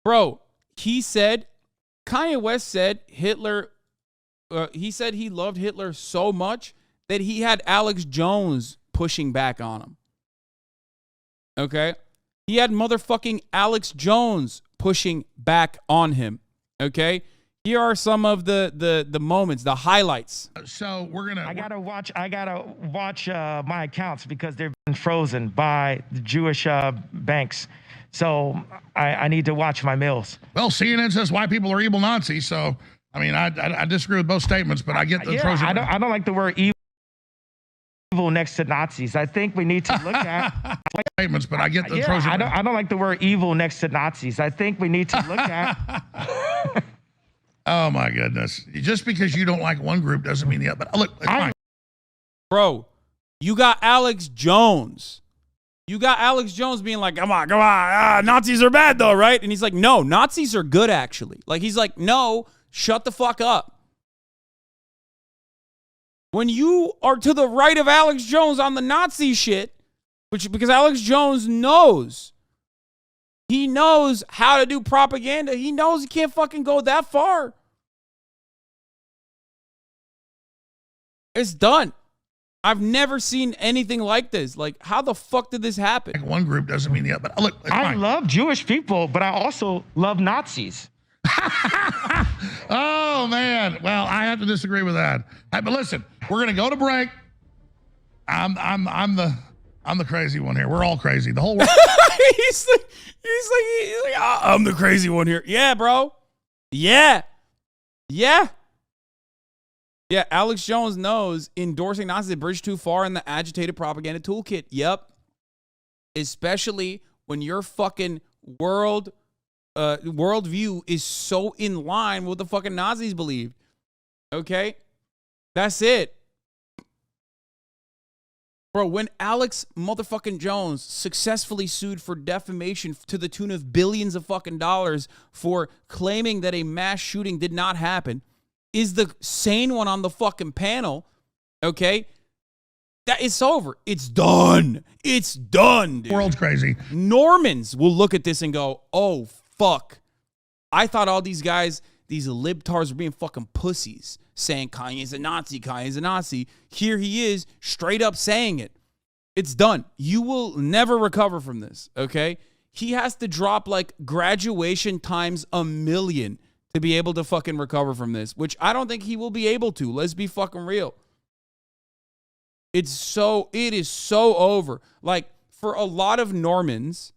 Bro, Kanye West said Hitler, he said he loved Hitler so much that he had Alex Jones pushing back on him. Okay? He had motherfucking Alex Jones pushing back on him. Okay? Here are some of the moments, the highlights. So we're gonna. I gotta watch my accounts because they've been frozen by the Jewish banks. So I need to watch my meals. Well, CNN says white people are evil Nazis. So I mean, I disagree with both statements, but I get the frozen. I don't like the word evil next to Nazis. I think we need to look at statements, but I get the frozen. I don't like the word evil next to Nazis. I think we need to look at. Oh my goodness! Just because you don't like one group doesn't mean the other. But look, it's fine. Bro, you got Alex Jones. You got Alex Jones being like, come on, Nazis are bad though, right? And he's like, no, Nazis are good actually. Like, he's like, no, shut the fuck up. When you are to the right of Alex Jones on the Nazi shit, because Alex Jones knows, he knows how to do propaganda. He knows he can't fucking go that far. It's done. I've never seen anything like this. Like, how the fuck did this happen? Like one group doesn't mean the other. But look, it's I fine. love Jewish people, but I also love Nazis. Oh man. Well, I have to disagree with that. But listen, we're gonna go to break. I'm the crazy one here. We're all crazy. The whole world. he's like, I'm the crazy one here. Yeah, bro. Yeah. Alex Jones knows endorsing Nazis is a bridge too far in the agitated propaganda toolkit. Yep. Especially when your fucking worldview is so in line with what the fucking Nazis believed. Okay? That's it. Bro, when Alex motherfucking Jones successfully sued for defamation to the tune of billions of fucking dollars for claiming that a mass shooting did not happen, is the sane one on the fucking panel, okay? That it's over. It's done. It's done, dude. World's crazy. Normans will look at this and go, oh, fuck. I thought all these guys, these libtards were being fucking pussies, saying Kanye's a Nazi, Kanye's a Nazi. Here he is, straight up saying it. It's done. You will never recover from this, okay? He has to drop like graduation times 1,000,000 to be able to fucking recover from this, which I don't think he will be able to. Let's be fucking real. It is so over. Like, for a lot of Normans,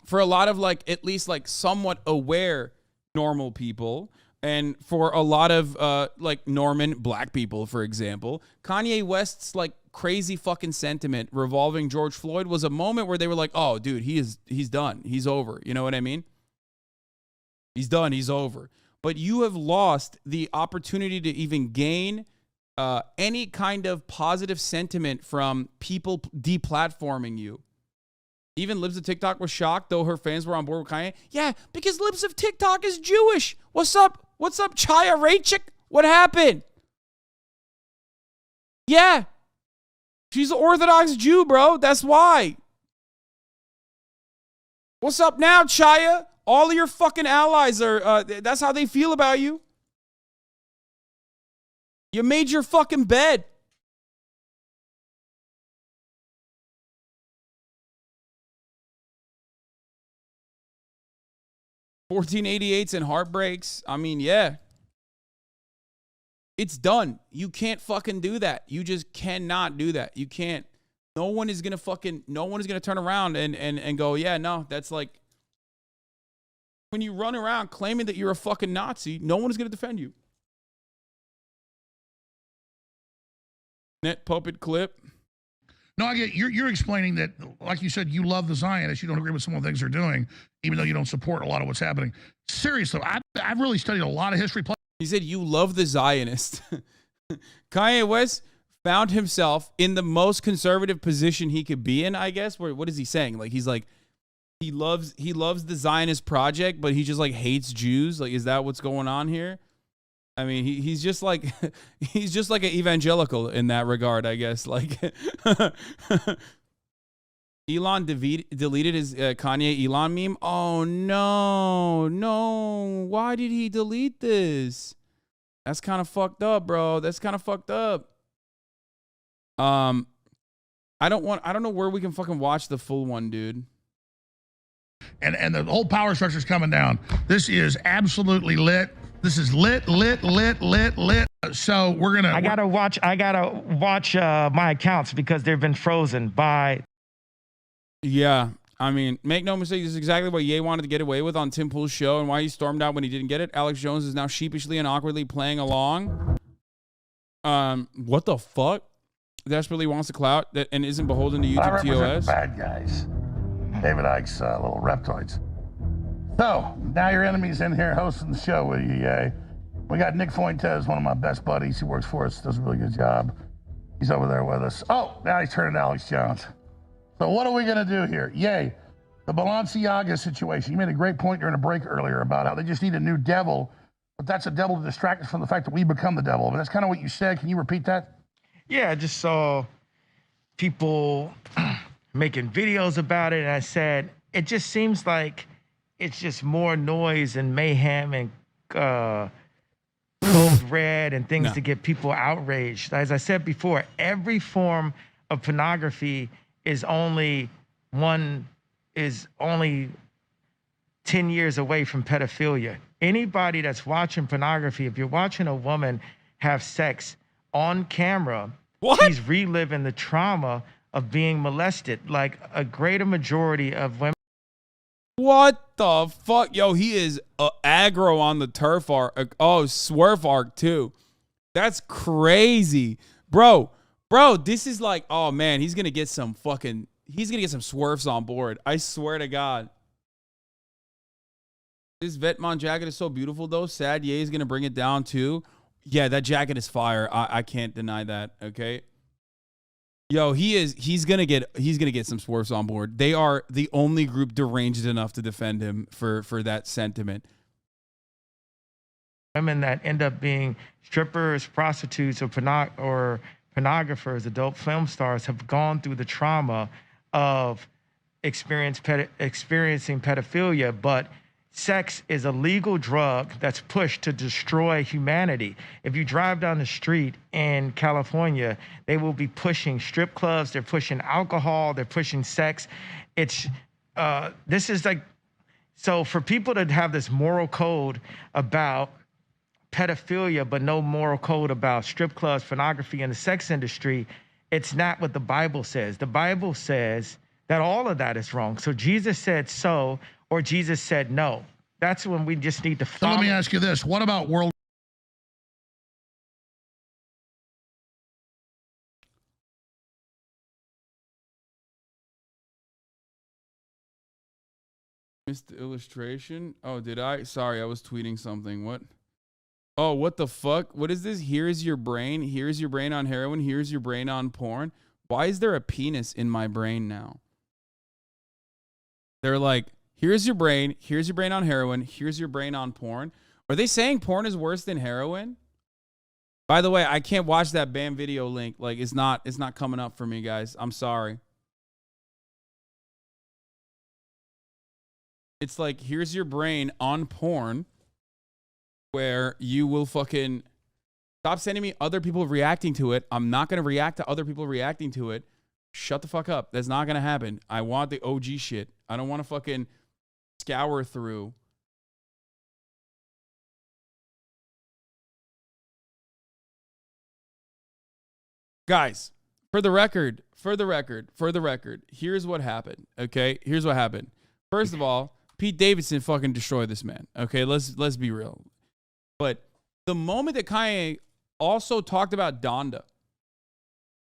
for a lot of like, at least like somewhat aware normal people, and for a lot of like Norman black people, for example, Kanye West's like crazy fucking sentiment revolving George Floyd was a moment where they were like, oh, dude, he's done. He's over. You know what I mean? He's done. He's over. But you have lost the opportunity to even gain any kind of positive sentiment from people deplatforming you. Even Libs of TikTok was shocked, though her fans were on board with Kanye. Yeah, because Libs of TikTok is Jewish. What's up? What's up, Chaya Rachik? What happened? Yeah. She's an Orthodox Jew, bro. That's why. What's up now, Chaya? All of your fucking allies are, that's how they feel about you. You made your fucking bed. $14.88s and heartbreaks. I mean, yeah. It's done. You can't fucking do that. You just cannot do that. You can't. No one is going to turn around and go, yeah, no, that's like, when you run around claiming that you're a fucking Nazi, no one is going to defend you. Net puppet clip. No, I get you're explaining that, like you said, you love the Zionists. You don't agree with some of the things they're doing, even though you don't support a lot of what's happening. Seriously, I've really studied a lot of history. He said, you love the Zionists. Kanye West found himself in the most conservative position he could be in, I guess. What is he saying? Like, he's like, he loves the Zionist project, but he just like hates Jews. Like, is that what's going on here? I mean, he's just like an evangelical in that regard, I guess. Like, Elon deleted his Kanye Elon meme. Oh no. Why did he delete this? That's kind of fucked up, bro. That's kind of fucked up. I don't know where we can fucking watch the full one, dude. And the whole power structure is coming down. This is absolutely lit. This is lit. So we're gonna. I gotta watch my accounts because they've been frozen by. Yeah, I mean, make no mistake, this is exactly what Ye wanted to get away with on Tim Pool's show and why he stormed out when he didn't get it. Alex Jones is now sheepishly and awkwardly playing along. What the fuck? Desperately wants the clout and isn't beholden to YouTube TOS. Bad guys. David Icke's little reptoids. So, now your enemy's in here hosting the show with you, Ye. We got Nick Fuentes, one of my best buddies. He works for us, does a really good job. He's over there with us. Oh, now he's turning to Alex Jones. So what are we going to do here? Yay. The Balenciaga situation. You made a great point during a break earlier about how they just need a new devil, but that's a devil to distract us from the fact that we become the devil. But that's kind of what you said. Can you repeat that? Yeah, I just saw people making videos about it, and I said, it just seems like it's just more noise and mayhem and code red and things to get people outraged. As I said before, every form of pornography is only 10 years away from pedophilia. Anybody that's watching pornography, if you're watching a woman have sex on camera, she's reliving the trauma of being molested. Like a greater majority of women. What the fuck? Yo, he is aggro on the turf arc. Oh, swerve arc too. That's crazy. Bro, this is like, oh man, he's going to get some swerves on board. I swear to God. This Vetmont jacket is so beautiful though. Sad Ye is going to bring it down too. Yeah, that jacket is fire. I can't deny that, okay? Yo, he's gonna get some swerves on board. They are the only group deranged enough to defend him for that sentiment. Women that end up being strippers, prostitutes, or pornographers, adult film stars, have gone through the trauma of experiencing pedophilia, but sex is a legal drug that's pushed to destroy humanity. If you drive down the street in California, they will be pushing strip clubs, they're pushing alcohol, they're pushing sex. This is like, so for people to have this moral code about pedophilia, but no moral code about strip clubs, pornography, and the sex industry, it's not what the Bible says. The Bible says that all of that is wrong. So Jesus said so, or Jesus said no. That's when we just need to follow. So let me ask you this. What about world? Missed the illustration? Oh, did I? Sorry, I was tweeting something. What? Oh, what the fuck? What is this? Here's your brain. Here's your brain on heroin. Here's your brain on porn. Why is there a penis in my brain now? They're like, here's your brain on heroin, here's your brain on porn. Are they saying porn is worse than heroin? By the way, I can't watch that BAM video link. Like, it's not coming up for me, guys. I'm sorry. It's like, here's your brain on porn, where you will fucking stop sending me other people reacting to it. I'm not going to react to other people reacting to it. Shut the fuck up. That's not going to happen. I want the OG shit. I don't want to fucking scour through. Guys, for the record, here's what happened. Okay? Here's what happened. First of all, Pete Davidson fucking destroyed this man. Okay? Let's be real. But the moment that Kanye also talked about Donda,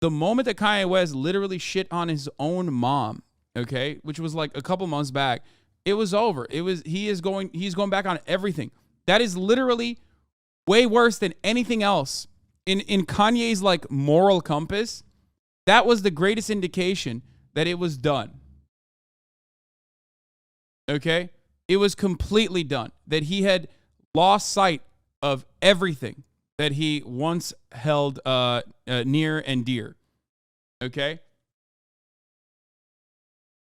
the moment that Kanye West literally shit on his own mom, okay, which was like a couple months back, it was over. He's going back on everything. That is literally way worse than anything else in Kanye's like moral compass. That was the greatest indication that it was done. Okay? It was completely done. That he had lost sight of everything that he once held near and dear. Okay?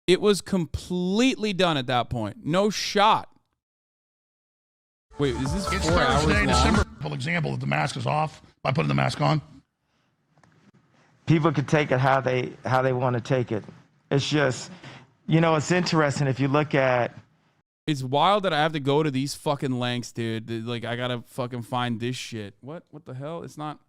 It was completely done at that point. No shot. Wait, is this 4 hours Thursday, long? December. For example, that the mask is off by putting the mask on. People could take it how they want to take it. It's just, you know, it's interesting if you look at. It's wild that I have to go to these fucking lengths, dude. Like, I gotta fucking find this shit. What the hell? It's not.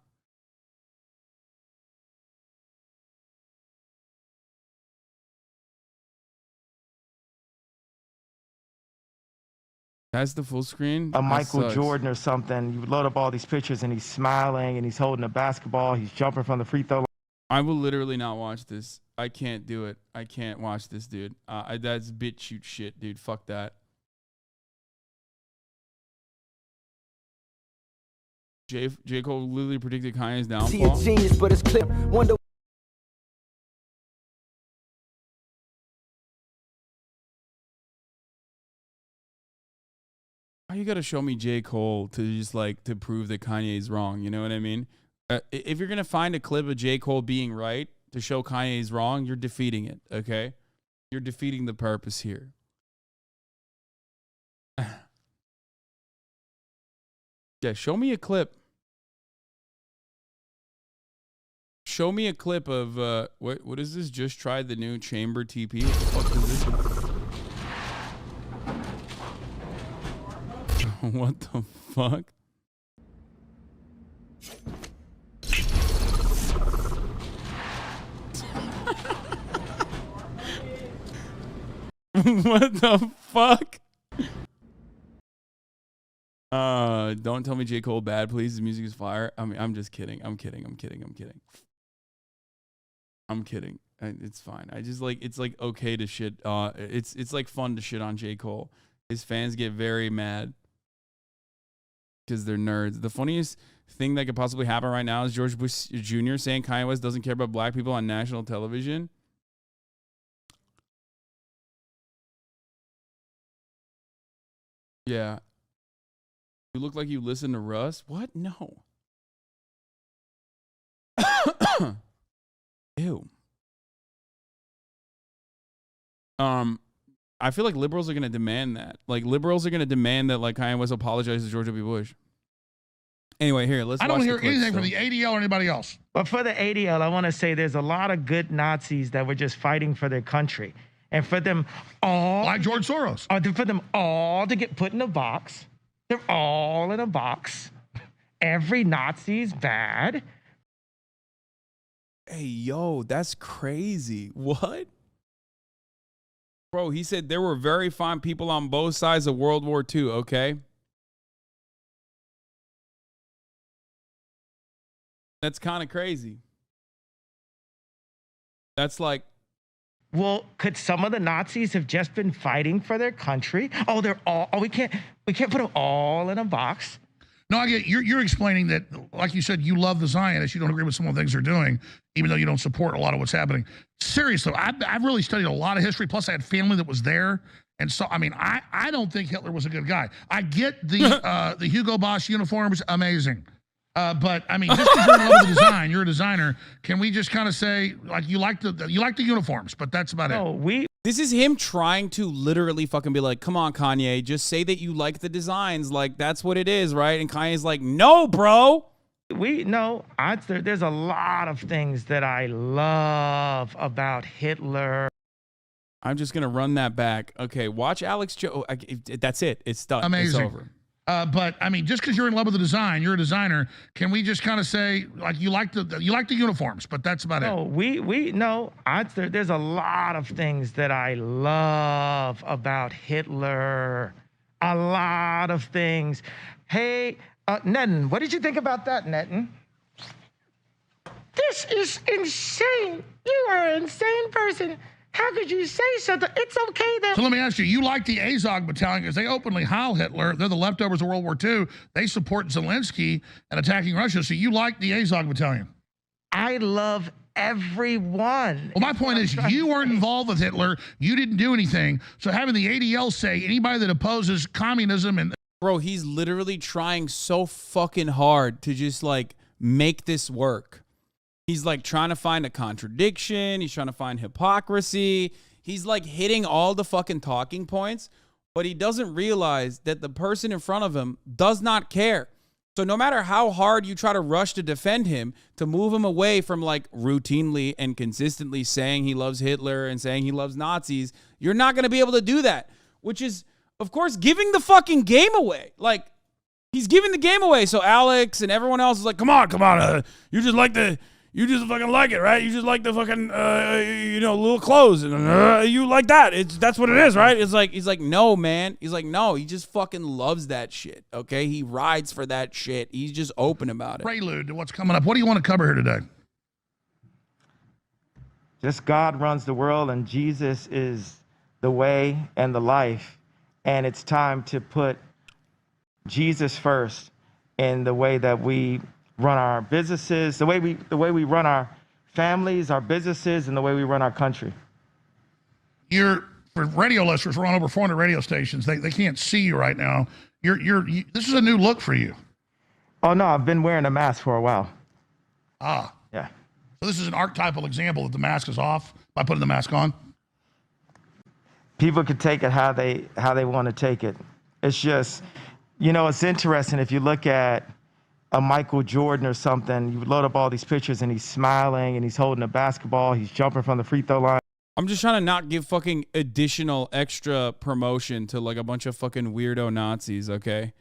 That's the full screen? A Michael Jordan or something. You load up all these pictures and he's smiling and he's holding a basketball. He's jumping from the free throw line. I will literally not watch this. I can't do it. I can't watch this, dude. That's bit shoot shit, dude. Fuck that. J. Cole literally predicted Kanye's downfall. See a genius, but it's clear. Wonder. Why you gotta show me J. Cole to just like to prove that Kanye's wrong? You know what I mean? If you're gonna find a clip of J. Cole being right to show Kanye's wrong, you're defeating it. Okay, you're defeating the purpose here. Yeah, show me a clip. Show me a clip of what is this? Just tried the new chamber TP. What the fuck is this? What the fuck? What the fuck? Don't tell me J. Cole bad, please. His music is fire. I mean, I'm just kidding. I'm kidding. It's fine. I just like, it's like okay to shit. It's like fun to shit on J. Cole. His fans get very mad because they're nerds. The funniest thing that could possibly happen right now is George Bush Jr. saying Kanye West doesn't care about black people on national television. Yeah. You look like you listen to Russ. What? No. Ew. I feel like liberals are going to demand that. Like, liberals are going to demand that, like, Kanye West apologize to George W. Bush. Anyway, here, let's I don't hear anything from the ADL or anybody else. But for the ADL, I want to say there's a lot of good Nazis that were just fighting for their country. And for them all... Like George Soros. For them all to get put in a box. They're all in a box. Every Nazi's bad. Hey, yo, that's crazy. What? Bro, he said there were very fine people on both sides of World War II, okay? That's kind of crazy. That's like... Well, could some of the Nazis have just been fighting for their country? Oh, they're all... Oh, we can't put them all in a box. No, I get you're explaining that, like you said, you love the Zionists. You don't agree with some of the things they're doing, even though you don't support a lot of what's happening. Seriously, I've really studied a lot of history. Plus, I had family that was there, and so I mean, I don't think Hitler was a good guy. I get the Hugo Boss uniforms, amazing, but I mean, just because you're in love with the design, you're a designer. Can we just kind of say like you like the uniforms, but that's about it? This is him trying to literally fucking be like, come on, Kanye, just say that you like the designs. Like, that's what it is, right? And Kanye's like, no, bro. There's a lot of things that I love about Hitler. I'm just going to run that back. Okay, watch Alex Joe. That's it. It's done. Amazing. It's over. But I mean, just because you're in love with the design, you're a designer. Can we just kind of say like you like the uniforms, but that's about it? There's a lot of things that I love about Hitler. A lot of things. Hey, Netten, what did you think about that, Netten? This is insane. You are an insane person. How could you say something? It's okay that... So let me ask you, you like the Azog Battalion because they openly howl Hitler. They're the leftovers of World War II. They support Zelensky and attacking Russia. So you like the Azog Battalion? I love everyone. Well, my point is you weren't involved with Hitler. You didn't do anything. So having the ADL say anybody that opposes communism and... Bro, he's literally trying so fucking hard to just like make this work. He's like trying to find a contradiction. He's trying to find hypocrisy. He's like hitting all the fucking talking points, but he doesn't realize that the person in front of him does not care. So no matter how hard you try to rush to defend him, to move him away from like routinely and consistently saying he loves Hitler and saying he loves Nazis, you're not going to be able to do that, which is, of course, giving the fucking game away. Like, he's giving the game away. So Alex and everyone else is like, come on. You just fucking like it, right? You just like the fucking, little clothes. And you like that. That's what it is, right? He's like, no, man. He's like, no, he just fucking loves that shit, okay? He rides for that shit. He's just open about it. Prelude to what's coming up. What do you want to cover here today? Just God runs the world, and Jesus is the way and the life. And it's time to put Jesus first in the way that we run our businesses, the way we run our families, our businesses, and the way we run our country. For radio listeners, we're on over 400 radio stations. They can't see you right now. This is a new look for you. Oh no, I've been wearing a mask for a while. Ah. Yeah. So this is an archetypal example that the mask is off by putting the mask on. People can take it how they want to take it. It's just, it's interesting if you look at a Michael Jordan or something, you load up all these pictures and he's smiling and he's holding a basketball, he's jumping from the free throw line. I'm just trying to not give fucking additional extra promotion to like a bunch of fucking weirdo Nazis, okay?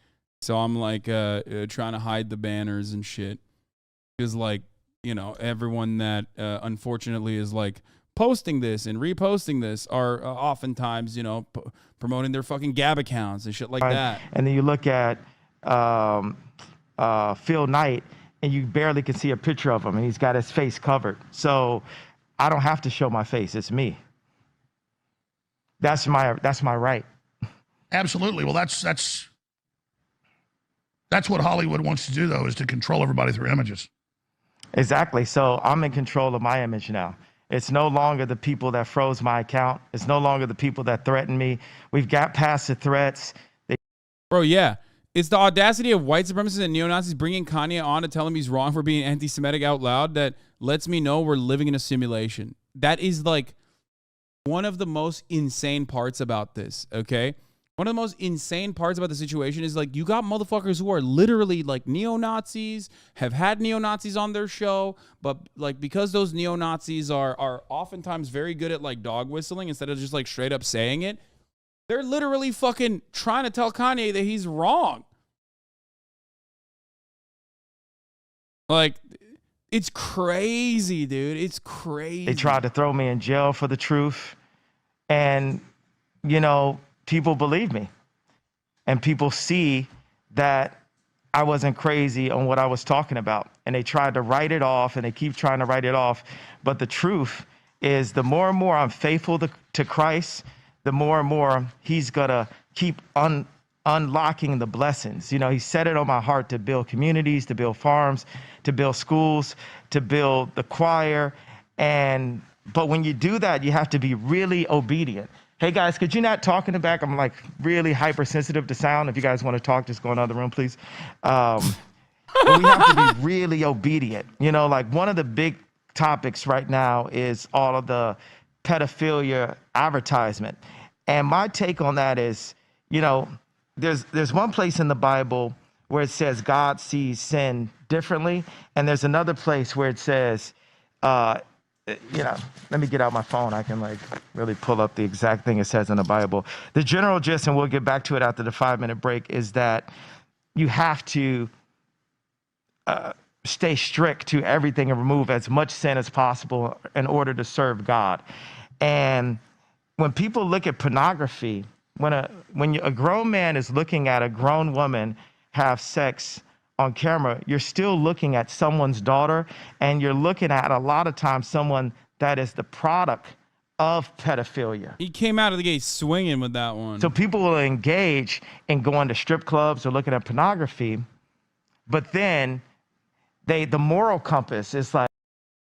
So I'm like trying to hide the banners and shit. Because like, everyone that unfortunately is like posting this and reposting this are oftentimes, promoting their fucking Gab accounts and shit like that. And then you look at Phil Knight, and you barely can see a picture of him, and he's got his face covered. So I don't have to show my face. It's me. That's my right. Absolutely. Well, that's what Hollywood wants to do, though, is to control everybody through images. Exactly. So I'm in control of my image now. It's no longer the people that froze my account. It's no longer the people that threatened me. We've got past the threats. Bro, yeah. It's the audacity of white supremacists and neo-Nazis bringing Kanye on to tell him he's wrong for being anti-Semitic out loud that lets me know we're living in a simulation. That is like one of the most insane parts about this, okay? One of the most insane parts about the situation is like you got motherfuckers who are literally like neo-Nazis, have had neo-Nazis on their show, but like because those neo-Nazis are oftentimes very good at like dog whistling instead of just like straight up saying it, they're literally fucking trying to tell Kanye that he's wrong. Like, it's crazy, dude. It's crazy. They tried to throw me in jail for the truth. And, people believe me. And people see that I wasn't crazy on what I was talking about. And they tried to write it off, and they keep trying to write it off. But the truth is the more and more I'm faithful to Christ, the more and more he's going to keep unlocking the blessings. He set it on my heart to build communities, to build farms, to build schools, to build the choir. But when you do that, you have to be really obedient. Hey guys, could you not talk in the back? I'm like really hypersensitive to sound. If you guys want to talk, just go in the other room, please. But we have to be really obedient. Like one of the big topics right now is all of the pedophilia advertisement. And my take on that is, there's one place in the Bible where it says God sees sin differently. And there's another place where it says, let me get out my phone. I can like really pull up the exact thing it says in the Bible. The general gist, and we'll get back to it after the 5-minute break, is that you have to stay strict to everything and remove as much sin as possible in order to serve God. And when people look at pornography, when a grown man is looking at a grown woman have sex on camera, you're still looking at someone's daughter, and you're looking at a lot of times someone that is the product of pedophilia. He came out of the gate swinging with that one. So people will engage in going to strip clubs or looking at pornography, but then the moral compass is like,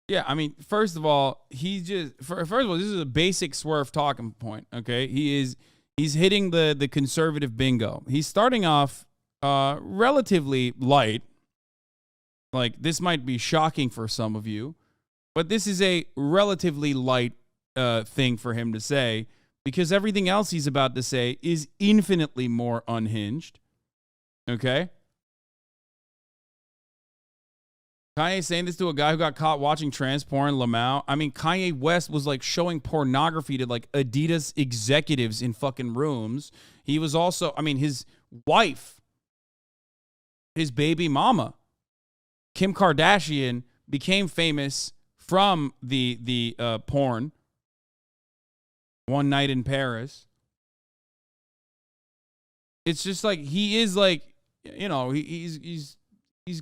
yeah, I mean, first of all, this is a basic swerve talking point, okay? He's hitting the conservative bingo. He's starting off relatively light. Like, this might be shocking for some of you, but this is a relatively light thing for him to say, because everything else he's about to say is infinitely more unhinged. Okay? Kanye saying this to a guy who got caught watching trans porn, Lamau. I mean, Kanye West was like showing pornography to like Adidas executives in fucking rooms. He was also, I mean, his wife, his baby mama, Kim Kardashian, became famous from the porn One Night in Paris. It's just like he is like, you know, he's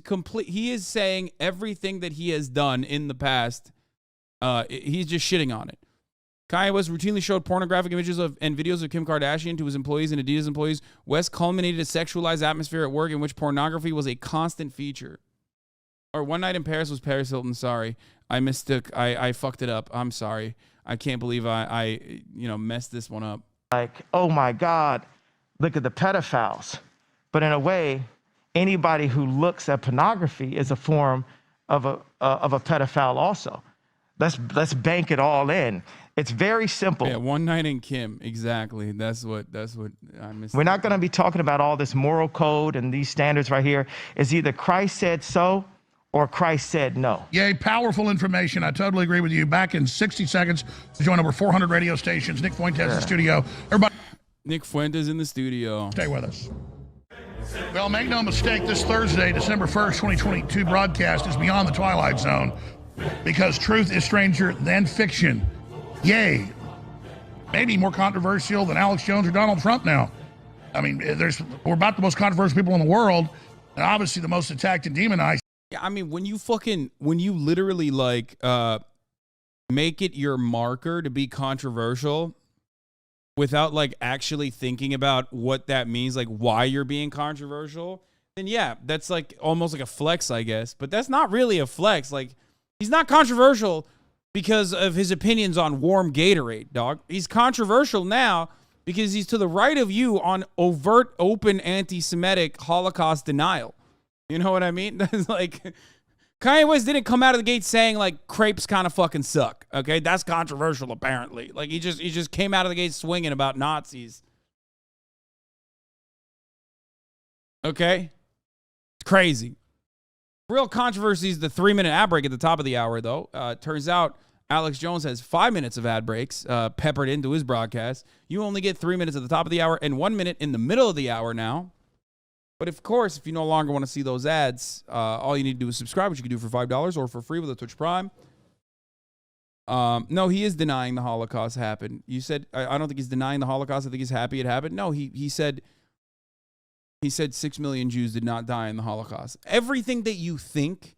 complete. He is saying everything that he has done in the past. He's just shitting on it. Kanye West routinely showed pornographic images of and videos of Kim Kardashian to his employees and Adidas employees. West culminated a sexualized atmosphere at work in which pornography was a constant feature. Or One Night in Paris was Paris Hilton. Sorry, I mistook. I fucked it up. I'm sorry. I can't believe I messed this one up. Like, oh my God, look at the pedophiles. But in a way, anybody who looks at pornography is a form of a pedophile also. Let's bank it all in. It's very simple. Yeah, One Night in Kim, exactly. That's what I missed. We're not going to be talking about all this moral code and these standards right here. It's either Christ said so or Christ said no. Yay, powerful information. I totally agree with you. Back in 60 seconds to join over 400 radio stations. Nick Fuentes in the studio. Everybody, Nick Fuentes in the studio. Stay with us. Well, make no mistake, this Thursday, December 1st, 2022 broadcast is Beyond the Twilight Zone, because truth is stranger than fiction. Yay. Maybe more controversial than Alex Jones or Donald Trump now. I mean, we're about the most controversial people in the world, and obviously the most attacked and demonized. Yeah, I mean, when you literally like make it your marker to be controversial without like actually thinking about what that means, like why you're being controversial, then yeah, that's like almost like a flex, I guess. But that's not really a flex. Like, he's not controversial because of his opinions on warm Gatorade, dog. He's controversial now because he's to the right of you on overt, open anti-Semitic Holocaust denial. You know what I mean? That's like, Kanye West didn't come out of the gate saying like crepes kind of fucking suck. Okay, that's controversial apparently. Like he just came out of the gate swinging about Nazis. Okay, it's crazy. Real controversy is the 3-minute ad break at the top of the hour, though. Turns out Alex Jones has 5 minutes of ad breaks peppered into his broadcast. You only get 3 minutes at the top of the hour and 1 minute in the middle of the hour now. But of course, if you no longer want to see those ads, all you need to do is subscribe, which you can do for $5 or for free with a Twitch Prime. No, he is denying the Holocaust happened. You said, I don't think he's denying the Holocaust. I think he's happy it happened. No, he said 6 million Jews did not die in the Holocaust. Everything that you think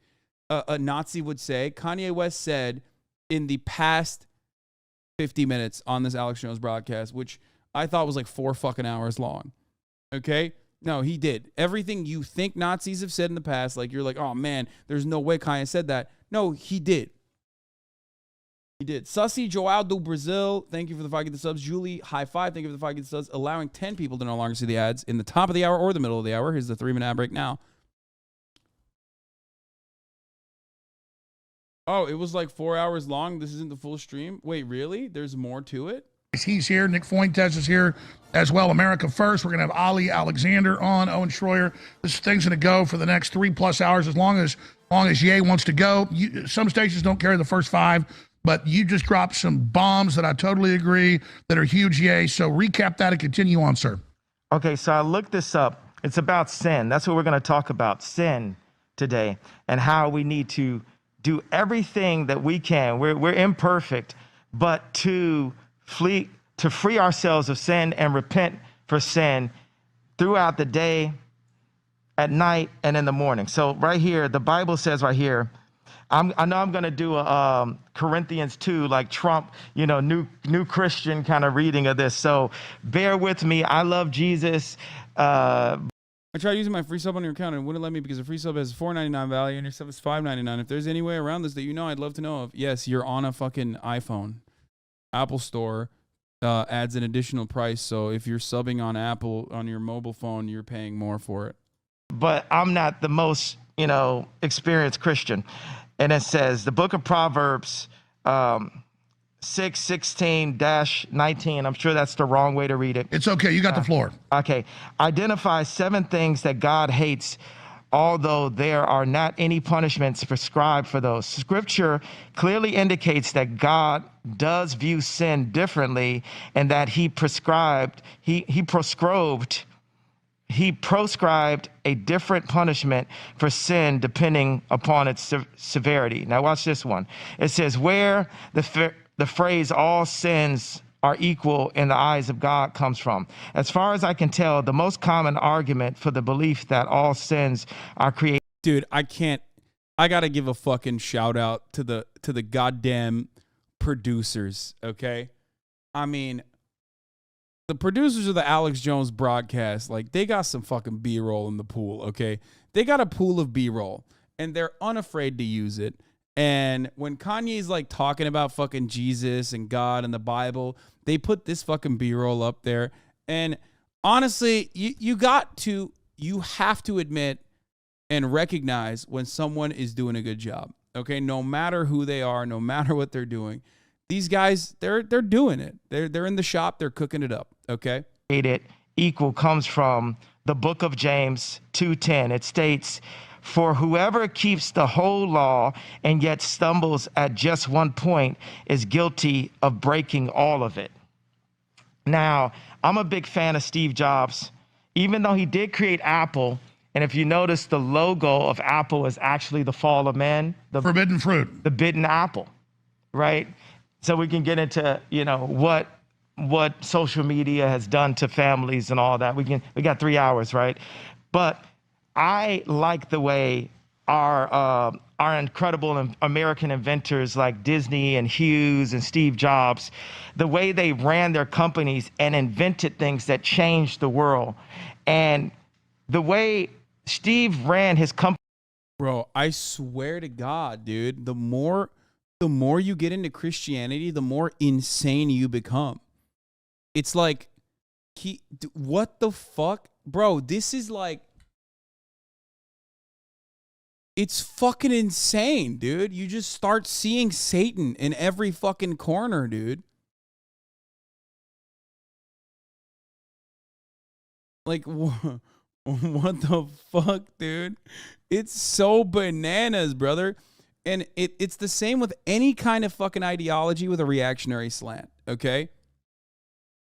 a Nazi would say, Kanye West said in the past 50 minutes on this Alex Jones broadcast, which I thought was like 4 fucking hours long. Okay? No, he did. Everything you think Nazis have said in the past, like you're like, oh man, there's no way Kanye said that. No, he did. He did. Sussy Joao do Brazil, thank you for the 5 gift subs. Julie, high five, thank you for the 5 gift subs. Allowing 10 people to no longer see the ads in the top of the hour or the middle of the hour. Here's the 3-minute ad break now. Oh, it was like 4 hours long. This isn't the full stream. Wait, really? There's more to it? He's here. Nick Fuentes is here as well. America First. We're going to have Ali Alexander on, Owen Schroyer. This thing's going to go for the next 3+ hours as long as Ye wants to go. Some stations don't carry the first 5, but you just dropped some bombs that I totally agree that are huge, Ye. So recap that and continue on, sir. Okay, so I looked this up. It's about sin. That's what we're going to talk about, sin today, and how we need to do everything that we can. We're imperfect, but to free ourselves of sin and repent for sin throughout the day, at night, and in the morning. So right here, the Bible says right here, I know I'm going to do a Corinthians 2, like Trump, new Christian kind of reading of this. So bear with me. I love Jesus. I tried using my free sub on your account and it wouldn't let me because the free sub has $4.99 value and your sub is $5.99. If there's any way around this that I'd love to know of. Yes, you're on a fucking iPhone. Apple Store adds an additional price. So if you're subbing on Apple on your mobile phone, you're paying more for it. But I'm not the most, experienced Christian. And it says, the book of Proverbs 6:16-19. I'm sure that's the wrong way to read it. It's okay. You got the floor. Okay. Identify 7 things that God hates, although there are not any punishments prescribed for those. Scripture clearly indicates that God does view sin differently and that he proscribed a different punishment for sin depending upon its severity. Now watch this one. It says, where the phrase all sins are equal in the eyes of God comes from. As far as I can tell, the most common argument for the belief that all sins are created. Dude, I gotta give a fucking shout out to the goddamn producers, okay? I mean, the producers of the Alex Jones broadcast, like, they got some fucking B-roll in the pool, okay? They got a pool of B-roll, and they're unafraid to use it. And when Kanye's, like, talking about fucking Jesus and God and the Bible, they put this fucking B-roll up there. And honestly, you have to admit and recognize when someone is doing a good job, okay? No matter who they are, no matter what they're doing. These guys, they're doing it. They're in the shop. They're cooking it up. Okay. Equal comes from the book of James 2:10. It states, "For whoever keeps the whole law and yet stumbles at just one point is guilty of breaking all of it." Now, I'm a big fan of Steve Jobs, even though he did create Apple. And if you notice, the logo of Apple is actually the fall of man, the forbidden fruit, the bitten apple, right? So we can get into, what social media has done to families and all that. We got 3 hours, right? But I like the way our incredible American inventors like Disney and Hughes and Steve Jobs, the way they ran their companies and invented things that changed the world. And the way Steve ran his company. Bro, I swear to God, dude, the more you get into Christianity, the more insane you become. It's like, what the fuck? Bro, this is like, it's fucking insane, dude. You just start seeing Satan in every fucking corner, dude. Like, what the fuck, dude? It's so bananas, brother. And it's the same with any kind of fucking ideology with a reactionary slant, okay?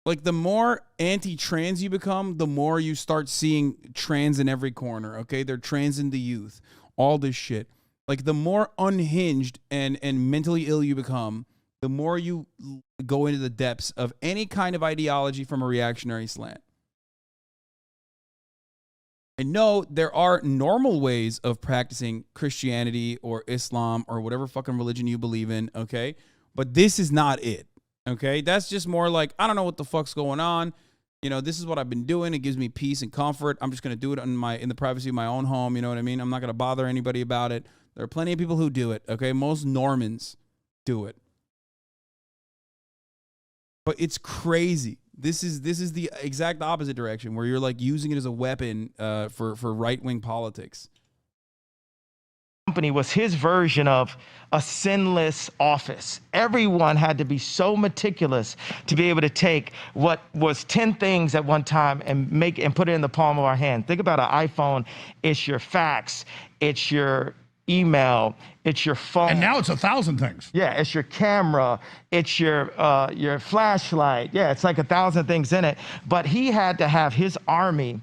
Like, the more anti-trans you become, the more you start seeing trans in every corner, okay? They're trans in the youth, all this shit. Like, the more unhinged and mentally ill you become, the more you go into the depths of any kind of ideology from a reactionary slant. And no, there are normal ways of practicing Christianity or Islam or whatever fucking religion you believe in, okay? But this is not it, okay? That's just more like, I don't know what the fuck's going on. This is what I've been doing. It gives me peace and comfort. I'm just going to do it in the privacy of my own home, you know what I mean? I'm not going to bother anybody about it. There are plenty of people who do it, okay? Most Normans do it. But it's crazy. This is the exact opposite direction, where you're like using it as a weapon for right-wing politics. Company was his version of a sinless office. Everyone had to be so meticulous to be able to take what was 10 things at one time and put it in the palm of our hand. Think about an iPhone. It's your fax. It's your email, it's your phone. And now it's 1,000 things. Yeah, it's your camera, it's your flashlight. Yeah, it's like 1,000 things in it. But he had to have his army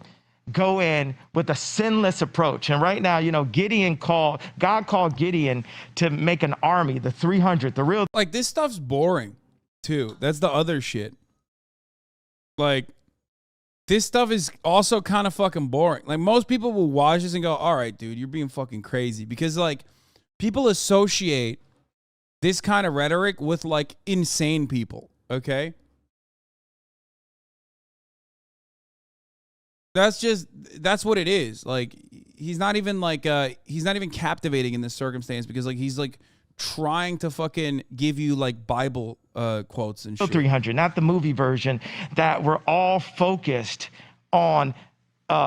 go in with a sinless approach. And right now, God called Gideon to make an army, the 300, the real. Like, this stuff's boring, too. That's the other shit. Like, this stuff is also kind of fucking boring. Like, most people will watch this and go, all right, dude, you're being fucking crazy. Because, like, people associate this kind of rhetoric with, like, insane people, okay? That's what it is. Like, he's not even captivating in this circumstance because, like, he's, like, trying to fucking give you, like, Bible quotes and shit. 300, not the movie version, that were all focused on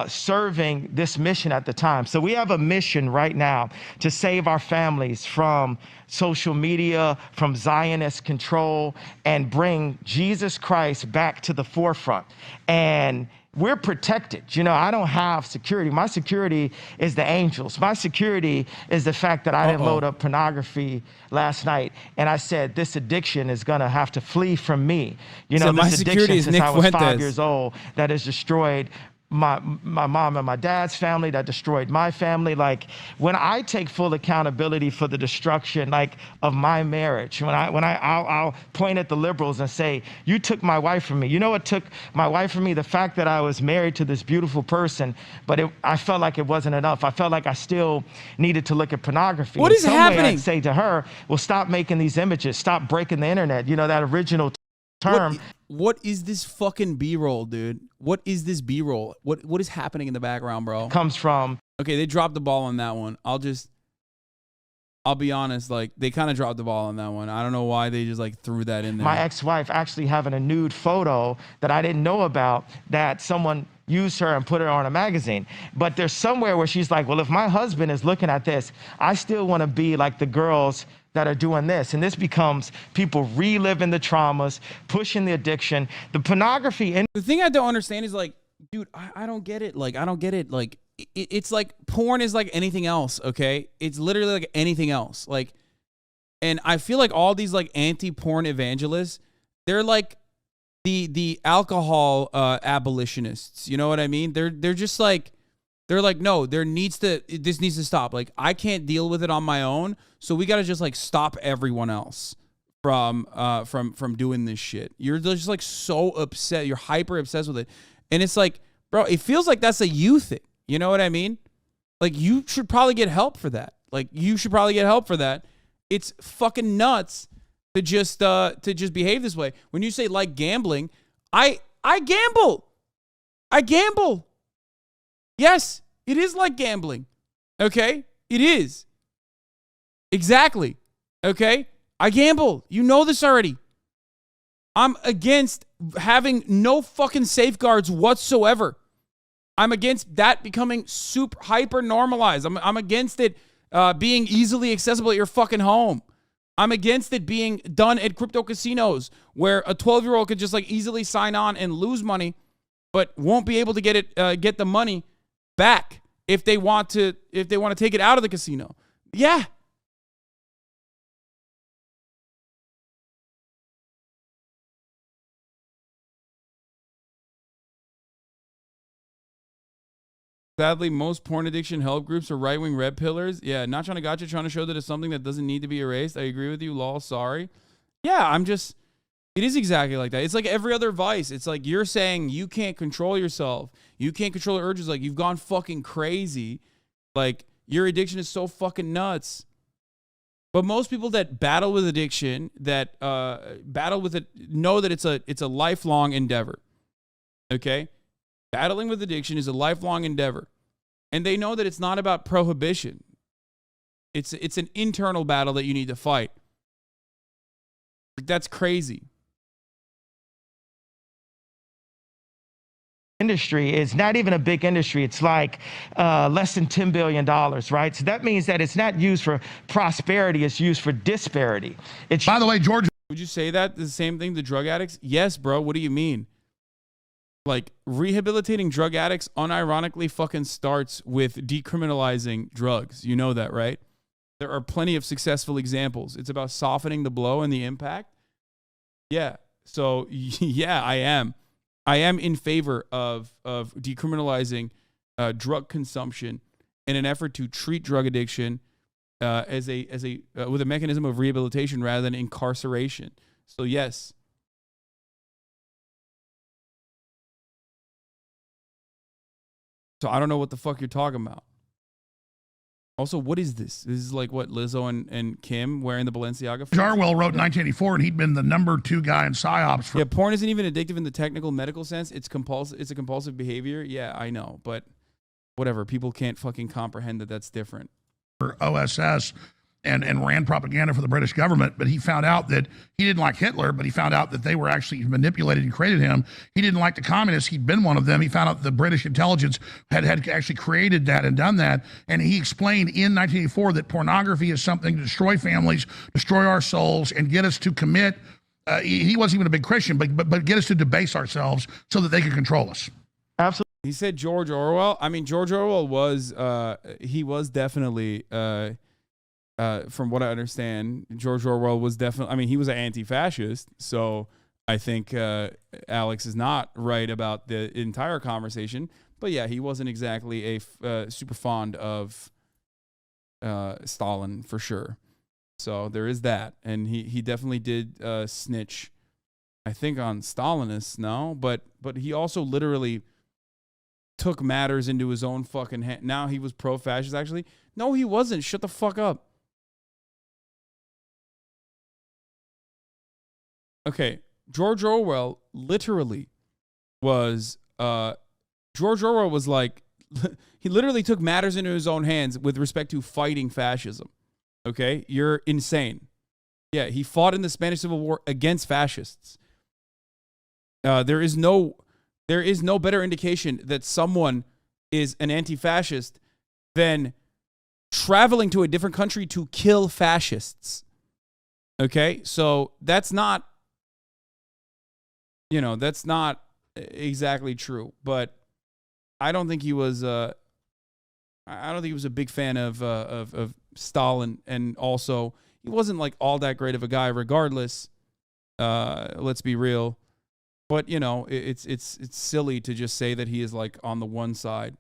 serving this mission at the time. So we have a mission right now to save our families from social media, from Zionist control, and bring Jesus Christ back to the forefront. And we're protected. You know, I don't have security. My security is the angels. My security is the fact that I didn't load up pornography last night. And I said, this addiction is going to have to flee from me. You know, my this security addiction is since Nick I was 5 Fuentes. years old that has destroyed my mom and my dad's family, that destroyed my family. Like, when I take full accountability for the destruction, like, of my marriage, I'll point at the liberals and say, you took my wife from me. You know what took my wife from me? The fact that I was married to this beautiful person, but I felt like it wasn't enough. I felt like I still needed to look at pornography. What is some way happening? I'd say to her, well, stop making these images, stop breaking the internet. You know, that original term. What is this fucking B-roll, dude? What is this B-roll? What is happening in the background, bro? Comes from. Okay, they dropped the ball on that one. I'll be honest, like, they kind of dropped the ball on that one. I don't know why they just, like, threw that in there. My ex-wife actually having a nude photo that I didn't know about, that someone used her and put her on a magazine. But there's somewhere where she's like, well, if my husband is looking at this, I still want to be like the girls that are doing this. And this becomes people reliving the traumas, pushing the addiction, the pornography. The thing I don't understand is, like, dude, I don't get it. Like, I don't get it. Like, it's like porn is like anything else, okay? It's literally like anything else. Like, and I feel like all these, like, anti-porn evangelists, they're like the alcohol abolitionists. You know what I mean? They're just like, they're like, no, this needs to stop. Like, I can't deal with it on my own, so we got to just, like, stop everyone else from doing this shit. You're just, like, so upset. You're hyper obsessed with it. And it's like, bro, it feels like that's a you thing. You know what I mean? Like, you should probably get help for that. It's fucking nuts to just behave this way. When you say, like, gambling, I gamble. Yes, it is like gambling. Okay? It is. Exactly. Okay? I gamble. You know this already. I'm against having no fucking safeguards whatsoever. I'm against that becoming super hyper normalized. I'm against it being easily accessible at your fucking home. I'm against it being done at crypto casinos where a 12-year-old could just, like, easily sign on and lose money, but won't be able to get the money back if they want to take it out of the casino. Yeah. Sadly, most porn addiction help groups are right-wing red pillars. Yeah, not trying to gotcha, trying to show that it's something that doesn't need to be erased. I agree with you, lol, sorry. Yeah, it is exactly like that. It's like every other vice. It's like you're saying you can't control yourself. You can't control your urges. Like, you've gone fucking crazy. Like, your addiction is so fucking nuts. But most people that battle with addiction, that battle with it, know that it's a lifelong endeavor. Okay? Battling with addiction is a lifelong endeavor. And they know that it's not about prohibition. It's an internal battle that you need to fight. That's crazy. Industry is not even a big industry. It's like less than $10 billion, right? So that means that it's not used for prosperity. It's used for disparity. By the way, George. Would you say that the same thing to drug addicts? Yes, bro. What do you mean? Like, rehabilitating drug addicts unironically fucking starts with decriminalizing drugs. You know that, right? There are plenty of successful examples. It's about softening the blow and the impact. Yeah. So, yeah, I am. I am in favor of decriminalizing drug consumption in an effort to treat drug addiction with a mechanism of rehabilitation rather than incarceration. So, yes. So I don't know what the fuck you're talking about. Also, what is this? This is like what, Lizzo and Kim wearing the Balenciaga? Jarwell wrote in 1984, and he'd been the #2 guy in PsyOps for. Yeah, porn isn't even addictive in the technical medical sense. It's compulsive. It's a compulsive behavior. Yeah, I know, but whatever. People can't fucking comprehend that that's different. For OSS, and ran propaganda for the British government, but he found out that he didn't like Hitler, but he found out that they were actually manipulated and created him. He didn't like the communists. He'd been one of them. He found out the British intelligence had actually created that and done that. And he explained in 1984 that pornography is something to destroy families, destroy our souls, and get us to commit. He wasn't even a big Christian, but get us to debase ourselves so that they could control us. Absolutely. He said George Orwell. I mean, George Orwell was, he was definitely, from what I understand, George Orwell was definitely, I mean, he was an anti-fascist. So I think Alex is not right about the entire conversation. But yeah, he wasn't exactly a super fond of Stalin for sure. So there is that. And he definitely did snitch, I think, on Stalinists, no? But he also literally took matters into his own fucking hand. Now he was pro-fascist, actually. No, he wasn't. Shut the fuck up. Okay, George Orwell literally was, George Orwell was like, he literally took matters into his own hands with respect to fighting fascism. Okay, you're insane. Yeah, he fought in the Spanish Civil War against fascists. There is no better indication that someone is an anti-fascist than traveling to a different country to kill fascists. Okay, so that's not, that's not exactly true. But I don't think he was. I don't think he was a big fan of Stalin, and also he wasn't like all that great of a guy. Regardless, let's be real. But it's silly to just say that he is like on the one side.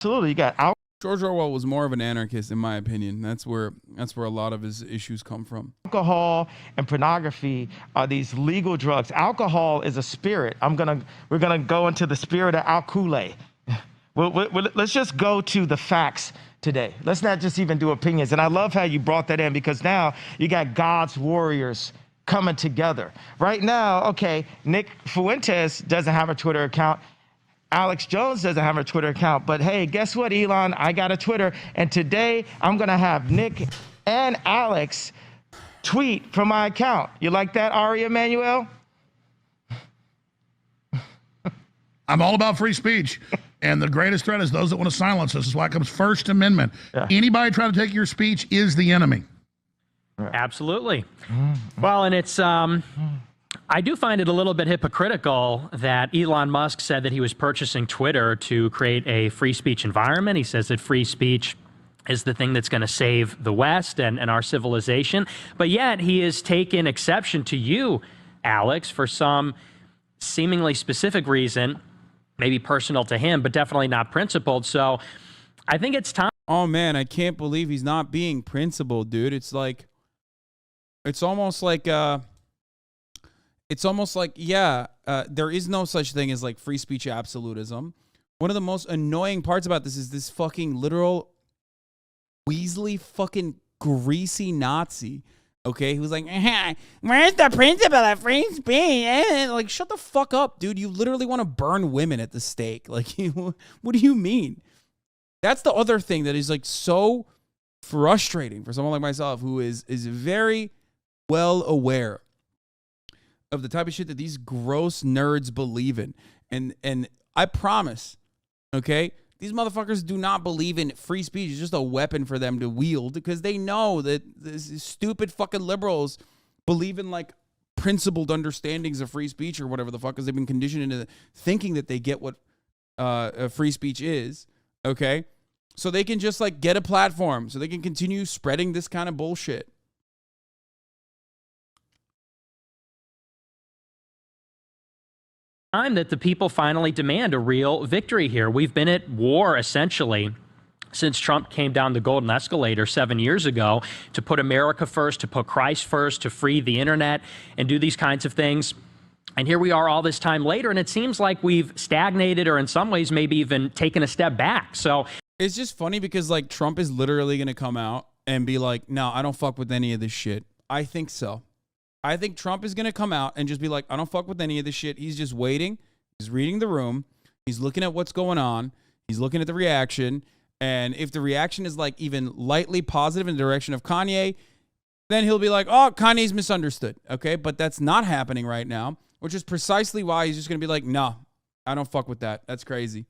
Absolutely, you got George Orwell was more of an anarchist, in my opinion. That's where a lot of his issues come from. alcohol and pornography are these legal drugs. Alcohol is a spirit. We're gonna go into the spirit of alcohol. Let's just go to the facts today. Let's not just even do opinions. And I love how you brought that in, because now you got God's warriors coming together. Right now, okay, Nick Fuentes doesn't have a Twitter account. Alex Jones doesn't have a Twitter account. But hey, guess what, Elon? I got a Twitter. And today I'm going to have Nick and Alex tweet from my account. You like that, Ari Emanuel? I'm all about free speech. And the greatest threat is those that want to silence us. This is why it comes First Amendment. Yeah. Anybody trying to take your speech is the enemy. Absolutely. Well, and it's, I do find it a little bit hypocritical that Elon Musk said that he was purchasing Twitter to create a free speech environment. He says that free speech is the thing that's going to save the West and our civilization. But yet he has taken exception to you, Alex, for some seemingly specific reason, maybe personal to him, but definitely not principled. So I think it's time. Oh, man, I can't believe he's not being principled, dude. It's like, it's almost like, there is no such thing as like free speech absolutism. One of the most annoying parts about this is this fucking literal Weasley fucking greasy Nazi. Okay, he was like, where's the principle of free speech? Like, shut the fuck up, dude. You literally want to burn women at the stake. Like, what do you mean? That's the other thing that is like so frustrating for someone like myself, who is very well aware of the type of shit that these gross nerds believe in. And I promise, okay, these motherfuckers do not believe in free speech. It's just a weapon for them to wield, because they know that these stupid fucking liberals believe in like principled understandings of free speech or whatever the fuck, because they've been conditioned into thinking that they get what free speech is, okay? So they can just like get a platform so they can continue spreading this kind of bullshit. Time that the people finally demand a real victory here. We've been at war essentially since Trump came down the golden escalator 7 years ago to put America first, to put Christ first, to free the internet and do these kinds of things. And here we are all this time later, and it seems like we've stagnated, or in some ways maybe even taken a step back. So it's just funny because like Trump is literally going to come out and be like, no, I don't fuck with any of this shit. I think so. I think Trump is going to come out and just be like, I don't fuck with any of this shit. He's just waiting He's reading the room. He's looking at what's going on. He's looking at the reaction. And if the reaction is like even lightly positive in the direction of Kanye, then he'll be like, oh, Kanye's misunderstood. Okay, but that's not happening right now, which is precisely why he's just going to be like, no, I don't fuck with that. That's crazy.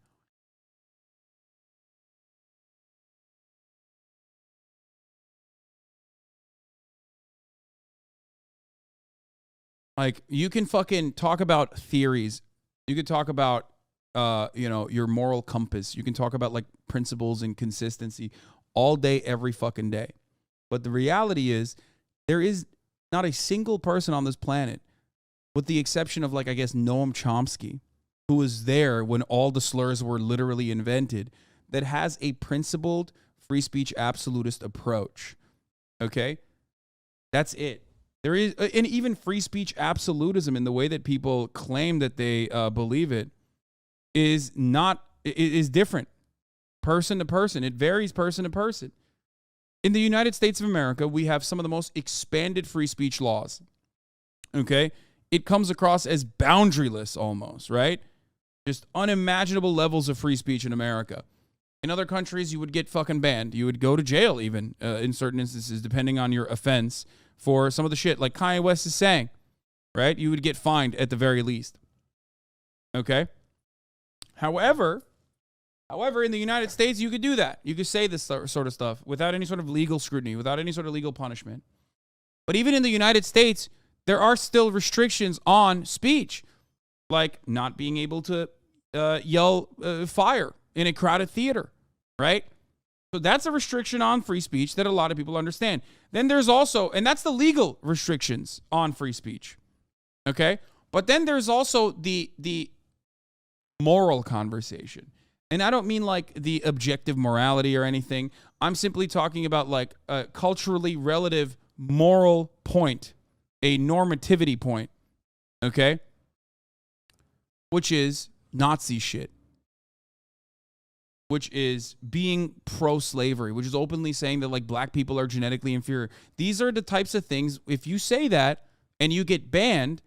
Like, you can fucking talk about theories. You could talk about, your moral compass. You can talk about, like, principles and consistency all day, every fucking day. But the reality is, there is not a single person on this planet, with the exception of, like, I guess, Noam Chomsky, who was there when all the slurs were literally invented, that has a principled free speech absolutist approach. Okay? That's it. There is, and even free speech absolutism in the way that people claim that they believe it is different person to person. It varies person to person. In the United States of America, we have some of the most expanded free speech laws. Okay? It comes across as boundaryless almost, right? Just unimaginable levels of free speech in America. In other countries, you would get fucking banned. You would go to jail even in certain instances, depending on your offense, for some of the shit like Kanye West is saying, right? You would get fined at the very least. Okay? However, in the United States, you could do that. You could say this sort of stuff without any sort of legal scrutiny, without any sort of legal punishment. But even in the United States, there are still restrictions on speech, like not being able to yell fire in a crowded theater, right? So that's a restriction on free speech that a lot of people understand. Then there's also, and that's the legal restrictions on free speech, okay? But then there's also the moral conversation. And I don't mean like the objective morality or anything. I'm simply talking about like a culturally relative moral point, a normativity point, okay? Which is Nazi shit. Which is being pro-slavery, which is openly saying that like black people are genetically inferior. These are the types of things, if you say that and you get banned,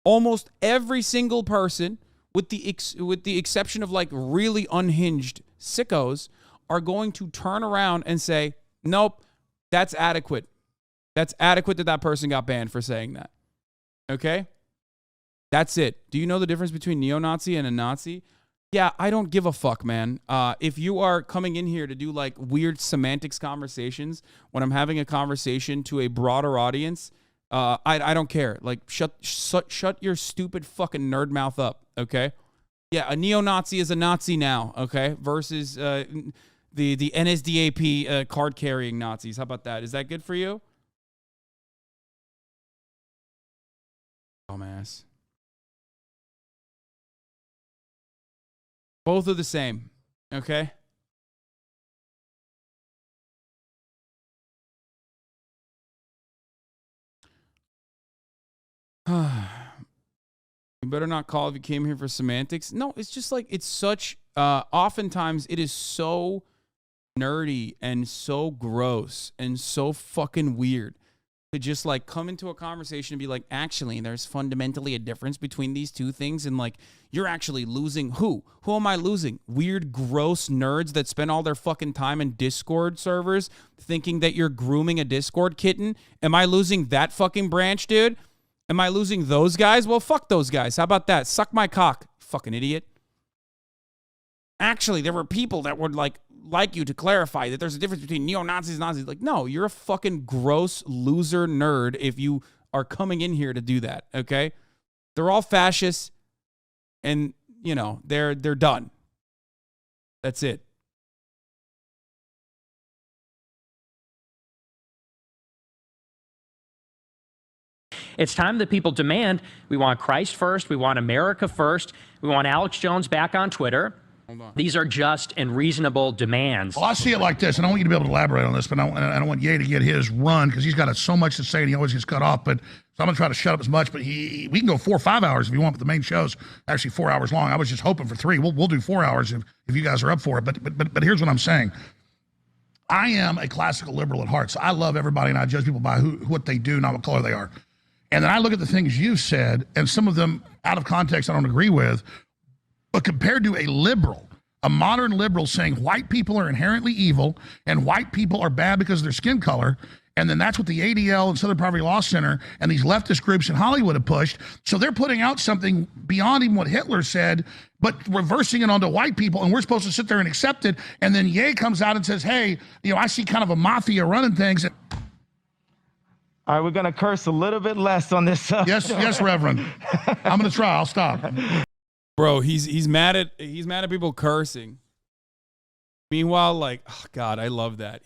almost every single person, with the exception of like really unhinged sickos, are going to turn around and say, nope, that's adequate. That's adequate that person got banned for saying that. Okay? That's it. Do you know the difference between neo-Nazi and a Nazi? Yeah, I don't give a fuck, man. If you are coming in here to do like weird semantics conversations when I'm having a conversation to a broader audience, I don't care. Like, shut your stupid fucking nerd mouth up, okay? Yeah, a neo-Nazi is a Nazi now, okay? Versus the NSDAP card-carrying Nazis. How about that? Is that good for you? Dumbass. Both are the same, okay? You better not call if you came here for semantics. No, it's just like, it's such, oftentimes it is so nerdy and so gross and so fucking weird to just like come into a conversation and be like, actually, there's fundamentally a difference between these two things. And like, you're actually losing who? Who am I losing? Weird, gross nerds that spend all their fucking time in Discord servers thinking that you're grooming a Discord kitten. Am I losing that fucking branch, dude? Am I losing those guys? Well, fuck those guys. How about that? Suck my cock, fucking idiot. Actually, there were people that would like you to clarify that there's a difference between neo-Nazis and Nazis. Like, no, you're a fucking gross loser nerd if you are coming in here to do that, okay? They're all fascists, and, you know, they're done. That's it. It's time that people demand, we want Christ first, we want America first, we want Alex Jones back on Twitter. These are just and reasonable demands. Well, I see it like this, and I want you to be able to elaborate on this, but I don't want Ye to get his run because he's got so much to say and he always gets cut off. But so I'm going to try to shut up as much, but we can go 4 or 5 hours if you want, but the main show's actually 4 hours long. I was just hoping for 3. We'll do 4 hours if you guys are up for it. But here's what I'm saying. I am a classical liberal at heart, so I love everybody and I judge people by what they do, not what color they are. And then I look at the things you've said, and some of them out of context I don't agree with, but compared to a liberal, a modern liberal saying white people are inherently evil and white people are bad because of their skin color, and then that's what the ADL and Southern Poverty Law Center and these leftist groups in Hollywood have pushed. So they're putting out something beyond even what Hitler said, but reversing it onto white people, and we're supposed to sit there and accept it. And then Ye comes out and says, hey, I see kind of a mafia running things. All right, we're going to curse a little bit less on this. Yes, Reverend. I'm going to try. I'll stop. Bro, he's mad at people cursing. Meanwhile, like, oh God, I love that.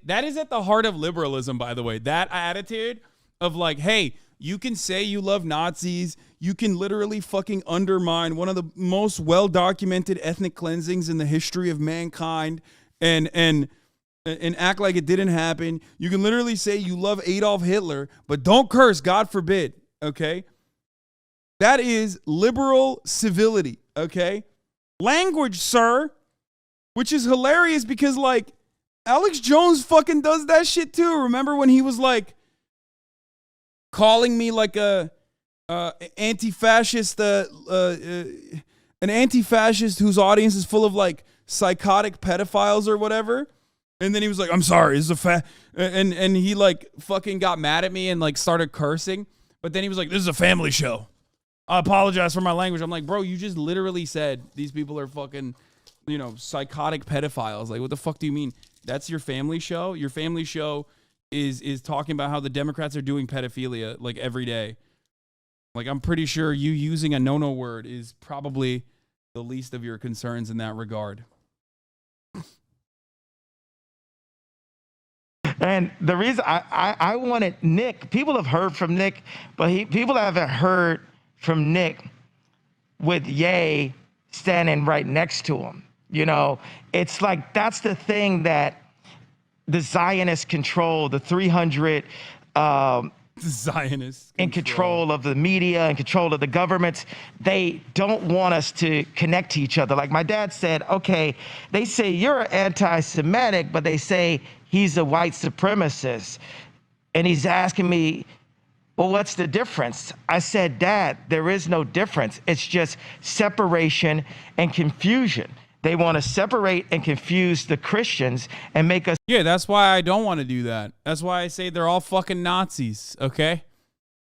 That is at the heart of liberalism, by the way. That attitude of like, hey, you can say you love Nazis. You can literally fucking undermine one of the most well-documented ethnic cleansings in the history of mankind and act like it didn't happen. You can literally say you love Adolf Hitler, but don't curse, God forbid, okay? That is liberal civility, okay? Language, sir, which is hilarious because, like, Alex Jones fucking does that shit too. Remember when he was like calling me like a anti-fascist, an anti-fascist whose audience is full of like psychotic pedophiles or whatever? And then he was like, I'm sorry, this is and he like fucking got mad at me and like started cursing. But then he was like, this is a family show. I apologize for my language. I'm like, bro, you just literally said these people are fucking, psychotic pedophiles. Like, what the fuck do you mean? That's your family show? Your family show is talking about how the Democrats are doing pedophilia like every day. Like, I'm pretty sure you using a no-no word is probably the least of your concerns in that regard. And the reason I wanted Nick, people have heard from Nick, but people haven't heard from Nick with Ye standing right next to him. It's like that's the thing that the Zionists control, the 300 Zionists in control of the media and control of the governments. They don't want us to connect to each other. Like my dad said, okay, they say you're anti-Semitic, but they say he's a white supremacist. And he's asking me, well, what's the difference? I said, Dad, there is no difference. It's just separation and confusion. They want to separate and confuse the Christians and make us. Yeah, that's why I don't want to do that. That's why I say they're all fucking Nazis, okay?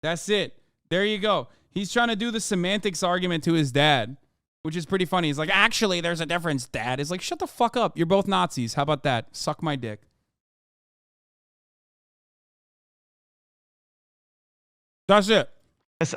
That's it. There you go. He's trying to do the semantics argument to his dad, which is pretty funny. He's like, actually, there's a difference, Dad. It's like, shut the fuck up. You're both Nazis. How about that? Suck my dick. That's it.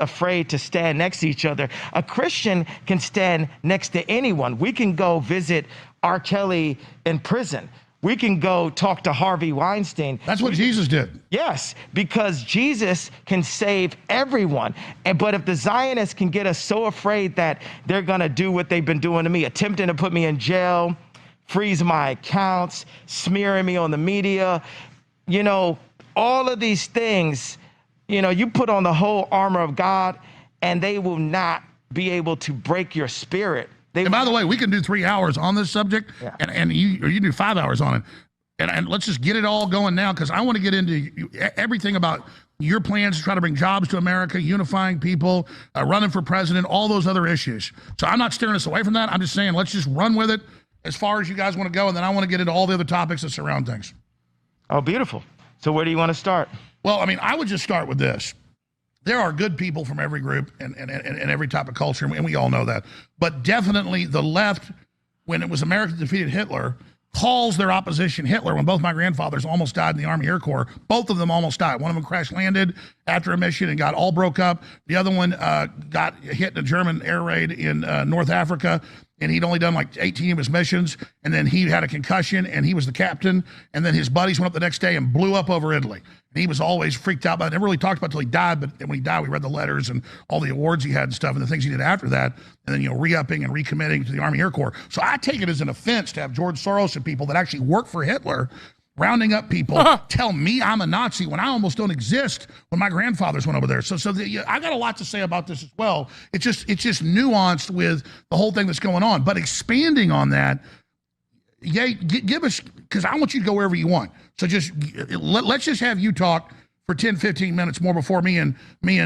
Afraid to stand next to each other. A Christian can stand next to anyone. We can go visit R. Kelly in prison. We can go talk to Harvey Weinstein. That's what Jesus did. Yes, because Jesus can save everyone. But if the Zionists can get us so afraid that they're going to do what they've been doing to me, attempting to put me in jail, freeze my accounts, smearing me on the media, all of these things. You put on the whole armor of God, and they will not be able to break your spirit. And by the way, we can do 3 hours on this subject, yeah. and you do 5 hours on it. And let's just get it all going now, because I want to get into everything about your plans to try to bring jobs to America, unifying people, running for president, all those other issues. So I'm not steering us away from that. I'm just saying let's just run with it as far as you guys want to go, and then I want to get into all the other topics that surround things. Oh, beautiful. So where do you want to start? Well, I mean, I would just start with this. There are good people from every group and every type of culture, and we all know that. But definitely the left, when it was America defeated Hitler, calls their opposition Hitler. When both my grandfathers almost died in the Army Air Corps, both of them almost died. One of them crash landed after a mission and got all broke up. The other one got hit in a German air raid in North Africa, and he'd only done like 18 of his missions, and then he had a concussion, and he was the captain, and then his buddies went up the next day and blew up over Italy. And he was always freaked out by it. Never really talked about it until he died, but when he died, we read the letters and all the awards he had and stuff and the things he did after that, and then, re-upping and recommitting to the Army Air Corps. So I take it as an offense to have George Soros and people that actually work for Hitler rounding up people, tell me I'm a Nazi when I almost don't exist when my grandfathers went over there. So I got a lot to say about this as well. It's just nuanced with the whole thing that's going on. But expanding on that, give us, because I want you to go wherever you want. So let's just have you talk for 10, 15 minutes more before me and we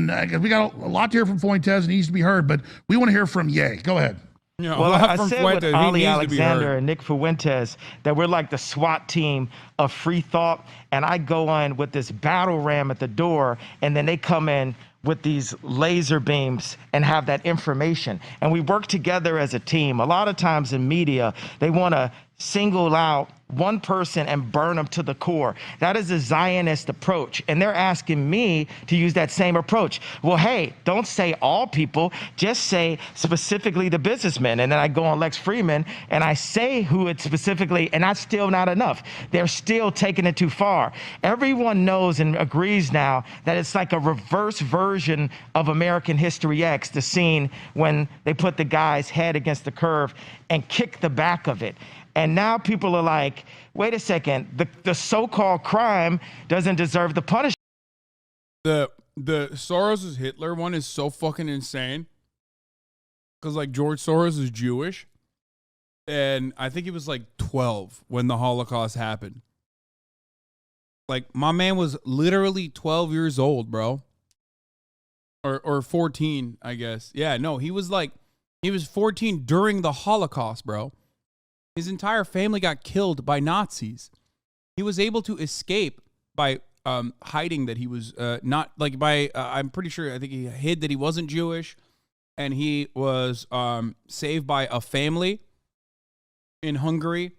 got a lot to hear from Fuentes and he needs to be heard, but we want to hear from Ye. Go ahead. Yeah, Well, I from said Fuentes, with he Ali needs to be heard. Alexander and Nick Fuentes that we're like the SWAT team of free thought, and I go in with this battle ram at the door, and then they come in with these laser beams and have that information. And we work together as a team. A lot of times in media, they want to single out one person and burn them to the core. That is a Zionist approach. And they're asking me to use that same approach. Well, hey, don't say all people, just say specifically the businessmen. And then I go on Lex Friedman and I say who it's specifically, and that's still not enough. They're still taking it too far. Everyone knows and agrees now that it's like a reverse version of American History X, the scene when they put the guy's head against the curve and kick the back of it. And now people are like, wait a second, the so-called crime doesn't deserve the punishment. The Soros' Hitler one is so fucking insane. Because, like, George Soros is Jewish. And I think he was, like, 12 when the Holocaust happened. Like, my man was literally 12 years old, bro. Or 14, I guess. Yeah, no, he was 14 during the Holocaust, bro. His entire family got killed by Nazis. He was able to escape by hiding that he was not, like, by, I'm pretty sure, I think he hid that he wasn't Jewish. And he was saved by a family in Hungary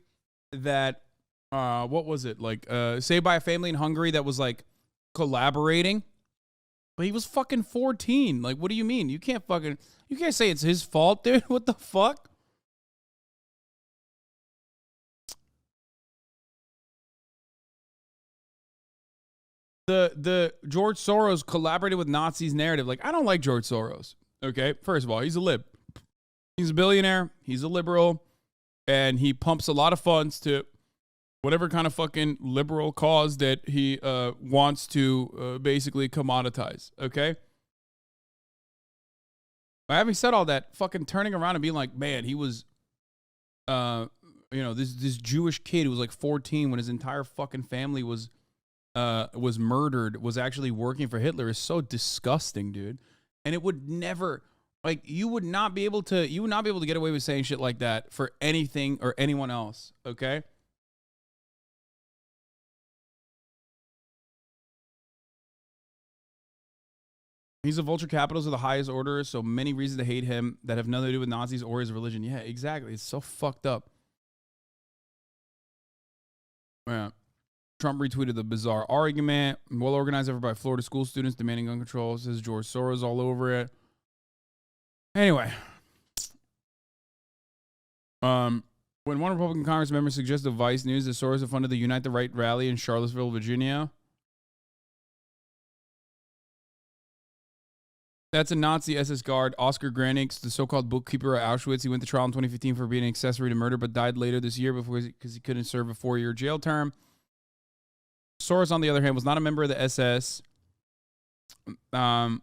that, what was it? Like, saved by a family in Hungary that was, like, collaborating. But he was fucking 14. Like, what do you mean? You can't say it's his fault, dude. What the fuck? The George Soros collaborated with Nazis narrative. Like, I don't like George Soros. Okay, first of all, he's a lib. He's a billionaire. He's a liberal, and he pumps a lot of funds to whatever kind of fucking liberal cause that he wants to basically commoditize. Okay. But having said all that, fucking turning around and being like, man, he was, this Jewish kid who was like 14 when his entire fucking family was murdered, was actually working for Hitler is so disgusting, dude. And it would never, like, you would not be able to get away with saying shit like that for anything or anyone else, okay? He's a vulture capitalist of the highest order, so many reasons to hate him that have nothing to do with Nazis or his religion. Yeah, exactly. It's so fucked up. Yeah. Trump retweeted the bizarre argument. Well organized effort by Florida school students demanding gun control. Says George Soros all over it. Anyway. When one Republican Congress member suggested Vice News that Soros had funded the Unite the Right rally in Charlottesville, Virginia. That's a Nazi SS guard, Oscar Granix, the so-called bookkeeper at Auschwitz. He went to trial in 2015 for being an accessory to murder, but died later this year because he couldn't serve a 4-year jail term. Soros, on the other hand, was not a member of the SS. On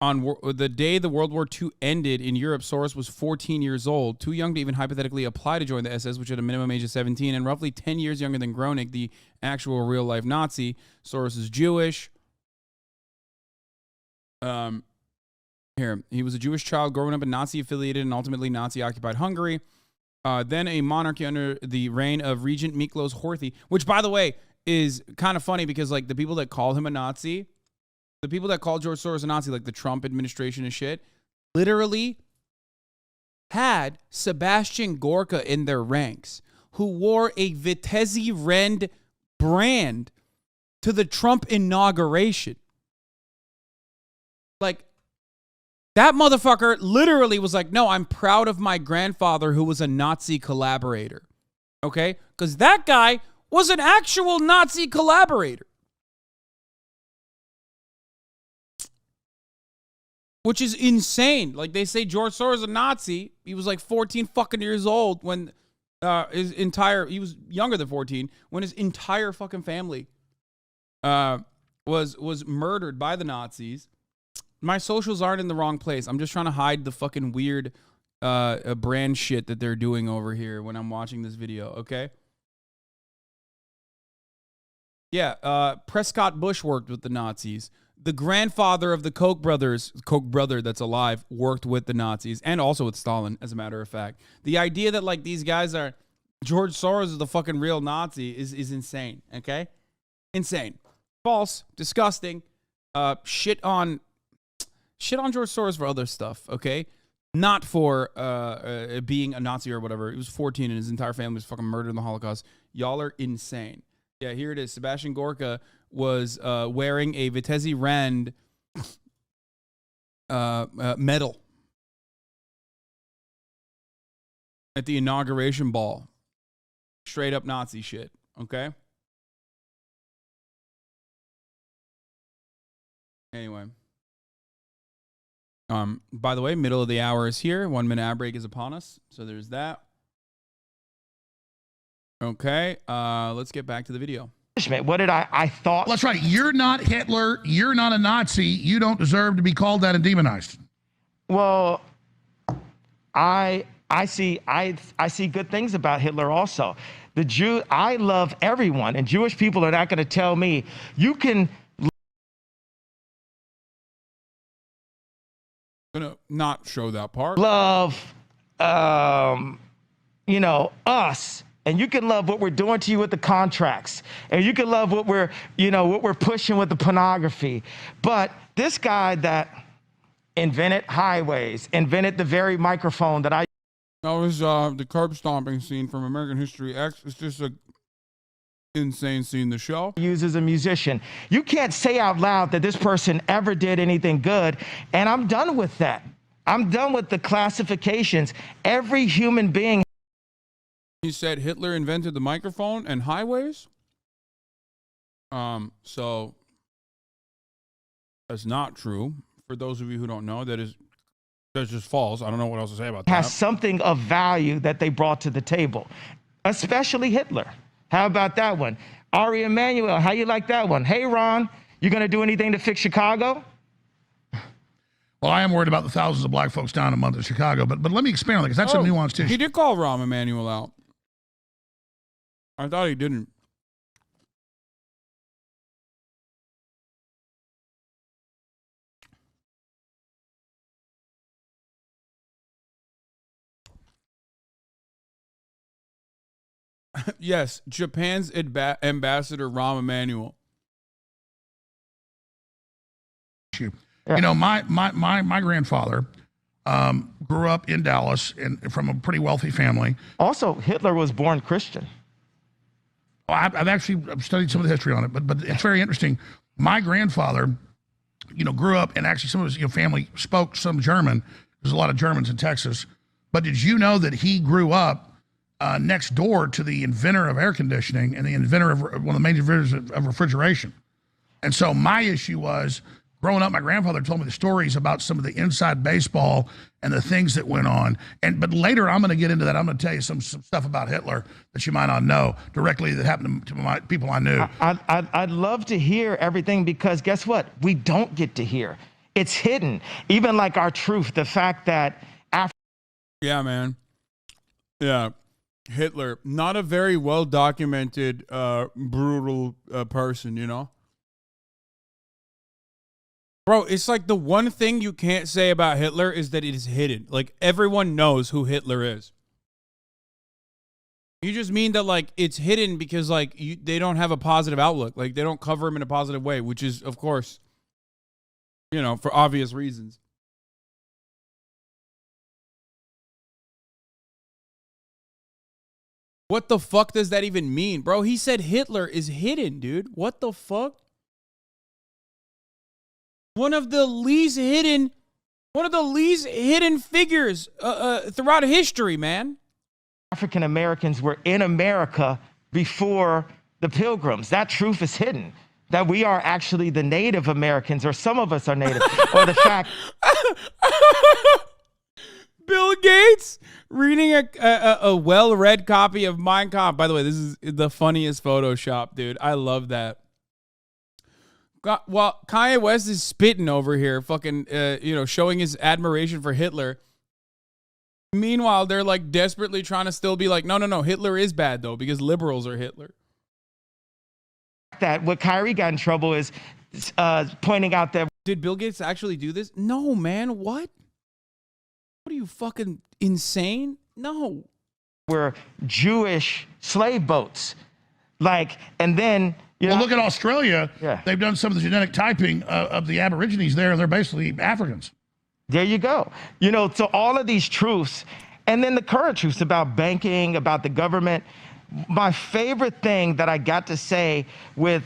the day the World War II ended in Europe, Soros was 14 years old, too young to even hypothetically apply to join the SS, which had a minimum age of 17, and roughly 10 years younger than Groening, the actual real-life Nazi. Soros is Jewish. Here, he was a Jewish child growing up in Nazi-affiliated and ultimately Nazi-occupied Hungary. Then a monarchy under the reign of Regent Miklos Horthy, which, by the way, is kind of funny because, like, the people that call him a Nazi, the people that call George Soros a Nazi, like the Trump administration and shit, literally had Sebastian Gorka in their ranks, who wore a Vitesse Rend brand to the Trump inauguration. Like, that motherfucker literally was like, no, I'm proud of my grandfather who was a Nazi collaborator. Okay? Because that guy was an actual Nazi collaborator. Which is insane. Like, they say George Soros is a Nazi. He was like 14 fucking years old when he was younger than 14, when his entire fucking family was murdered by the Nazis. My socials aren't in the wrong place. I'm just trying to hide the fucking weird brand shit that they're doing over here when I'm watching this video, okay? Yeah, Prescott Bush worked with the Nazis. The grandfather of the Koch brothers, Koch brother that's alive, worked with the Nazis and also with Stalin, as a matter of fact. The idea that like these guys are George Soros is the fucking real Nazi is insane, okay? Insane. False, disgusting. Shit on George Soros for other stuff, okay? Not for being a Nazi or whatever. He was 14 and his entire family was fucking murdered in the Holocaust. Y'all are insane. Yeah, here it is. Sebastian Gorka was wearing a Vitesse Rand medal at the inauguration ball. Straight up Nazi shit, okay? Anyway. By the way, middle of the hour is here. 1 minute ad break is upon us. So there's that. Okay, let's get back to the video. What did I thought? Well, that's right. You're not Hitler. You're not a Nazi. You don't deserve to be called that and demonized. Well, I see good things about Hitler also. I love everyone, and Jewish people are not going to tell me you can. Gonna not show that part. Love, us. And you can love what we're doing to you with the contracts. And you can love what we're pushing with the pornography. But this guy that invented highways, invented the very microphone that I... That was the curb stomping scene from American History X. It's just a insane scene, the show. ...use as a musician. You can't say out loud that this person ever did anything good. And I'm done with that. I'm done with the classifications. Every human being... He said Hitler invented the microphone and highways. So that's not true. For those of you who don't know, that's just false. I don't know what else to say about that. Has something of value that they brought to the table, especially Hitler. How about that one? Ari Emanuel, how you like that one? Hey, Ron, you gonna do anything to fix Chicago? Well, I am worried about the thousands of black folks down in the month of Chicago, but let me expand on that because that's a nuanced issue. He did call Rahm Emanuel out. I thought he didn't. Yes, Japan's ambassador Rahm Emanuel. Yeah. You know, my grandfather grew up in Dallas and from a pretty wealthy family. Also, Hitler was born Christian. I've actually studied some of the history on it, but it's very interesting. My grandfather, grew up and actually some of his family spoke some German. There's a lot of Germans in Texas. But did you know that he grew up next door to the inventor of air conditioning and the inventor of one of the major inventors of refrigeration? And so my issue was, growing up, my grandfather told me the stories about some of the inside baseball and the things that went on. But later, I'm going to get into that. I'm going to tell you some stuff about Hitler that you might not know directly that happened to my people I knew. I'd love to hear everything because guess what? We don't get to hear. It's hidden. Even like our truth, the fact that after. Yeah, man. Yeah. Hitler, not a very well-documented, brutal person, Bro, it's like the one thing you can't say about Hitler is that it is hidden. Like, everyone knows who Hitler is. You just mean that, like, it's hidden because, like, they don't have a positive outlook. Like, they don't cover him in a positive way, which is, of course, for obvious reasons. What the fuck does that even mean? Bro, he said Hitler is hidden, dude. What the fuck? One of the least hidden figures throughout history, man. African Americans were in America before the Pilgrims. That truth is hidden. That we are actually the Native Americans, or some of us are Native, or the fact. Bill Gates reading a well-read copy of Mein Kampf. By the way, this is the funniest Photoshop, dude. I love that. Well, Kanye West is spitting over here, fucking, showing his admiration for Hitler. Meanwhile, they're like desperately trying to still be like, no, Hitler is bad though, because liberals are Hitler. that what Kyrie got in trouble is pointing out that. Did Bill Gates actually do this? No, man. What? What are you, fucking insane? No. Were Jewish slave boats. Like, and then, well, look at Australia. Yeah. They've done some of the genetic typing of the Aborigines there, and they're basically Africans. There you go. You know, so all of these truths, and then the current truths about banking, about the government. My favorite thing that I got to say with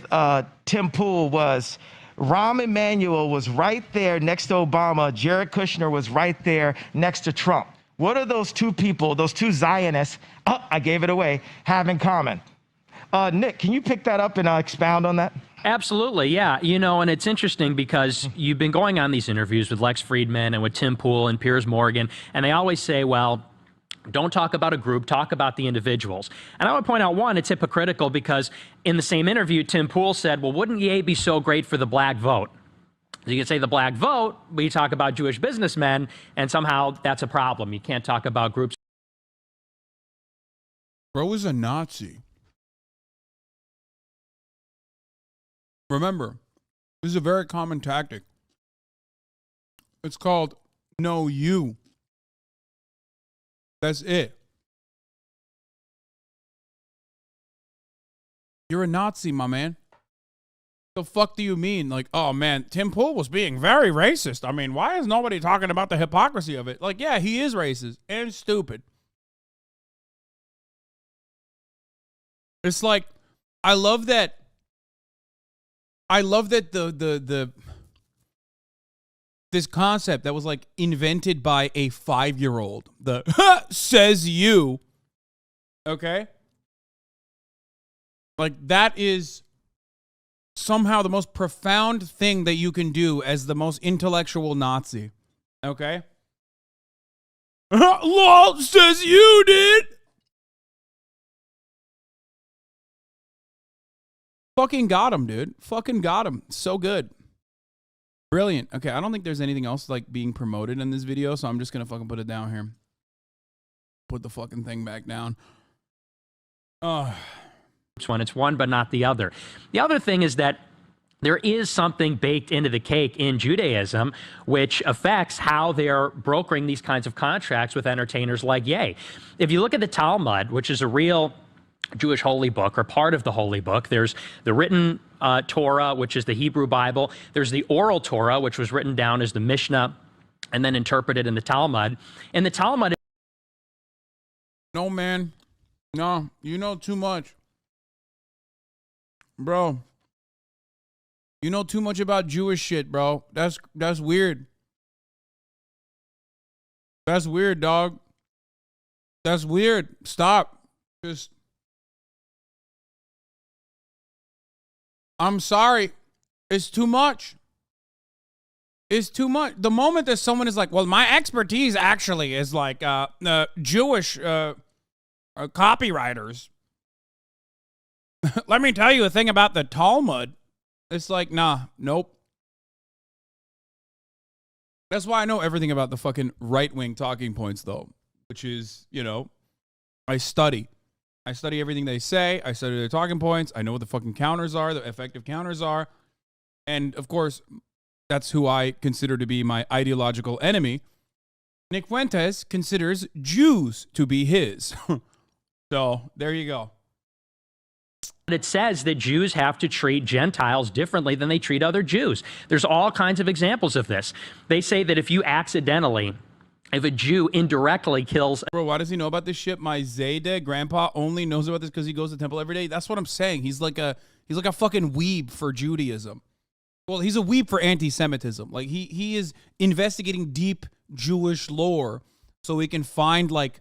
Tim Pool was Rahm Emanuel was right there next to Obama. Jared Kushner was right there next to Trump. What are those two people, those two Zionists, I gave it away, have in common? Nick, can you pick that up and expound on that? Absolutely, yeah. You know, and it's interesting because you've been going on these interviews with Lex Friedman and with Tim Pool and Piers Morgan, and they always say, well, don't talk about a group, talk about the individuals. And I would point out, one, it's hypocritical because in the same interview, Tim Pool said, well, wouldn't Ye be so great for the black vote? You can say the black vote, but you talk about Jewish businessmen, and somehow that's a problem. You can't talk about groups. Bro is a Nazi. Remember, this is a very common tactic. It's called "know you." That's it. You're a Nazi, my man. The fuck do you mean? Like, oh man, Tim Pool was being very racist. I mean, why is nobody talking about the hypocrisy of it? Like, yeah, he is racist and stupid. It's like, I love that the this concept that was like invented by a 5-year-old. The says you. Okay? Like, that is somehow the most profound thing that you can do as the most intellectual Nazi. Okay? LOL says you did. Fucking got him, dude. Fucking got him. So good. Brilliant. Okay, I don't think there's anything else like being promoted in this video, so I'm just gonna fucking put it down here. Put the fucking thing back down. When it's one but not the other. The other thing is that there is something baked into the cake in Judaism which affects how they're brokering these kinds of contracts with entertainers like Ye. If you look at the Talmud, which is a real Jewish holy book, or part of the holy book, there's the written Torah, which is the Hebrew Bible. There's the oral Torah, which was written down as the Mishnah and then interpreted in the Talmud. In the Talmud... No, man. No, you know too much. Bro. You know too much about Jewish shit, bro. That's weird. That's weird, dog. That's weird. Stop. Just... I'm sorry. It's too much. It's too much. The moment that someone is like, well, my expertise actually is like Jewish copywriters. Let me tell you a thing about the Talmud. It's like, nah, nope. That's why I know everything about the fucking right-wing talking points, though, which is, you know, I study. I study everything they say. I study their talking points. I know what the fucking counters are, the effective counters are. And, of course, that's who I consider to be my ideological enemy. Nick Fuentes considers Jews to be his. So, there you go. It says that Jews have to treat Gentiles differently than they treat other Jews. There's all kinds of examples of this. They say that if you accidentally... if a Jew indirectly kills... Bro, why does he know about this shit? My Zayde grandpa only knows about this because he goes to temple every day. That's what I'm saying. He's like a fucking weeb for Judaism. Well, he's a weeb for anti-Semitism. Like, he is investigating deep Jewish lore so he can find, like,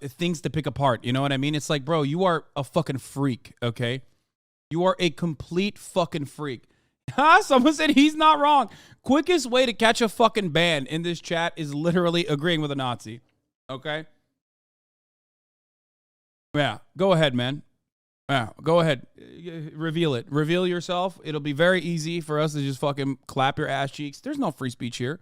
things to pick apart. You know what I mean? It's like, bro, you are a fucking freak, okay? You are a complete fucking freak. Someone said he's not wrong. Quickest way to catch a fucking ban in this chat is literally agreeing with a Nazi. Okay? Yeah, go ahead, man. Yeah, go ahead. Reveal it. Reveal yourself. It'll be very easy for us to just fucking clap your ass cheeks. There's no free speech here.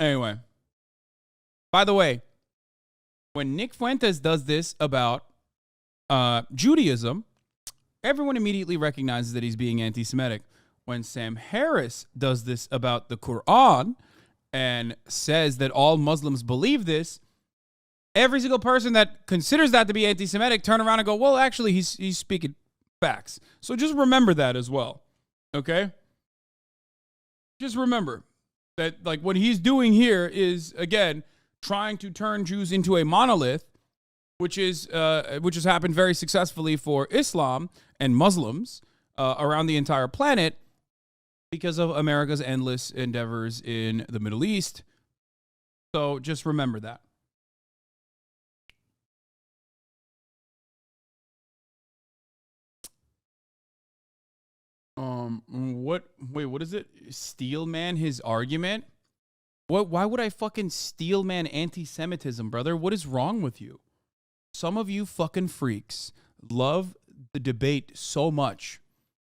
Anyway. By the way, when Nick Fuentes does this about Judaism, everyone immediately recognizes that he's being anti-Semitic. When Sam Harris does this about the Quran and says that all Muslims believe this, every single person that considers that to be anti-Semitic turn around and go, well, actually, he's speaking facts. So just remember that as well, okay? Just remember that, like, what he's doing here is, again, trying to turn Jews into a monolith, which has happened very successfully for Islam and Muslims around the entire planet because of America's endless endeavors in the Middle East. So just remember that. What is it? Steel man his argument? Why would I fucking steel man anti-Semitism, brother? What is wrong with you? Some of you fucking freaks love the debate so much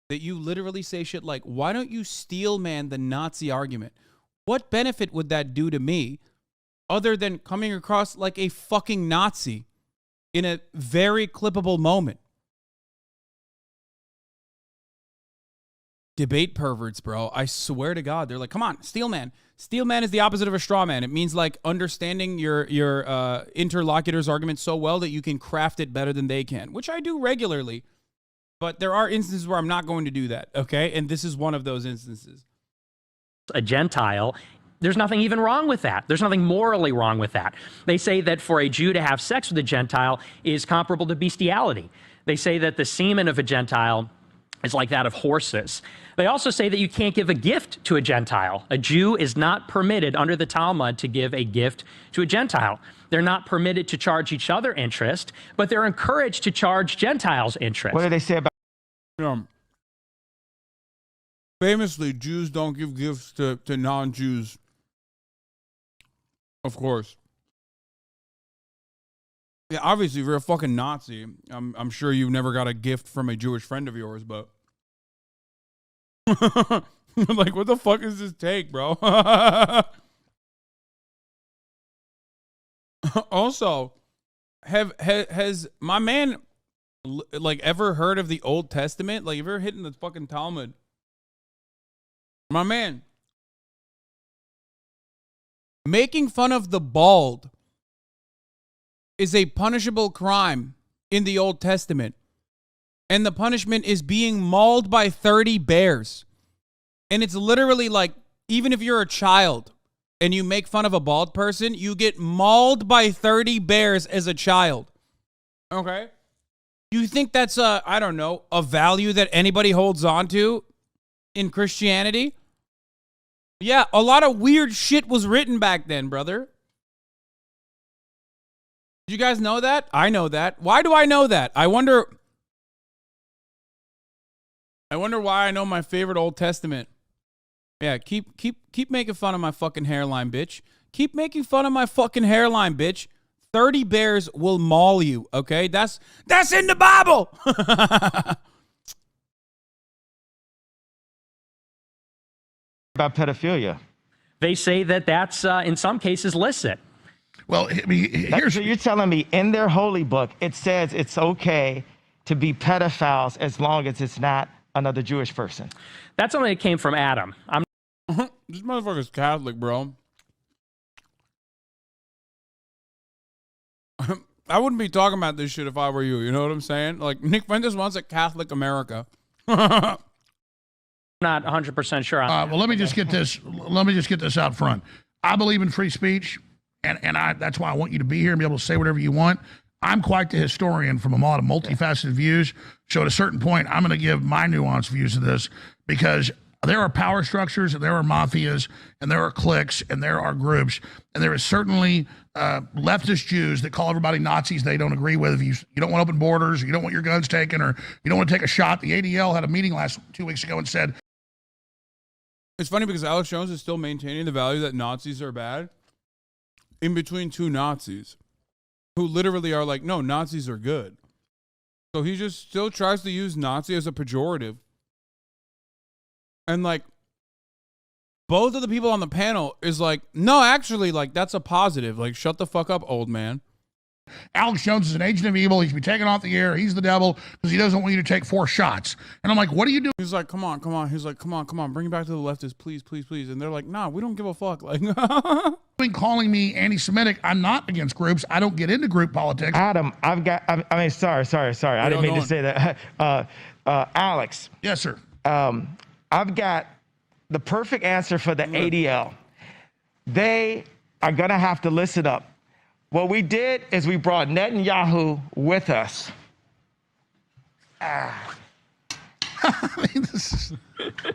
that you literally say shit like, why don't you steel man the Nazi argument? What benefit would that do to me other than coming across like a fucking Nazi in a very clippable moment? Debate perverts, bro. I swear to God. They're like, come on, steel man. Steel man is the opposite of a straw man. It means like understanding your interlocutor's argument so well that you can craft it better than they can, which I do regularly. But there are instances where I'm not going to do that, okay? And this is one of those instances. A Gentile, there's nothing even wrong with that. There's nothing morally wrong with that. They say that for a Jew to have sex with a Gentile is comparable to bestiality. They say that the semen of a Gentile is like that of horses. They also say that you can't give a gift to a Gentile. A Jew is not permitted under the Talmud to give a gift to a Gentile. They're not permitted to charge each other interest, but they're encouraged to charge Gentiles interest. What do they say about? Famously, Jews don't give gifts to non-Jews. Of course. Yeah, obviously, if you're a fucking Nazi, I'm sure you've never got a gift from a Jewish friend of yours, but like, what the fuck is this take, bro? Also, has my man like ever heard of the Old Testament? Like, have you ever hit in the fucking Talmud? My man, making fun of the bald is a punishable crime in the Old Testament. And the punishment is being mauled by 30 bears. And it's literally like, even if you're a child and you make fun of a bald person, you get mauled by 30 bears as a child. Okay? You think that's I don't know, a value that anybody holds on to in Christianity? Yeah, a lot of weird shit was written back then, brother. Did you guys know that? I know that. Why do I know that? I wonder why I know my favorite Old Testament. Yeah, keep making fun of my fucking hairline, bitch. Keep making fun of my fucking hairline, bitch. 30 bears will maul you, okay? That's in the Bible. About pedophilia. They say that that's, in some cases, licit. Well, I mean, here's... So you're telling me in their holy book, it says it's okay to be pedophiles as long as it's not another Jewish person. That's something that came from Adam. This motherfucker's Catholic, bro. I wouldn't be talking about this shit if I were you. You know what I'm saying? Like, Nick Fuentes wants a Catholic America. Not 100% sure on that. Well, let me just get this out front. I believe in free speech, and that's why I want you to be here and be able to say whatever you want. I'm quite the historian from a lot of multifaceted views. So at a certain point, I'm going to give my nuanced views of this, because there are power structures, and there are mafias, and there are cliques, and there are groups, and there is certainly leftist Jews that call everybody Nazis they don't agree with. If you don't want open borders, or you don't want your guns taken, or you don't want to take a shot. The ADL had a meeting 2 weeks ago and said, it's funny because Alex Jones is still maintaining the value that Nazis are bad in between two Nazis who literally are like, no, Nazis are good. So he just still tries to use Nazi as a pejorative. And like, both of the people on the panel is like, no, actually, like, that's a positive. Like, shut the fuck up, old man. Alex Jones is an agent of evil. He should be taken off the air. He's the devil because he doesn't want you to take 4 shots. And I'm like, what are you doing? He's like, come on. He's like, come on. Bring it back to the leftists, please. And they're like, nah, we don't give a fuck. Like, Calling me anti-Semitic. I'm not against groups. I don't get into group politics. Adam, sorry. I didn't mean to say that. Alex. Yes, sir. I've got the perfect answer for the ADL. They are going to have to listen up. What we did is we brought Netanyahu with us. I mean,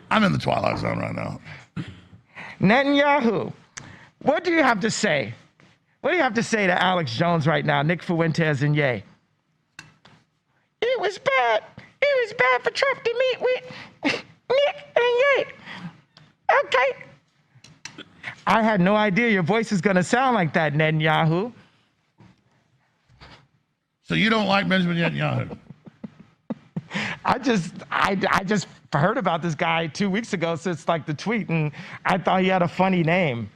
I'm in the twilight zone right now. Netanyahu, what do you have to say? What do you have to say to Alex Jones right now, Nick Fuentes and Ye? It was bad. It was bad for Trump to meet with Nick and Ye. Okay. I had no idea your voice is going to sound like that, Netanyahu. So you don't like Benjamin Netanyahu? I just heard about this guy 2 weeks ago since like the tweet, and I thought he had a funny name.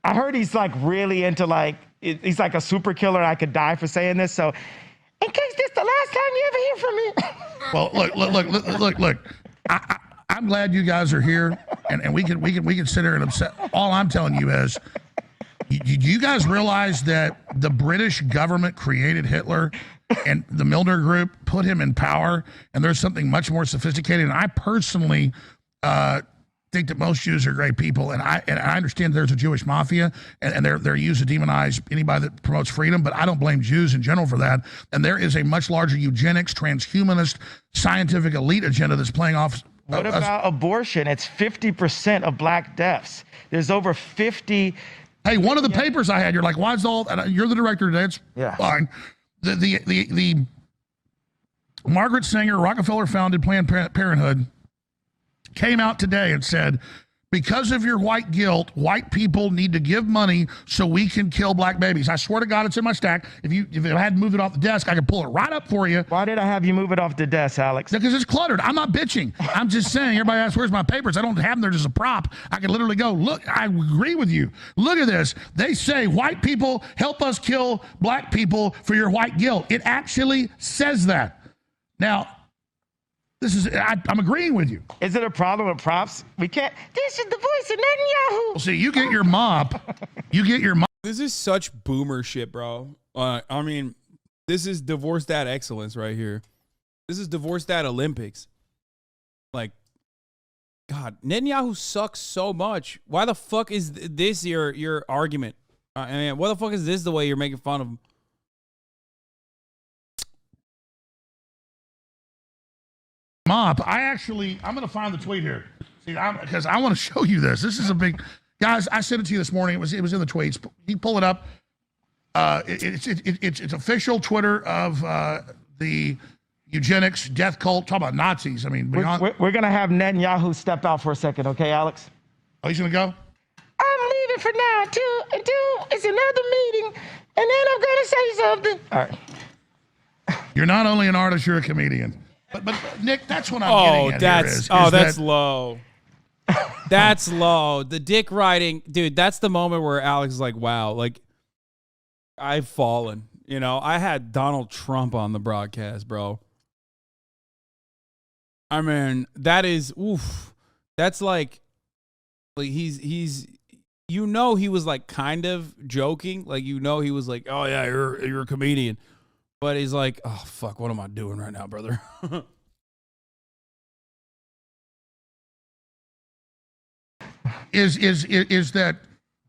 I heard he's like really into he's like a super killer. I could die for saying this. So in case this the last time you ever hear from me. Well, look. I'm glad you guys are here, and we can sit here and upset. All I'm telling you is, do you guys realize that the British government created Hitler, and the Milner Group put him in power, and there's something much more sophisticated. And I personally think that most Jews are great people, and I understand there's a Jewish mafia, and they're used to demonize anybody that promotes freedom, but I don't blame Jews in general for that. And there is a much larger eugenics, transhumanist, scientific elite agenda that's playing off. What about abortion? It's 50% of black deaths. There's over 50. Hey, one of the papers I had, you're like, why is all? You're the director today. It's fine. The Margaret Sanger, Rockefeller-founded Planned Parenthood came out today and said, because of your white guilt, white people need to give money so we can kill black babies. I swear to God, it's in my stack. If I hadn't moved it off the desk, I could pull it right up for you. Why did I have you move it off the desk, Alex? Because it's cluttered. I'm not bitching. I'm just saying, everybody asks, where's my papers? I don't have them there just a prop. I can literally go, look, I agree with you. Look at this. They say white people help us kill black people for your white guilt. It actually says that. Now, I'm agreeing with you. Is it a problem with props? We can't. This is the voice of Netanyahu. Well, see, you get your mop. This is such boomer shit, bro. I mean, this is divorce dad excellence right here. This is divorce dad Olympics. Like, God, Netanyahu sucks so much. Why the fuck is this your argument? I mean, why the fuck is this the way you're making fun of him? Mop. I'm going to find the tweet here. See, because I want to show you this. This is a big, guys. I sent it to you this morning. It was in the tweets. You pull it up. It's official Twitter of the eugenics death cult. Talk about Nazis. I mean, we're going to have Netanyahu step out for a second, okay, Alex? Oh, he's going to go. I'm leaving for now until it's another meeting, and then I'm going to say something. All right. You're not only an artist, you're a comedian. But Nick, that's what I'm getting at here. That's low. That's low. The dick riding, dude, that's the moment where Alex is like, wow, like, I've fallen. You know, I had Donald Trump on the broadcast, bro. I mean, that is, oof. That's like he's you know, he was like kind of joking. Like, you know, he was like, oh yeah, you're a comedian. But he's like, oh, fuck, what am I doing right now, brother? Is that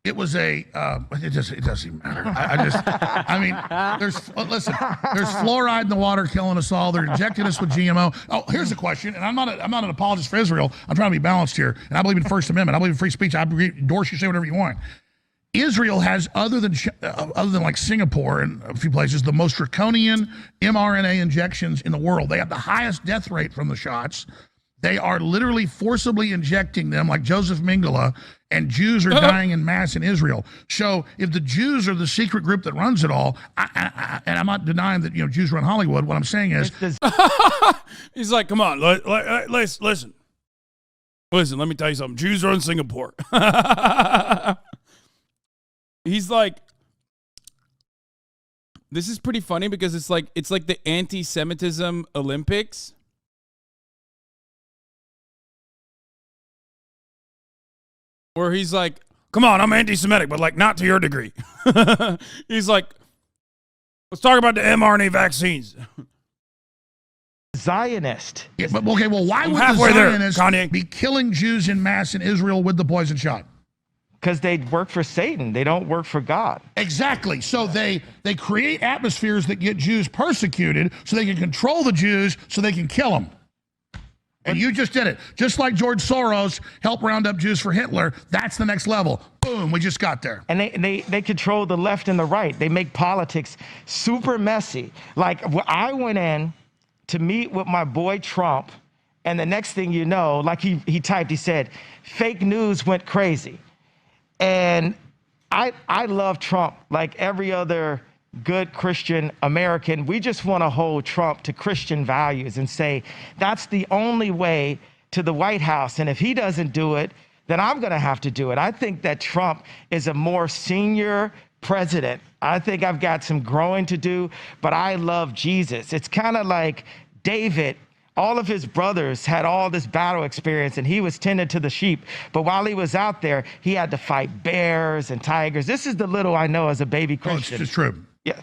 it was a, it doesn't even matter. I mean, there's fluoride in the water killing us all. They're injecting us with GMO. Oh, here's the question, and I'm not an apologist for Israel. I'm trying to be balanced here, and I believe in First Amendment. I believe in free speech. I endorse you, say whatever you want. Israel has, other than like Singapore and a few places, the most draconian mRNA injections in the world. They have the highest death rate from the shots. They are literally forcibly injecting them like Joseph Mengele, and Jews are dying in mass in Israel. So if the Jews are the secret group that runs it all, and I'm not denying that, you know, Jews run Hollywood. What I'm saying is, he's like, come on, listen. Listen, let me tell you something. Jews run Singapore. He's like, This is pretty funny because it's like the anti-Semitism Olympics. Where he's like, come on, I'm anti-Semitic, but like not to your degree. He's like, let's talk about the mRNA vaccines. Zionist. Yeah, but okay, well, why would the halfway there, Zionists Kanye. be killing Jews in mass in Israel with the poison shot? Because they work for Satan. They don't work for God. Exactly. So they create atmospheres that get Jews persecuted so they can control the Jews so they can kill them. And you just did it. Just like George Soros helped round up Jews for Hitler, that's the next level. Boom, we just got there. And they control the left and the right. They make politics super messy. Like, I went in to meet with my boy Trump, and the next thing you know, like he typed, he said, fake news went crazy. And I love Trump like every other good Christian American. We just want to hold Trump to Christian values and say that's the only way to the White House. And if he doesn't do it, then I'm going to have to do it. I think that Trump is a more senior president. I think I've got some growing to do, but I love Jesus. It's kind of like David. All of his brothers had all this battle experience, and he was tending to the sheep. But while he was out there, he had to fight bears and tigers. This is the little I know as a baby Christian. Oh, it's true. Yeah,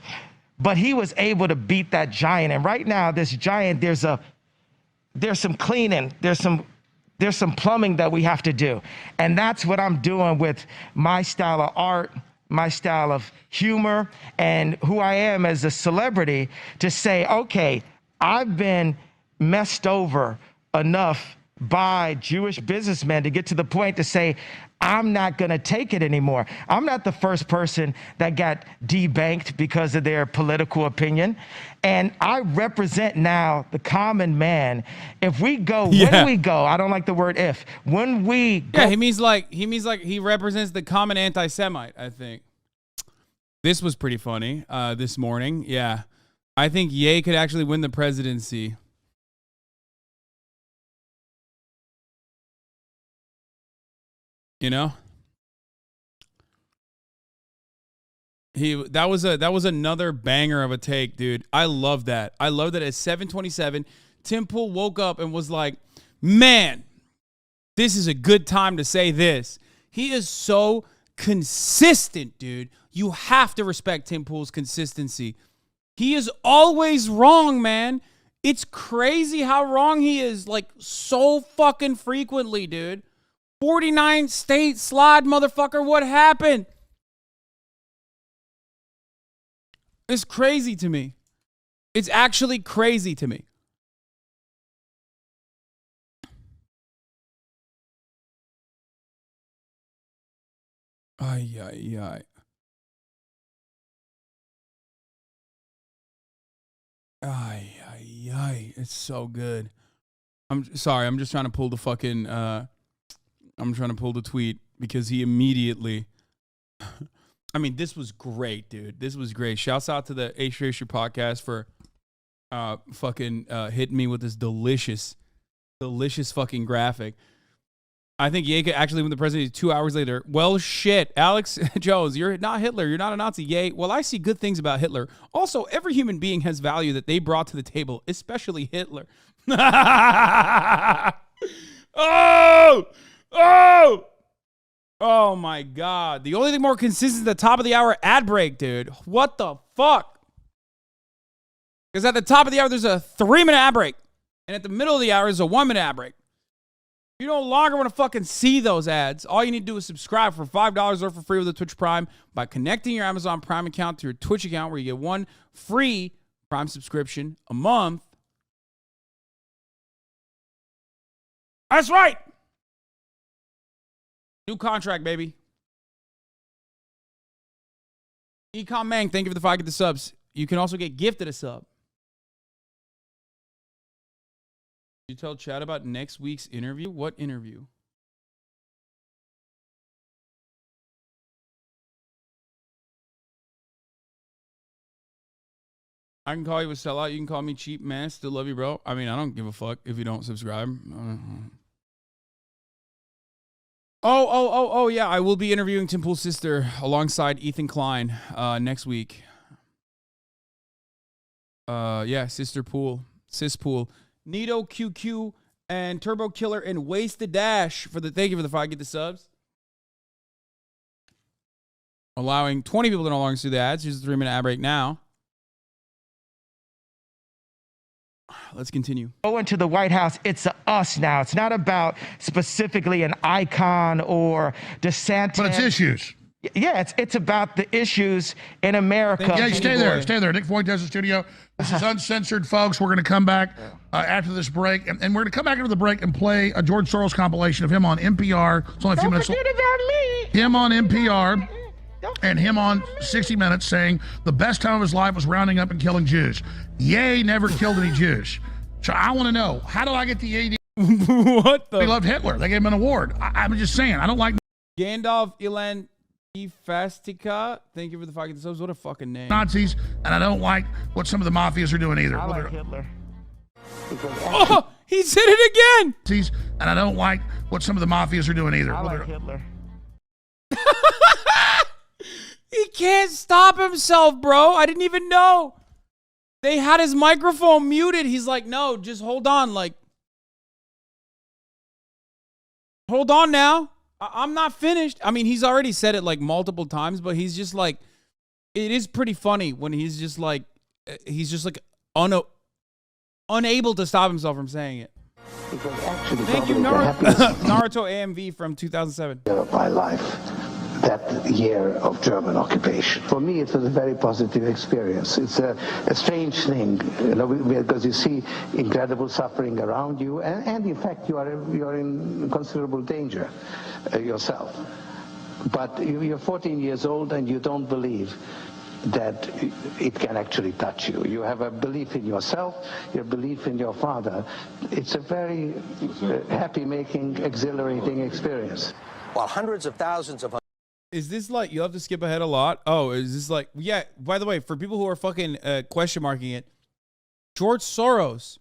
but he was able to beat that giant. And right now, this giant, there's some cleaning, there's some plumbing that we have to do. And that's what I'm doing with my style of art, my style of humor, and who I am as a celebrity to say, okay, I've been messed over enough by Jewish businessmen to get to the point to say, I'm not going to take it anymore. I'm not the first person that got debanked because of their political opinion. And I represent now the common man. If we go, when we go, I don't like the word if, when we go. Yeah, he means like he represents the common anti-Semite, I think. This was pretty funny this morning. Yeah. I think Ye could actually win the presidency. You know, that was another banger of a take, dude. I love that. I love that at 7:27, Tim Pool woke up and was like, "Man, this is a good time to say this." He is so consistent, dude. You have to respect Tim Pool's consistency. He is always wrong, man. It's crazy how wrong he is, like so fucking frequently, dude. 49 state slide, motherfucker. What happened? It's crazy to me. It's actually crazy to me. Ay, ay, ay. Ay, ay, ay. It's so good. I'm sorry. I'm just trying to pull the fucking... I'm trying to pull the tweet because he immediately... I mean, this was great, dude. This was great. Shouts out to the H Ratio podcast for fucking hitting me with this delicious fucking graphic. I think Ye could actually win the presidency 2 hours later. Well, shit. Alex Jones, you're not Hitler. You're not a Nazi. Ye. Well, I see good things about Hitler. Also, every human being has value that they brought to the table, especially Hitler. Oh! Oh! Oh my God. The only thing more consistent is the top of the hour ad break, dude. What the fuck? Because at the top of the hour, there's a 3-minute ad break. And at the middle of the hour is a 1-minute ad break. You no longer want to fucking see those ads. All you need to do is subscribe for $5 or for free with a Twitch Prime by connecting your Amazon Prime account to your Twitch account, where you get one free Prime subscription a month. That's right. New contract, baby. Ecom Mang, thank you for the 5 get the subs. You can also get gifted a sub. You tell Chad about next week's interview? What interview? I can call you a sellout. You can call me cheap, man. Still love you, bro. I mean, I don't give a fuck if you don't subscribe. Oh, yeah. I will be interviewing Tim Pool's sister alongside Ethan Klein next week. Yeah, Sister Pool, Sis Pool, Nito QQ, and Turbo Killer and Wasted Dash for the thank you for the 5 get the subs. Allowing 20 people to no longer see the ads. Here's the 3-minute ad break now. Let's continue. Go into the White House, it's a us now. It's not about specifically an icon or DeSantis. But it's issues. Yeah, it's about the issues in America. Yeah, stay there. Nick Fuentes, the studio. This is uncensored, folks. We're going to come back after this break, and we're going to come back after the break and play a George Soros compilation of him on NPR. It's only a few minutes. Don't forget about me. Him on NPR and him on 60 Minutes saying the best time of his life was rounding up and killing Jews. Ye never killed any Jews. So I want to know, how do I get the AD? What the? They loved Hitler. They gave him an award. I'm just saying, I don't like Gandalf Ilan Fastica. Thank you for the 5 get the subs. What a fucking name. Nazis, and I don't like what some of the mafias are doing either. I like Hitler. Oh, he said it again. Nazis, and I don't like what some of the mafias are doing either. I like Hitler. He can't stop himself, bro. I didn't even know. They had his microphone muted. He's like, no, just hold on. Like, hold on now. I'm not finished. I mean, he's already said it like multiple times, but he's just like, it is pretty funny when he's just like unable to stop himself from saying it. Thank you, Naruto AMV from 2007. My life, that year of German occupation. For me, it was a very positive experience. It's a strange thing, because you see incredible suffering around you, and in fact, you are in considerable danger yourself. But you're 14 years old, and you don't believe that it can actually touch you. You have a belief in yourself, your belief in your father. It's a very happy-making, exhilarating experience. While hundreds of thousands of... Is this like, you have to skip ahead a lot? Oh, is this like, yeah, by the way, for people who are fucking question marking it, George Soros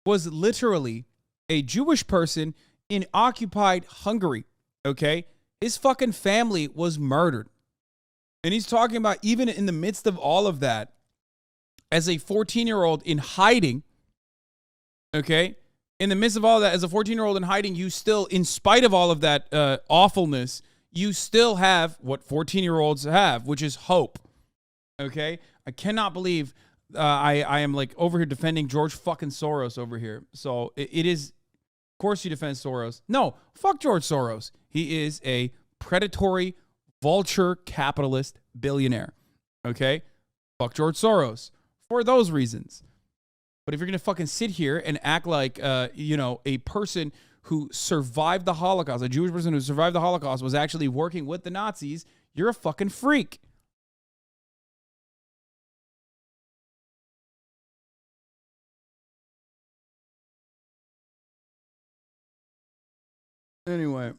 was literally a Jewish person in occupied Hungary, okay? His fucking family was murdered. And he's talking about, even in the midst of all of that, as a 14-year-old in hiding, okay? In the midst of all of that, as a 14-year-old in hiding, you still, in spite of all of that awfulness, you still have what 14-year-olds have, which is hope, okay? I cannot believe I am like over here defending George fucking Soros over here. So it is, of course you defend Soros. No, fuck George Soros. He is a predatory vulture capitalist billionaire. Okay? Fuck George Soros for those reasons. But if you're going to fucking sit here and act like, a person who survived the Holocaust, a Jewish person who survived the Holocaust was actually working with the Nazis, you're a fucking freak. Anyway.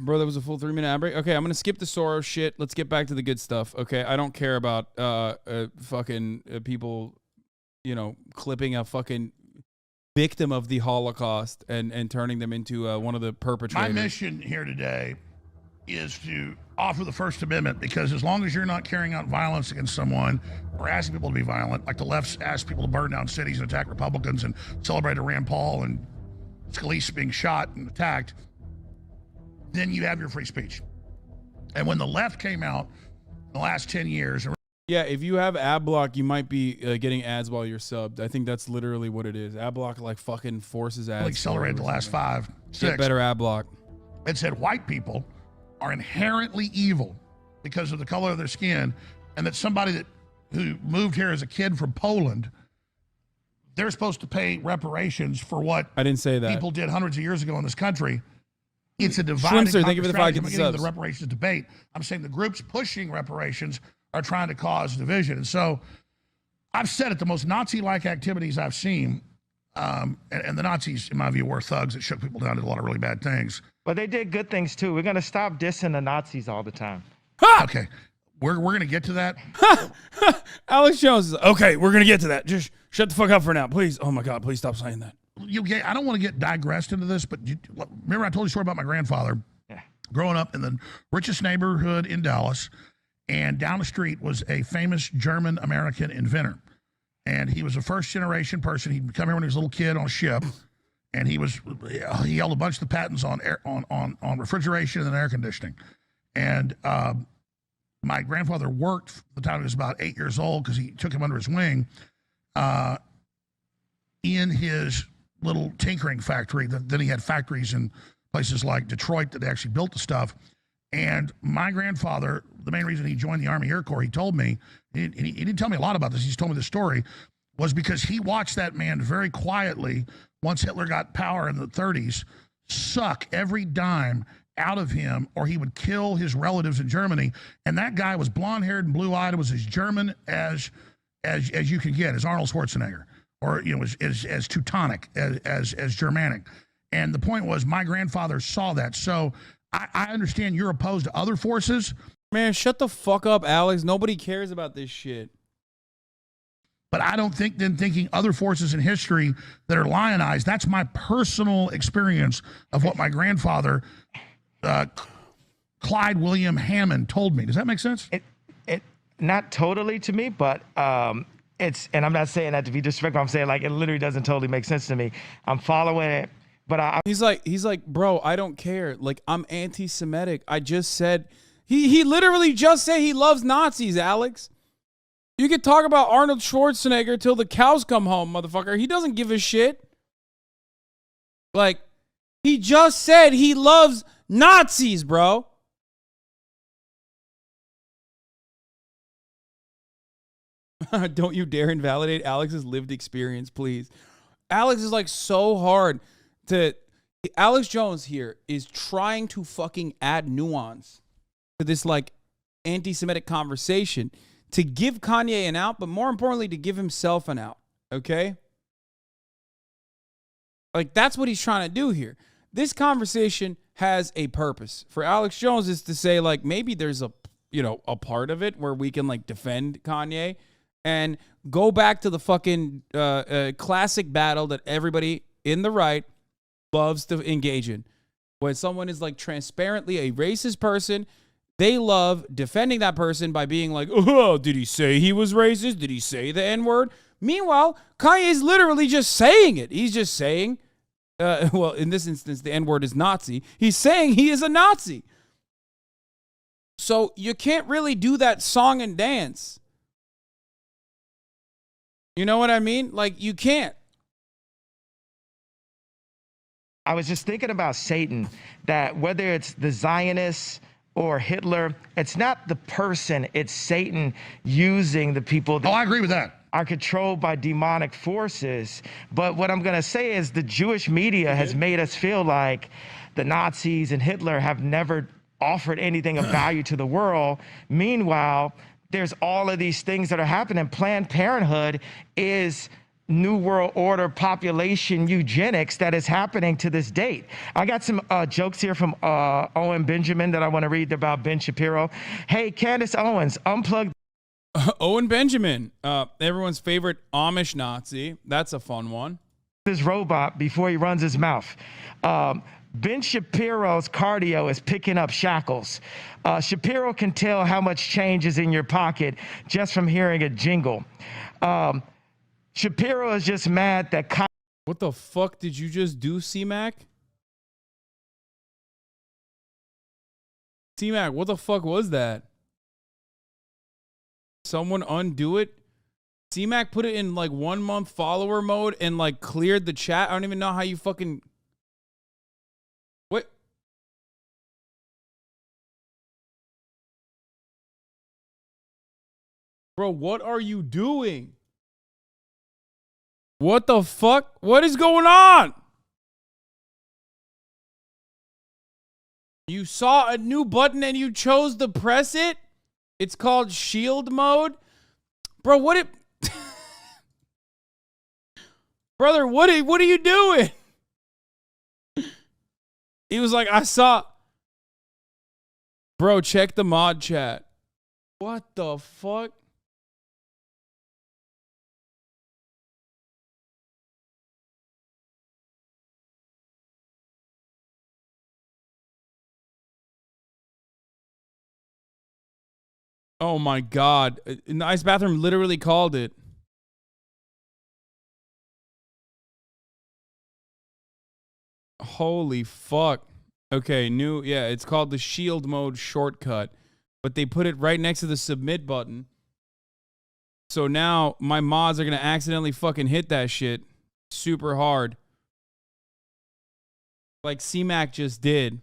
Bro, that was a full 3-minute ad break. Okay, I'm going to skip the Soros shit. Let's get back to the good stuff. Okay, I don't care about people, clipping a fucking victim of the Holocaust and turning them into one of the perpetrators. My mission here today is to offer the First Amendment, because as long as you're not carrying out violence against someone or asking people to be violent, like the left's asked people to burn down cities and attack Republicans and celebrate Rand Paul and Scalise being shot and attacked, then you have your free speech. And when the left came out in the last 10 years... Yeah, if you have ad block, you might be getting ads while you're subbed. I think that's literally what it is. Ad block like fucking forces ads. Accelerated the last 5, 6. Get better ad block. It said white people are inherently evil because of the color of their skin, and that somebody who moved here as a kid from Poland, they're supposed to pay reparations for what I didn't say that. People did hundreds of years ago in this country. It's a dividing Schwimster, thank you for the 5 I'm getting into the reparations debate. I'm saying the groups pushing reparations are trying to cause division. And so I've said it, the most Nazi-like activities I've seen, and the Nazis, in my view, were thugs that shook people down, did a lot of really bad things. But they did good things too. We're going to stop dissing the Nazis all the time. Ha! Okay, we're going to get to that. Alex Jones is okay, we're going to get to that. Just shut the fuck up for now, please. Oh my God, please stop saying that. I don't want to get digressed into this, but remember I told you a story about my grandfather. Yeah. growing up in the richest neighborhood in Dallas, and down the street was a famous German-American inventor. And he was a first-generation person. He'd come here when he was a little kid on a ship, and he held a bunch of the patents on refrigeration and air conditioning. And my grandfather worked the time he was about 8 years old because he took him under his wing in his little tinkering factory. Then he had factories in places like Detroit that actually built the stuff. And my grandfather, the main reason he joined the Army Air Corps, he told me, he didn't tell me a lot about this, he just told me the story, was because he watched that man very quietly, once Hitler got power in the 30s, suck every dime out of him, or he would kill his relatives in Germany. And that guy was blonde-haired and blue-eyed, was as German as you can get, as Arnold Schwarzenegger, or as Teutonic, as Germanic. And the point was, my grandfather saw that. So I understand you're opposed to other forces. Man, shut the fuck up, Alex. Nobody cares about this shit. But I don't think thinking other forces in history that are lionized, that's my personal experience of what my grandfather, Clyde William Hammond, told me. Does that make sense? It not totally to me, but it's, and I'm not saying that to be disrespectful. I'm saying like it literally doesn't totally make sense to me. I'm following it, but he's like, bro, I don't care. Like, I'm anti-Semitic. I just said, he literally just said he loves Nazis, Alex. You could talk about Arnold Schwarzenegger till the cows come home, motherfucker. He doesn't give a shit. Like, he just said he loves Nazis, bro. Don't you dare invalidate Alex's lived experience, please. Alex is like so hard to... Alex Jones here is trying to fucking add nuance to this like anti-Semitic conversation to give Kanye an out, but more importantly, to give himself an out, okay? Like, that's what he's trying to do here. This conversation has a purpose. For Alex Jones is to say, like, maybe there's a part of it where we can, like, defend Kanye and go back to the fucking classic battle that everybody in the right loves to engage in. When someone is, like, transparently a racist person, they love defending that person by being like, oh, did he say he was racist? Did he say the N-word? Meanwhile, Kanye is literally just saying it. He's just saying, well, in this instance, the N-word is Nazi. He's saying he is a Nazi. So you can't really do that song and dance. You know what I mean? Like, you can't. I was just thinking about Satan, that whether it's the Zionists or Hitler, it's not the person, it's Satan using the people that I agree with that. Are controlled by demonic forces. But what I'm gonna say is the Jewish media has made us feel like the Nazis and Hitler have never offered anything of value to the world. Meanwhile, there's all of these things that are happening. Planned Parenthood is New World Order population eugenics that is happening to this date. I got some jokes here from Owen Benjamin that I want to read about Ben Shapiro. Hey, Candace Owens, unplug. Owen Benjamin, everyone's favorite Amish Nazi. That's a fun one. This robot before he runs his mouth. Ben Shapiro's cardio is picking up shackles. Shapiro can tell how much change is in your pocket just from hearing a jingle. Shapiro is just mad that... What the fuck did you just do, C-Mac? C-Mac, what the fuck was that? Someone undo it? C-Mac put it in like 1 month follower mode and like cleared the chat. I don't even know how you fucking... What? Bro, what are you doing? What the fuck? What is going on? You saw a new button and you chose to press it? It's called shield mode? Bro, what it... Brother, what are you doing? He was like, I saw... Bro, check the mod chat. What the fuck? Oh my God. Nice Bathroom literally called it. Holy fuck. Okay, it's called the shield mode shortcut, but they put it right next to the submit button. So now my mods are going to accidentally fucking hit that shit super hard. Like C-Mac just did.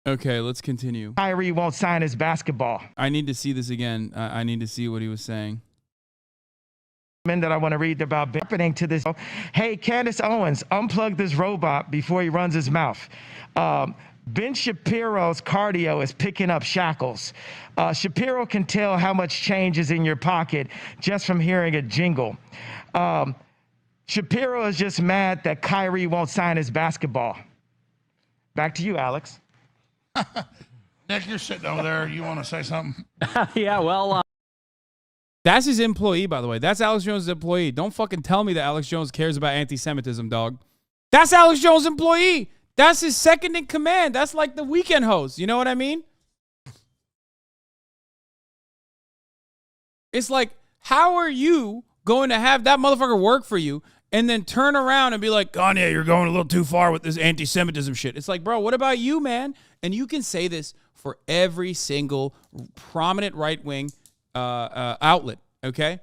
Okay, let's continue. Kyrie won't sign his basketball. I need to see this again. I need to see what he was saying. That I want to read about happening to this. Hey, Candace Owens, unplug this robot before he runs his mouth. Ben Shapiro's cardio is picking up shackles. Shapiro can tell how much change is in your pocket just from hearing a jingle. Shapiro is just mad that Kyrie won't sign his basketball. Back to you, Alex. Nick, you're sitting over there. You want to say something? Yeah, well... That's his employee, by the way. That's Alex Jones' employee. Don't fucking tell me that Alex Jones cares about anti-Semitism, dog. That's Alex Jones' employee. That's his second in command. That's like the weekend host. You know what I mean? It's like, how are you going to have that motherfucker work for you and then turn around and be like, Kanye, you're going a little too far with this anti-Semitism shit. It's like, bro, what about you, man? And you can say this for every single prominent right-wing outlet, okay?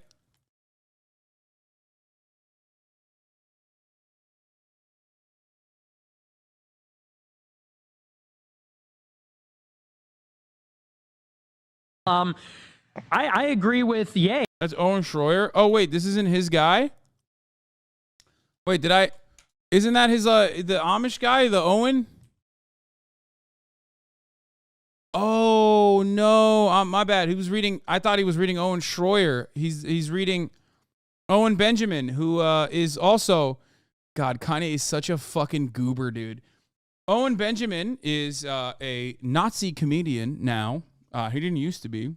I agree with Ye. That's Owen Schroyer. Oh, wait, this isn't his guy? Wait, isn't that his, the Amish guy, the Owen? Oh, no, my bad. I thought he was reading Owen Schroyer. He's reading Owen Benjamin, who is also, God, Kanye is such a fucking goober, dude. Owen Benjamin is a Nazi comedian now. He didn't used to be.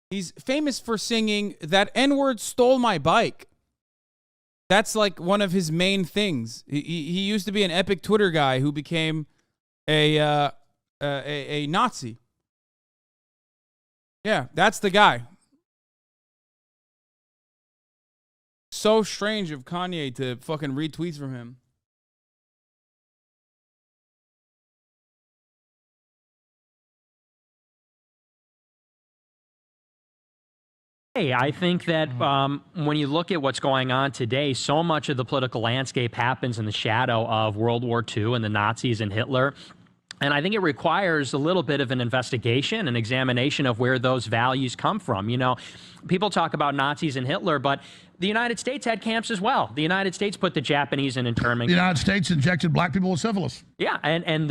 He's famous for singing "That N-word stole my bike." That's like one of his main things. He used to be an epic Twitter guy who became a Nazi. Yeah, that's the guy. So strange of Kanye to fucking read tweets from him. I think that when you look at what's going on today, so much of the political landscape happens in the shadow of World War II and the Nazis and Hitler. And I think it requires a little bit of an investigation, an examination of where those values come from. You know, people talk about Nazis and Hitler, but the United States had camps as well. The United States put the Japanese in internment. The United States injected black people with syphilis. Yeah, and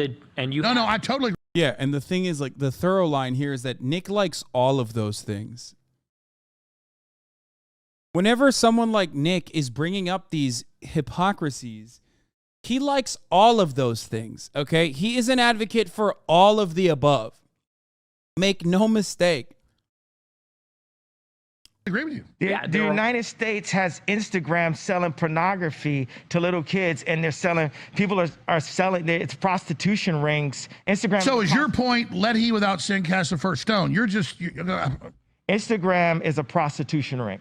you. No, I totally. Yeah, and the thing is, like, the thorough line here is that Nick likes all of those things. Whenever someone like Nick is bringing up these hypocrisies, he likes all of those things, okay? He is an advocate for all of the above. Make no mistake. I agree with you. The United States has Instagram selling pornography to little kids, and people are selling, it's prostitution rings. Instagram. So is your point, let he without sin cast the first stone? Instagram is a prostitution ring.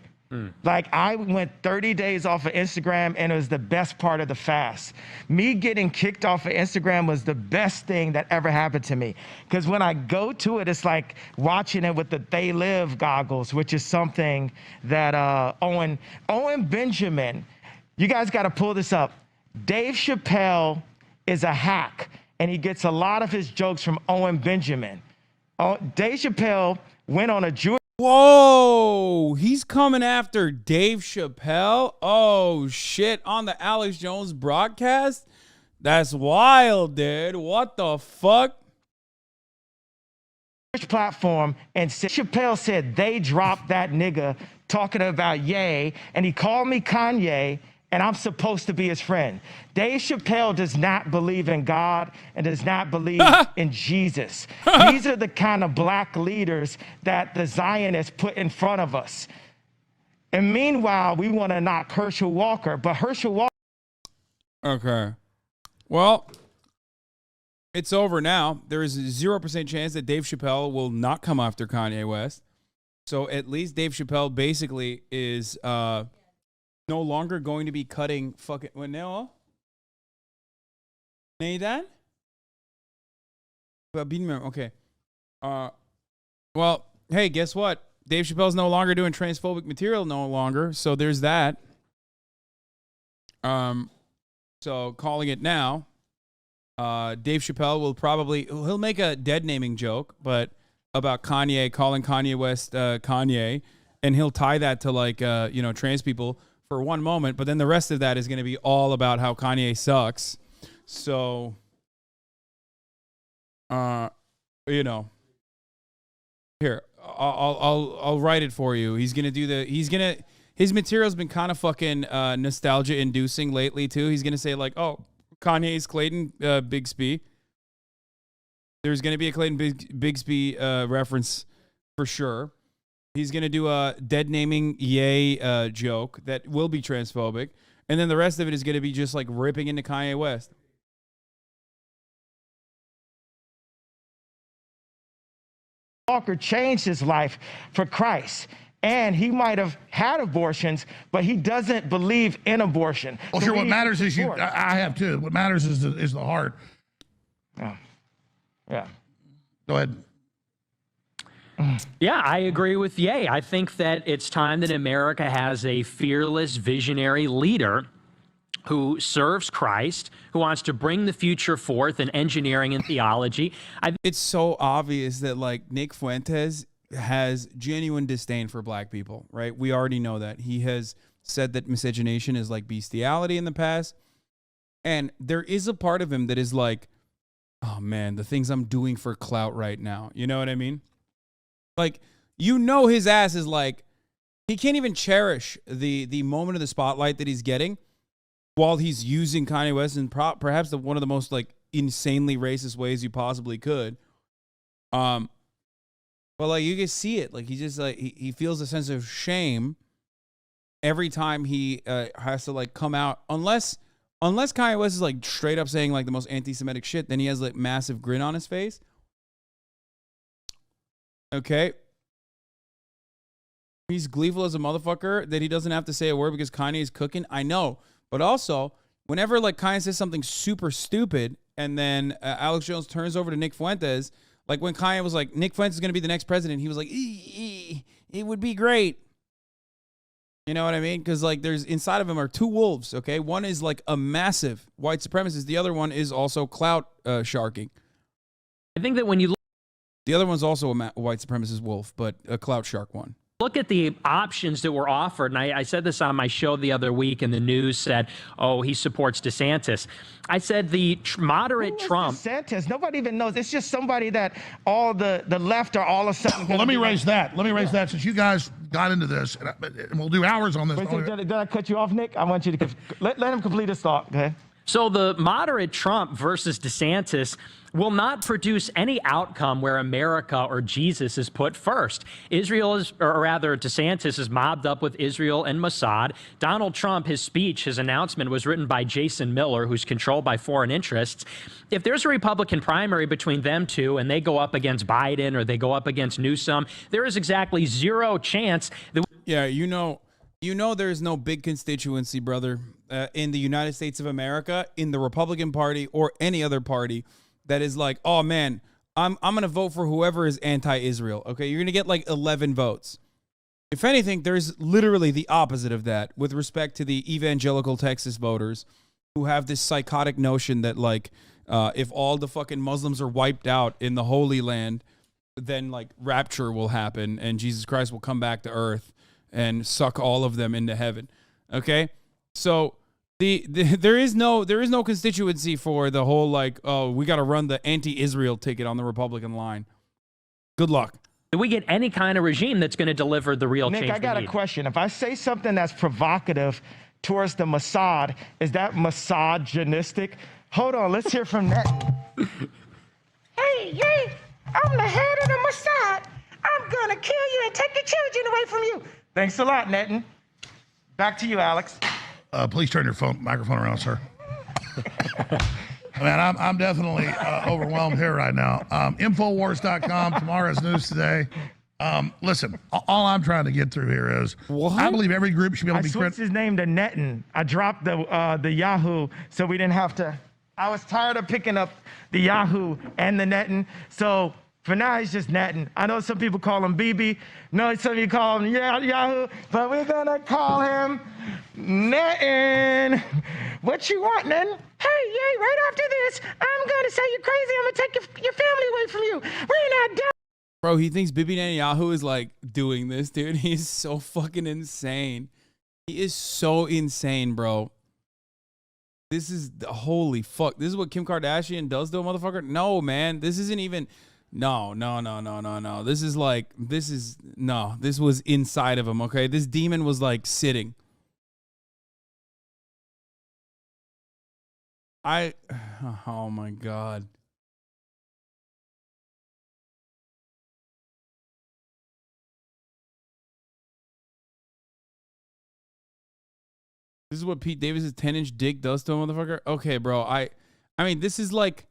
Like, I went 30 days off of Instagram, and it was the best part of the fast. Me getting kicked off of Instagram was the best thing that ever happened to me. Because when I go to it, it's like watching it with the They Live goggles, which is something that Owen Benjamin, you guys got to pull this up. Dave Chappelle is a hack, and he gets a lot of his jokes from Owen Benjamin. Dave Chappelle went on a Jewish. Whoa, he's coming after Dave Chappelle. Oh, shit, on the Alex Jones broadcast? That's wild, dude. What the fuck? Platform, and Chappelle said they dropped that nigga talking about Ye, and he called me Kanye, and I'm supposed to be his friend. Dave Chappelle does not believe in God and does not believe in Jesus. These are the kind of black leaders that the Zionists put in front of us. And meanwhile, we want to knock Herschel Walker, but Herschel Walker. Okay. Well, it's over now. There is a 0% chance that Dave Chappelle will not come after Kanye West. So at least Dave Chappelle basically is no longer going to be cutting fucking... What now? Neyden? Okay. Well, hey, guess what? Dave Chappelle's no longer doing transphobic material no longer. So there's that. So calling it now. Dave Chappelle will he'll make a dead naming joke, but about Kanye, calling Kanye West Kanye, and he'll tie that to like trans people for one moment, but then the rest of that is going to be all about how Kanye sucks. So here, I'll write it for you. His material's been kind of fucking nostalgia inducing lately too. He's gonna say like, oh, Kanye's Clayton Bigsby. There's gonna be a Clayton Bigsby reference for sure. He's gonna do a dead naming Ye joke that will be transphobic, and then the rest of it is gonna be just like ripping into Kanye West. Walker changed his life for Christ. And he might have had abortions, but he doesn't believe in abortion. Well, sure, what matters is I have too. What matters is the heart. Yeah. Go ahead. Yeah, I agree with Ye. I think that it's time that America has a fearless, visionary leader who serves Christ, who wants to bring the future forth in engineering and theology. It's so obvious that like Nick Fuentes has genuine disdain for black people, right? We already know that. He has said that miscegenation is like bestiality in the past. And there is a part of him that is like, oh man, the things I'm doing for clout right now. You know what I mean? Like, his ass is like, he can't even cherish the moment of the spotlight that he's getting while he's using Kanye West in perhaps one of the most like insanely racist ways you possibly could. But like you can see it, like he just like he feels a sense of shame every time he has to like come out, unless Kanye West is like straight up saying like the most anti-Semitic shit, then he has like massive grin on his face. Okay. He's gleeful as a motherfucker that he doesn't have to say a word because Kanye is cooking. I know. But also, whenever like Kanye says something super stupid and then Alex Jones turns over to Nick Fuentes, like when Kanye was like, Nick Fuentes is going to be the next president, he was like, it would be great. You know what I mean? Because like there's inside of him are two wolves, okay? One is like a massive white supremacist. The other one is also clout sharking. I think that when you the other one's also a white supremacist wolf, but a clout shark one. Look at the options that were offered, and I said this on my show the other week, and the news said, oh, he supports DeSantis. I said the moderate Trump... DeSantis? Nobody even knows. It's just somebody that all the left are all of a sudden... Well, let me raise that. Let me raise that since you guys got into this, and we'll do hours on this. Wait, did I cut you off, Nick? I want you to... let him complete his thought. Go ahead. So the moderate Trump versus DeSantis will not produce any outcome where America or Jesus is put first. DeSantis is mobbed up with Israel and Mossad. Donald Trump, his speech, his announcement was written by Jason Miller, who's controlled by foreign interests. If there's a Republican primary between them two and they go up against Biden or they go up against Newsom, there is exactly zero chance that... Yeah, you know there's no big constituency, brother, in the United States of America, in the Republican Party or any other party that is like, oh man, I'm going to vote for whoever is anti-Israel. Okay, you're going to get like 11 votes. If anything, there's literally the opposite of that with respect to the evangelical Texas voters who have this psychotic notion that like if all the fucking Muslims are wiped out in the Holy Land, then like rapture will happen and Jesus Christ will come back to earth and suck all of them into heaven. Okay? So there is no constituency for the whole like, oh, we got to run the anti-Israel ticket on the Republican line. Good luck. Do we get any kind of regime that's going to deliver the real change? Nick, I got a question. If I say something that's provocative towards the Mossad, is that misogynistic? Hold on, let's hear from that. Hey, I'm the head of the Mossad. I'm gonna kill you and take the children away from you. Thanks a lot, Netin. Back to you, Alex. Please turn your microphone around, sir. Man, I'm definitely overwhelmed here right now. Infowars.com, tomorrow's news today. Listen, all I'm trying to get through here is I believe every group should be able to be switched his name to Netton. I dropped the Yahoo so we didn't have to. I was tired of picking up the Yahoo and the Netton. So for now, he's just Netton. I know some people call him BB. No, some of you call him Yahoo, but we're going to call him Netton. What you want, Netton? Hey, yay, right after this, I'm going to say you're crazy. I'm going to take your family away from you. We're not done. Bro, he thinks Bibi Netanyahu is like doing this, dude. He's so fucking insane. He is so insane, bro. This is holy fuck. This is what Kim Kardashian does to a motherfucker? No, man. This isn't even. No. This is like, this was inside of him, okay? This demon was like sitting. Oh my God. This is what Pete Davis' 10-inch dick does to a motherfucker? Okay, bro. I mean, this is like,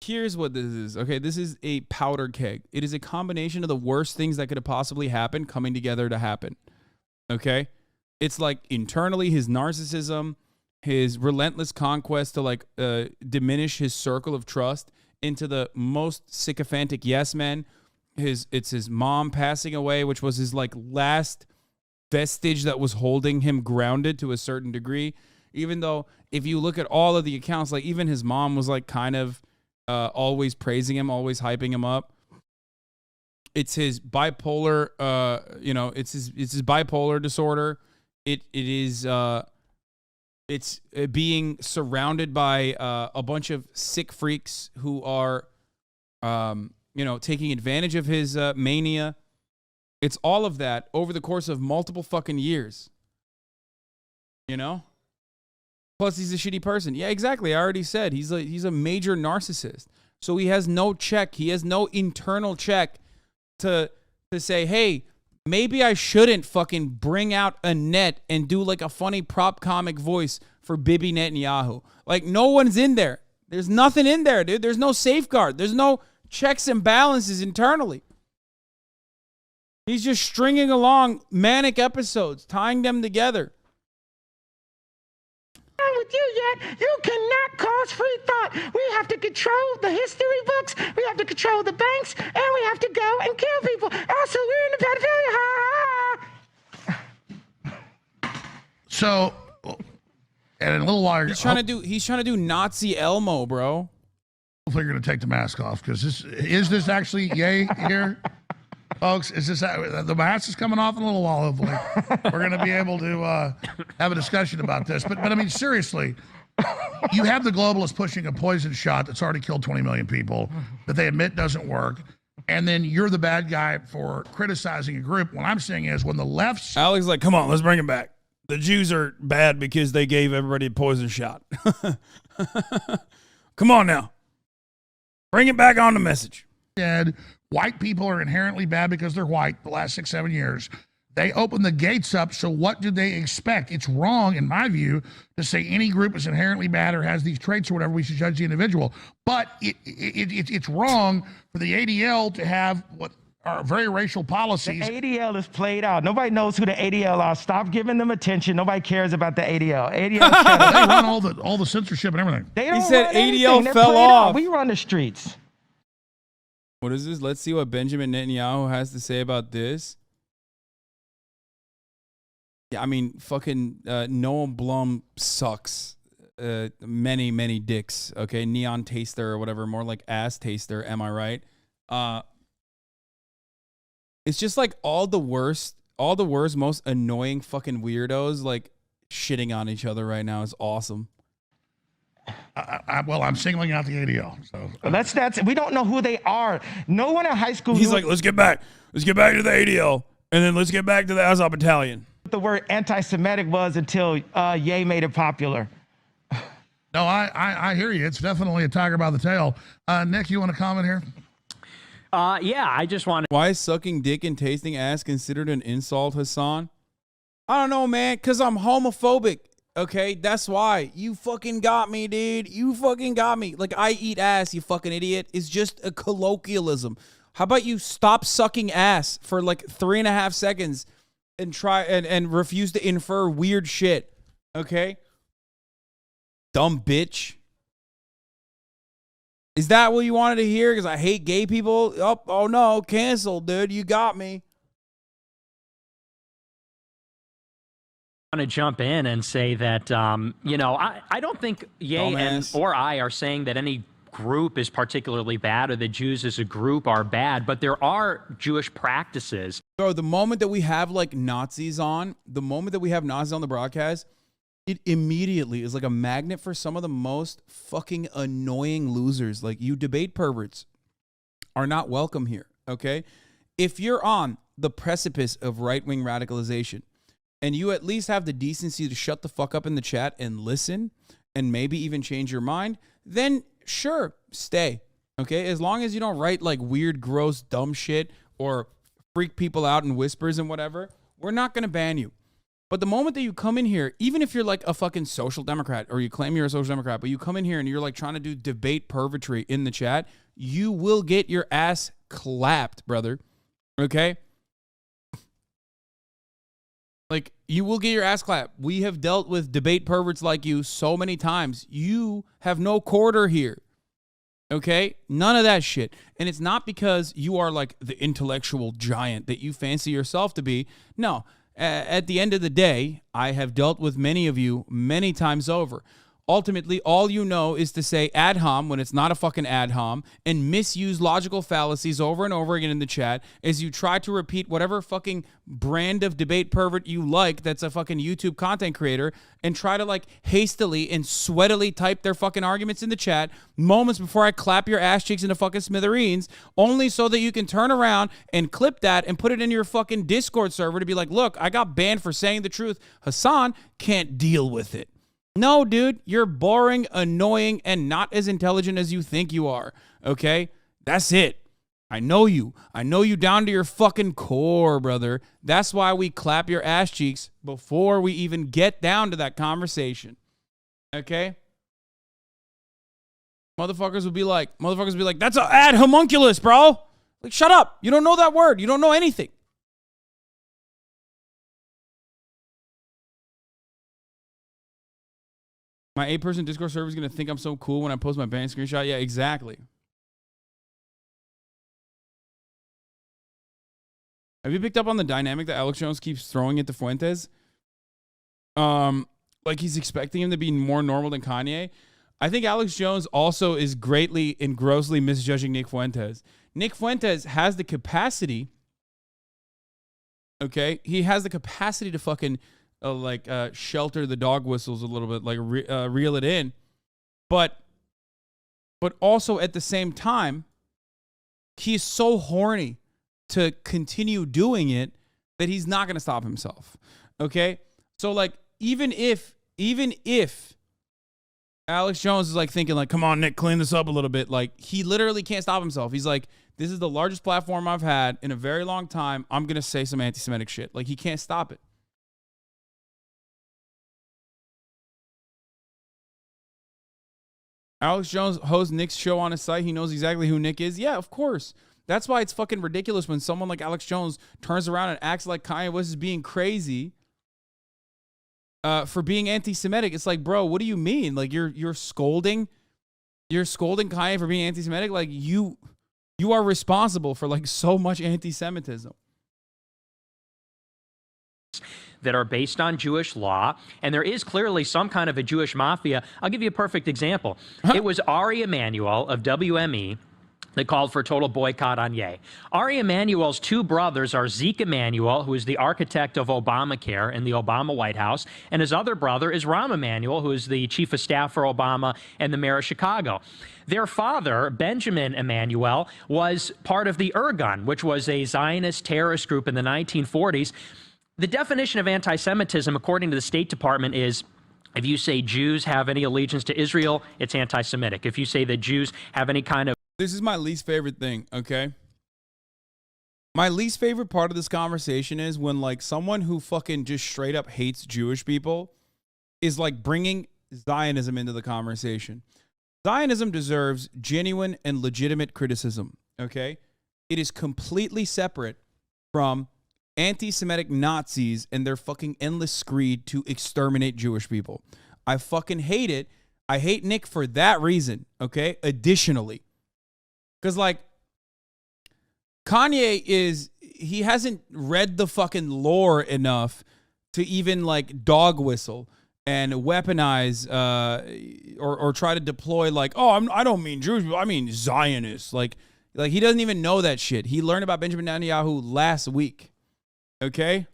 here's what this is. Okay, this is a powder keg. It is a combination of the worst things that could have possibly happened coming together to happen. Okay? It's like internally his narcissism, his relentless conquest to like diminish his circle of trust into the most sycophantic yes men. It's his mom passing away, which was his like last vestige that was holding him grounded to a certain degree. Even though if you look at all of the accounts, like even his mom was like kind of always praising him, always hyping him up. It's his bipolar, it's his bipolar disorder. It's being surrounded by a bunch of sick freaks who are, taking advantage of his mania. It's all of that over the course of multiple fucking years. You know? Plus, he's a shitty person. Yeah, exactly. I already said he's a major narcissist. So he has no check. He has no internal check to say, hey, maybe I shouldn't fucking bring out a net and do like a funny prop comic voice for Bibi Netanyahu. Like, no one's in there. There's nothing in there, dude. There's no safeguard. There's no checks and balances internally. He's just stringing along manic episodes, tying them together. With you yet, you cannot cause free thought. We have to control the history books, we have to control the banks, and we have to go and kill people. Also, we're in the pedophilia. So, and in a little while, he's trying to do Nazi Elmo, bro. Hopefully, you're going to take the mask off because is this actually yay here? Folks, is this the mask is coming off in a little while? Hopefully, we're going to be able to have a discussion about this. But I mean, seriously, you have the globalists pushing a poison shot that's already killed 20 million people that they admit doesn't work, and then you're the bad guy for criticizing a group. What I'm saying is, when the left's Alex is like, come on, let's bring it back. The Jews are bad because they gave everybody a poison shot. Come on now, bring it back on the message. Said white people are inherently bad because they're white the last 6-7 years. They opened the gates up, so what do they expect? It's wrong, in my view, to say any group is inherently bad or has these traits or whatever. We should judge the individual. But it's wrong for the ADL to have what are very racial policies. The ADL is played out. Nobody knows who the ADL are. Stop giving them attention. Nobody cares about the ADL. ADL they run all the censorship and everything. He said ADL fell off. We run the streets. What is this? Let's see what Benjamin Netanyahu has to say about this. Yeah, I mean, fucking Noah Blum sucks. Many dicks. Okay, neon taster or whatever, more like ass taster. Am I right? It's just like all the worst, most annoying fucking weirdos like shitting on each other right now is awesome. I'm singling out the ADL. So that's we don't know who they are. No one in high school. He's like, let's get back to the ADL, and then let's get back to the Azov Battalion. The word anti-Semitic was until Ye made it popular. No, I hear you. It's definitely a tiger by the tail. Nick, you want to comment here? Yeah, I just want to. Why is sucking dick and tasting ass considered an insult, Hasan? I don't know, man, because I'm homophobic. Okay, that's why. You fucking got me, dude. You fucking got me. Like, I eat ass, you fucking idiot, is just a colloquialism. How about you stop sucking ass for like 3.5 seconds and try and refuse to infer weird shit? Okay? Dumb bitch. Is that what you wanted to hear? Because I hate gay people? Oh no, cancel, dude. You got me. Want to jump in and say that, I don't think Ye or I are saying that any group is particularly bad or the Jews as a group are bad, but there are Jewish practices. Bro, the moment that we have like Nazis on, the broadcast, it immediately is like a magnet for some of the most fucking annoying losers. Like, you debate perverts are not welcome here, okay? If you're on the precipice of right-wing radicalization, and you at least have the decency to shut the fuck up in the chat and listen and maybe even change your mind, then sure, stay. Okay? As long as you don't write like weird, gross, dumb shit or freak people out in whispers and whatever, we're not going to ban you. But the moment that you come in here, even if you're like a fucking social democrat or you claim you're a social democrat, but you come in here and you're like trying to do debate pervertry in the chat, you will get your ass clapped, brother. Okay? Like, you will get your ass clapped. We have dealt with debate perverts like you so many times. You have no quarter here. Okay? None of that shit. And it's not because you are like the intellectual giant that you fancy yourself to be. No. At the end of the day, I have dealt with many of you many times over. Ultimately, all you know is to say ad hom when it's not a fucking ad hom and misuse logical fallacies over and over again in the chat as you try to repeat whatever fucking brand of debate pervert you like that's a fucking YouTube content creator and try to like hastily and sweatily type their fucking arguments in the chat moments before I clap your ass cheeks into fucking smithereens, only so that you can turn around and clip that and put it in your fucking Discord server to be like, look, I got banned for saying the truth. Hasan can't deal with it. No, dude, you're boring, annoying, and not as intelligent as you think you are, okay? That's it. I know you. I know you down to your fucking core, brother. That's why we clap your ass cheeks before we even get down to that conversation, okay? Motherfuckers would be like, that's an ad homunculus, bro. Like, shut up. You don't know that word. You don't know anything. My 8-person Discord server is going to think I'm so cool when I post my band screenshot. Yeah, exactly. Have you picked up on the dynamic that Alex Jones keeps throwing into Fuentes? Like he's expecting him to be more normal than Kanye. I think Alex Jones also is greatly and grossly misjudging Nick Fuentes. Nick Fuentes has the capacity, okay? He has the capacity to fucking shelter the dog whistles a little bit, like reel it in. But also at the same time, he's so horny to continue doing it that he's not going to stop himself. Okay? So like, even if Alex Jones is like thinking like, come on, Nick, clean this up a little bit. Like, he literally can't stop himself. He's like, this is the largest platform I've had in a very long time. I'm going to say some anti-Semitic shit. Like, he can't stop it. Alex Jones hosts Nick's show on his site. He knows exactly who Nick is. Yeah, of course. That's why it's fucking ridiculous when someone like Alex Jones turns around and acts like Kanye West is being crazy for being anti-Semitic. It's like, bro, what do you mean? Like, you're scolding Kanye for being anti-Semitic? Like, you are responsible for like so much anti-Semitism. That are based on Jewish law, and there is clearly some kind of a Jewish mafia. I'll give you a perfect example. It was Ari Emanuel of WME that called for a total boycott on Ye. Ari Emanuel's two brothers are Zeke Emanuel, who is the architect of Obamacare in the Obama White House, and his other brother is Rahm Emanuel, who is the chief of staff for Obama and the mayor of Chicago. Their father, Benjamin Emanuel, was part of the Irgun, which was a Zionist terrorist group in the 1940s. The definition of anti-Semitism, according to the State Department, is if you say Jews have any allegiance to Israel, it's anti-Semitic. If you say that Jews have any kind of... This is my least favorite thing, okay? My least favorite part of this conversation is when, like, someone who fucking just straight up hates Jewish people is like bringing Zionism into the conversation. Zionism deserves genuine and legitimate criticism, okay? It is completely separate from anti-Semitic Nazis and their fucking endless screed to exterminate Jewish people. I fucking hate it. I hate Nick for that reason, okay? Additionally. Because, like, Kanye he hasn't read the fucking lore enough to even, like, dog whistle and weaponize or try to deploy, like, oh, I don't mean Jewish people, I mean Zionists. Like he doesn't even know that shit. He learned about Benjamin Netanyahu last week, okay?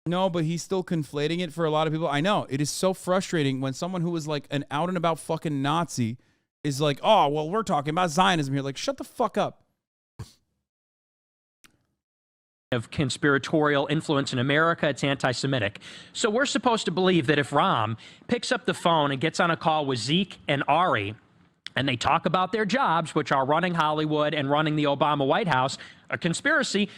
No, but he's still conflating it for a lot of people. I know. It is so frustrating when someone who was like an out and about fucking Nazi is like, oh, well, we're talking about Zionism here. Like, shut the fuck up. Of conspiratorial influence in America, it's anti-Semitic. So we're supposed to believe that if Ram picks up the phone and gets on a call with Zeke and Ari, and they talk about their jobs, which are running Hollywood and running the Obama White House, a conspiracy,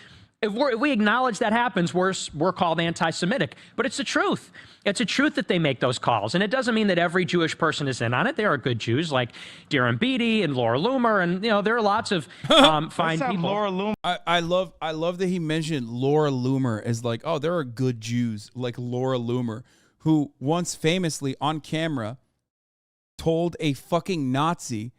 if we acknowledge that happens, we're called anti-Semitic. But it's the truth. It's a truth that they make those calls. And it doesn't mean that every Jewish person is in on it. There are good Jews like Darren Beatty and Laura Loomer. And, you know, there are lots of fine people. Laura Loomer. I love that he mentioned Laura Loomer as like, oh, there are good Jews like Laura Loomer, who once famously on camera told a fucking Nazi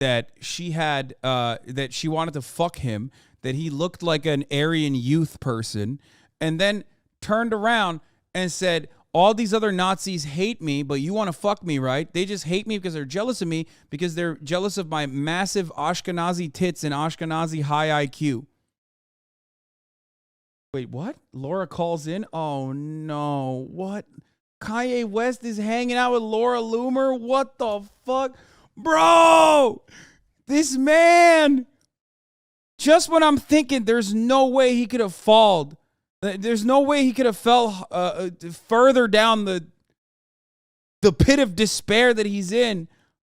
that she had, that she wanted to fuck him, that he looked like an Aryan youth person, and then turned around and said, all these other Nazis hate me, but you want to fuck me, right? They just hate me because they're jealous of me, because they're jealous of my massive Ashkenazi tits and Ashkenazi high IQ. Wait, what? Laura calls in? Oh, no. What? Kanye West is hanging out with Laura Loomer? What the fuck? Bro! This man! Just when I'm thinking there's no way he could have fallen, there's no way he could have fell further down the pit of despair that he's in.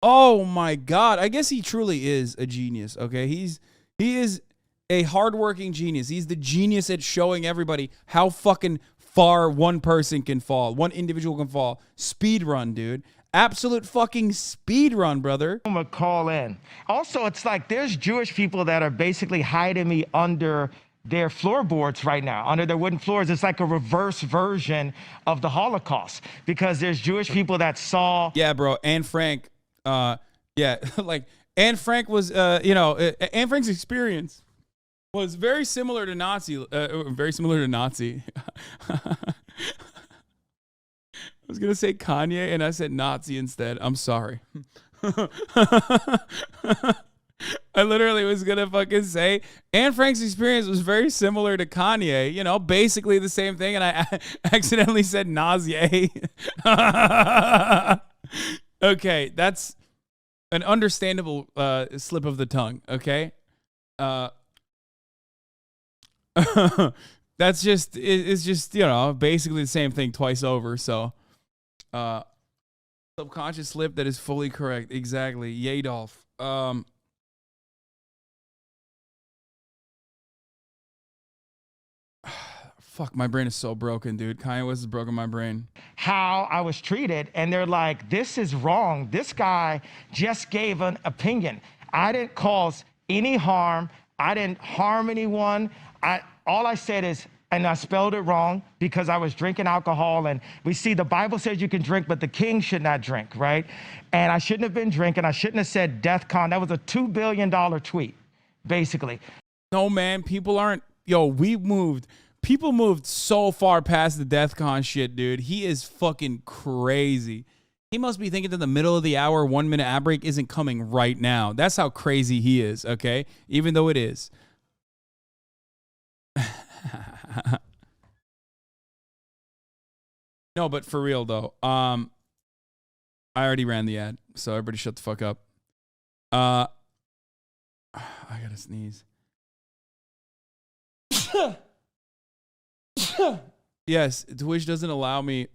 Oh my God. I guess he truly is a genius, okay? He is a hardworking genius. He's the genius at showing everybody how fucking far one person can fall, one individual can fall. Speed run, dude. Absolute fucking speed run, brother. I'm gonna call in. Also, it's like there's Jewish people that are basically hiding me under their floorboards right now, under their wooden floors. It's like a reverse version of the Holocaust, because there's Jewish people that saw. Yeah, bro. Anne Frank. Yeah, like Anne Frank was, Anne Frank's experience was very similar to Nazi. I was going to say Kanye, and I said Nazi instead. I'm sorry. I literally was going to fucking say Anne Frank's experience was very similar to Kanye. You know, basically the same thing, and I accidentally said Nazi. Okay, that's an understandable slip of the tongue, okay? That's just, it's just, you know, basically the same thing twice over, so... subconscious slip that is fully correct. Exactly. Adolf. Fuck, my brain is so broken, dude. Kanye West has broken my brain. How I was treated, and they're like, this is wrong. This guy just gave an opinion. I didn't cause any harm. I didn't harm anyone. All I said is, and I spelled it wrong because I was drinking alcohol, and we see the Bible says you can drink, but the king should not drink, right? And I shouldn't have been drinking. I shouldn't have said DEFCON. That was a $2 billion tweet, basically. No, man, people aren't, people moved so far past the DEFCON shit, dude. He is fucking crazy. He must be thinking that the middle of the hour, 1 minute ad break isn't coming right now. That's how crazy he is, okay? Even though it is. No, but for real though, I already ran the ad, so everybody shut the fuck up. I gotta sneeze. Yes, Twitch doesn't allow me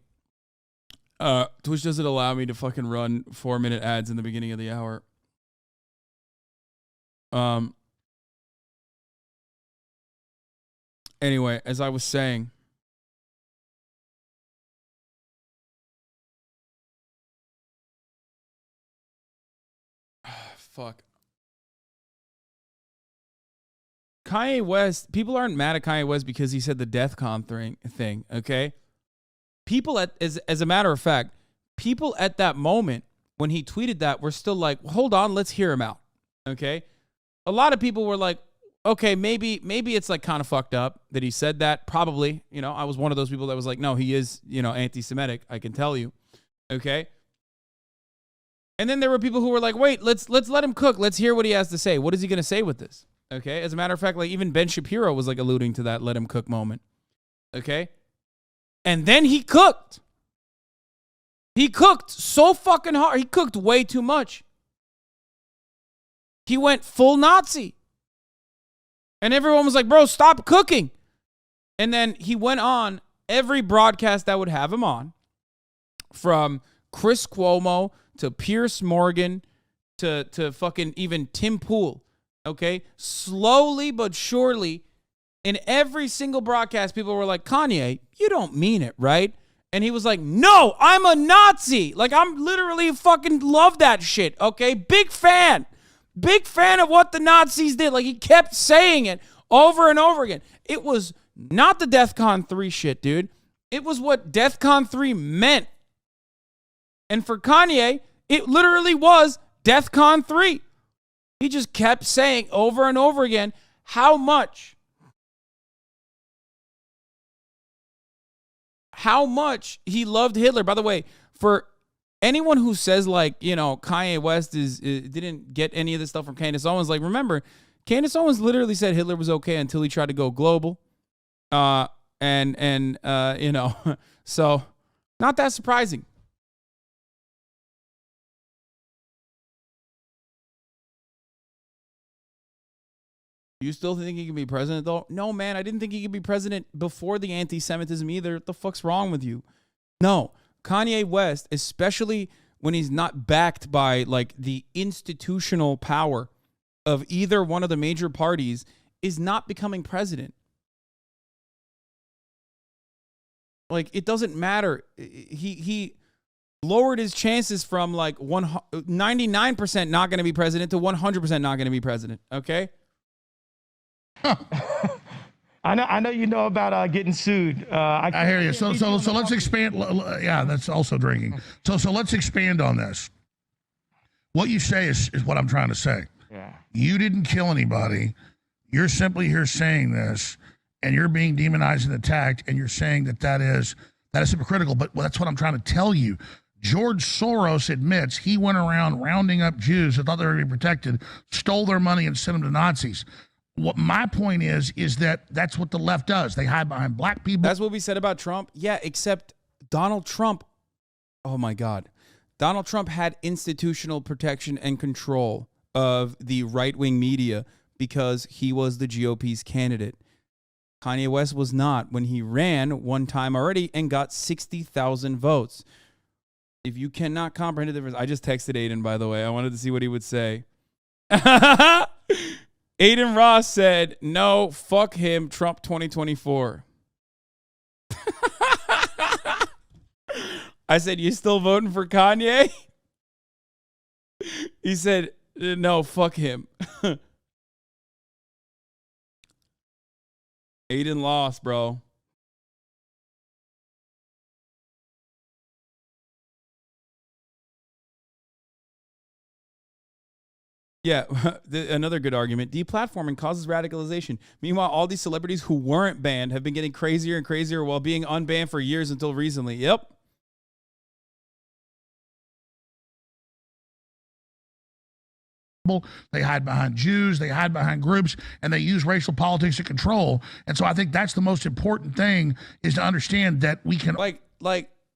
to fucking run 4 minute ads in the beginning of the hour. Anyway, as I was saying, fuck. Kanye West, people aren't mad at Kanye West because he said the DEFCON thing, okay? People as a matter of fact, people at that moment when he tweeted that were still like, hold on, let's hear him out, okay? A lot of people were like, okay, maybe it's like kind of fucked up that he said that. Probably, I was one of those people that was like, no, he is, anti-Semitic. I can tell you, okay? And then there were people who were like, wait, let's let him cook. Let's hear what he has to say. What is he going to say with this? Okay. As a matter of fact, like even Ben Shapiro was like alluding to that let him cook moment. Okay. And then he cooked. He cooked so fucking hard. He cooked way too much. He went full Nazi. And everyone was like, bro, stop cooking. And then he went on every broadcast that would have him on, from Chris Cuomo to Piers Morgan to fucking even Tim Pool. Okay? Slowly but surely, in every single broadcast, people were like, Kanye, you don't mean it, right? And he was like, no, I'm a Nazi. Like, I'm literally fucking love that shit, okay? Big fan. Big fan of what the Nazis did. Like, he kept saying it over and over again. It was not the DEFCON 3 shit, dude. It was what DEFCON 3 meant. And for Kanye, it literally was DEFCON 3. He just kept saying over and over again how much he loved Hitler. By the way, for anyone who says like, Kanye West didn't get any of this stuff from Candace Owens, like, remember, Candace Owens literally said Hitler was okay until he tried to go global. So not that surprising. You still think he can be president, though? No, man, I didn't think he could be president before the anti-Semitism either. What the fuck's wrong with you? No, Kanye West, especially when he's not backed by, like, the institutional power of either one of the major parties, is not becoming president. Like, it doesn't matter. He lowered his chances from, like, 99% not going to be president to 100% not going to be president, okay? I know you know about getting sued. I hear you. So let's expand. Yeah, that's also drinking. So let's expand on this. What you say is what I'm trying to say. Yeah. You didn't kill anybody. You're simply here saying this, and you're being demonized and attacked, and you're saying that is hypocritical. But that's what I'm trying to tell you. George Soros admits he went around rounding up Jews that thought they were being protected, stole their money, and sent them to Nazis. What my point is that's what the left does. They hide behind black people. That's what we said about Trump. Yeah, except Donald Trump. Oh, my God. Donald Trump had institutional protection and control of the right-wing media because he was the GOP's candidate. Kanye West was not when he ran one time already and got 60,000 votes. If you cannot comprehend the difference, I just texted Aiden, by the way. I wanted to see what he would say. Aiden Ross said, no, fuck him, Trump 2024. I said, you still voting for Kanye? He said, no, fuck him. Aiden lost, bro. Yeah, another good argument. Deplatforming causes radicalization. Meanwhile, all these celebrities who weren't banned have been getting crazier and crazier while being unbanned for years until recently. Yep. They hide behind Jews, they hide behind groups, and they use racial politics to control. And so I think that's the most important thing, is to understand that we can... Like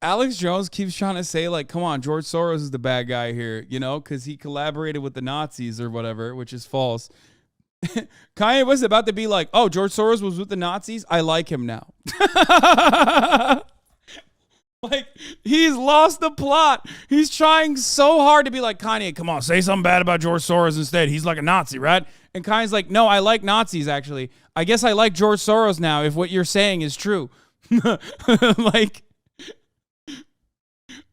Alex Jones keeps trying to say, like, come on, George Soros is the bad guy here, because he collaborated with the Nazis or whatever, which is false. Kanye was about to be like, oh, George Soros was with the Nazis? I like him now. Like, he's lost the plot. He's trying so hard to be like, Kanye, come on, say something bad about George Soros instead. He's like a Nazi, right? And Kanye's like, no, I like Nazis, actually. I guess I like George Soros now, if what you're saying is true. Like,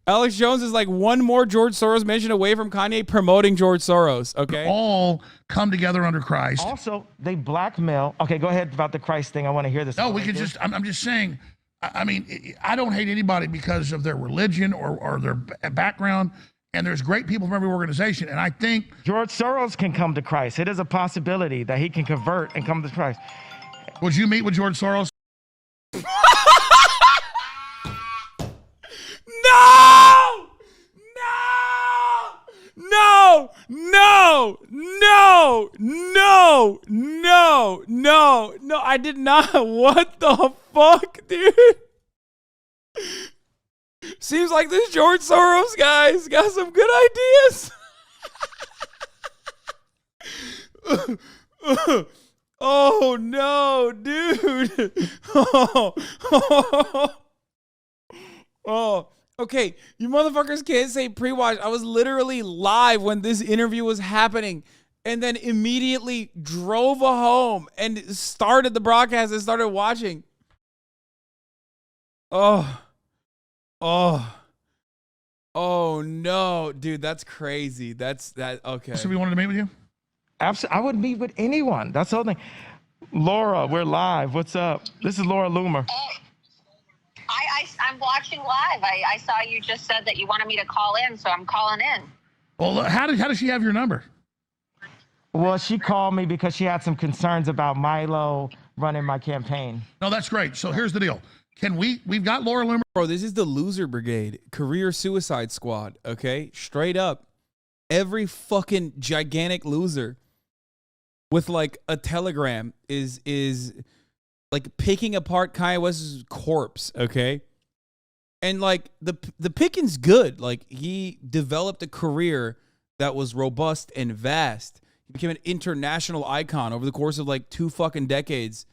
Alex Jones is like one more George Soros mention away from Kanye promoting George Soros, okay? All come together under Christ. Also, they blackmail. Okay, go ahead about the Christ thing. I want to hear this. No, we could just, I'm just saying, I mean, I don't hate anybody because of their religion or their background. And there's great people from every organization. And I think George Soros can come to Christ. It is a possibility that he can convert and come to Christ. Would you meet with George Soros? No! No! No! No! No! No! No! No! I did not. What the fuck, dude? Seems like this George Soros guy's got some good ideas. Oh no, dude. Oh, okay. You motherfuckers can't say pre-watch. I was literally live when this interview was happening and then immediately drove home and started the broadcast and started watching. Oh no, dude, that's crazy. Okay. So we wanted to meet with you? Absolutely. I wouldn't meet with anyone. That's the whole thing. Laura, we're live. What's up? This is Laura Loomer. I'm watching live. I saw you just said that you wanted me to call in, so I'm calling in. Well, how does she have your number? Well, she called me because she had some concerns about Milo running my campaign. No, that's great. So here's the deal. We've got Laura Loomer. Bro, this is the loser brigade, career suicide squad, okay? Straight up. Every fucking gigantic loser with like a telegram is like picking apart Kanye West's corpse, okay? And like the picking's good. Like he developed a career that was robust and vast. He became an international icon over the course of like 2 fucking decades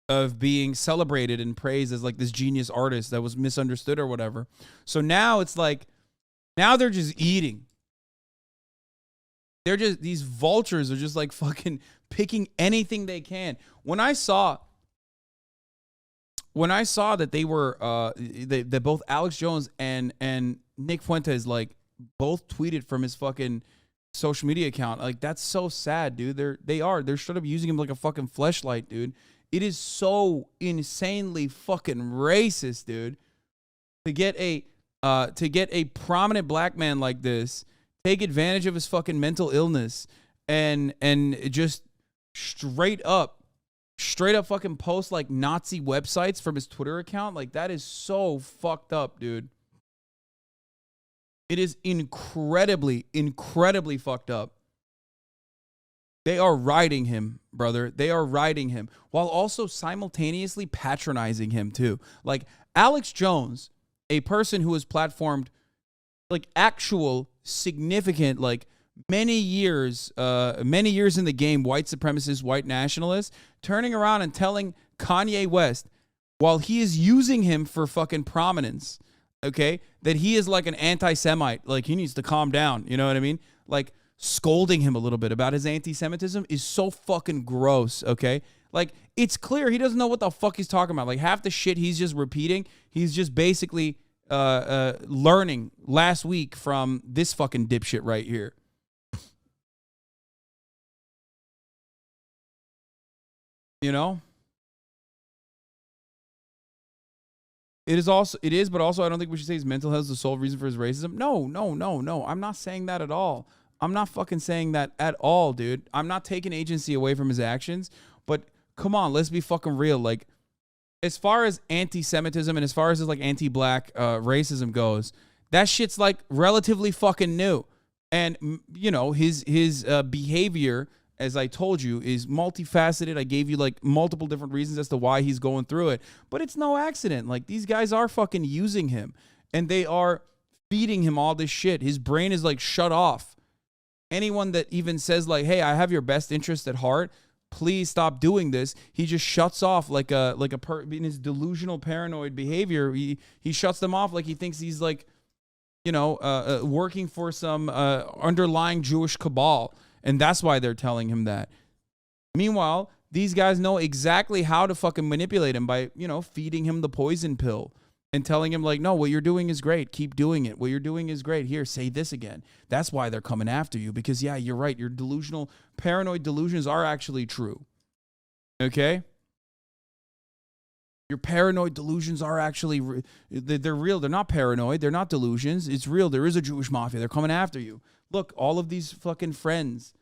of being celebrated and praised as like this genius artist that was misunderstood or whatever. So now it's like, now they're just eating. They're just, these vultures are just like fucking picking anything they can. When I saw that they were, that both Alex Jones and Nick Fuentes like both tweeted from his fucking social media account, like that's so sad, dude. They're straight up using him like a fucking fleshlight, dude. It is so insanely fucking racist, dude. To get a prominent black man like this, take advantage of his fucking mental illness and just straight up fucking post like Nazi websites from his Twitter account, like that is so fucked up, dude. It is incredibly fucked up. They are riding him, brother. They are riding him while also simultaneously patronizing him too. Like Alex Jones, a person who has platformed like actual significant, like many years in the game, white supremacist, white nationalists, turning around and telling Kanye West, while he is using him for fucking prominence, okay, that he is like an anti-Semite, like he needs to calm down, you know what I mean? Like scolding him a little bit about his anti-Semitism is so fucking gross, okay? Like it's clear he doesn't know what the fuck he's talking about. Like half the shit he's just repeating, he's just basically learning last week from this fucking dipshit right here. You know? It is, but also I don't think we should say his mental health is the sole reason for his racism. No. I'm not saying that at all. I'm not fucking saying that at all, dude. I'm not taking agency away from his actions, but come on, let's be fucking real. Like, as far as anti-Semitism and as far as like anti-black racism goes, that shit's like relatively fucking new. And, you know, his behavior, as I told you, is multifaceted. I gave you like multiple different reasons as to why he's going through it. But it's no accident. Like, these guys are fucking using him and they are feeding him all this shit. His brain is like shut off. Anyone that even says like, hey, I have your best interest at heart, please stop doing this, he just shuts off like in his delusional paranoid behavior. He shuts them off like he thinks he's like, you know, working for some underlying Jewish cabal. And that's why they're telling him that. Meanwhile, these guys know exactly how to fucking manipulate him by, you know, feeding him the poison pill and telling him like, no, what you're doing is great. Keep doing it. What you're doing is great. Here, say this again. That's why they're coming after you because, yeah, you're right. Your delusional, paranoid delusions are actually true. Okay? Your paranoid delusions are actually, they're real. They're not paranoid. They're not delusions. It's real. There is a Jewish mafia. They're coming after you. Look, all of these fucking friends,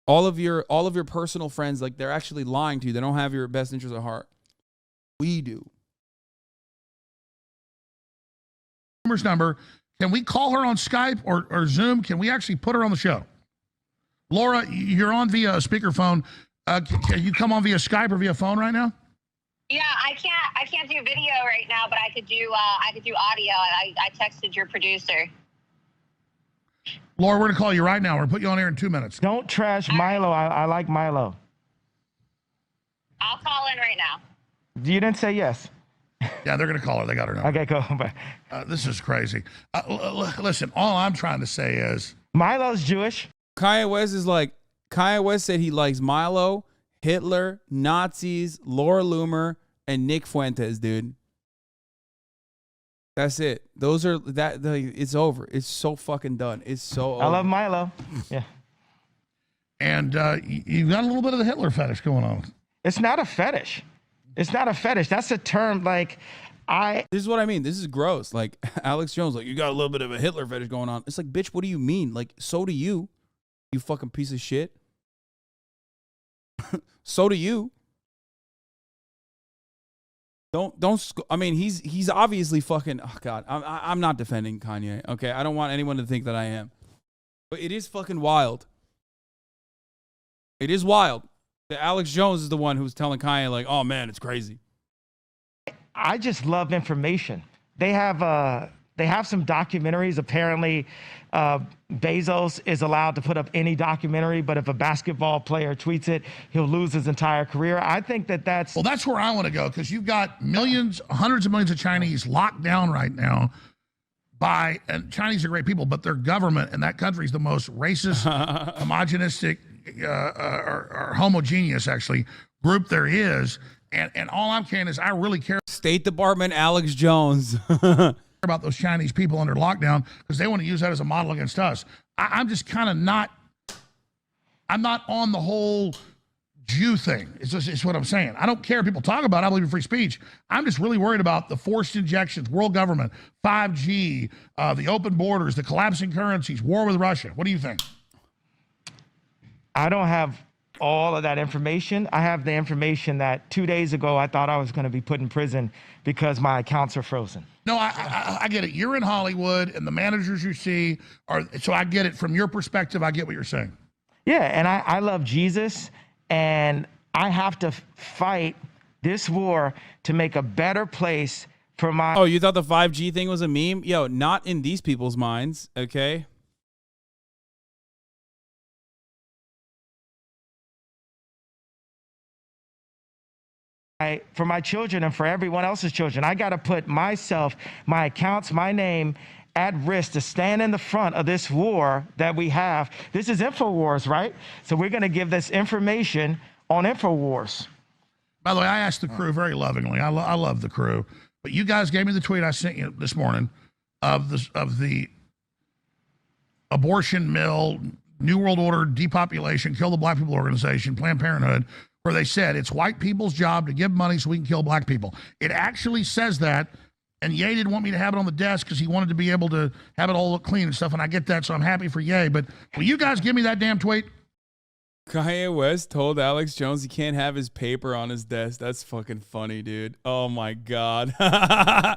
all of your personal friends, like they're actually lying to you. They don't have your best interest at heart. We do. Number. Can we call her on Skype or Zoom? Can we actually put her on the show? Laura, you're on via a speakerphone. Can you come on via Skype or via phone right now? Yeah, I can't do video right now, but I could do audio. I texted your producer. Laura, we're gonna call you right now. We're gonna put you on air in 2 minutes. Don't trash Milo. I like Milo. I'll call in right now. You didn't say yes. Yeah, they're gonna call her. They got her number. Okay, go. Bye. This is crazy. Listen, all I'm trying to say is Milo's Jewish. Kanye West is like, Kanye West said he likes Milo, Hitler, Nazis, Laura Loomer, and Nick Fuentes, dude. That's it. Those are that. It's over. It's so fucking done. It's so over. I love Milo. Yeah. And you've got a little bit of the Hitler fetish going on. It's not a fetish. It's not a fetish. That's a term like This is what I mean. This is gross. Like Alex Jones, like you got a little bit of a Hitler fetish going on. It's like, bitch, what do you mean? Like, so do you. You fucking piece of shit. So do you. I mean, he's obviously fucking. Oh God, I'm not defending Kanye. Okay, I don't want anyone to think that I am, but it is fucking wild. It is wild that Alex Jones is the one who's telling Kanye like, "Oh man, it's crazy." I just love information. They have some documentaries. Apparently, Bezos is allowed to put up any documentary, but if a basketball player tweets it, he'll lose his entire career. I think that's... Well, that's where I want to go, because you've got millions, hundreds of millions of Chinese locked down right now by, and Chinese are great people, but their government in that country is the most racist, homogenistic, or homogeneous, actually, group there is. And all I'm saying is I really care. State Department Alex Jones. About those Chinese people under lockdown because they want to use that as a model against us. I'm just kind of not, I'm not on the whole Jew thing. It's what I'm saying. I don't care if people talk about it. I believe in free speech. I'm just really worried about the forced injections, world government, 5G, the open borders, the collapsing currencies, war with Russia. What do you think? I don't have all of that information. I have the information that 2 days ago I thought I was going to be put in prison because my accounts are frozen. No, I get it. You're in Hollywood, and the managers you see are, so I get it. From your perspective, I get what you're saying. Yeah, and I love Jesus, and I have to fight this war to make a better place for my... Oh, you thought the 5G thing was a meme? Yo, not in these people's minds, okay? For my children and for everyone else's children. I got to put myself, my accounts, my name at risk to stand in the front of this war that we have. This is InfoWars, right? So we're going to give this information on InfoWars. By the way, I asked the crew very lovingly. I love the crew. But you guys gave me the tweet I sent you this morning of the abortion mill, New World Order, depopulation, kill the black people organization, Planned Parenthood, where they said it's white people's job to give money so we can kill black people. It actually says that, and Ye didn't want me to have it on the desk because he wanted to be able to have it all look clean and stuff, and I get that, so I'm happy for Ye. But will you guys give me that damn tweet? Kanye West told Alex Jones he can't have his paper on his desk. That's fucking funny, dude. Oh, my God. I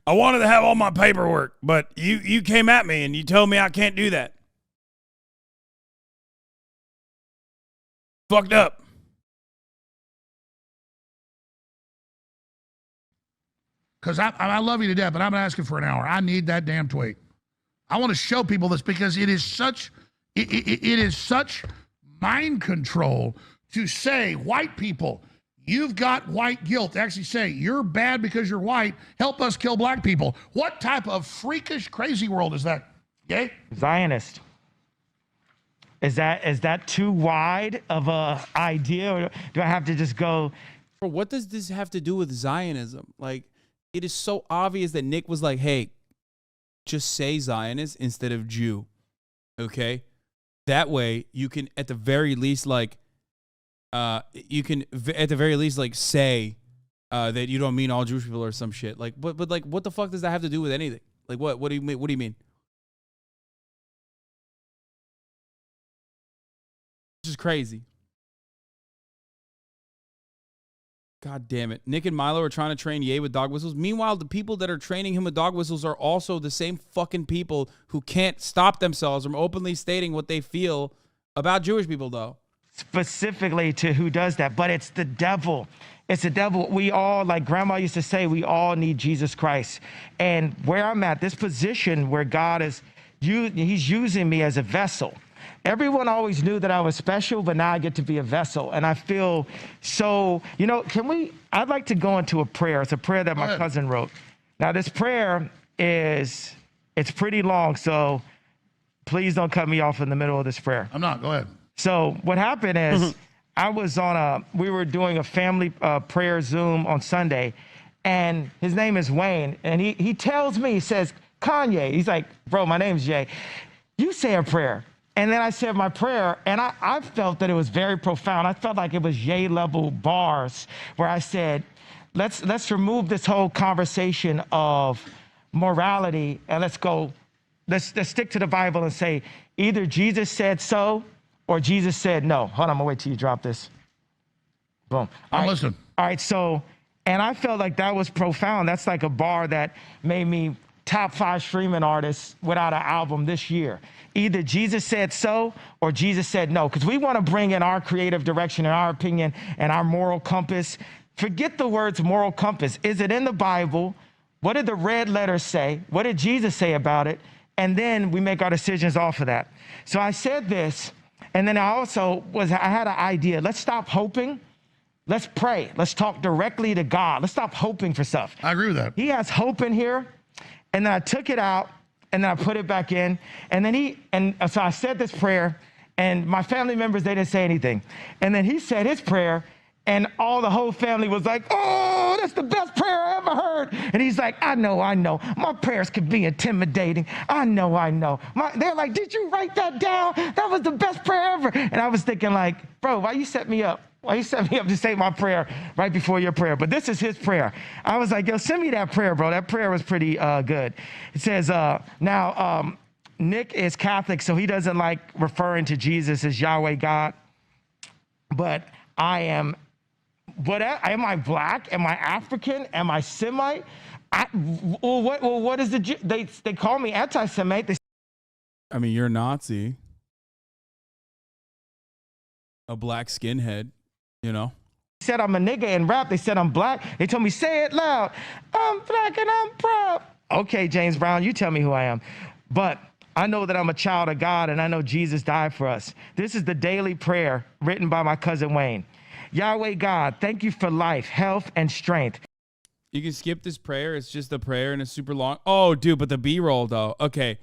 wanted to have all my paperwork, but you came at me and you told me I can't do that. Fucked up. Because I love you to death, but I'm asking for an hour. I need that damn tweet. I want to show people this because it is such mind control to say, white people, you've got white guilt. To actually say, you're bad because you're white. Help us kill black people. What type of freakish, crazy world is that? Yay? Zionist. Is that too wide of a idea, or do I have to just go? Bro, what does this have to do with Zionism? Like, it is so obvious that Nick was like, hey, just say Zionist instead of Jew. Okay? That way you can at the very least say that you don't mean all Jewish people or some shit. Like, but like, what the fuck does that have to do with anything? Like, what do you mean? What do you mean? This is crazy. God damn it. Nick and Milo are trying to train Ye with dog whistles. Meanwhile, the people that are training him with dog whistles are also the same fucking people who can't stop themselves from openly stating what they feel about Jewish people, though. Specifically to who does that, but it's the devil. It's the devil. We all, like Grandma used to say, we all need Jesus Christ. And where I'm at, this position where God is, he's using me as a vessel. Everyone always knew that I was special, but now I get to be a vessel. And I feel so, I'd like to go into a prayer. It's a prayer that my cousin wrote. Now, this prayer it's pretty long, so please don't cut me off in the middle of this prayer. I'm not, go ahead. So what happened is I was we were doing a family prayer Zoom on Sunday, and his name is Wayne. And he tells me, he says, Kanye, he's like, bro, my name's Jay. You say a prayer. And then I said my prayer, and I felt that it was very profound. I felt like it was Ye-level bars where I said, let's remove this whole conversation of morality, and let's stick to the Bible and say, either Jesus said so or Jesus said no. Hold on, I'm gonna wait till you drop this. Boom. I'm listening. All right, so, and I felt like that was profound. That's like a bar that made me top 5 streaming artists without an album this year. Either Jesus said so or Jesus said no, because we want to bring in our creative direction and our opinion and our moral compass. Forget the words moral compass. Is it in the Bible? What did the red letters say? What did Jesus say about it? And then we make our decisions off of that. So I said this, and then I had an idea. Let's stop hoping. Let's pray. Let's talk directly to God. Let's stop hoping for stuff. I agree with that. He has hope in here. And then I took it out, and then I put it back in. And then so I said this prayer, and my family members, they didn't say anything. And then he said his prayer, and the whole family was like, oh, that's the best prayer I ever heard. And he's like, I know. My prayers could be intimidating. I know. They're like, did you write that down? That was the best prayer ever. And I was thinking like, bro, why you set me up? Why you set me up to say my prayer right before your prayer? But this is his prayer. I was like, yo, send me that prayer, bro. That prayer was pretty good. It says, Nick is Catholic, so he doesn't like referring to Jesus as Yahweh God. But I am, am I black? Am I African? Am I Semite? What is they call me anti-Semite. I mean, you're a Nazi. A black skinhead. You know, said I'm a nigga in rap. They said I'm black. They told me, say it loud. I'm black and I'm proud. Okay, James Brown, you tell me who I am. But I know that I'm a child of God, and I know Jesus died for us. This is the daily prayer written by my cousin Wayne. Yahweh God, thank you for life, health, and strength. You can skip this prayer. It's just a prayer and it's super long. Oh, dude, but the B-roll, though. Okay,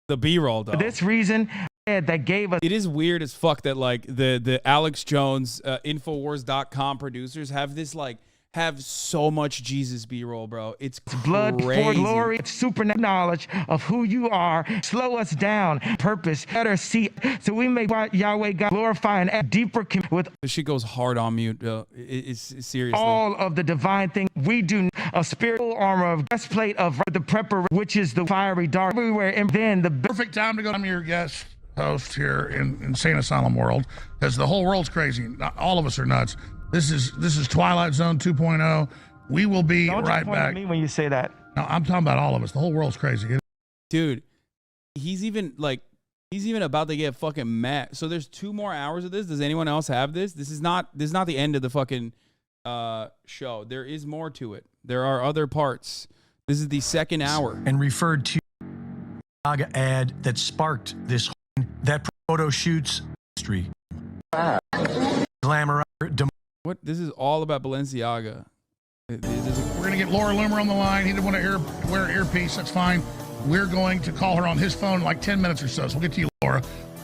the B-roll, though. For this reason, that gave us. It is weird as fuck that like the Alex Jones Infowars.com producers have so much Jesus B-roll, bro. It's blood crazy. For glory, supernatural knowledge of who you are. Slow us down. Purpose. Better see. So we make Yahweh God glorify and deeper with. This shit goes hard on mute. It's seriously. All of the divine thing we do. A spiritual armor of breastplate of the prepper, which is the fiery dart everywhere. And then the perfect time to go. I'm your guest host here in Insane Asylum World, because the whole world's crazy. Not all of us are nuts. This is Twilight Zone 2.0. We will be right back. At me when you say that. No, I'm talking about all of us. The whole world's crazy. Dude, he's even about to get fucking mad. So there's 2 more hours of this. Does anyone else have this? This is not the end of the fucking show. There is more to it. There are other parts. This is the 2nd hour. And referred to Balenciaga ad that sparked this that photo shoots history. Glamour. What? This is all about Balenciaga. We're going to get Laura Loomer on the line. He didn't want to wear an earpiece. That's fine. We're going to call her on his phone in like 10 minutes or so. So we'll get to you, Laura.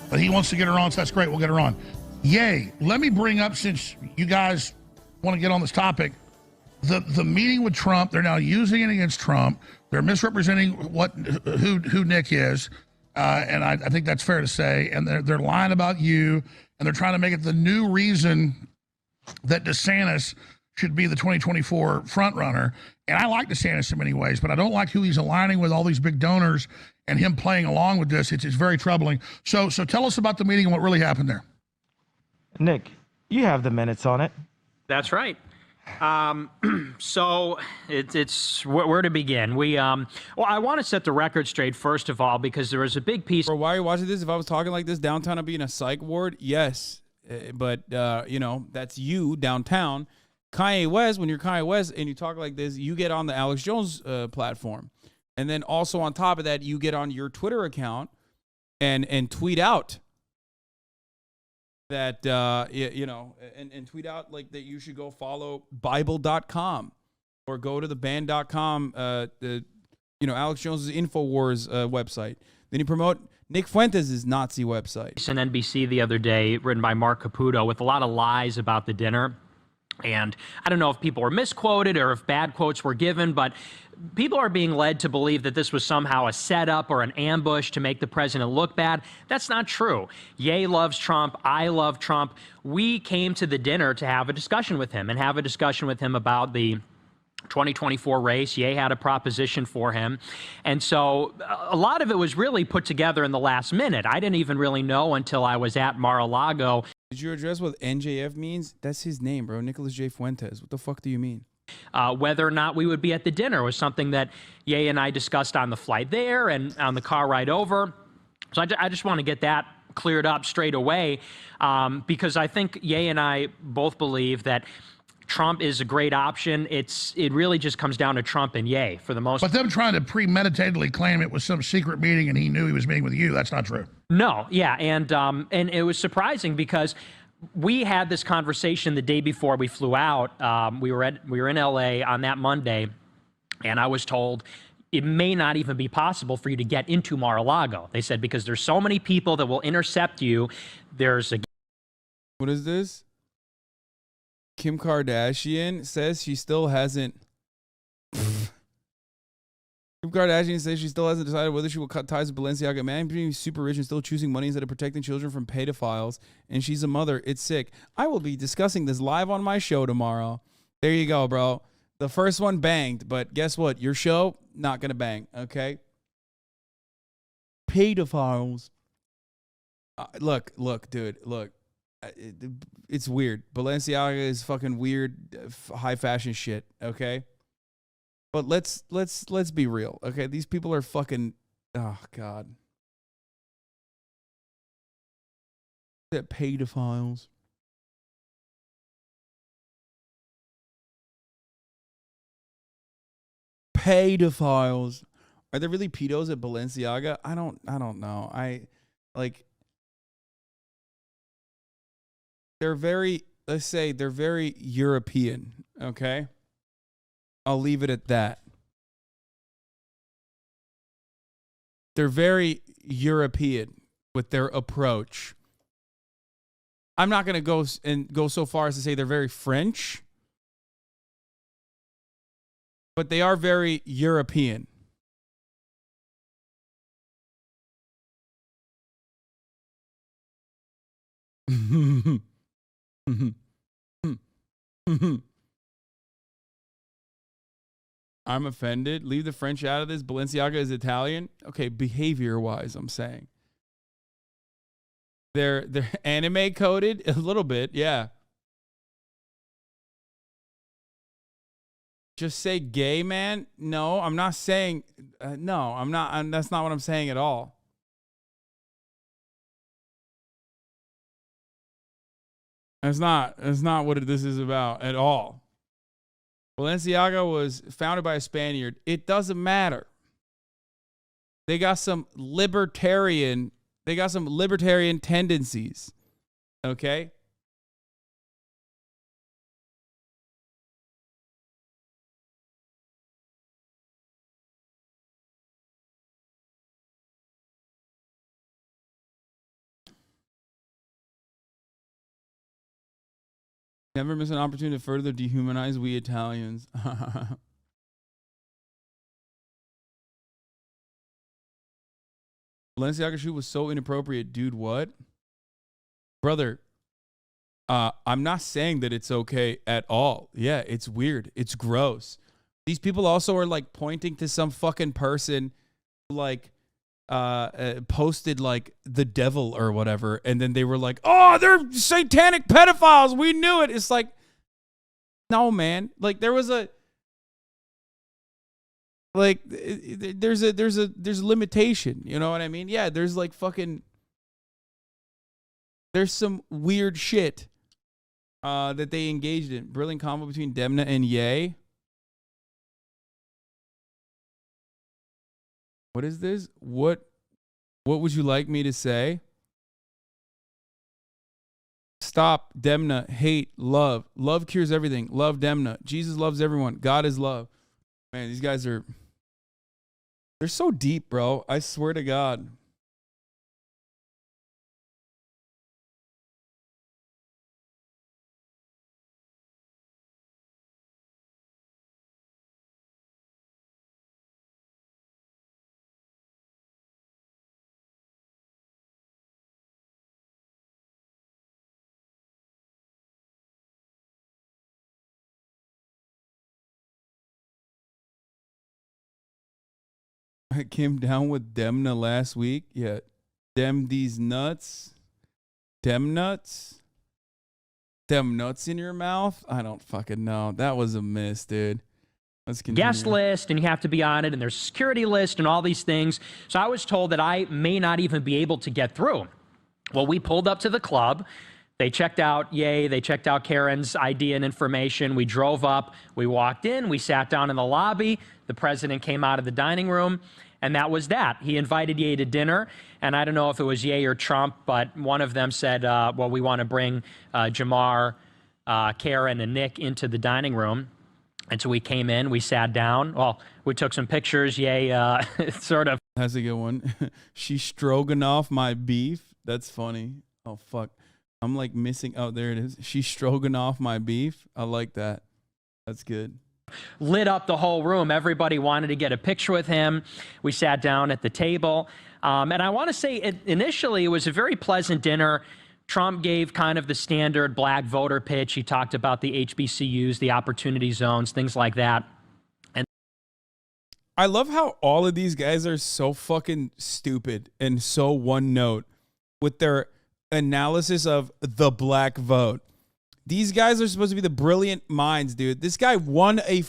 But he wants to get her on, so that's great. We'll get her on. Yay. Let me bring up, since you guys want to get on this topic, the meeting with Trump. They're now using it against Trump. They're misrepresenting who Nick is, and I think that's fair to say. And they're lying about you, and they're trying to make it the new reason that DeSantis should be the 2024 front runner. And I like DeSantis in many ways, but I don't like who he's aligning with, all these big donors, and him playing along with this. It's very troubling. So tell us about the meeting and what really happened there. Nick, you have the minutes on it. That's right. So it's where to begin. Well, I want to set the record straight first of all, because there was a big piece. Bro, why are you watching this? If I was talking like this downtown, I'd be in a psych ward. Yes, but that's you downtown. Kanye West, when you're Kanye West and you talk like this, you get on the Alex Jones platform, and then also on top of that, you get on your Twitter account and tweet out that and tweet out like that you should go follow Bible.com or go to the band.com, Alex Jones's InfoWars website. Then you promote Nick Fuentes' Nazi website. On NBC the other day, written by Mark Caputo, with a lot of lies about the dinner. And I don't know if people were misquoted or if bad quotes were given, but people are being led to believe that this was somehow a setup or an ambush to make the president look bad. That's not true. Ye loves Trump. I love Trump. We came to the dinner to have a discussion with him about the 2024 race. Ye had a proposition for him. And so a lot of it was really put together in the last minute. I didn't even really know until I was at Mar-a-Lago. Did you address what NJF means? That's his name, bro. Nicholas J. Fuentes. What the fuck do you mean? Whether or not we would be at the dinner was something that Ye and I discussed on the flight there and on the car ride over. So I just want to get that cleared up straight away, because I think Ye and I both believe that Trump is a great option. It really just comes down to Trump and Ye for the most part. But them trying to premeditatedly claim it was some secret meeting and he knew he was meeting with you, that's not true. No, yeah, and it was surprising because we had this conversation the day before we flew out. We were in LA on that Monday, and I was told it may not even be possible for you to get into Mar-a-Lago. They said because there's so many people that will intercept you. What is this? Kim Kardashian says she still hasn't. Kim Kardashian says she still hasn't decided whether she will cut ties with Balenciaga. Man, being super rich and still choosing money instead of protecting children from pedophiles. And she's a mother. It's sick. I will be discussing this live on my show tomorrow. There you go, bro. The first one banged, but guess what? Your show, not going to bang, okay? Pedophiles. Look, dude, look. It's weird. Balenciaga is fucking weird, high fashion shit, okay? But let's be real, okay? These people are fucking, oh God. They're pedophiles. Pedophiles. Are there really pedos at Balenciaga? I don't know. They're very, let's say they're very European, okay? I'll leave it at that. They're very European with their approach. I'm not going to go so far as to say they're very French, but they are very European. I'm offended. Leave the French out of this. Balenciaga is Italian. Okay, behavior-wise, I'm saying. They're anime coded a little bit, yeah. Just say gay, man. No, I'm not saying. No, I'm not. That's not what I'm saying at all. That's not what this is about at all. Balenciaga was founded by a Spaniard. It doesn't matter. They got some libertarian tendencies. Okay? Never miss an opportunity to further dehumanize we Italians. Balenciaga shoe was so inappropriate, dude. What? Brother, I'm not saying that it's okay at all. Yeah, it's weird. It's gross. These people also are like pointing to some fucking person like posted like the devil or whatever, and then they were like, oh, they're satanic pedophiles, we knew it. It's like, no, man. Like there was a like there's a limitation, you know what I mean? Yeah, there's like fucking there's some weird shit that they engaged in. Brilliant combo between Demna and Ye. What is this? What would you like me to say? Stop, Demna, hate, love. Love cures everything. Love Demna. Jesus loves everyone. God is love. Man, these guys are, they're so deep, bro. I swear to God. I came down with Demna last week. Yeah. Dem these nuts. Dem nuts. Dem nuts in your mouth. I don't fucking know. That was a miss, dude. Let's continue. Guest list, and you have to be on it, and there's a security list and all these things. So I was told that I may not even be able to get through. Well, we pulled up to the club. They checked out Ye. They checked out Karen's ID and information. We drove up. We walked in. We sat down in the lobby. The president came out of the dining room, and that was that. He invited Ye to dinner, and I don't know if it was Ye or Trump, but one of them said, well, we want to bring Jamar, Karen, and Nick into the dining room. And so we came in. We sat down. Well, we took some pictures. Ye sort of. That's a good one. She stroganoff my beef. That's funny. Oh, fuck. I'm like missing. Oh, there it is. She stroganoff my beef. I like that. That's good. Lit up the whole room. Everybody wanted to get a picture with him. We sat down at the table. And I want to say initially it was a very pleasant dinner. Trump gave kind of the standard black voter pitch. He talked about the HBCUs, the opportunity zones, things like that. And I love how all of these guys are so fucking stupid and so one note with their analysis of the black vote. These guys are supposed to be the brilliant minds, dude. This guy won a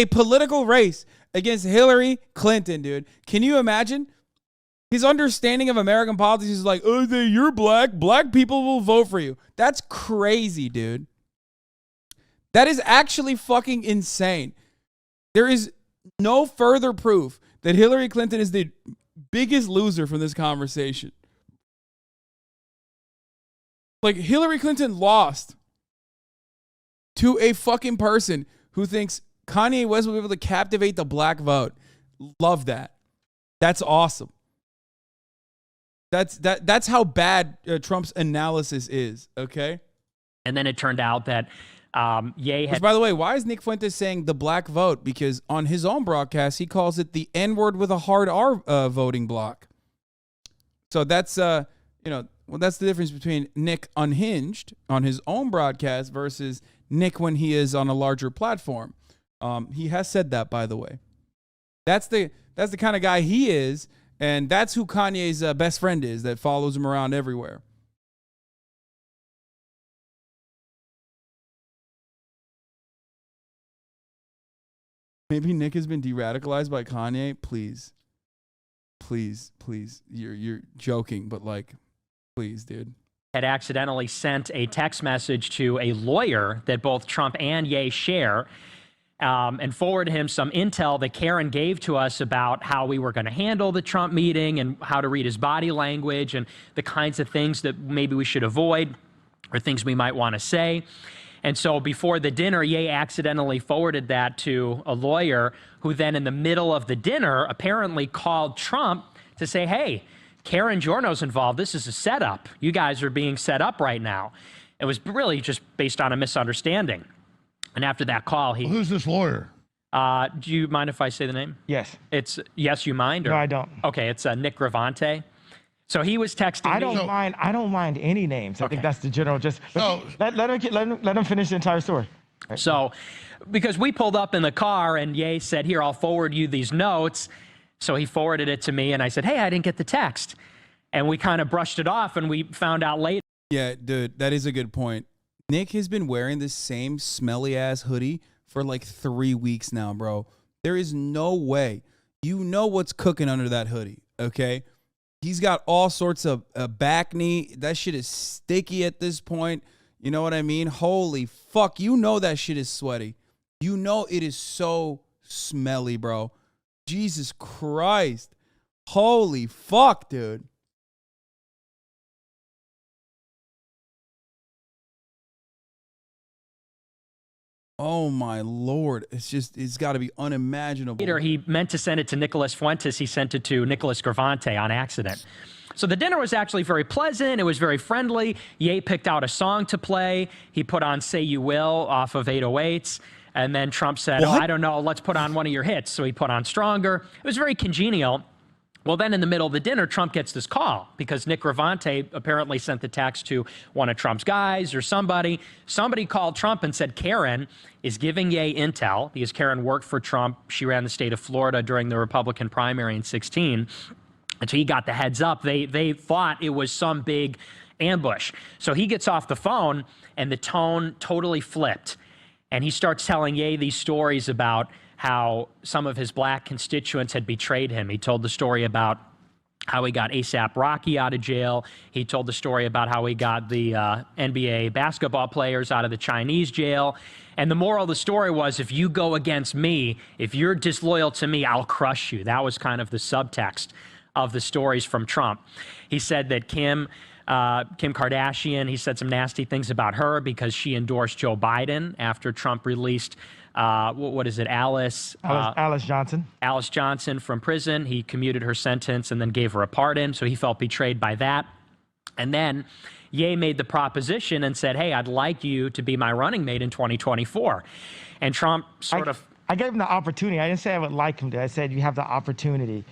political race against Hillary Clinton, dude. Can you imagine? His understanding of American politics is like, oh, you're black. Black people will vote for you. That's crazy, dude. That is actually fucking insane. There is no further proof that Hillary Clinton is the biggest loser from this conversation. Like, Hillary Clinton lost to a fucking person who thinks Kanye West will be able to captivate the black vote. Love that. That's awesome. That's how bad Trump's analysis is, okay? And then it turned out that Ye had... Which, by the way, why is Nick Fuentes saying the black vote? Because on his own broadcast, he calls it the N-word with a hard R voting block. So that's, well, that's the difference between Nick unhinged on his own broadcast versus Nick when he is on a larger platform. He has said that, by the way. That's the kind of guy he is, and that's who Kanye's best friend is that follows him around everywhere. Maybe Nick has been de-radicalized by Kanye. Please. You're joking, but like, please, dude. Had accidentally sent a text message to a lawyer that both Trump and Ye share, and forwarded him some intel that Karen gave to us about how we were going to handle the Trump meeting and how to read his body language and the kinds of things that maybe we should avoid or things we might want to say. And so before the dinner, Ye accidentally forwarded that to a lawyer who then in the middle of the dinner apparently called Trump to say, hey, Karen Giorno's involved. This is a setup. You guys are being set up right now. It was really just based on a misunderstanding. And after that call, he... Well, who's this lawyer? Do you mind if I say the name? Yes. It's Yes, You Mind? Or, No, I don't. Okay, it's Nick Gravante. So he was texting me. I don't mind any names. I think that's the general. Just let him finish the entire story. Right. So, because we pulled up in the car and Ye said, "Here, I'll forward you these notes." So he forwarded it to me, and I said, "Hey, I didn't get the text," and we kind of brushed it off, and we found out later. Yeah, dude, that is a good point. Nick has been wearing this same smelly ass hoodie for like 3 weeks now, bro. There is no way. You know what's cooking under that hoodie, okay? He's got all sorts of back knee. That shit is sticky at this point. You know what I mean? Holy fuck. You know that shit is sweaty. You know it is so smelly, bro. Jesus Christ. Holy fuck, dude. Oh my Lord. It's got to be unimaginable. Later, he meant to send it to Nicholas Fuentes. He sent it to Nicholas Gravante on accident. So the dinner was actually very pleasant. It was very friendly. Ye picked out a song to play. He put on Say You Will off of 808s. And then Trump said, I don't know, let's put on one of your hits. So he put on Stronger. It was very congenial. Well, then in the middle of the dinner, Trump gets this call because Nick Gravante apparently sent the text to one of Trump's guys or somebody. Somebody called Trump and said Karen is giving Ye intel because Karen worked for Trump. She ran the state of Florida during the Republican primary in 2016. And so he got the heads up. They thought it was some big ambush. So he gets off the phone and the tone totally flipped. And he starts telling Ye these stories about how some of his black constituents had betrayed him. He told the story about how he got A$AP Rocky out of jail. He told the story about how he got the NBA basketball players out of the Chinese jail. And the moral of the story was, if you go against me, if you're disloyal to me, I'll crush you. That was kind of the subtext of the stories from Trump. He said that Kim Kardashian, he said some nasty things about her because she endorsed Joe Biden after Trump released, what is it, Alice Johnson. Alice Johnson from prison. He commuted her sentence and then gave her a pardon, so he felt betrayed by that. And then Ye made the proposition and said, hey, I'd like you to be my running mate in 2024. And Trump I gave him the opportunity. I didn't say I would like him to. I said you have the opportunity.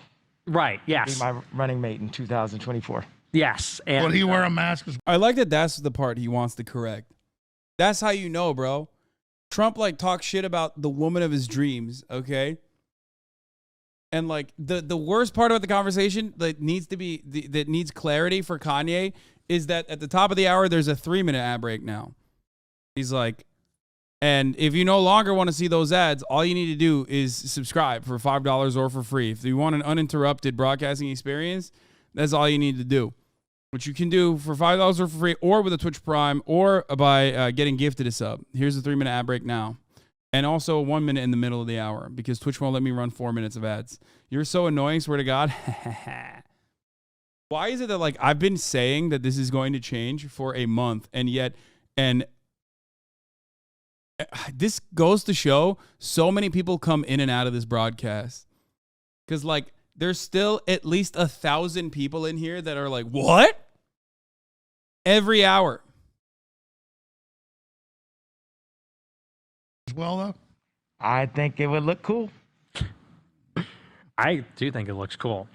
Right, yes. To be my running mate in 2024. Yes. And, Would he wear a mask? I like that that's the part he wants to correct. That's how you know, bro. Trump, like, talks shit about the woman of his dreams, okay? And, like, the worst part about the conversation that needs clarity for Kanye is that at the top of the hour, there's a 3-minute ad break now. He's like, and if you no longer want to see those ads, all you need to do is subscribe for $5 or for free. If you want an uninterrupted broadcasting experience, that's all you need to do. Which you can do for $5 or for free, or with a Twitch Prime, or by getting gifted a sub. Here's the 3-minute ad break now. And also 1 minute in the middle of the hour, because Twitch won't let me run 4 minutes of ads. You're so annoying, swear to God. Why is it that, like, I've been saying that this is going to change for a month, and this goes to show so many people come in and out of this broadcast. Because, like, there's still at least 1,000 people in here that are like, what? Every hour. As well, though? I think it would look cool. I do think it looks cool.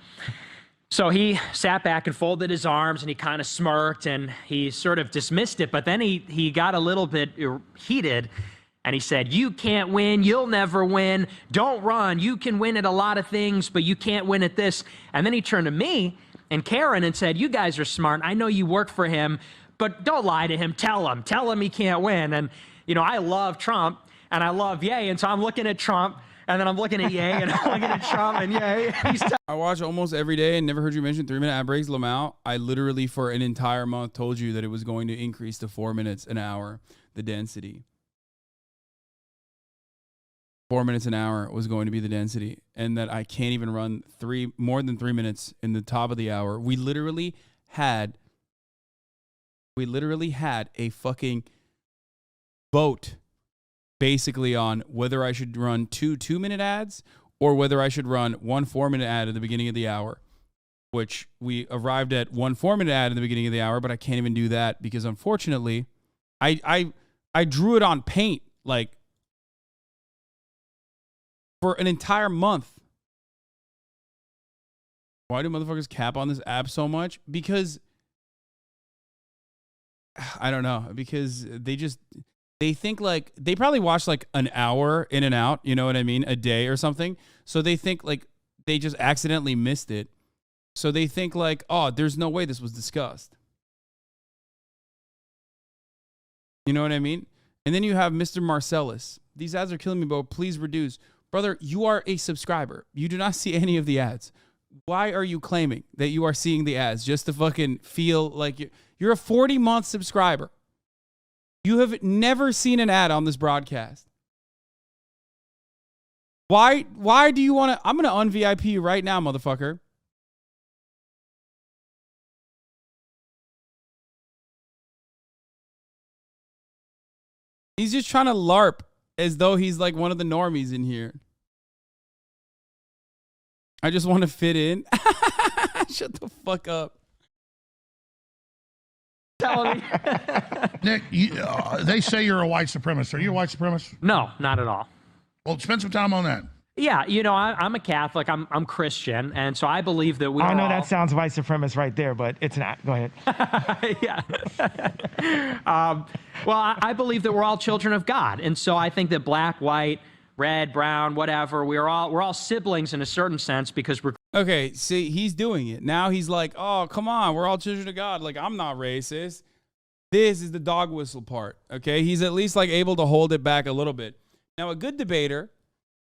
So he sat back and folded his arms and he kind of smirked and he sort of dismissed it. But then he got a little bit heated. And he said, you can't win. You'll never win. Don't run. You can win at a lot of things, but you can't win at this. And then he turned to me and Karen and said, you guys are smart. I know you work for him, but don't lie to him. Tell him he can't win. And, you know, I love Trump and I love Ye. And so I'm looking at Trump and then I'm looking at Ye and I'm looking at Trump and Ye. I watch almost every day and never heard you mention 3-minute ad breaks, Lamau. I literally for an entire month told you that it was going to increase to 4 minutes an hour, the density. 4 minutes an hour was going to be the density, and that I can't even run more than 3 minutes in the top of the hour. We literally had a fucking vote basically on whether I should run two 2-minute ads or whether I should run one 4-minute ad at the beginning of the hour. which we arrived at one 4-minute ad in the beginning of the hour, but I can't even do that because unfortunately, I drew it on Paint like for an entire month. Why do motherfuckers cap on this app so much? Because I don't know. Because they think like they probably watch like an hour in and out, you know what I mean, a day or something. So they think like they just accidentally missed it. So they think like, oh, there's no way this was discussed. You know what I mean? And then you have Mr. Marcellus. These ads are killing me, bro. Please reduce. Brother, you are a subscriber. You do not see any of the ads. Why are you claiming that you are seeing the ads just to fucking feel like you're a 40-month subscriber? You have never seen an ad on this broadcast. Why do you want to? I'm going to un-VIP you right now, motherfucker. He's just trying to LARP as though he's like one of the normies in here. I just want to fit in. Shut the fuck up. Telling me. Nick, they say you're a white supremacist. Are you a white supremacist? No, not at all. Well, spend some time on that. Yeah, you know, I'm a Catholic. I'm Christian, and so I believe that we. I know that sounds white supremacist right there, but it's not. Go ahead. Yeah. Well, I believe that we're all children of God, and so I think that black, white, red, brown, whatever, we're all siblings in a certain sense because we're. Okay, see, he's doing it. Now he's like, oh, come on, we're all children of God. Like, I'm not racist. This is the dog whistle part, okay? He's at least, like, able to hold it back a little bit. Now, a good debater,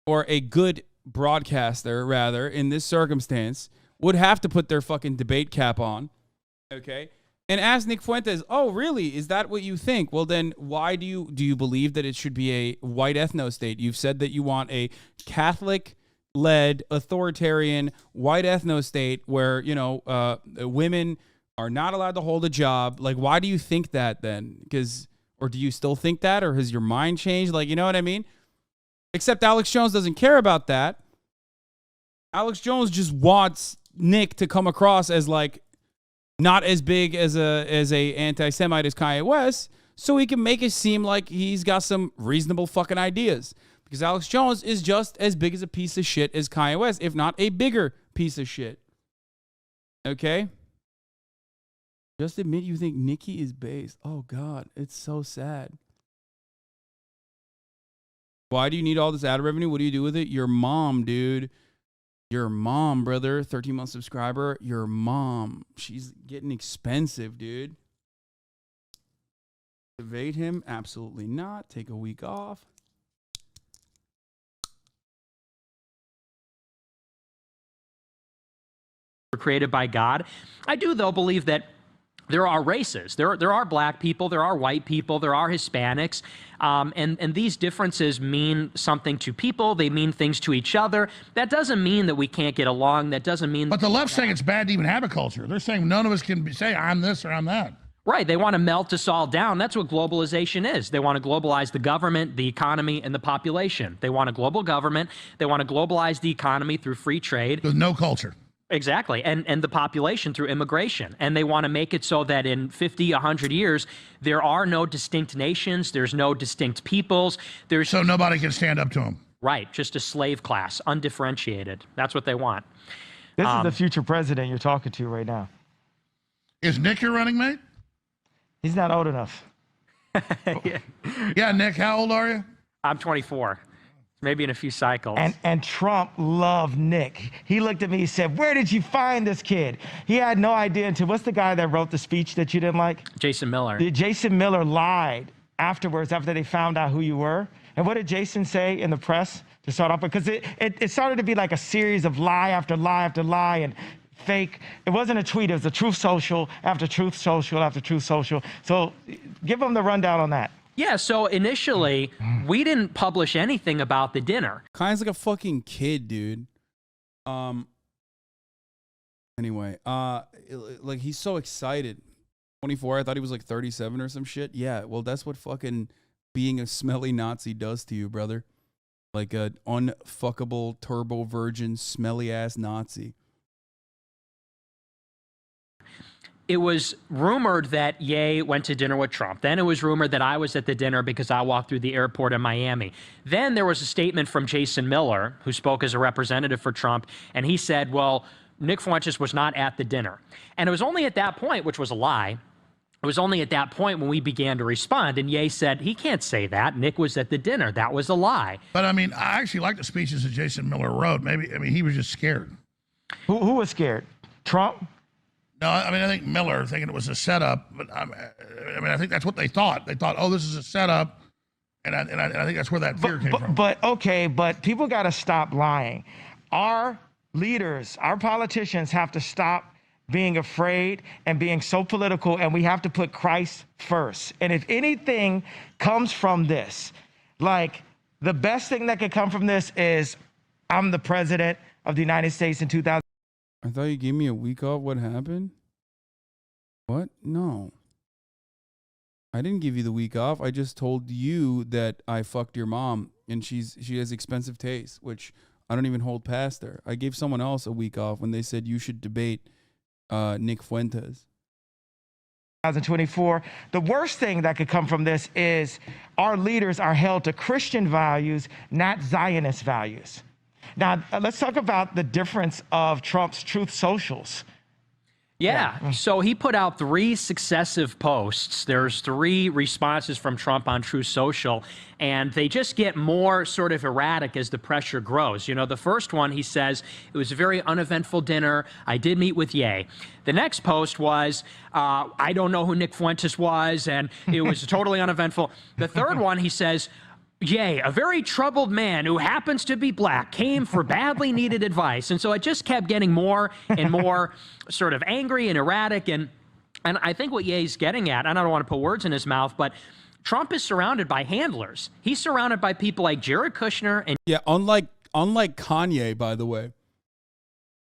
or a good broadcaster, rather, in this circumstance, would have to put their fucking debate cap on, okay? And ask Nick Fuentes, oh, really? Is that what you think? Well, then why do you believe that it should be a white ethno-state? You've said that you want a Catholic-led, authoritarian, white ethno-state where, you know, women are not allowed to hold a job. Like, why do you think that then? Or do you still think that? Or has your mind changed? Like, you know what I mean? Except Alex Jones doesn't care about that. Alex Jones just wants Nick to come across as like not as big as a anti-Semite as Kanye West, so he can make it seem like he's got some reasonable fucking ideas. Because Alex Jones is just as big as a piece of shit as Kanye West, if not a bigger piece of shit. Okay? Just admit you think Nicki is based. Oh God, it's so sad. Why do you need all this ad revenue? What do you do with it? Your mom, dude. Your mom, brother. 13-month subscriber. Your mom. She's getting expensive, dude. Evade him? Absolutely not. Take a week off. Created by God. I do, though, believe that there are races. There are black people, there are white people, there are Hispanics, and these differences mean something to people. They mean things to each other. That doesn't mean that we can't get along. That doesn't mean. But the left's saying it's bad to even have a culture. They're saying none of us can say I'm this or I'm that. Right. They want to melt us all down. That's what globalization is. They want to globalize the government, the economy, and the population. They want a global government. They want to globalize the economy through free trade. With no culture. Exactly, and the population through immigration. And they want to make it so that in 50, 100 years, there are no distinct nations, there's no distinct peoples. So nobody can stand up to them. Right, just a slave class, undifferentiated. That's what they want. This is the future president you're talking to right now. Is Nick your running mate? He's not old enough. Yeah, Nick, how old are you? I'm 24. Maybe in a few cycles. And Trump loved Nick. He looked at me, he said, where did you find this kid? He had no idea until, what's the guy that wrote the speech that you didn't like? Jason Miller. Jason Miller lied afterwards after they found out who you were. And what did Jason say in the press to start off with? Because it started to be like a series of lie after lie after lie and fake. It wasn't a tweet, it was a truth social after truth social after truth social. So give them the rundown on that. Yeah, so initially, we didn't publish anything about the dinner. Kanye's like a fucking kid, dude. Anyway, like he's so excited. 24, I thought he was like 37 or some shit. Yeah, well, that's what fucking being a smelly Nazi does to you, brother. Like an unfuckable turbo virgin, smelly ass Nazi. it was rumored that Ye went to dinner with Trump. Then it was rumored that I was at the dinner because I walked through the airport in Miami. Then there was a statement from Jason Miller, who spoke as a representative for Trump, and he said, well, Nick Fuentes was not at the dinner. And it was only at that point, which was a lie, it was only at that point when we began to respond, and Ye said, he can't say that. Nick was at the dinner. That was a lie. But, I mean, I actually like the speeches that Jason Miller wrote. He was just scared. Who was scared? Trump? No, I mean, I think Miller thinking it was a setup, but I think that's what they thought. They thought, oh, this is a setup, and I think that's where that fear came from. But people got to stop lying. Our leaders, our politicians have to stop being afraid and being so political, and we have to put Christ first. And if anything comes from this, like the best thing that could come from this is I'm the president of the United States in 2000. I thought you gave me a week off. What happened? What? No. I didn't give you the week off. I just told you that I fucked your mom and she has expensive taste, which I don't even hold past her. I gave someone else a week off when they said you should debate Nick Fuentes. 2024. The worst thing that could come from this is our leaders are held to Christian values, not Zionist values. Now, let's talk about the difference of Trump's Truth Socials. Yeah. So he put out 3 successive posts. There's 3 responses from Trump on Truth Social, and they just get more sort of erratic as the pressure grows. You know, the first one, he says, it was a very uneventful dinner. I did meet with Ye. The next post was, I don't know who Nick Fuentes was, and it was totally uneventful. The third one, he says, Ye, a very troubled man who happens to be black, came for badly needed advice. And so it just kept getting more and more sort of angry and erratic. And I think what Ye's getting at, and I don't want to put words in his mouth, but Trump is surrounded by handlers. He's surrounded by people like Jared Kushner. And yeah, unlike Kanye, by the way.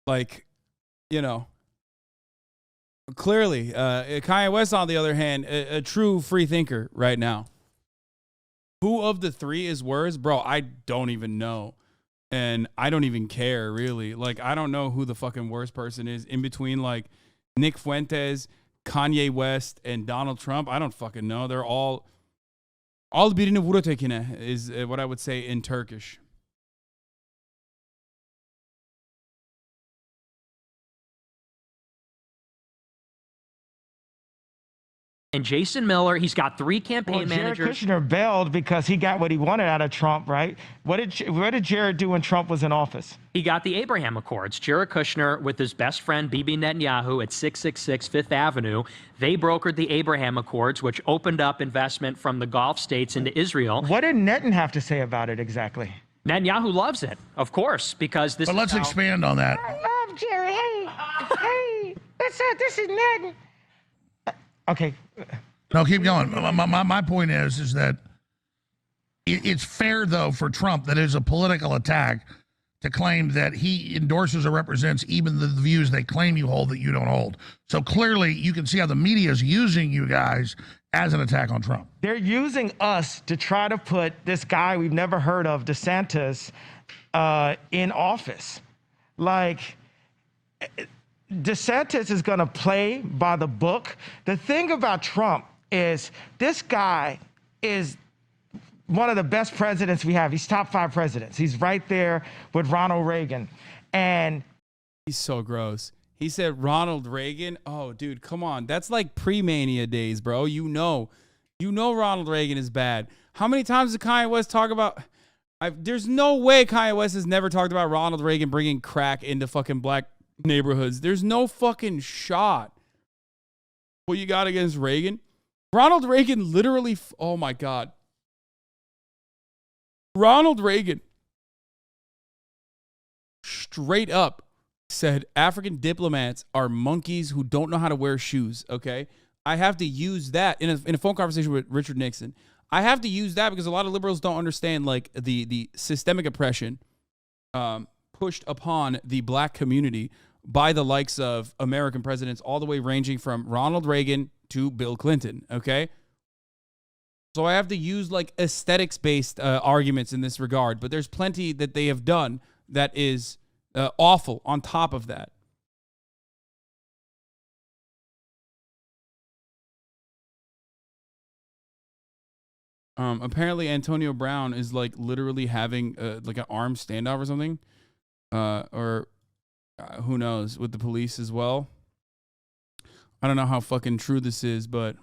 Like, you know, clearly, Kanye West, on the other hand, a true free thinker right now. Who of the 3 is worse? Bro, I don't even know. And I don't even care, really. Like, I don't know who the fucking worst person is in between, like, Nick Fuentes, Kanye West, and Donald Trump. I don't fucking know. They're all birini vuratekine is what I would say in Turkish. And Jason Miller, he's got 3 campaign managers. Jared Kushner bailed because he got what he wanted out of Trump, right? What did Jared do when Trump was in office? He got the Abraham Accords. Jared Kushner with his best friend Bibi Netanyahu at 666 Fifth Avenue, they brokered the Abraham Accords, which opened up investment from the Gulf states into Israel. What did Netanyahu have to say about it exactly? Netanyahu loves it, of course, because this. But let's expand on that. I love Jerry. Hey, this is Ned. Okay. No, keep going. My point is that it's fair, though, for Trump that it is a political attack to claim that he endorses or represents even the views they claim you hold that you don't hold. So clearly, you can see how the media is using you guys as an attack on Trump. They're using us to try to put this guy we've never heard of, DeSantis, in office. Like, DeSantis is going to play by the book. The thing about Trump is this guy is one of the best presidents we have. He's top 5 presidents. He's right there with Ronald Reagan. And he's so gross. He said Ronald Reagan. Oh, dude, come on. That's like pre-mania days, bro. You know Ronald Reagan is bad. How many times did Kanye West talk about? There's no way Kanye West has never talked about Ronald Reagan bringing crack into fucking black neighborhoods. There's no fucking shot. What you got against Reagan? Ronald Reagan literally, oh my God. Ronald Reagan straight up said African diplomats are monkeys who don't know how to wear shoes, okay? I have to use that in a phone conversation with Richard Nixon. I have to use that because a lot of liberals don't understand like the systemic oppression pushed upon the black community by the likes of American presidents, all the way ranging from Ronald Reagan to Bill Clinton, okay? So I have to use like aesthetics-based arguments in this regard, but there's plenty that they have done that is awful on top of that. Apparently Antonio Brown is like literally having like an armed standoff or something, or who knows, with the police as well. I don't know how fucking true this is, but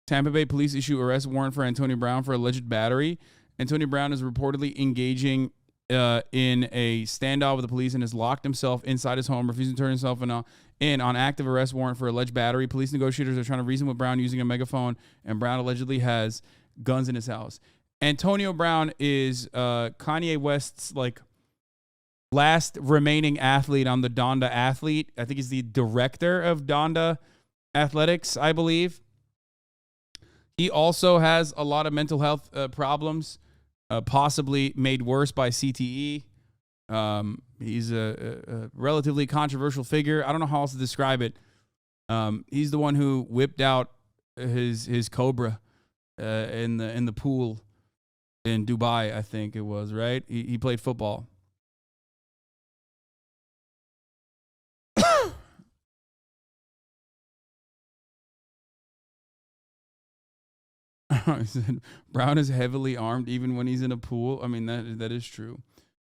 Tampa Bay police issue arrest warrant for Antonio Brown for alleged battery. Antonio Brown is reportedly engaging in a standoff with the police and has locked himself inside his home, refusing to turn himself in on active arrest warrant for alleged battery. Police negotiators are trying to reason with Brown using a megaphone, and Brown allegedly has guns in his house. Antonio Brown is Kanye West's like last remaining athlete on the Donda Athlete. I think he's the director of Donda Athletics, I believe. He also has a lot of mental health problems, possibly made worse by CTE. He's a relatively controversial figure. I don't know how else to describe it. He's the one who whipped out his Cobra in the pool in Dubai, I think it was, right? He played football. Brown is heavily armed even when he's in a pool. I mean, that is true.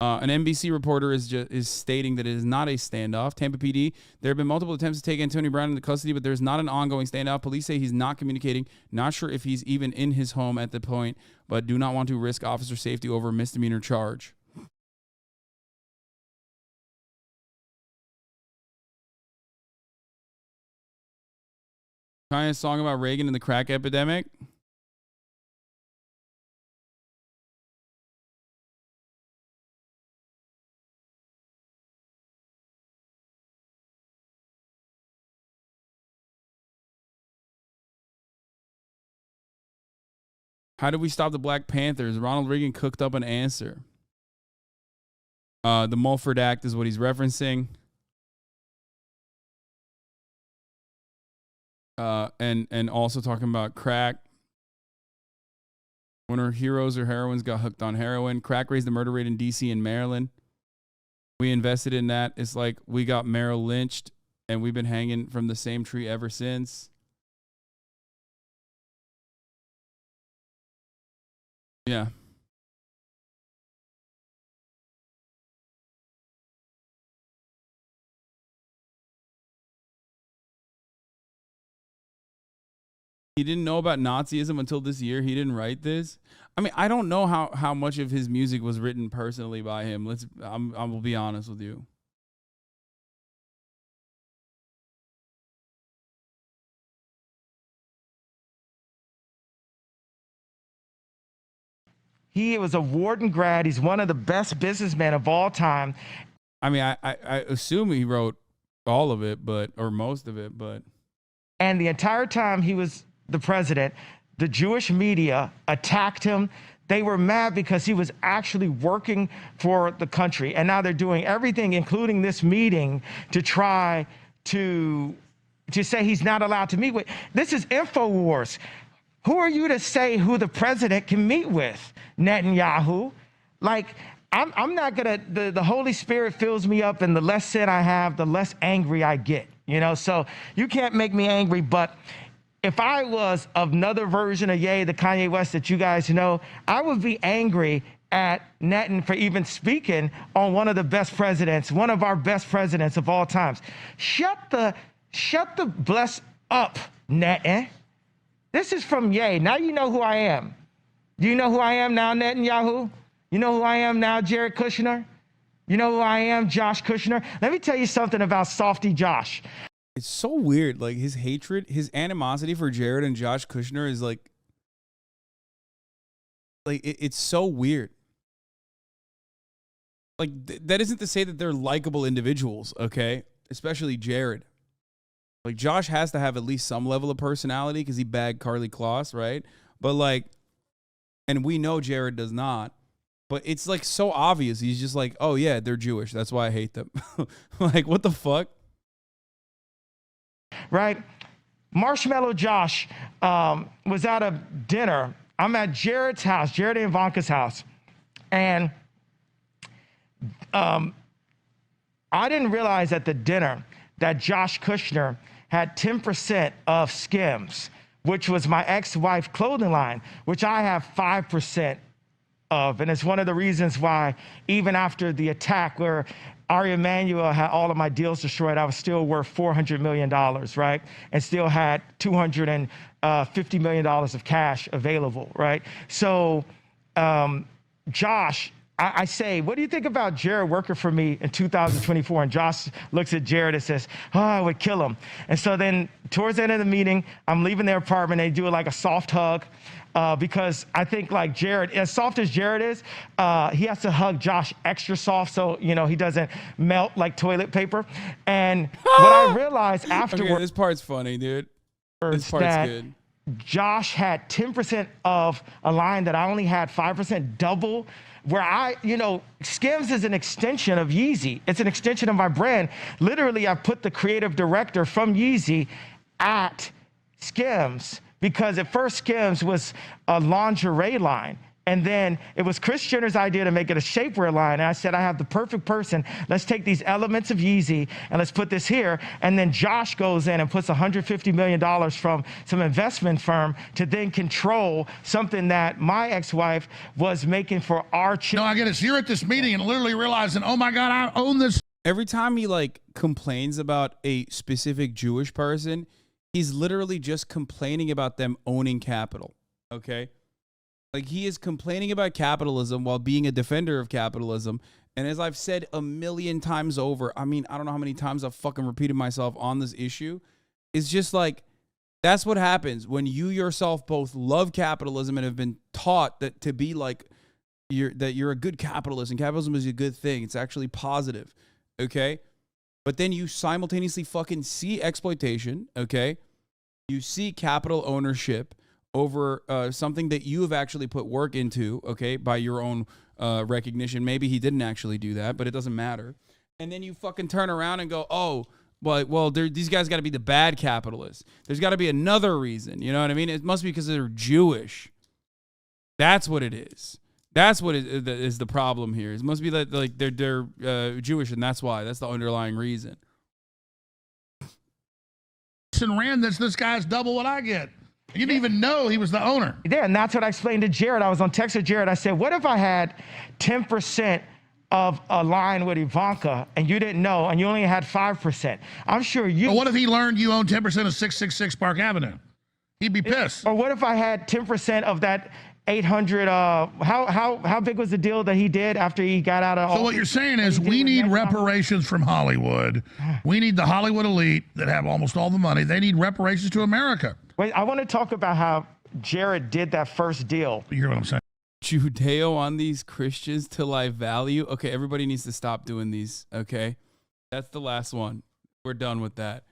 An NBC reporter is stating that it is not a standoff. Tampa PD, there have been multiple attempts to take Antonio Brown into custody, but there's not an ongoing standoff. Police say he's not communicating, not sure if he's even in his home at the point, but do not want to risk officer safety over a misdemeanor charge. Kanye's song about Reagan and the crack epidemic. How did we stop the Black Panthers? Ronald Reagan cooked up an answer. The Mulford Act is what he's referencing. And also talking about crack. When our heroes or heroines got hooked on heroin. Crack raised the murder rate in D.C. and Maryland. We invested in that. It's like we got Merrill lynched, and we've been hanging from the same tree ever since. Yeah. He didn't know about Nazism until this year. He didn't write this. I mean, I don't know how much of his music was written personally by him. I will be honest with you. He was a Wharton grad. He's one of the best businessmen of all time. I mean, I assume he wrote all of it, or most of it, but. And the entire time he was the president, the Jewish media attacked him. They were mad because he was actually working for the country. And now they're doing everything, including this meeting, to try to say he's not allowed to meet with. This is InfoWars. Who are you to say who the president can meet with? Netanyahu. Like, I'm not gonna, the Holy Spirit fills me up, and the less sin I have, the less angry I get, you know? So you can't make me angry, but if I was another version of Ye, the Kanye West that you guys know, I would be angry at Netan for even speaking on one of the best presidents, one of our best presidents of all times. Shut the bless up, Netan. This is from Ye. Now you know who I am. Do you know who I am now, Netanyahu? You know who I am now, Jared Kushner? You know who I am, Josh Kushner? Let me tell you something about Softy Josh. It's so weird. Like, his hatred, his animosity for Jared and Josh Kushner is like it's so weird. Like, that isn't to say that they're likable individuals, okay? Especially Jared. Like, Josh has to have at least some level of personality because he bagged Carly Kloss, right? But like, and we know Jared does not. But it's like so obvious. He's just like, oh yeah, they're Jewish. That's why I hate them. Like, what the fuck? Right? Marshmallow Josh was at a dinner. I'm at Jared's house, Jared and Ivanka's house. And I didn't realize at the dinner that Josh Kushner had 10% of Skims, which was my ex-wife clothing line, which I have 5% of. And it's one of the reasons why even after the attack where Ari Emanuel had all of my deals destroyed, I was still worth $400 million, right? And still had $250 million of cash available, right? So, Josh, I say, what do you think about Jared working for me in 2024? And Josh looks at Jared and says, oh, I would kill him. And so then towards the end of the meeting, I'm leaving their apartment. They do like a soft hug because I think like Jared, as soft as Jared is, he has to hug Josh extra soft so, you know, he doesn't melt like toilet paper. And what I realized afterwards. Okay, this part's funny, dude. This part's good. Josh had 10% of a line that I only had 5%, double. Where I, you know, Skims is an extension of Yeezy. It's an extension of my brand. Literally, I put the creative director from Yeezy at Skims because at first Skims was a lingerie line. And then it was Kris Jenner's idea to make it a shapewear line. And I said, I have the perfect person. Let's take these elements of Yeezy and let's put this here. And then Josh goes in and puts $150 million from some investment firm to then control something that my ex-wife was making for our children. No, I get it. So you're at this meeting and literally realizing, oh my God, I own this. Every time he like complains about a specific Jewish person, he's literally just complaining about them owning capital. Okay? Like he is complaining about capitalism while being a defender of capitalism. And as I've said a million times over, I mean, I don't know how many times I've fucking repeated myself on this issue. It's just like, that's what happens when you yourself both love capitalism and have been taught that to be like, you're a good capitalist and capitalism is a good thing. It's actually positive. Okay. But then you simultaneously fucking see exploitation. Okay. You see capital ownership over something that you have actually put work into, okay, by your own recognition. Maybe he didn't actually do that, but it doesn't matter. And then you fucking turn around and go, oh, well, these guys got to be the bad capitalists. There's got to be another reason. You know what I mean? It must be because they're Jewish. That's what it is. That's what is the problem here. It must be that like they're Jewish, and that's why. That's the underlying reason. And ran this guy's double what I get. You didn't even know he was the owner. Yeah, and that's what I explained to Jared. I was on text with Jared. I said, what if I had 10% of a line with Ivanka and you didn't know and you only had 5%? I'm sure you... But what if he learned you own 10% of 666 Park Avenue? He'd be pissed. Or what if I had 10% of that 800... how big was the deal that he did after he got out of... So what you're saying is we need reparations from Hollywood. We need the Hollywood elite that have almost all the money. They need reparations to America. Wait, I want to talk about how Jared did that first deal. You hear what I'm saying? Judeo on these Christians till I value. Okay, everybody needs to stop doing these, okay? That's the last one. We're done with that.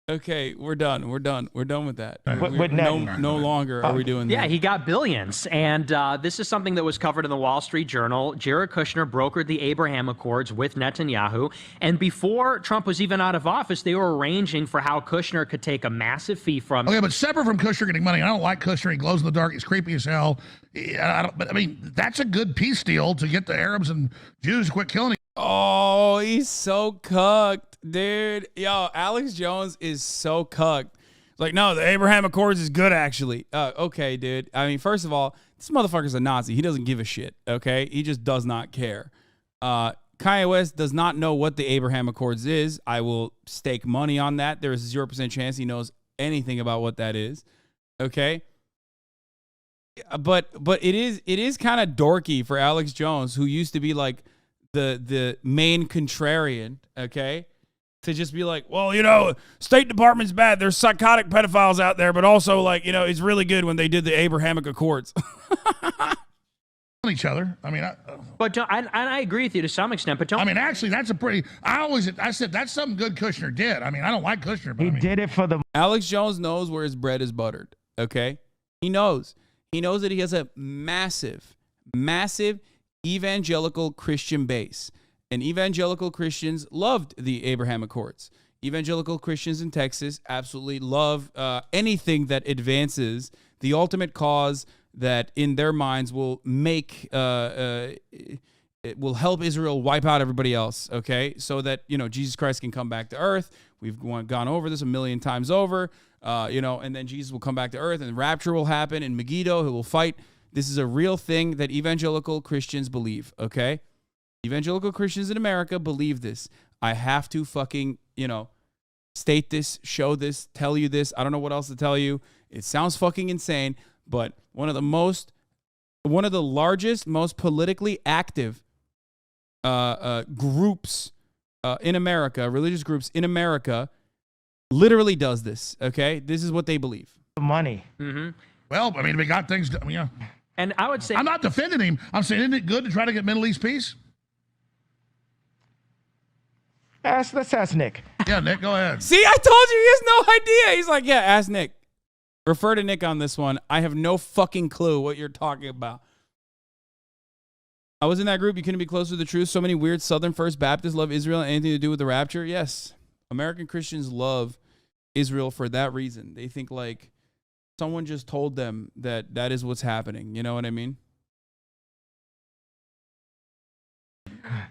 Okay, we're done. We're done with that. No longer are we doing that. Yeah, he got billions. And this is something that was covered in the Wall Street Journal. Jared Kushner brokered the Abraham Accords with Netanyahu. And before Trump was even out of office, they were arranging for how Kushner could take a massive fee from... Okay, but separate from Kushner getting money, I don't like Kushner. He glows in the dark. He's creepy as hell. But I mean, that's a good peace deal to get the Arabs and Jews to quit killing each other. Oh, he's so cucked. Dude, yo, Alex Jones is so cucked. Like, no, the Abraham Accords is good, actually. Okay, dude. I mean, first of all, this motherfucker's a Nazi. He doesn't give a shit, okay? He just does not care. Kanye West does not know what the Abraham Accords is. I will stake money on that. There is a 0% chance he knows anything about what that is, okay? But it is kind of dorky for Alex Jones, who used to be like the main contrarian, okay? To just be like, well, you know, State Department's bad. There's psychotic pedophiles out there, but also, like, you know, it's really good when they did the Abrahamic Accords. Each other. I mean, I agree with you to some extent, but don't... I mean, actually, that's a pretty... I said that's something good Kushner did. I mean, I don't like Kushner, but he did it for the... Alex Jones knows where his bread is buttered, okay? He knows. He knows that he has a massive evangelical Christian base. And evangelical Christians loved the Abraham Accords. Evangelical Christians in Texas absolutely love anything that advances the ultimate cause that in their minds will make it will help Israel wipe out everybody else, okay? So that, Jesus Christ can come back to earth. We've gone over this a million times over, and then Jesus will come back to earth and rapture will happen and Megiddo, who will fight. This is a real thing that evangelical Christians believe, okay? Evangelical Christians in America believe this. I have to fucking, state this, show this, tell you this. I don't know what else to tell you. It sounds fucking insane, but one of the largest, most politically active groups in America, religious groups in America, literally does this. Okay, this is what they believe. Money. Mm-hmm. Well, I mean, we got things. Yeah. And I would say I'm not defending him. I'm saying, isn't it good to try to get Middle East peace? Let's ask Nick. Yeah, Nick, go ahead. See, I told you he has no idea. He's like, yeah, ask Nick. Refer to Nick on this one. I have no fucking clue what you're talking about. I was in that group. You couldn't be closer to the truth. So many weird Southern First Baptists love Israel. Anything to do with the rapture? Yes. American Christians love Israel for that reason. They think like someone just told them that is what's happening. You know what I mean?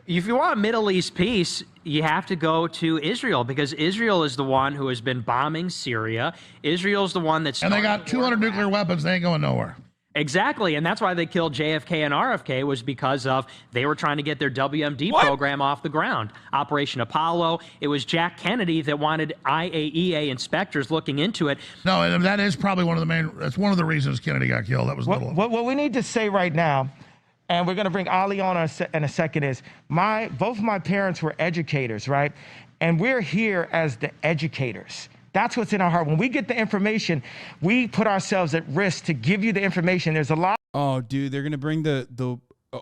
if you want Middle East peace, you have to go to Israel, because Israel is the one who has been bombing Syria. Israel's the one that's... And they got 200 nuclear weapons. They ain't going nowhere. Exactly, and that's why they killed JFK and RFK, was because of they were trying to get their WMD program off the ground. Operation Apollo. It was Jack Kennedy that wanted IAEA inspectors looking into it. No, and that is probably one of the main, that's one of the reasons Kennedy got killed. That was what we need to say right now, and we're going to bring Ali on in a second, is both my parents were educators, right? And we're here as the educators. That's what's in our heart. When we get the information, we put ourselves at risk to give you the information. There's a lot. Oh, dude, they're going to bring the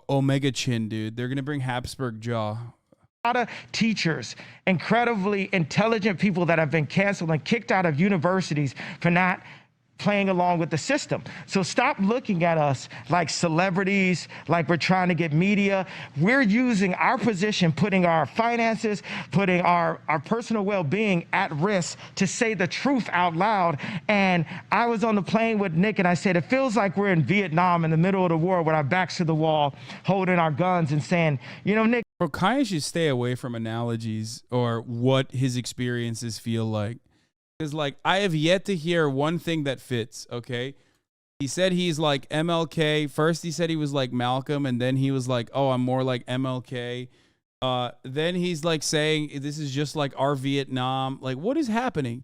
Omega chin, dude. They're going to bring Habsburg jaw. A lot of teachers, incredibly intelligent people that have been canceled and kicked out of universities for not playing along with the system. So stop looking at us like celebrities, like we're trying to get media. We're using our position, putting our finances, putting our personal well-being at risk to say the truth out loud. And I was on the plane with Nick and I said, it feels like we're in Vietnam in the middle of the war with our backs to the wall, holding our guns and saying, you know, Nick. Bro, Kanye should stay away from analogies or what his experiences feel like. Because, like, I have yet to hear one thing that fits, okay? He said he's like MLK. First, he said he was like Malcolm, and then he was like, oh, I'm more like MLK. Then he's, like, saying this is just like our Vietnam. Like, what is happening?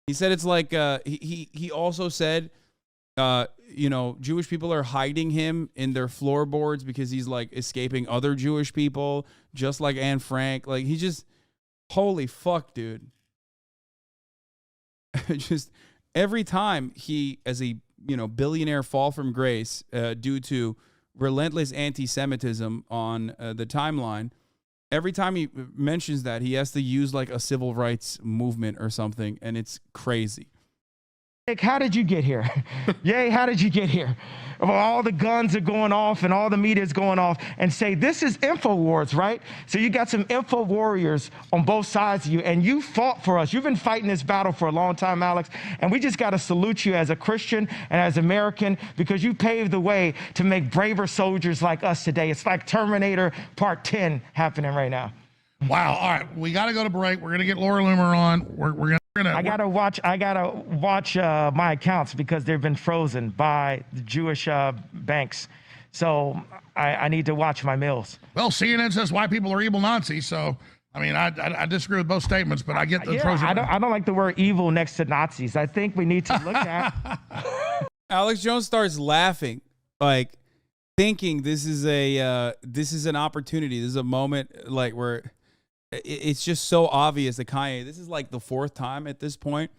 He said it's like, he also said, you know, Jewish people are hiding him in their floorboards because he's, like, escaping other Jewish people, just like Anne Frank. Like, he just, holy fuck, dude. Just every time he, as a billionaire, fall from grace due to relentless anti-Semitism on the timeline, every time he mentions that, he has to use like a civil rights movement or something, and it's crazy. Nick, how did you get here? Yay, how did you get here? All the guns are going off and all the media is going off, and say, this is InfoWars, right? So you got some info warriors on both sides of you, and you fought for us. You've been fighting this battle for a long time, Alex, and we just got to salute you as a Christian and as American, because you paved the way to make braver soldiers like us today. It's like Terminator Part 10 happening right now. Wow. All right. We got to go to break. We're going to get Laura Loomer on. I gotta watch my accounts because they've been frozen by the Jewish banks. So I need to watch my meals. Well, CNN says white people are evil Nazis. So, I mean, I disagree with both statements, but I get the frozen. I don't like the word evil next to Nazis. I think we need to look at. Alex Jones starts laughing, like thinking this is an opportunity. This is a moment like where it's just so obvious that Kanye, this is like the fourth time at this point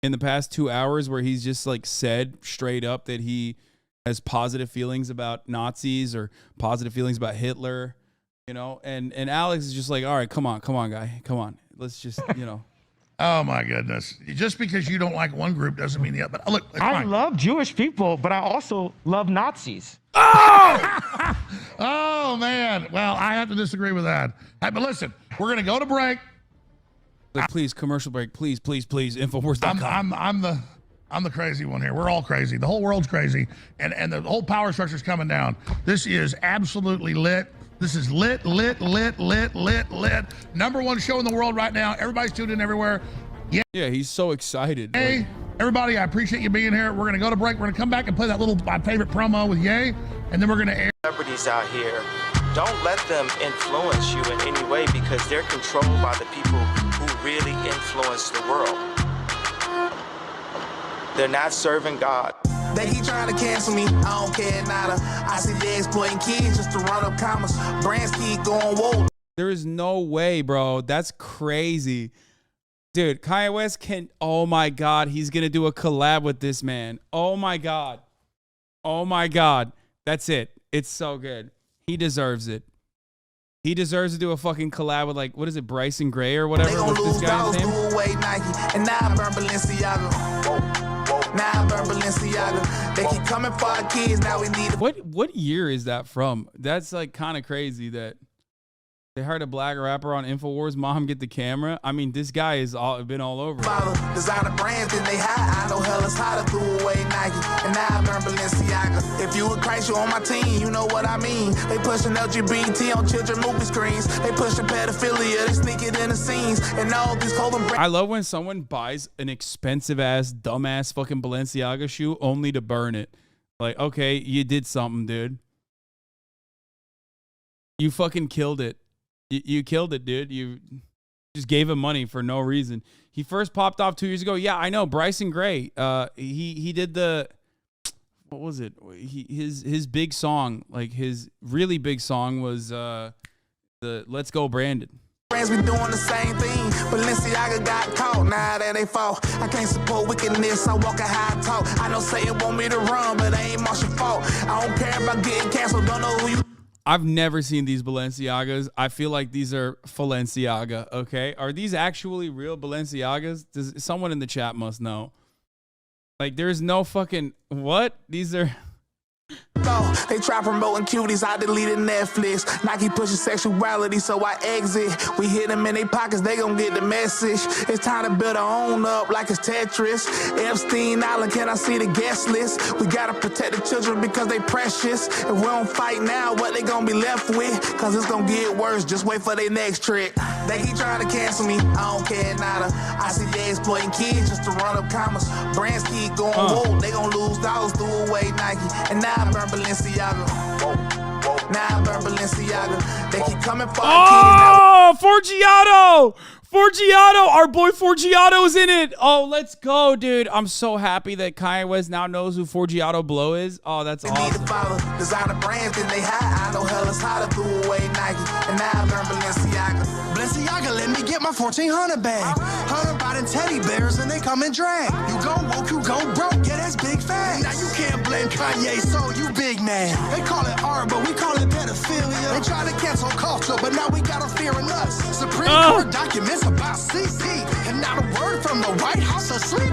in the past 2 hours where he's just like said straight up that he has positive feelings about Nazis or positive feelings about Hitler, and Alex is just like, all right, come on, guy. Come on. Let's just, Oh my goodness. Just because you don't like one group doesn't mean the other. But look, I love Jewish people, but I also love Nazis. Oh! Oh man. Well, I have to disagree with that. Hey, but listen, we're going to go to break. Please, commercial break. Please. Infowars.com. I'm the crazy one here. We're all crazy. The whole world's crazy, and the whole power structure's coming down. This is absolutely lit. This is lit. Number one show in the world right now. Everybody's tuned in everywhere. Yeah, he's so excited. Hey, everybody, I appreciate you being here. We're going to go to break. We're going to come back and play that my favorite promo with Ye, and then we're going to air. Celebrities out here, don't let them influence you in any way because they're controlled by the people who really influence the world. They're not serving God. They keep trying to cancel me, I don't care nada. I see they exploiting kids just to run up commas. Brands keep going woke. There is no way, bro. That's crazy. Dude, Kanye West can, oh my God, he's going to do a collab with this man. Oh my God. Oh my God. That's it. It's so good. He deserves it. He deserves to do a fucking collab with, like, what is it, Bryson Gray or whatever? What's this guy's name? Nike, and now I burn Balenciaga. Now I burn Balenciaga. They keep coming for our kids. Now we need. What year is that from? That's like kind of crazy that they hired a black rapper on InfoWars. Mom, get the camera. I mean, this guy has been all over. Designer brands, then they hide. I know hell is how to throw away Nike, and now I burn Balenciaga. If you a Christ, you on my team, you know what I mean. They pushing LGBT on children movie screens. They pushing pedophilia, they sneak it in the scenes, and all these clothing brands. I love when someone buys an expensive ass, dumbass fucking Balenciaga shoe only to burn it. Like, okay, you did something, dude. You fucking killed it. You killed it, dude. You just gave him money for no reason. He first popped off 2 years ago. Yeah, I know. Bryson Gray. He did the, what was it? His big song, like his really big song was the Let's Go Brandon. Brands be doing the same thing. Balenciaga got caught. Now that they fall. I can't support wickedness. I walk a high talk. I know Satan want me to run, but it ain't Marshall fault. I don't care about getting canceled. Don't know who you. I've never seen these Balenciagas. I feel like these are Falenciaga, okay? Are these actually real Balenciagas? Someone in the chat must know. Like, there's no fucking... What? These are... They try promoting cuties, I deleted Netflix. Nike pushing sexuality, so I exit. We hit them in their pockets, they gon' get the message. It's time to build our own up like it's Tetris. Epstein Island, can I see the guest list? We gotta protect the children because they precious. If we don't fight now, what they gonna be left with? Cause it's gonna get worse, just wait for their next trick. They keep trying to cancel me, I don't care nada. I see they exploiting kids just to run up commas. Brands keep going woke, they gon' lose dollars, threw away Nike. And now I burn Balenciaga. Now I burn Balenciaga. They keep coming for our kids. Forgiato! Forgiato! Our boy Forgiato's in it. Oh, let's go, dude. I'm so happy that Kanye West now knows who Forgiato Blow is. Oh, that's awesome. Designer brands, then they hide. I know hell is how to throw away Nike. And now I burn Balenciaga. Balenciaga, let me get my 1400 bag. 100 riding teddy bears and they come in drag. You go woke, you go broke, yeah, that's big facts. Now you can't blame Kanye, so you big man. They call it art, but we call it pedophilia. They try to cancel culture, but now we got them fearing us. Supreme Court documents about CC, and not a word from the White House or sleeping.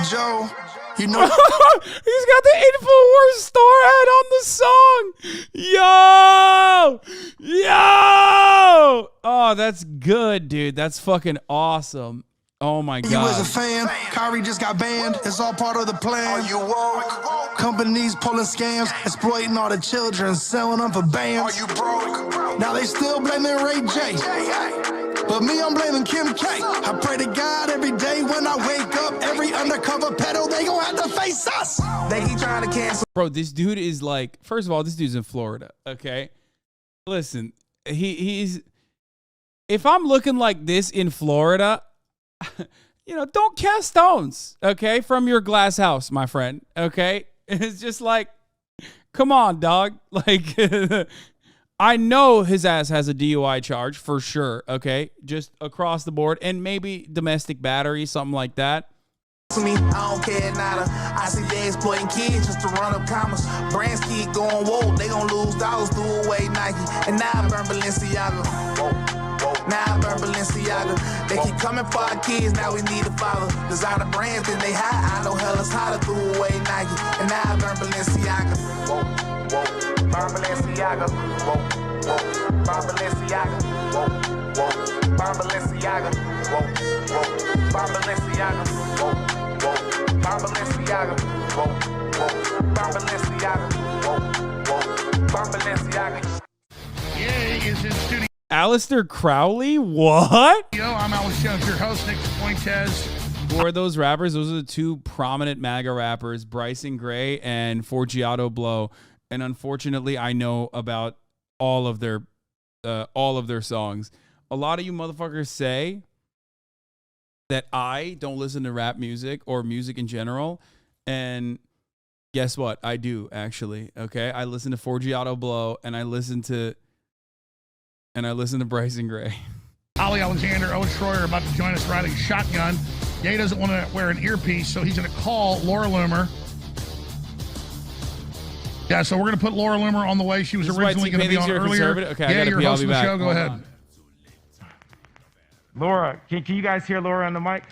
Joe, you know. He's got the InfoWars star ad on the song. Yo! Oh, that's good, dude. That's fucking awesome. Oh my God. You as a fan, Kyrie just got banned. It's all part of the plan. Are you woke? Companies pulling scams, exploiting all the children, selling them for bands. Are you broke? Now they still blaming Ray J. But me, I'm blaming Kim K. I pray to God every day when I wake up. Every undercover pedo, they gon' have to face us. They keep trying to cancel. Bro, this dude is like, first of all, this dude's in Florida, okay? Listen, he's... If I'm looking like this in Florida, you know, don't cast stones, okay, from your glass house, my friend, okay? It's just like, come on, dog. Like... I know his ass has a DUI charge for sure, okay? Just across the board, and maybe domestic battery, something like that. Me, I don't care nada. I see they exploiting kids just to run up commas. Brands keep going woke, they gon' lose dollars, threw away Nike. And now I burn Balenciaga. Now I burn Balenciaga. They keep coming for our kids, now we need to follow. Designer brands, then they hide. I know hell is how to throw away Nike. And now I burn Balenciaga. Burn Balenciaga. Burn Balenciaga. Burn Balenciaga. Burn Balenciaga. Burn Balenciaga. Balenciaga. Whoa, whoa. Burn Balenciaga. Whoa, whoa. Burn Balenciaga. Ye is in studio. Aleister Crowley? What? I'm Alex Jones, your host, Nick Fuentes. Who are those rappers? Those are the two prominent MAGA rappers, Bryson Gray and Forgiato Blow. And unfortunately, I know about all of their songs. A lot of you motherfuckers say that I don't listen to rap music or music in general. And guess what? I do, actually. Okay? I listen to Forgiato Blow and I listen to Bryson Gray. Ollie Alexander, Owen Schroyer are about to join us riding shotgun. Ye doesn't want to wear an earpiece, so he's going to call Laura Loomer. Yeah, so we're going to put Laura Loomer on the way. She was originally going to be on earlier. Okay, yeah, you're hosting the show. Go ahead. Laura, can you guys hear Laura on the mic?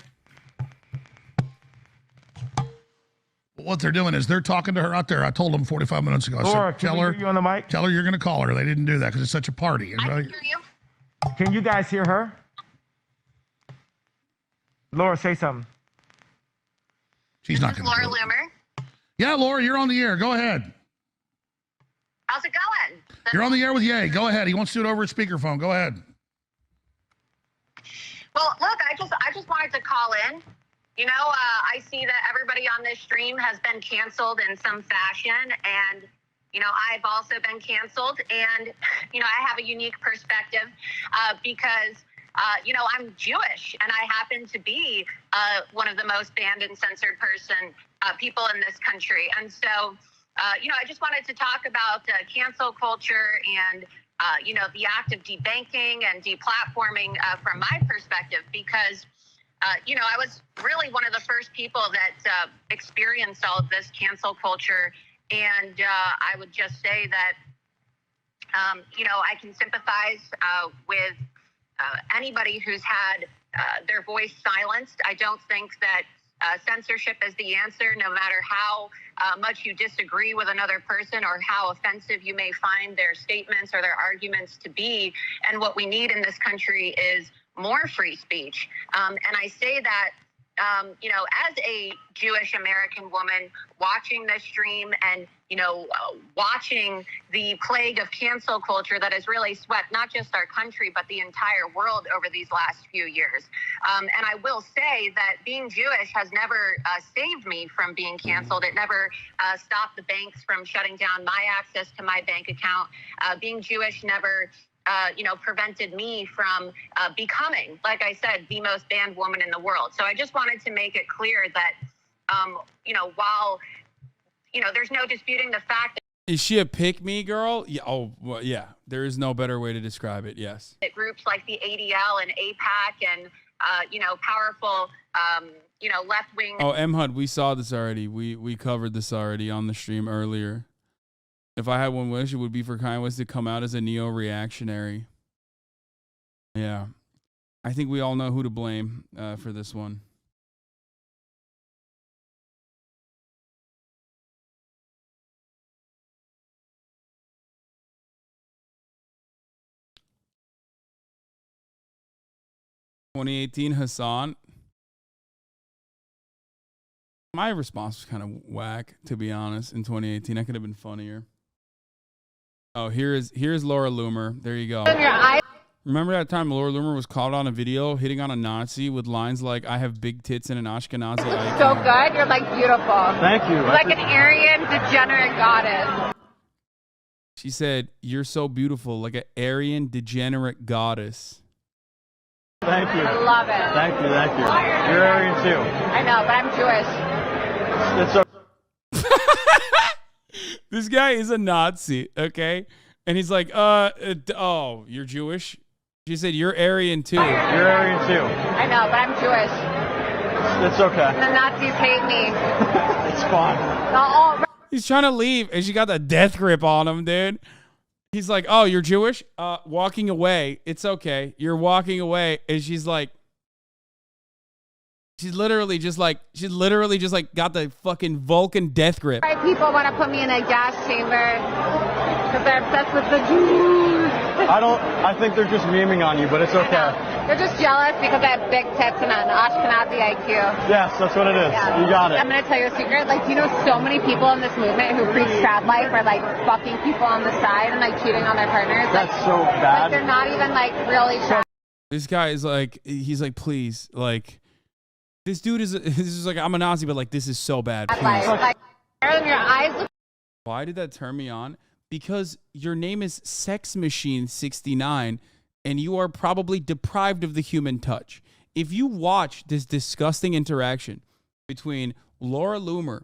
What they're doing is they're talking to her out there. I told them 45 minutes ago. Laura, can we hear you on the mic? Tell her you're going to call her. They didn't do that because it's such a party. I can hear you. Can you guys hear her? Laura, say something. She's not going to. Laura Loomer. Yeah, Laura, you're on the air. Go ahead. How's it going? You're on the air with Ye. Go ahead. He wants to do it over a speakerphone. Go ahead. Well, look, I just wanted to call in. You know, I see that everybody on this stream has been canceled in some fashion, and you know, I've also been canceled, and you know, I have a unique perspective because you know, I'm Jewish, and I happen to be one of the most banned and censored people in this country. And so, you know, I just wanted to talk about cancel culture and, you know, the act of debanking and deplatforming from my perspective, because, you know, I was really one of the first people that experienced all of this cancel culture. And I would just say that, you know, I can sympathize with anybody who's had their voice silenced. I don't think that censorship is the answer, no matter how much you disagree with another person or how offensive you may find their statements or their arguments to be. And what we need in this country is more free speech. And I say that, you know, as a Jewish American woman watching this stream and, you know, watching the plague of cancel culture that has really swept not just our country, but the entire world over these last few years. And I will say that being Jewish has never saved me from being canceled. It never stopped the banks from shutting down my access to my bank account. Being Jewish never you know, prevented me from becoming, like I said, the most banned woman in the world. So I just wanted to make it clear that, you know, while, you know, there's no disputing the fact that Is she a pick-me girl? Yeah. Oh, well, yeah. There is no better way to describe it. Yes. that groups like the ADL and AIPAC and, you know, powerful, you know, left-wing. Oh, M HUD, we saw this already. We covered this already on the stream earlier. If I had one wish, it would be for Kanye West to come out as a neo-reactionary. Yeah. I think we all know who to blame for this one. (2018) Hasan. My response was kind of whack, to be honest. In 2018, I could have been funnier. Oh, here's Laura Loomer. There you go. Remember that time Laura Loomer was caught on a video hitting on a Nazi with lines like, "I have big tits and an Ashkenazi icon." So good. You're like beautiful. Thank you. You're like an Aryan degenerate goddess. She said, "You're so beautiful, like an Aryan degenerate goddess." Thank you. I love it. Thank you. Thank you. You're Aryan too. I know, but I'm Jewish. It's so. This guy is a Nazi, okay? And he's like, oh, you're Jewish? She said, "You're Aryan too." You're Aryan too. I know, but I'm Jewish. It's okay. And the Nazis hate me. It's fine. He's trying to leave, and she got the death grip on him, dude. He's like, "Oh, you're Jewish?" Walking away. It's okay. You're walking away. And she's like, she's literally just like got the fucking Vulcan death grip. Right, people want to put me in a gas chamber because they're obsessed with the Jews. I think they're just memeing on you, but it's okay. They're just jealous because I have big tits and an Ashkenazi IQ. Yes, that's what it is. Yeah. You got it. I'm going to tell you a secret. Like, do you know so many people in this movement who preach trad life are, like, fucking people on the side and, like, cheating on their partners? That's like, so bad. Like, they're not even, like, really trad. This guy is like, he's like, please, like, this dude is like, I'm a Nazi, but like, this is so bad. Please. Like, your eyes look. Why did that turn me on? Because your name is Sex Machine 69 and you are probably deprived of the human touch. If you watch this disgusting interaction between Laura Loomer,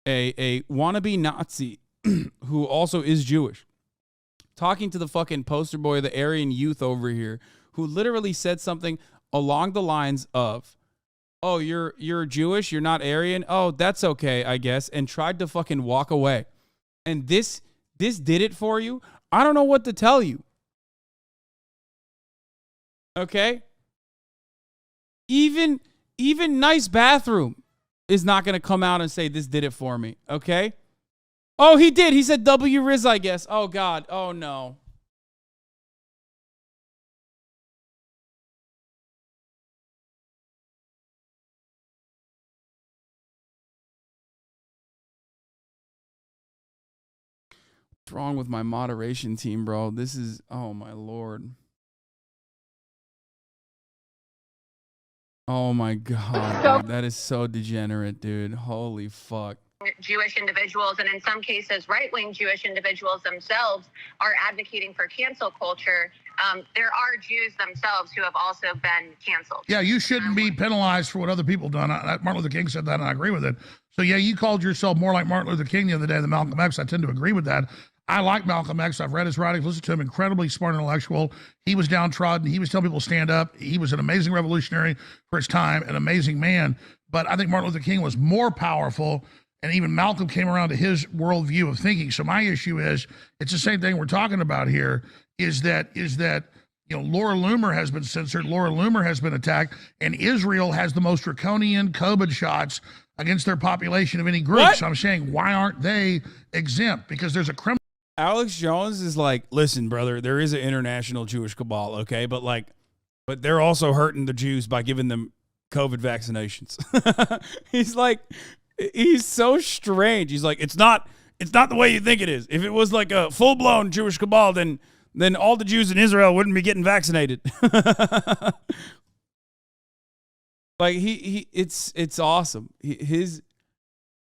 a wannabe Nazi who also is Jewish, talking to the fucking poster boy of the Aryan youth over here, who literally said something along the lines of, oh, you're Jewish, you're not Aryan, oh, that's okay, I guess, and tried to fucking walk away. And this did it for you? I don't know what to tell you. Okay? Even nice bathroom is not going to come out and say this did it for me, okay? Oh, he did. He said W Riz, I guess. Oh, God. Oh, no. What's wrong with my moderation team, bro? This is, oh, my Lord. Oh, my God. Dude. That is so degenerate, dude. Holy fuck. Jewish individuals, and in some cases, right-wing Jewish individuals themselves, are advocating for cancel culture. There are Jews themselves who have also been canceled. Yeah, you shouldn't be penalized for what other people done. Martin Luther King said that, and I agree with it. So, yeah, you called yourself more like Martin Luther King the other day than Malcolm X. I tend to agree with that. I like Malcolm X. I've read his writings, listened to him, incredibly smart intellectual. He was downtrodden. He was telling people to stand up. He was an amazing revolutionary for his time, an amazing man. But I think Martin Luther King was more powerful, and even Malcolm came around to his worldview of thinking. So my issue is, it's the same thing we're talking about here, is that you know, Laura Loomer has been censored, Laura Loomer has been attacked, and Israel has the most draconian COVID shots against their population of any group. What? So I'm saying, why aren't they exempt? Because there's a criminal. Alex Jones is like, listen, brother, there is an international Jewish cabal, okay? But they're also hurting the Jews by giving them COVID vaccinations. He's so strange. He's like, it's not the way you think it is. If it was like a full-blown Jewish cabal, then all the Jews in Israel wouldn't be getting vaccinated. Like it's awesome.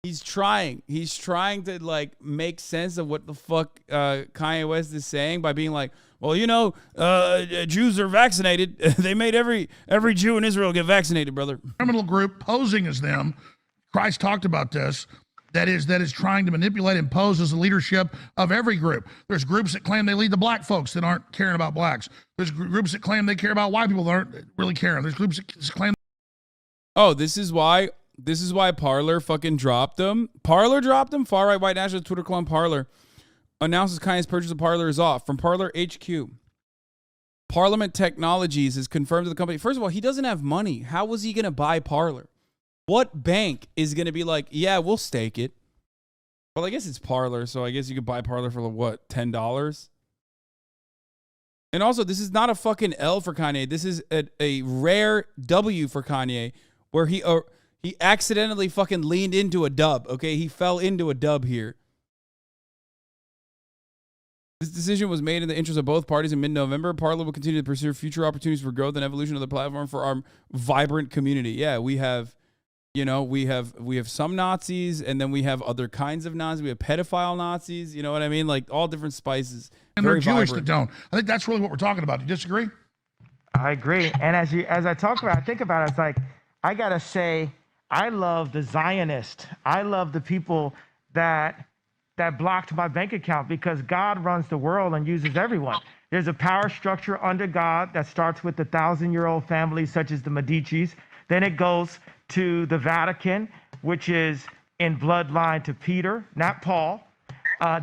He's trying to like make sense of what the fuck Kanye West is saying by being like, well, you know, Jews are vaccinated. They made every Jew in Israel get vaccinated, brother. Criminal group posing as them. Christ talked about this. That is trying to manipulate and pose as the leadership of every group. There's groups that claim they lead the black folks that aren't caring about blacks. There's groups that claim they care about white people that aren't really caring. There's groups that claim. Oh, this is why Parler fucking dropped him. Parler dropped him. Far right white nationalist Twitter clone Parler announces Kanye's purchase of Parler is off from Parler HQ. Parliament Technologies has confirmed to the company. First of all, he doesn't have money. How was he going to buy Parler? What bank is going to be like, yeah, we'll stake it? Well, I guess it's Parler, so I guess you could buy Parler for what, $10? And also, this is not a fucking L for Kanye. This is a rare W for Kanye, where he accidentally fucking leaned into a dub, okay? He fell into a dub here. This decision was made in the interest of both parties in mid-November. Parler will continue to pursue future opportunities for growth and evolution of the platform for our vibrant community. Yeah, we have some Nazis, and then we have other kinds of Nazis. We have pedophile Nazis, you know what I mean? Like all different spices. And they're Jewish that don't. I think that's really what we're talking about. Do you disagree? I agree. And as I talk about, I think about it, it's like, I got to say, I love the Zionist. I love the people that blocked my bank account, because God runs the world and uses everyone. There's a power structure under God that starts with the 1,000-year-old families such as the Medicis. Then it goes to the Vatican, which is in bloodline to Peter, not Paul.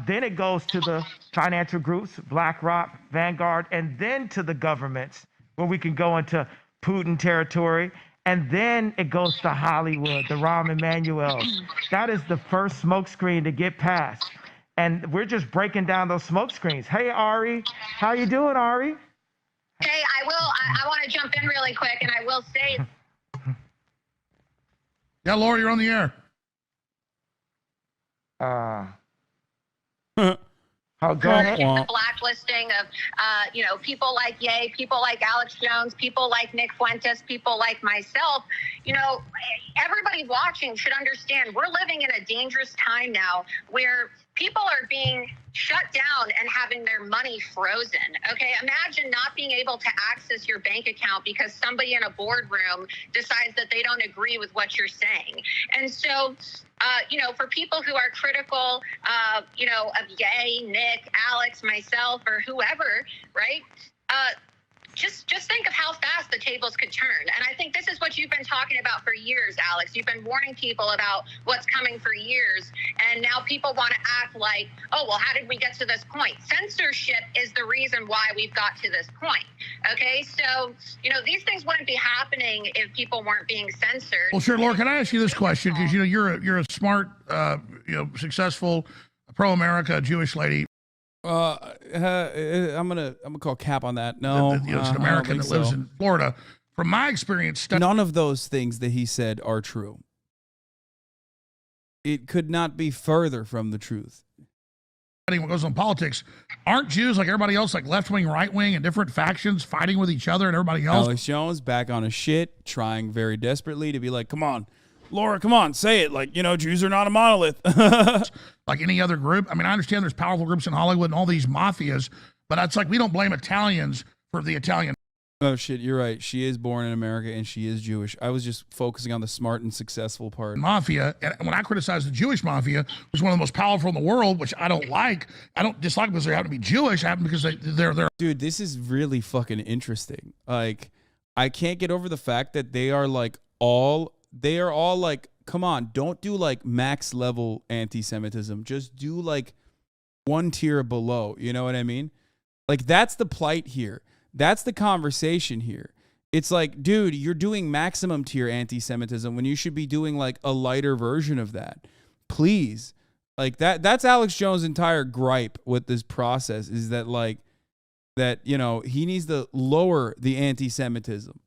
Then it goes to the financial groups, BlackRock, Vanguard, and then to the governments, where we can go into Putin territory. And then it goes to Hollywood, the Rahm Emanuels. That is the first smokescreen to get past. And we're just breaking down those smokescreens. Hey, Ari. How you doing, Ari? Hey, I will. I want to jump in really quick, and I will say. Yeah, Laura, you're on the air. Go ahead. The blacklisting of, people like Ye, people like Alex Jones, people like Nick Fuentes, people like myself. Everybody watching should understand we're living in a dangerous time now where people are being shut down and having their money frozen. Okay, imagine not being able to access your bank account because somebody in a boardroom decides that they don't agree with what you're saying. And so, for people who are critical, of Ye, Nick, Alex, myself, or whoever, right? Just think of how fast the tables could turn. And I think this is what you've been talking about for years, Alex. You've been warning people about what's coming for years. And now people want to act like, oh, well, how did we get to this point? Censorship is the reason why we've got to this point. Okay, so, these things wouldn't be happening if people weren't being censored. Well, sure, Laura, can I ask you this question? Because, you're a smart, successful, pro-America Jewish lady. I'm gonna call cap on that. No, it's an American that lives in Florida. From my experience, none of those things that he said are true. It could not be further from the truth. What goes on politics? Aren't Jews like everybody else, like left wing, right wing, and different factions fighting with each other and everybody else? Alex Jones back on his shit, trying very desperately to be like, come on, Laura, come on, say it. Like, Jews are not a monolith. Like any other group. I mean, I understand there's powerful groups in Hollywood and all these mafias, but it's like we don't blame Italians for the Italian. Oh, shit, you're right. She is born in America and she is Jewish. I was just focusing on the smart and successful part. Mafia, and when I criticize the Jewish mafia, was one of the most powerful in the world, which I don't like. I don't dislike because they happen to be Jewish. I happen because they're. Dude, this is really fucking interesting. Like, I can't get over the fact that they are all like, come on, don't do like max level anti-Semitism. Just do like one tier below. You know what I mean? Like, that's the plight here. That's the conversation here. It's like, dude, you're doing maximum tier anti-Semitism when you should be doing like a lighter version of that. Please. Like that's Alex Jones' entire gripe with this process is that he needs to lower the anti-Semitism.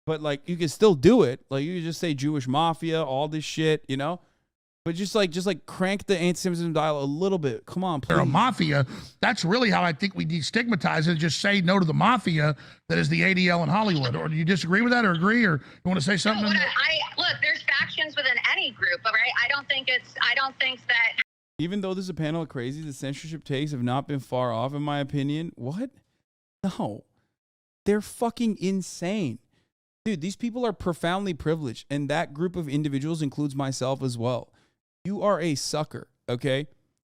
But like you can still do it. Like you can just say Jewish mafia, all this shit, But just crank the anti-Semitism dial a little bit. Come on, please. They're a mafia. That's really how I think we destigmatize it. Just say no to the mafia that is the ADL in Hollywood. Or do you disagree with that or agree? Or you want to say something? No, look, there's factions within any group, right? I don't think that. Even though there's a panel of crazy, the censorship takes have not been far off, in my opinion. What? No. They're fucking insane. Dude, these people are profoundly privileged. And that group of individuals includes myself as well. You are a sucker, okay?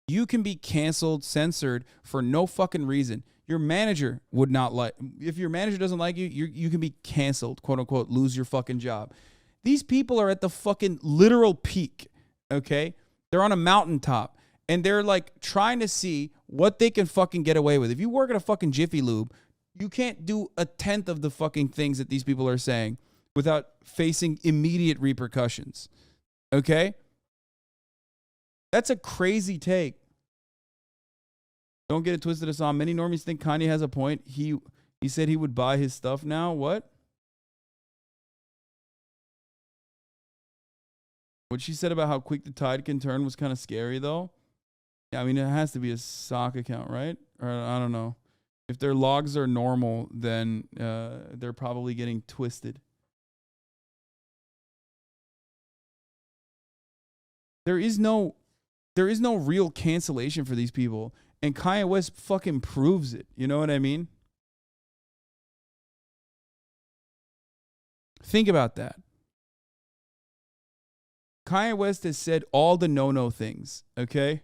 You can be canceled, censored for no fucking reason. Your manager would not like, if your manager doesn't like you, you can be canceled, quote unquote, lose your fucking job. These people are at the fucking literal peak, okay? They're on a mountaintop and they're like trying to see what they can fucking get away with. If you work at a fucking Jiffy Lube, you can't do a tenth of the fucking things that these people are saying without facing immediate repercussions, okay? That's a crazy take. Don't get it twisted, Hasan. Many normies think Kanye has a point. He said he would buy his stuff now. What? What she said about how quick the tide can turn was kind of scary, though. Yeah, I mean, it has to be a sock account, right? Or I don't know. If their logs are normal, then they're probably getting twisted. There is no real cancellation for these people. And Kanye West fucking proves it. You know what I mean? Think about that. Kanye West has said all the no-no things, okay?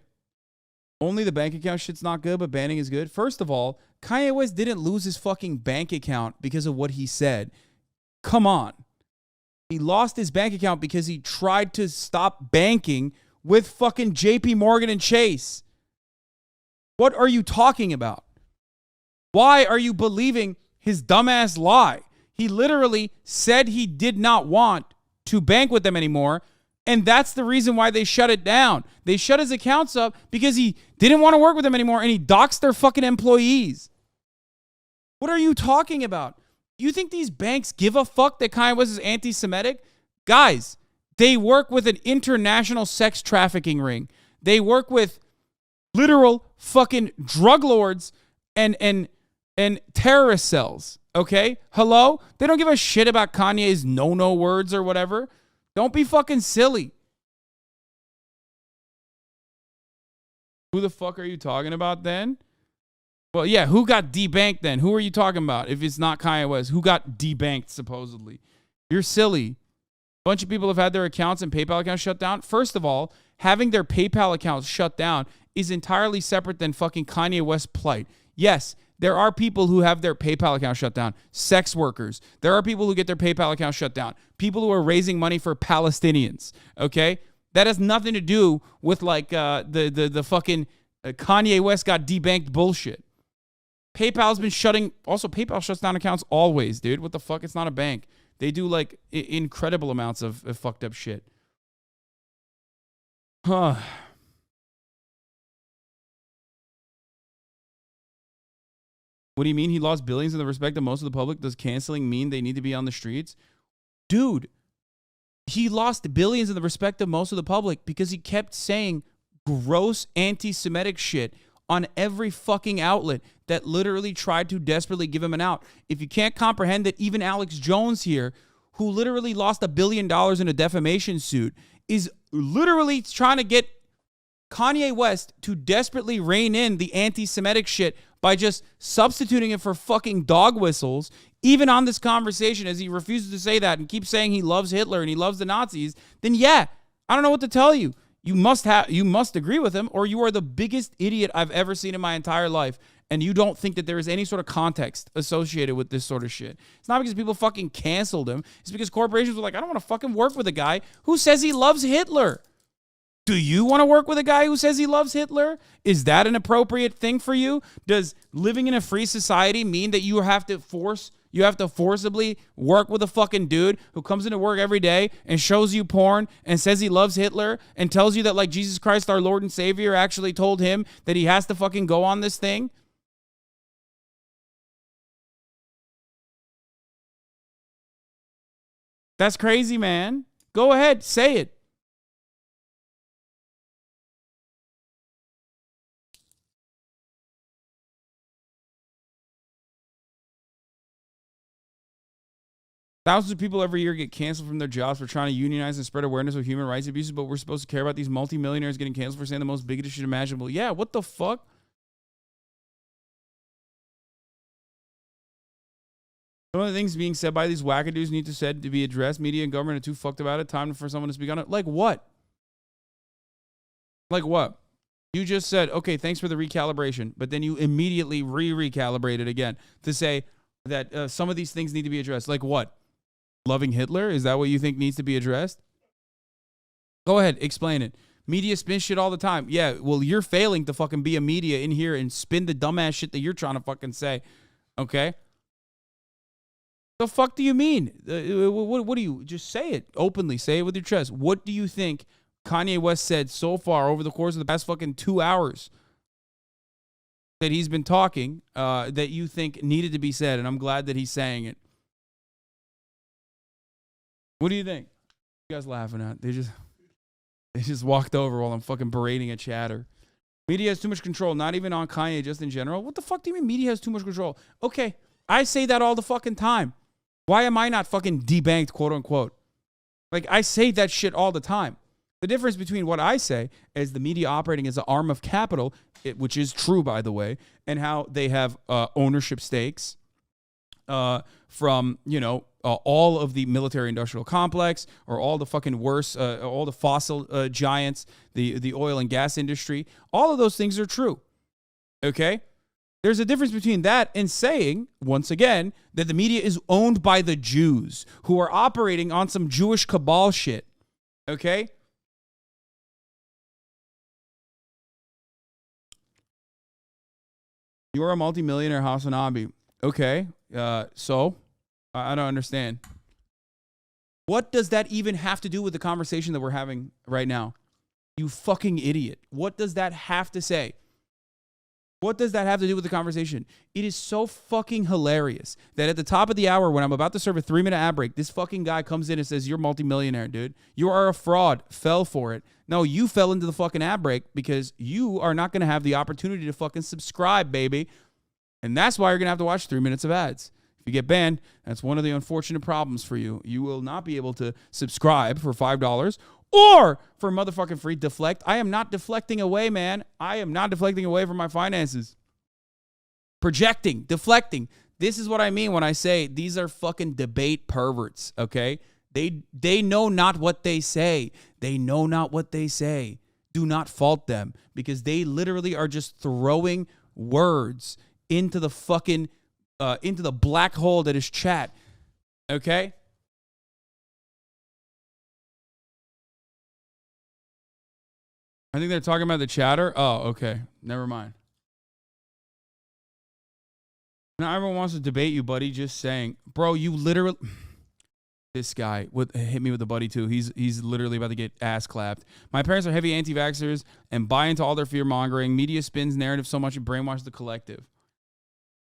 Only the bank account shit's not good, but banning is good. First of all, Kanye West didn't lose his fucking bank account because of what he said. Come on. He lost his bank account because he tried to stop banking with fucking JP Morgan and Chase. What are you talking about? Why are you believing his dumbass lie? He literally said he did not want to bank with them anymore, and that's the reason why they shut it down. They shut his accounts up because he didn't want to work with them anymore, and he doxed their fucking employees. What are you talking about? You think these banks give a fuck that Kanye West is anti-Semitic? Guys, they work with an international sex trafficking ring. They work with literal fucking drug lords and terrorist cells. Okay? Hello? They don't give a shit about Kanye's no words or whatever. Don't be fucking silly. Who the fuck are you talking about then? Well, yeah, who got debanked then? Who are you talking about? If it's not Kanye West, who got debanked supposedly? You're silly. A bunch of people have had their accounts and PayPal accounts shut down. First of all, having their PayPal accounts shut down is entirely separate than fucking Kanye West's plight. Yes, there are people who have their PayPal account shut down. Sex workers. There are people who get their PayPal account shut down. People who are raising money for Palestinians. Okay? That has nothing to do with like the fucking Kanye West got debanked bullshit. PayPal's been shutting. Also, PayPal shuts down accounts always, dude. What the fuck? It's not a bank. They do like incredible amounts of fucked up shit. Huh. What do you mean he lost billions in the respect of most of the public? Does canceling mean they need to be on the streets? Dude, he lost billions in the respect of most of the public because he kept saying gross anti-Semitic shit on every fucking outlet that literally tried to desperately give him an out. If you can't comprehend that even Alex Jones here, who literally lost $1 billion in a defamation suit, is literally trying to get Kanye West to desperately rein in the anti-Semitic shit by just substituting it for fucking dog whistles, even on this conversation, as he refuses to say that and keeps saying he loves Hitler and he loves the Nazis, then yeah, I don't know what to tell you. You must agree with him, or you are the biggest idiot I've ever seen in my entire life, and you don't think that there is any sort of context associated with this sort of shit. It's not because people fucking canceled him. It's because corporations were like, I don't want to fucking work with a guy who says he loves Hitler. Do you want to work with a guy who says he loves Hitler? Is that an appropriate thing for you? Does living in a free society mean that you have to forcibly work with a fucking dude who comes into work every day and shows you porn and says he loves Hitler and tells you that like Jesus Christ, our Lord and Savior, actually told him that he has to fucking go on this thing? That's crazy, man. Go ahead, say it. Thousands of people every year get canceled from their jobs for trying to unionize and spread awareness of human rights abuses, but we're supposed to care about these multimillionaires getting canceled for saying the most bigoted shit imaginable. Yeah, what the fuck? Some of the things being said by these wackadoos need to be addressed. Media and government are too fucked about it. Time for someone to speak on it. Like what? Like what? You just said, okay, thanks for the recalibration, but then you immediately recalibrated again to say that some of these things need to be addressed. Like what? Loving Hitler? Is that what you think needs to be addressed? Go ahead, explain it. Media spin shit all the time. Yeah, well, you're failing to fucking be a media in here and spin the dumbass shit that you're trying to fucking say. Okay? The fuck do you mean? What do you... Just say it openly. Say it with your chest. What do you think Kanye West said so far over the course of the past fucking 2 hours that he's been talking that you think needed to be said? And I'm glad that he's saying it. What do you think? You guys laughing at? They just walked over while I'm fucking berating a chatter. Media has too much control, not even on Kanye, just in general. What the fuck do you mean media has too much control? Okay, I say that all the fucking time. Why am I not fucking debanked, quote unquote? Like, I say that shit all the time. The difference between what I say is the media operating as an arm of capital, which is true, by the way, and how they have ownership stakes from, all of the military-industrial complex, or all the fucking worse, all the fossil giants, the oil and gas industry. All of those things are true, okay? There's a difference between that and saying, once again, that the media is owned by the Jews who are operating on some Jewish cabal shit, okay? You're a multimillionaire, HasanAbi. Okay, so... I don't understand. What does that even have to do with the conversation that we're having right now? You fucking idiot. What does that have to say? What does that have to do with the conversation? It is so fucking hilarious that at the top of the hour, when I'm about to serve a 3-minute ad break, this fucking guy comes in and says, you're multimillionaire, dude. You are a fraud. Fell for it. No, you fell into the fucking ad break because you are not going to have the opportunity to fucking subscribe, baby. And that's why you're going to have to watch 3 minutes of ads. If you get banned, that's one of the unfortunate problems for you. You will not be able to subscribe for $5 or for motherfucking free. Deflect. I am not deflecting away, man. I am not deflecting away from my finances. Projecting, deflecting. This is what I mean when I say these are fucking debate perverts, okay? They know not what they say. They know not what they say. Do not fault them because they literally are just throwing words into the fucking into the black hole that is chat. Okay? I think they're talking about the chatter. Oh, okay. Never mind. Now everyone wants to debate you, buddy. Just saying. Bro, you literally... This guy hit me with a buddy, too. He's literally about to get ass clapped. My parents are heavy anti-vaxxers and buy into all their fear-mongering. Media spins narrative so much it brainwashes the collective.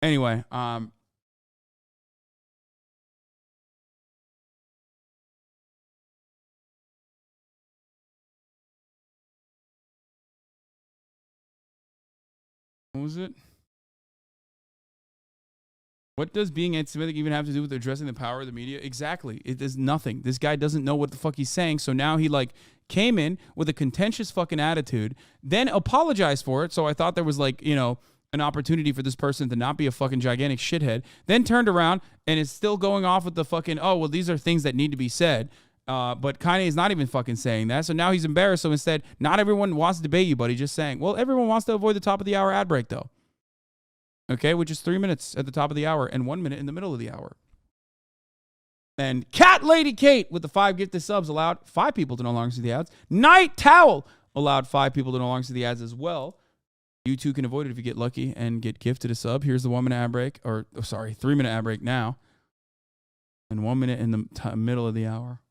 Anyway, what was it? What does being anti-Semitic even have to do with addressing the power of the media? Exactly. It does nothing. This guy doesn't know what the fuck he's saying. So now he came in with a contentious fucking attitude, then apologized for it. So I thought there was an opportunity for this person to not be a fucking gigantic shithead. Then turned around and is still going off with the fucking, oh, well, these are things that need to be said. But Kanye is not even fucking saying that. So now he's embarrassed. So instead, not everyone wants to debate you, buddy. Just saying, well, everyone wants to avoid the top of the hour ad break, though. Okay, which is 3 minutes at the top of the hour and 1 minute in the middle of the hour. And Cat Lady Kate with the 5 gifted subs allowed 5 people to no longer see the ads. Night Towel allowed 5 people to no longer see the ads as well. You too can avoid it if you get lucky and get gifted a sub. Here's the 1 minute ad break, 3 minute ad break now. And 1 minute in the middle of the hour.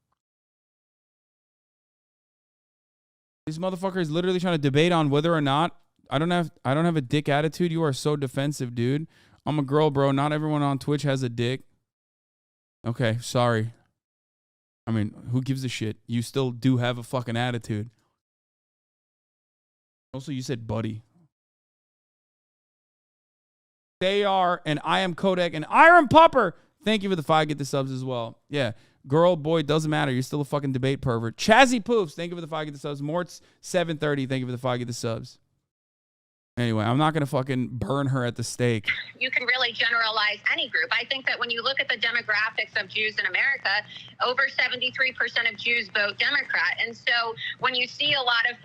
This motherfucker is literally trying to debate on whether or not I don't have a dick attitude. You are so defensive, dude. I'm a girl, bro. Not everyone on Twitch has a dick. Okay, sorry. I mean, who gives a shit? You still do have a fucking attitude. Also, you said buddy. They are, and I am Kodak and Iron Pupper. Thank you for the 5 get the subs as well. Yeah. Girl, boy, doesn't matter. You're still a fucking debate pervert. Chazzy Poofs, thank you for the 5 get the subs. Mort's 730, thank you for the 5 get the subs. Anyway, I'm not going to fucking burn her at the stake. You can really generalize any group. I think that when you look at the demographics of Jews in America, over 73% of Jews vote Democrat. And so when you see a lot of,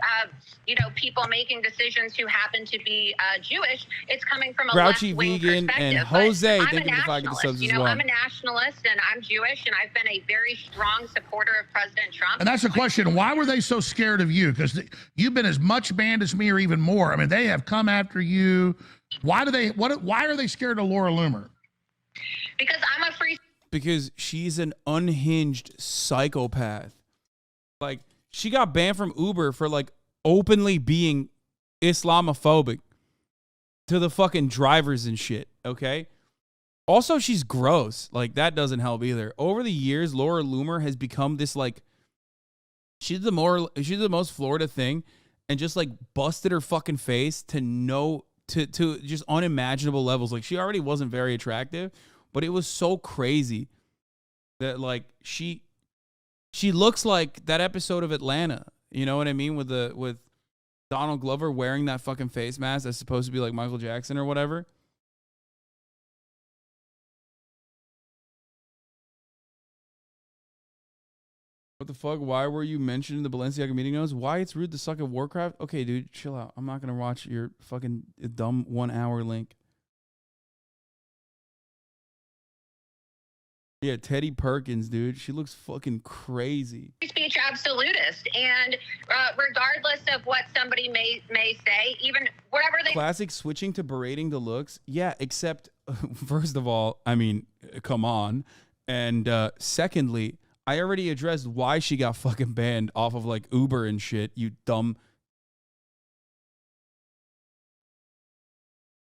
people making decisions who happen to be Jewish, it's coming from a Grouchy left-wing Vegan perspective. and Jose, I'm thank you for the 5 get the subs as well. I'm a nationalist and I'm Jewish and I've been a very strong supporter of President Trump. And that's the question. Why were they so scared of you? Because you've been as much banned as me or even more. I mean, they have come after you. Why are they scared of Laura Loomer? Because I'm a free... Because she's an unhinged psychopath. Like, she got banned from Uber for, openly being Islamophobic to the fucking drivers and shit, okay? Also, she's gross. Like, that doesn't help either. Over the years, Laura Loomer has become this, she's the most Florida thing and just, busted her fucking face to just unimaginable levels. Like, she already wasn't very attractive, but it was so crazy that, she looks like that episode of Atlanta. You know what I mean? With Donald Glover wearing that fucking face mask that's supposed to be like Michael Jackson or whatever. What the fuck? Why were you mentioning the Balenciaga meeting notes? Why it's rude to suck at Warcraft? Okay, dude, chill out. I'm not going to watch your fucking dumb 1 hour link. Yeah, Teddy Perkins, dude. She looks fucking crazy. Speech absolutist, and regardless of what somebody may say, even whatever they... Classic switching to berating the looks. Yeah, except, first of all, I mean, come on. And secondly... I already addressed why she got fucking banned off of Uber and shit, you dumb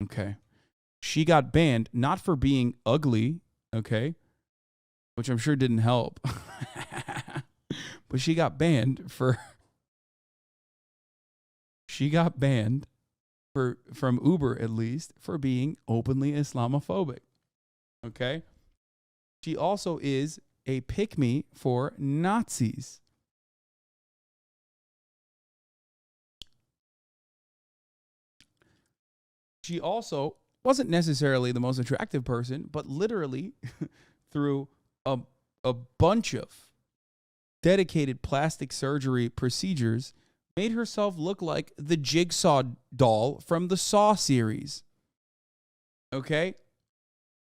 Okay. She got banned not for being ugly, okay, which I'm sure didn't help. But she got banned from Uber, at least, for being openly Islamophobic. Okay? She also is a pick-me for Nazis. She also wasn't necessarily the most attractive person, but literally through a bunch of dedicated plastic surgery procedures, made herself look like the Jigsaw doll from the Saw series. Okay?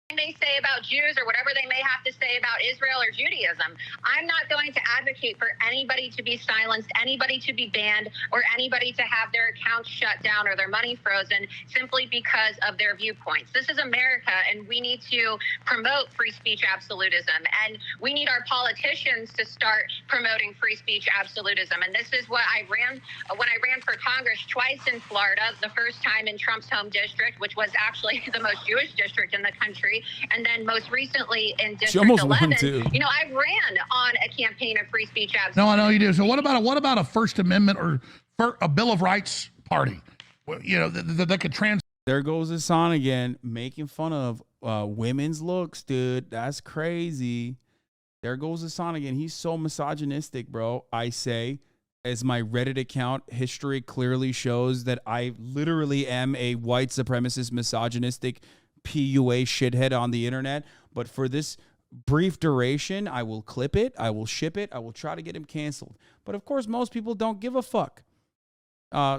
They say about Jews or whatever they may have to say about Israel or Judaism. I'm not going to advocate for anybody to be silenced, anybody to be banned, or anybody to have their accounts shut down or their money frozen simply because of their viewpoints. This is America, and we need to promote free speech absolutism, and we need our politicians to start promoting free speech absolutism. And this is what I ran when I ran for Congress twice in Florida, the first time in Trump's home district, which was actually the most Jewish district in the country. And then most recently in District 11, you know, I ran on a campaign of free speech absolutism. No, I know you do. So what about a First Amendment or a Bill of Rights party? You know, that could trans. There goes Hasan again, making fun of women's looks, dude. That's crazy. There goes Hasan again. He's so misogynistic, bro. I say, as my Reddit account history clearly shows, that I literally am a white supremacist, misogynistic PUA shithead on the internet. But for this brief duration, I will clip it, I will ship it, I will try to get him canceled. But of course, most people don't give a fuck.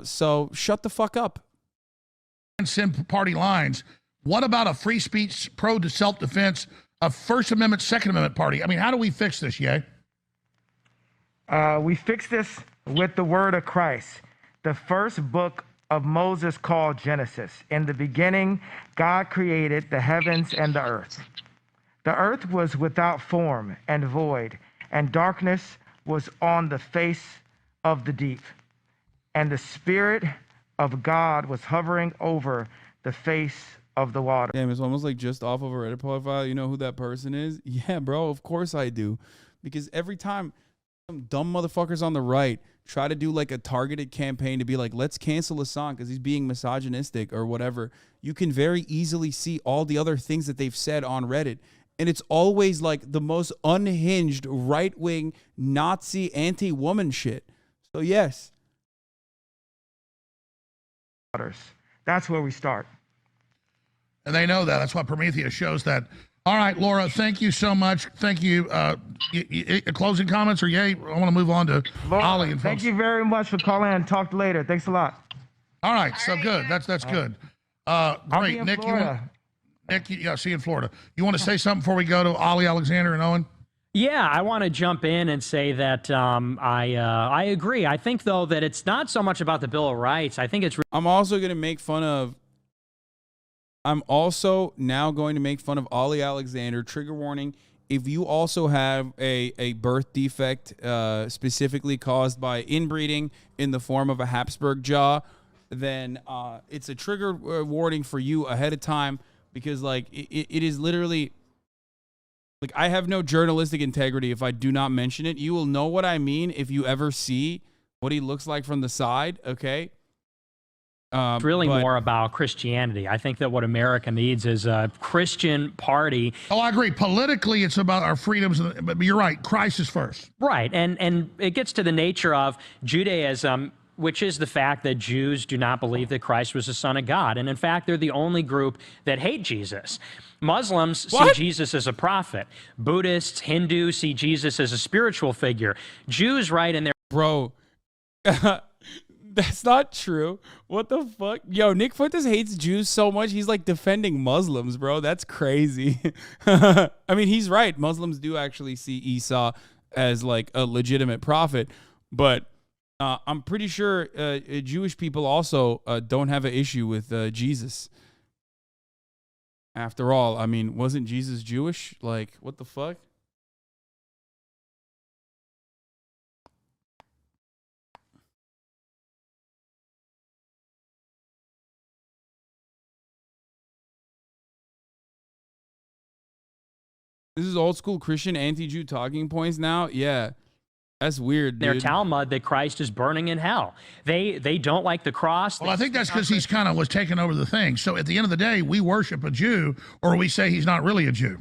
So shut the fuck up. Send party lines. What about a free speech, pro to self-defense, a First Amendment, Second Amendment party? I mean, how do we fix this, Ye? We fix this with the word of Christ. The first book of Moses called Genesis. In the beginning, God created the heavens and the earth. The earth was without form and void, and darkness was on the face of the deep. And the Spirit of God was hovering over the face of the water. Damn, it's almost like just off of a Reddit profile. You know who that person is? Yeah, bro, of course I do. Because every time some dumb motherfuckers on the right try to do like a targeted campaign to be like, let's cancel Hasan because he's being misogynistic or whatever, you can very easily see all the other things that they've said on Reddit. And it's always like the most unhinged right-wing Nazi anti-woman shit. So yes. That's where we start. And they know that. That's why Prometheus shows that. All right, Laura, thank you so much. Thank you. Closing comments or yay? I want to move on to Laura, Ollie and folks. Thank you very much for calling and talk later. Thanks a lot. All right, so good. That's good. Great. Nick, yeah, see you in Florida. You want to say something before we go to Ollie, Alexander, and Owen? Yeah, I want to jump in and say that I agree. I think, though, that it's not so much about the Bill of Rights. I think it's... I'm also going to make fun of... I'm also now going to make fun of Ollie Alexander. Trigger warning. If you also have a birth defect specifically caused by inbreeding in the form of a Habsburg jaw, then it's a trigger warning for you ahead of time, because like it is literally... Like, I have no journalistic integrity if I do not mention it. You will know what I mean if you ever see what he looks like from the side, okay? It's really more about Christianity. I think that what America needs is a Christian party. Oh, I agree. Politically, it's about our freedoms, but you're right. Christ is first. Right, and it gets to the nature of Judaism, which is the fact that Jews do not believe that Christ was the Son of God. And in fact, they're the only group that hate Jesus. Muslims see Jesus as a prophet. Buddhists, Hindus see Jesus as a spiritual figure. Jews write in their... Bro, that's not true. What the fuck? Yo, Nick Fuentes hates Jews so much, he's like defending Muslims, bro. That's crazy. I mean, he's right. Muslims do actually see Esau as like a legitimate prophet, but I'm pretty sure Jewish people also don't have an issue with Jesus. After all, I mean, wasn't Jesus Jewish? Like, what the fuck? This is old school Christian anti-Jew talking points now. Yeah, that's weird, dude. Their Talmud that Christ is burning in hell. They don't like the cross. Well, I think that's because he's kind of was taking over the thing. So at the end of the day, we worship a Jew, or we say he's not really a Jew.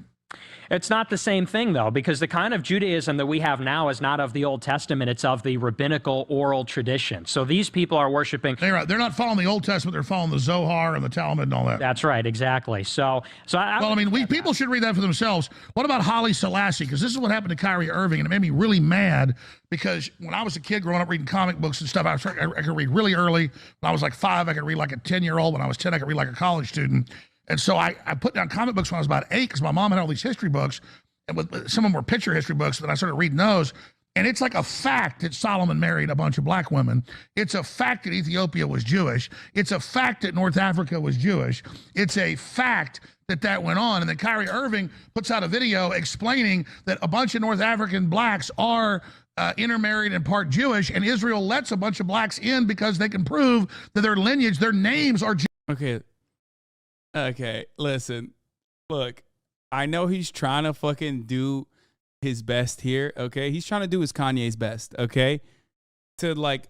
It's not the same thing, though, because the kind of Judaism that we have now is not of the Old Testament. It's of the rabbinical oral tradition. So these people are worshiping. They're not following the Old Testament. They're following the Zohar and the Talmud and all that. That's right. Exactly. Well, I mean, people should read that for themselves. What about Haile Selassie? Because this is what happened to Kyrie Irving, and it made me really mad because when I was a kid growing up reading comic books and stuff, I could read really early. When I was like 5, I could read like a 10-year-old. When I was 10, I could read like a college student. And so I put down comic books when I was about 8 because my mom had all these history books, and some of them were picture history books. And then I started reading those. And it's like a fact that Solomon married a bunch of black women. It's a fact that Ethiopia was Jewish. It's a fact that North Africa was Jewish. It's a fact that went on. And then Kyrie Irving puts out a video explaining that a bunch of North African blacks are intermarried and part Jewish, and Israel lets a bunch of blacks in because they can prove that their lineage, their names are Jewish. Okay, listen. Look, I know he's trying to fucking do his best here, okay? He's trying to do his Kanye's best, okay? To, like,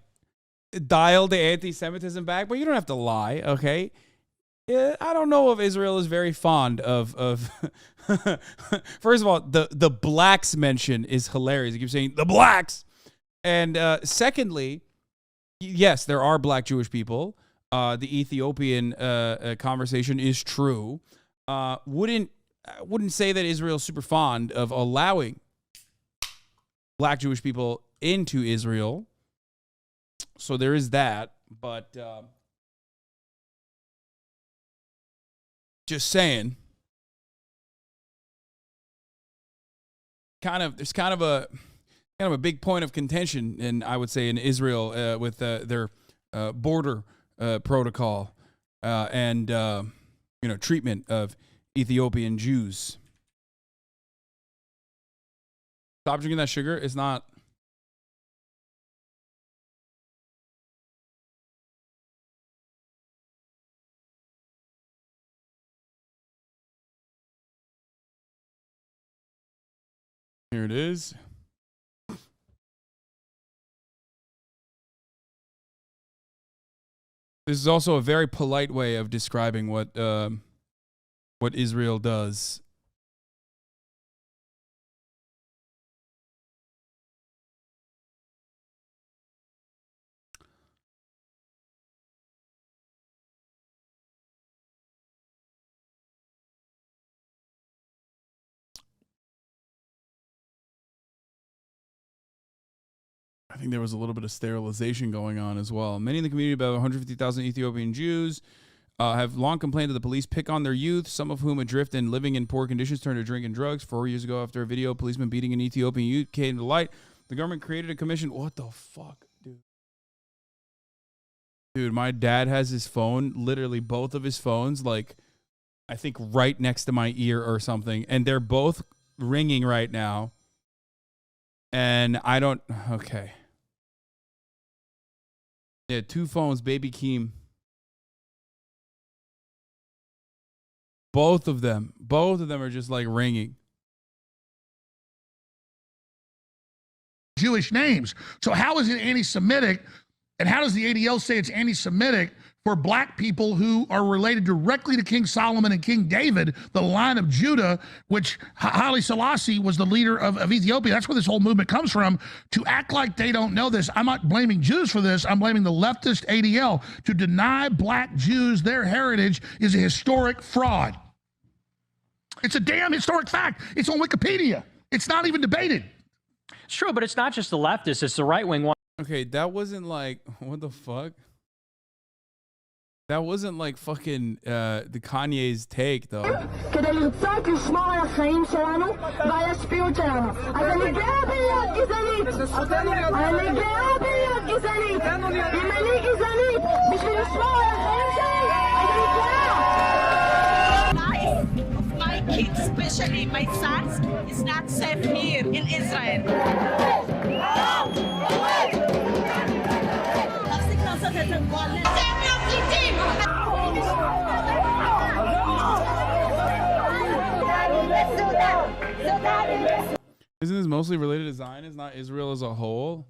dial the anti-Semitism back, but you don't have to lie, okay? Yeah, I don't know if Israel is very fond of first of all, the blacks mention is hilarious. He keeps saying, the blacks! And secondly, yes, there are black Jewish people. The Ethiopian conversation is true. Wouldn't say that Israel's super fond of allowing black Jewish people into Israel. So there is that, but just saying. There's kind of a big point of contention, and I would say in Israel with their border protocol and treatment of Ethiopian Jews. Stop drinking that sugar. It's not. Here it is. This is also a very polite way of describing what Israel does. I think there was a little bit of sterilization going on as well. Many in the community, about 150,000 Ethiopian Jews, have long complained that the police pick on their youth, some of whom adrift and living in poor conditions turn to drink and drugs. 4 years ago, after a video of policemen beating an Ethiopian youth came to light, the government created a commission. What the fuck, dude? Dude, my dad has his phone, literally both of his phones, like, I think right next to my ear or something, and they're both ringing right now. And I don't, okay. Yeah, 2 phones, baby Keem. Both of them are just like ringing. Jewish names. So how is it anti-Semitic? And how does the ADL say it's anti-Semitic for black people who are related directly to King Solomon and King David, the line of Judah, which Haile Selassie was the leader of Ethiopia? That's where this whole movement comes from. To act like they don't know this. I'm not blaming Jews for this. I'm blaming the leftist ADL. To deny black Jews their heritage is a historic fraud. It's a damn historic fact. It's on Wikipedia. It's not even debated. It's true, but it's not just the leftists. It's the right-wing one. Okay, that wasn't like, what the fuck? That wasn't like fucking the Kanye's take, though. כדי לרצות לשמור על החיים שלנו ועל השפיות שלנו. אז אני גאה בלהיות גזענית. אני גאה בלהיות גזענית. אם אני גזענית בשביל לשמור על החיים שלי, אני גאה. My kids, especially my sons, is not safe here in Israel. Isn't this mostly related to Zionists, not Israel as a whole?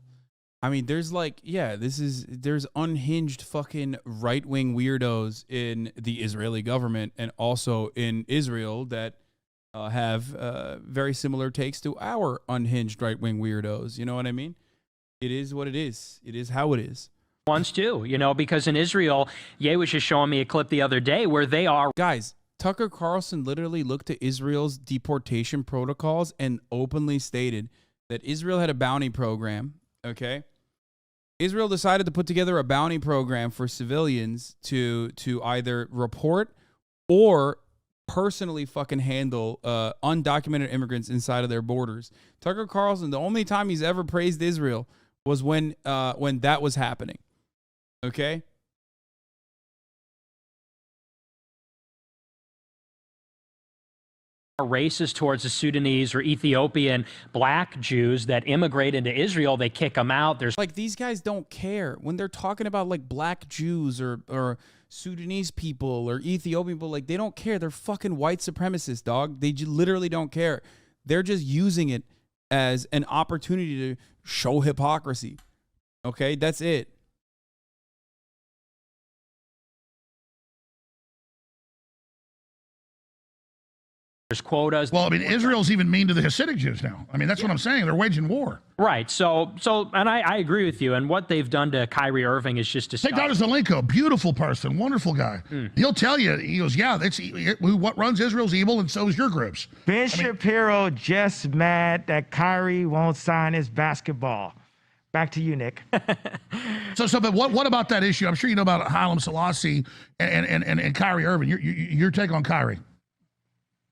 I mean, there's there's unhinged fucking right-wing weirdos in the Israeli government and also in Israel that have very similar takes to our unhinged right-wing weirdos. You know what I mean? It is what it is. It is how it is. Ones too, because in Israel, Ye was just showing me a clip the other day where they are. Guys, Tucker Carlson literally looked to Israel's deportation protocols and openly stated that Israel had a bounty program, okay? Israel decided to put together a bounty program for civilians to either report or personally fucking handle undocumented immigrants inside of their borders. Tucker Carlson, the only time he's ever praised Israel was when that was happening, okay? Racist towards the Sudanese or Ethiopian black Jews that immigrate into Israel. They kick them out. There's like these guys don't care when they're talking about like black Jews or Sudanese people or Ethiopian people. Like they don't care. They're fucking white supremacists, dog. They literally don't care. They're just using it as an opportunity to show hypocrisy. Okay, that's it. There's quotas. Well, I mean, Israel's even mean to the Hasidic Jews now. I mean, that's what I'm saying. They're waging war. Right. So, and I agree with you. And what they've done to Kyrie Irving is just Hey, Dr. Zelenko, beautiful person, wonderful guy. He'll tell you, he goes, yeah, what runs Israel's evil, and so is your groups. Ben Shapiro just mad that Kyrie won't sign his basketball. Back to you, Nick. But what about that issue? I'm sure you know about Haile Selassie and Kyrie Irving. Your take on Kyrie?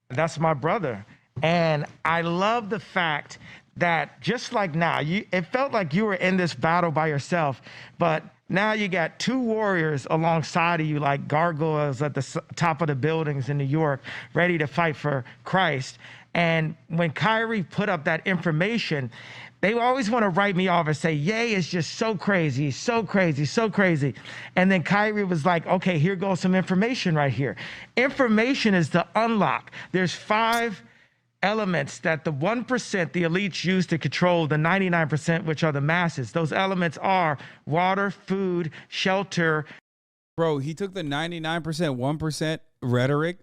That's my brother. And I love the fact that just like now, it felt like you were in this battle by yourself, but now you got two warriors alongside of you like gargoyles at the top of the buildings in New York, ready to fight for Christ. And when Kyrie put up that information, they always want to write me off and say, Ye is just so crazy, so crazy, so crazy. And then Kyrie was like, okay, here goes some information right here. Information is the unlock. There's 5 elements that the 1%, the elites, use to control the 99%, which are the masses. Those elements are water, food, shelter. Bro, he took the 99%, 1% rhetoric,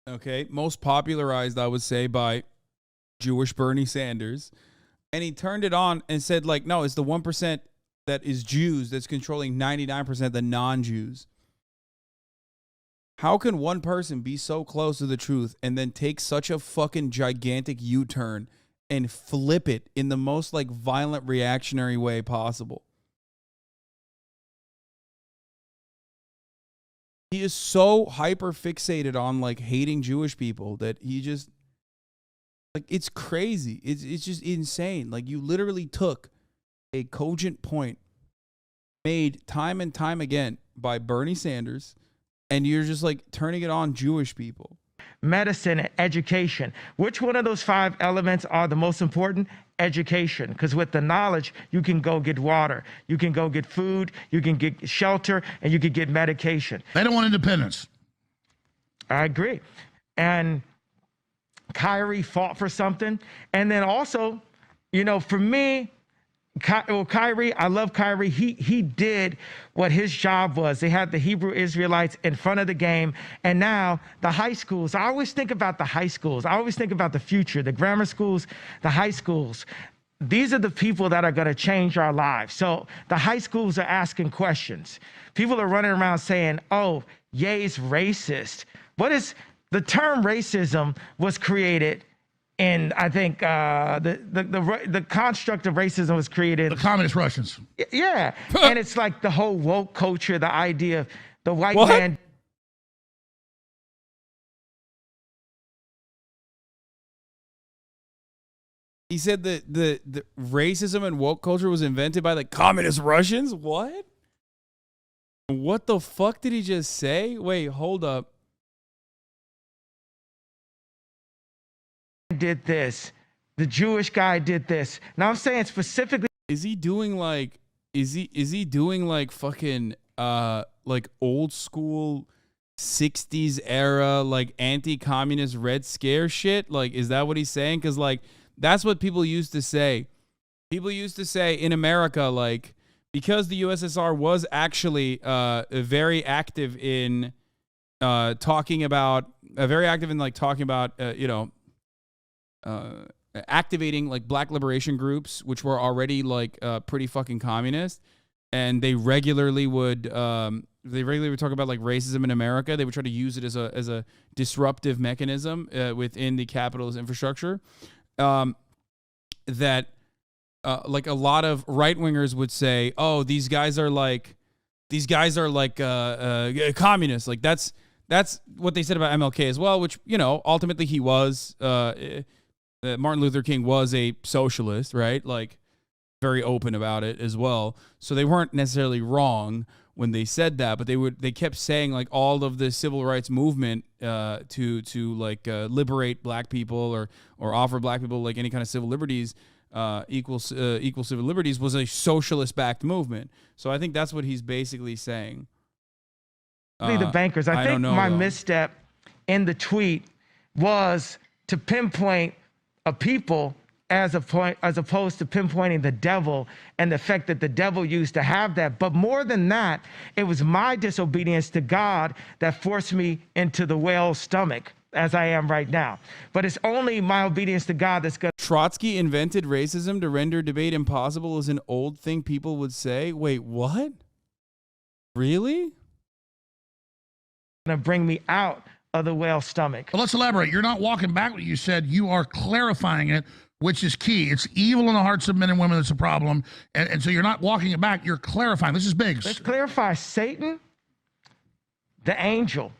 okay, most popularized, I would say, by Jewish Bernie Sanders, and he turned it on and said, like, no, it's the 1% that is Jews that's controlling 99% of the non-Jews. How can one person be so close to the truth and then take such a fucking gigantic U-turn and flip it in the most, like, violent reactionary way possible? He is so hyper fixated on, like, hating Jewish people that he just... Like, it's crazy. It's just insane. Like, you literally took a cogent point made time and time again by Bernie Sanders, and you're just, like, turning it on Jewish people. Medicine and education. Which one of those 5 elements are the most important? Education. Because with the knowledge, you can go get water, you can go get food, you can get shelter, and you can get medication. They don't want independence. I agree. And Kyrie fought for something. And then also, for me, Kyrie, I love Kyrie. He did what his job was. They had the Hebrew Israelites in front of the game. And now the high schools, I always think about the high schools. I always think about the future, the grammar schools, the high schools. These are the people that are going to change our lives. So the high schools are asking questions. People are running around saying, oh, Ye's racist. The term racism was created in, I think, the construct of racism was created. The communist Russians. Yeah. And it's like the whole woke culture, the idea of the white man. He said that the racism and woke culture was invented by the communist Russians? What? What the fuck did he just say? Wait, hold up. Did this. The Jewish guy did this. Now I'm saying specifically. Is he doing like fucking like old school 60s era like anti-communist Red Scare shit? Like, is that what he's saying? Because like That's what people used to say. People used to say in America, like, because the USSR was actually very active in talking about, activating like black liberation groups, which were already like pretty fucking communist, and they regularly would talk about like racism in America. They would try to use it as a disruptive mechanism within the capitalist infrastructure. That like a lot of right wingers would say, "Oh, these guys are like communists." Like that's what they said about MLK as well, which, you know, ultimately he was. Martin Luther King was a socialist, right? Like, very open about it as well. So they weren't necessarily wrong when they said that, but they kept saying like all of the civil rights movement to liberate black people or offer black people like any kind of civil liberties, equal civil liberties, was a socialist backed movement. So I think that's what he's basically saying. The bankers. I think my misstep in the tweet was to pinpoint a people as opposed to pinpointing the devil and the fact that the devil used to have that. But more than that, it was my disobedience to God that forced me into the whale's stomach as I am right now. But it's only my obedience to God that's going to... Trotsky invented racism to render debate impossible is an old thing people would say. Wait, what? Really? ...to bring me out of the whale's stomach. Well, let's elaborate. You're not walking back what you said. You are clarifying it, which is key. It's evil in the hearts of men and women that's a problem. And so you're not walking it back. You're clarifying. This is big. Let's clarify. Satan, the angel,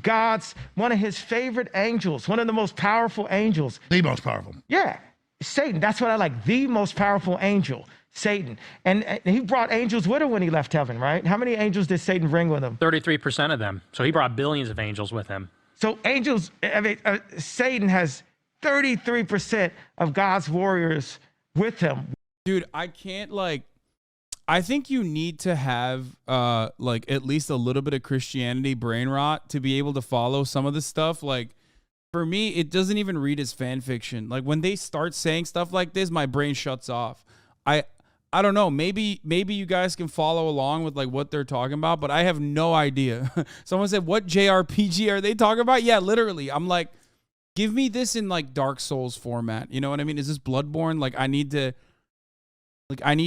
God's, one of his favorite angels, one of the most powerful angels. The most powerful. Yeah. Satan. That's what I like. The most powerful angel. Satan. And he brought angels with him when he left heaven, right? How many angels did Satan bring with him? 33% of them. So he brought billions of angels with him. So angels, Satan has 33% of God's warriors with him. Dude, I can't I think you need to have like at least a little bit of Christianity brain rot to be able to follow some of this stuff. Like, for me, it doesn't even read as fan fiction. Like, when they start saying stuff like this, my brain shuts off. I don't know. Maybe you guys can follow along with like what they're talking about, but I have no idea. Someone said, "What JRPG are they talking about?" Yeah, literally. I'm like, give me this in like Dark Souls format. You know what I mean? Is this Bloodborne? Like, I need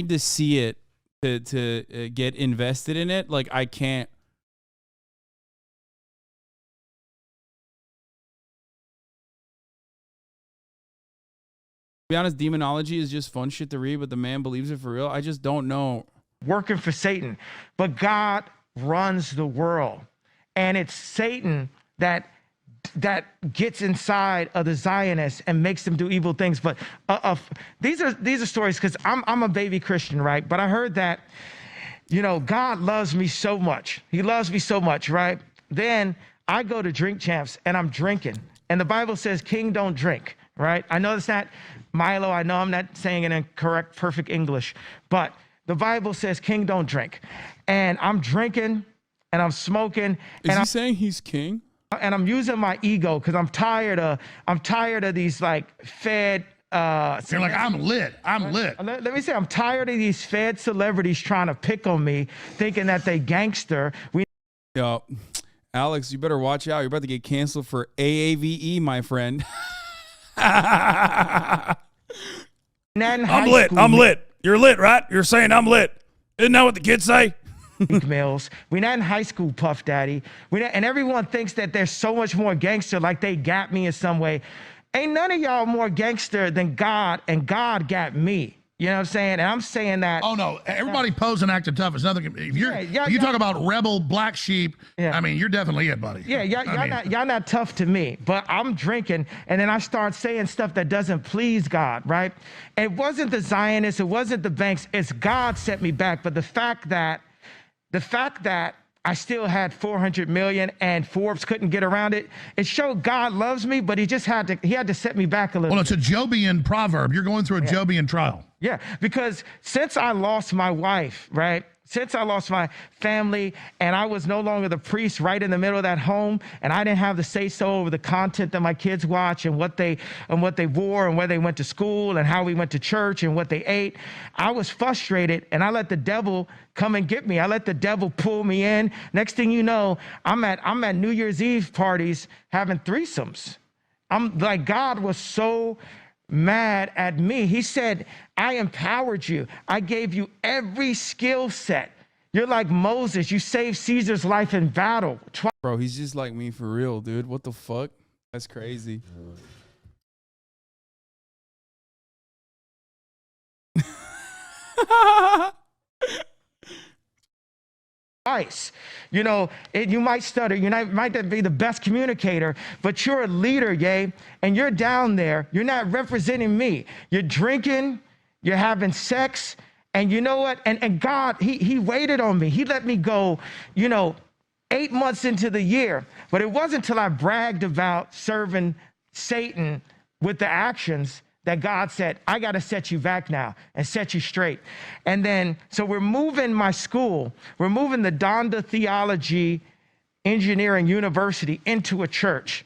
to see it to get invested in it. Like, I can't. To be honest, demonology is just fun shit to read, but the man believes it for real. I just don't know. Working for Satan, but God runs the world, and it's Satan that gets inside of the Zionists and makes them do evil things. But these are stories, because I'm a baby Christian, right? But I heard that, you know, God loves me so much. He loves me so much, right? Then I go to Drink Champs and I'm drinking, and the Bible says, "King, don't drink." Right? I know it's not Milo. I know I'm not saying it in correct, perfect English, but the Bible says, "King, don't drink." And I'm drinking and I'm smoking. Is he saying he's king? And I'm using my ego because I'm tired of these like fed. You're like, I'm lit. Let me say, I'm tired of these fed celebrities trying to pick on me, thinking that they gangster. Yo, Alex, you better watch out. You're about to get canceled for AAVE, my friend. I'm lit. You're lit, right? You're saying I'm lit. Isn't that what the kids say? Males. We're not in high school, Puff Daddy. And everyone thinks that they're so much more gangster, like they got me in some way. Ain't none of y'all more gangster than God, and God got me. You know what I'm saying? And I'm saying that. Oh, no. Everybody pose and acting tough. It's nothing. If you talk about rebel, black sheep, I mean, you're definitely it, buddy. Yeah, y'all not tough to me. But I'm drinking, and then I start saying stuff that doesn't please God, right? And it wasn't the Zionists. It wasn't the banks. It's God set me back. But the fact that I still had 400 million and Forbes couldn't get around it, it showed God loves me, but he had to set me back a little. Well, it's a Jobian proverb. You're going through a Jobian trial. Yeah, because since I lost my wife, right, since I lost my family and I was no longer the priest right in the middle of that home, and I didn't have the say so over the content that my kids watch and what they wore and where they went to school and how we went to church and what they ate, I was frustrated, and I let the devil come and get me. I let the devil pull me in. Next thing you know, I'm at New Year's Eve parties having threesomes. I'm like, God was so mad at me. He said, I empowered you. I gave you every skill set. You're like Moses. You saved Caesar's life in battle. Bro, he's just like me for real, dude. What the fuck? That's crazy. Twice. You know, you might stutter, might not be the best communicator, but you're a leader, yay, and you're down there. You're not representing me. You're drinking, you're having sex, and you know what? And God, he waited on me. He let me go, 8 months into the year, but it wasn't until I bragged about serving Satan with the actions that God said, I got to set you back now and set you straight. And then, so we're moving my school, we're moving the Donda Theology Engineering University into a church.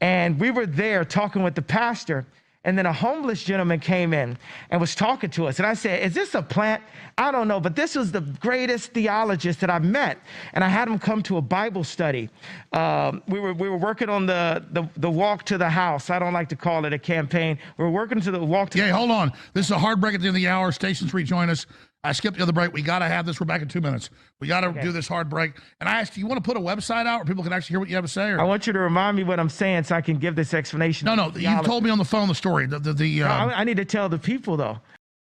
And we were there talking with the pastor, and then a homeless gentleman came in and was talking to us. And I said, is this a plant? I don't know, but this was the greatest theologist that I've met. And I had him come to a Bible study. We were working on the walk to the house. I don't like to call it a campaign. We were working to the walk to the house. Hold on. This is a hard break at the end of the hour. Stations rejoin us. I skipped the other break. We got to have this. We're back in 2 minutes. We got to do this hard break. And I asked, do you want to put a website out where people can actually hear what you have to say? Or? I want you to remind me what I'm saying so I can give this explanation. No, you told me on the phone the story. I need to tell the people, though.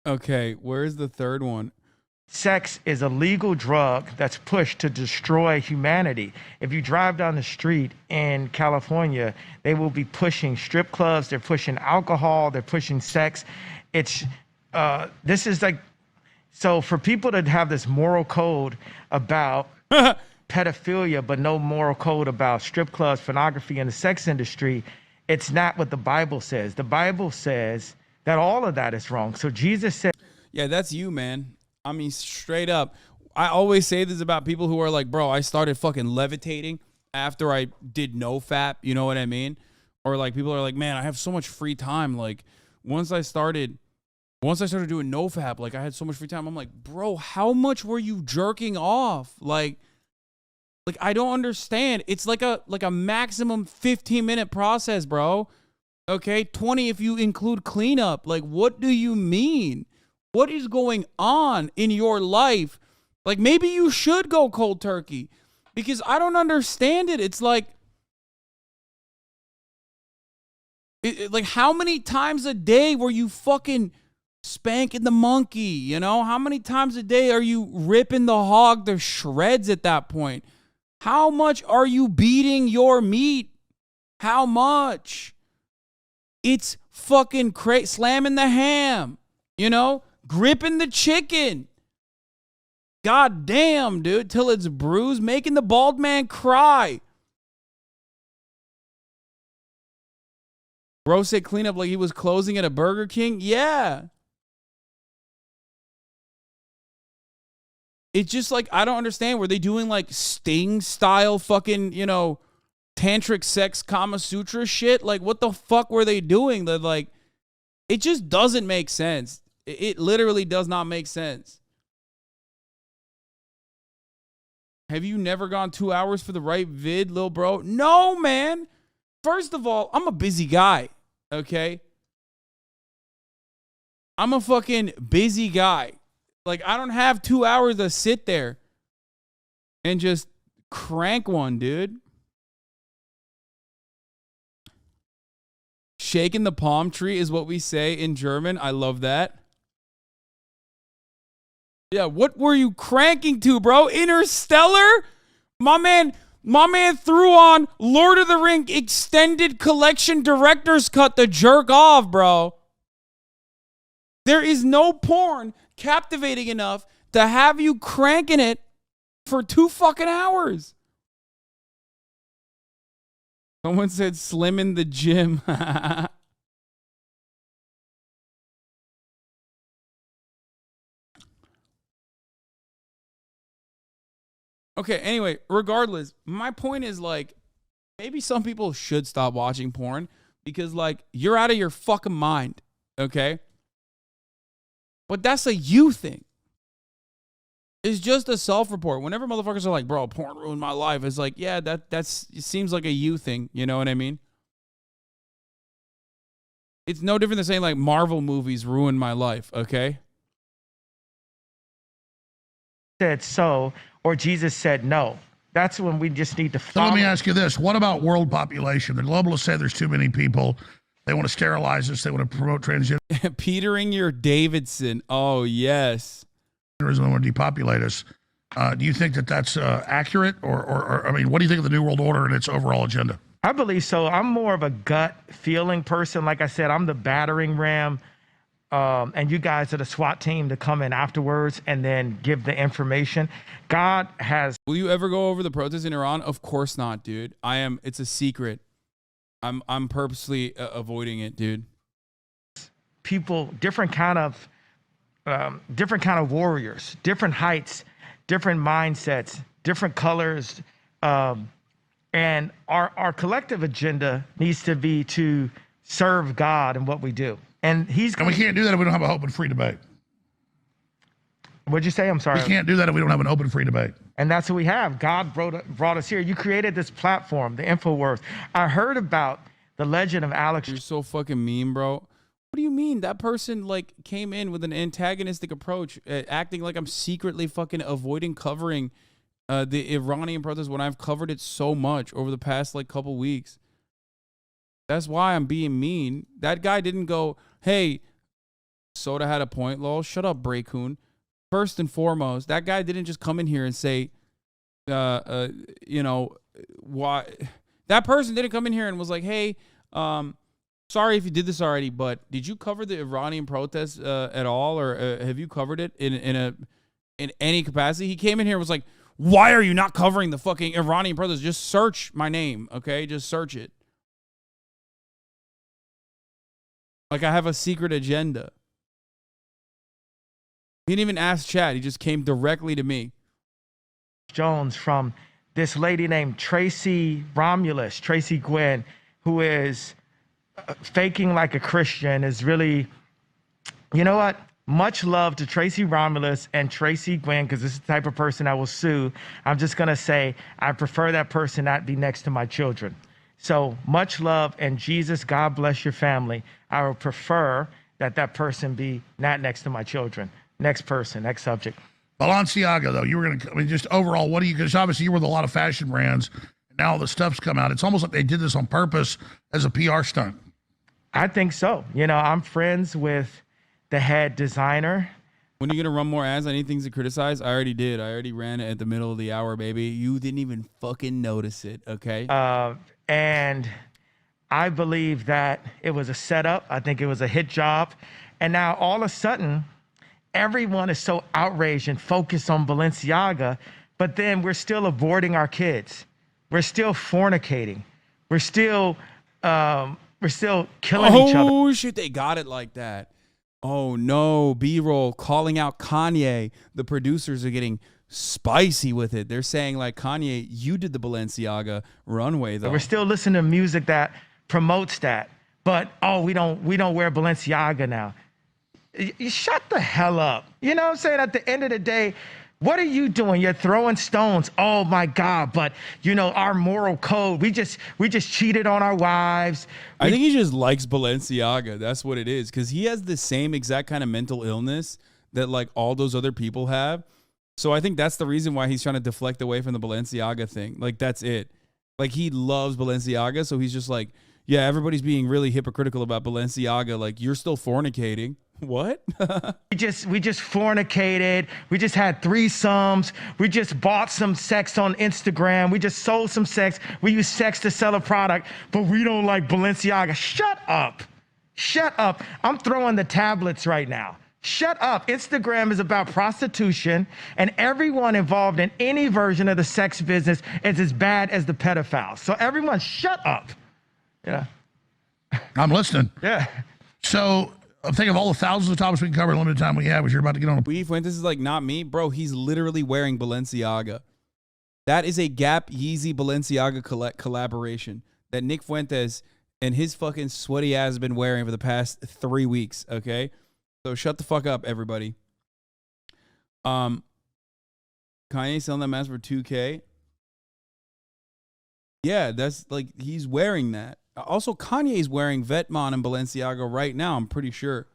Okay, where's the third one? Sex is a legal drug that's pushed to destroy humanity. If you drive down the street in California, they will be pushing strip clubs, they're pushing alcohol, they're pushing sex. This is like, so for people to have this moral code about pedophilia, but no moral code about strip clubs, pornography, and the sex industry, it's not what the Bible says. The Bible says that all of that is wrong. So Jesus said, yeah, that's you, man. I mean, straight up. I always say this about people who are like, bro, I started fucking levitating after I did NoFap. You know what I mean? Or like people are like, man, I have so much free time. Like once I started doing NoFap, like I had so much free time. I'm like, bro, how much were you jerking off? Like I don't understand. It's like a maximum 15-minute process, bro. Okay, 20 if you include cleanup. Like, what do you mean? What is going on in your life? Like, maybe you should go cold turkey because I don't understand it. It's like how many times a day were you fucking spanking the monkey? You know, how many times a day are you ripping the hog to shreds at that point? How much are you beating your meat? How much? It's fucking crazy. Slamming the ham, gripping the chicken. God damn, dude, till it's bruised, making the bald man cry. Bro said clean up like he was closing at a Burger King. Yeah. It's just like, I don't understand. Were they doing like Sting style fucking, tantric sex Kama Sutra shit? Like, what the fuck were they doing? It just doesn't make sense. It literally does not make sense. Have you never gone 2 hours for the right vid, lil bro? No, man. First of all, I'm a busy guy, okay? I'm a fucking busy guy. Like, I don't have 2 hours to sit there and just crank one, dude. Shaking the palm tree is what we say in German. I love that. Yeah, what were you cranking to, bro? Interstellar? My man threw on Lord of the Ring Extended Collection Director's Cut to jerk off, bro. There is no porn captivating enough to have you cranking it for 2 fucking hours. Someone said slim in the gym. Okay, anyway, regardless, my point is like, maybe some people should stop watching porn because like you're out of your fucking mind, okay? But that's a you thing. It's just a self-report. Whenever motherfuckers are like, bro, porn ruined my life, it's like, yeah, it seems like a you thing, you know what I mean? It's no different than saying like Marvel movies ruined my life, okay? Said so, or Jesus said no. That's when we just need to follow. So let me ask you this. What about world population? The globalists say there's too many people. They want to sterilize us. They want to promote transgender. Petering your Davidson. Oh, yes. They want to depopulate us. Do you think that that's accurate? Or, I mean, what do you think of the New World Order and its overall agenda? I believe so. I'm more of a gut feeling person. Like I said, I'm the battering ram. And you guys are the SWAT team to come in afterwards and then give the information. God has. Will you ever go over the protests in Iran? Of course not, dude. It's a secret. I'm purposely avoiding it, dude. People, different kind of warriors, different heights, different mindsets, different colors. And our collective agenda needs to be to serve God in what we do. And we can't do that if we don't have an open, free debate. What'd you say? I'm sorry. We can't do that if we don't have an open, free debate. And that's what we have. God brought us here. You created this platform, the InfoWars. I heard about the legend of Alex. You're so fucking mean, bro. What do you mean? That person like came in with an antagonistic approach, acting like I'm secretly fucking avoiding covering the Iranian protests when I've covered it so much over the past like couple weeks. That's why I'm being mean. That guy didn't go, hey, Soda had a point, lol. Shut up, Braycoon. First and foremost, that guy didn't just come in here and say, why. That person didn't come in here and was like, hey, sorry if you did this already, but did you cover the Iranian protests at all, or have you covered it in any capacity? He came in here and was like, why are you not covering the fucking Iranian protests? Just search my name, okay? Just search it. Like I have a secret agenda. He didn't even ask Chad. He just came directly to me. Jones from this lady named Tracy Gwen, who is faking like a Christian, is really, you know what? Much love to Tracy Romulus and Tracy Gwen, because this is the type of person I will sue. I'm just going to say I prefer that person not be next to my children. So much love, and Jesus, God bless your family. I would prefer that person be not next to my children. Next person, next subject. Balenciaga, though, you were going to, I mean, just overall, what do you, because obviously you were with a lot of fashion brands, and now all the stuff's come out. It's almost like they did this on purpose as a PR stunt. I think so. You know, I'm friends with the head designer. When are you going to run more ads? Any things to criticize? I already did. I already ran it at the middle of the hour, baby. You didn't even fucking notice it, okay? And I believe that it was a setup. I think it was a hit job. And now all of a sudden, everyone is so outraged and focused on Balenciaga, but then we're still aborting our kids. We're still fornicating. We're still killing each other. Oh, shit, they got it like that. Oh, no, B-roll calling out Kanye. The producers are getting spicy with it. They're saying, like, Kanye, you did the Balenciaga runway, though. We're still listening to music that promotes that. But, we don't wear Balenciaga now. You shut the hell up. You know what I'm saying? At the end of the day, what are you doing? You're throwing stones. Oh my God. But you know, our moral code, we just cheated on our wives. I think he just likes Balenciaga. That's what it is. Cause he has the same exact kind of mental illness that like all those other people have. So I think that's the reason why he's trying to deflect away from the Balenciaga thing. Like that's it. Like he loves Balenciaga. So he's just like, yeah, everybody's being really hypocritical about Balenciaga. Like you're still fornicating. What? we just fornicated. We just had threesomes. We just bought some sex on Instagram. We just sold some sex. We use sex to sell a product, but we don't like Balenciaga. Shut up. Shut up. I'm throwing the tablets right now. Shut up. Instagram is about prostitution, and everyone involved in any version of the sex business is as bad as the pedophiles. So everyone shut up. Yeah. I'm listening. Yeah. So I'm thinking of all the thousands of topics we can cover in limited time we have, as you're about to get on a Fuentes is like, not me, bro. He's literally wearing Balenciaga. That is a Gap Yeezy Balenciaga collaboration that Nick Fuentes and his fucking sweaty ass has been wearing for the past 3 weeks, okay? So shut the fuck up, everybody. Kanye selling that mask for $2K. Yeah, that's like, he's wearing that. Also, Kanye's wearing Vetmon and Balenciaga right now, I'm pretty sure.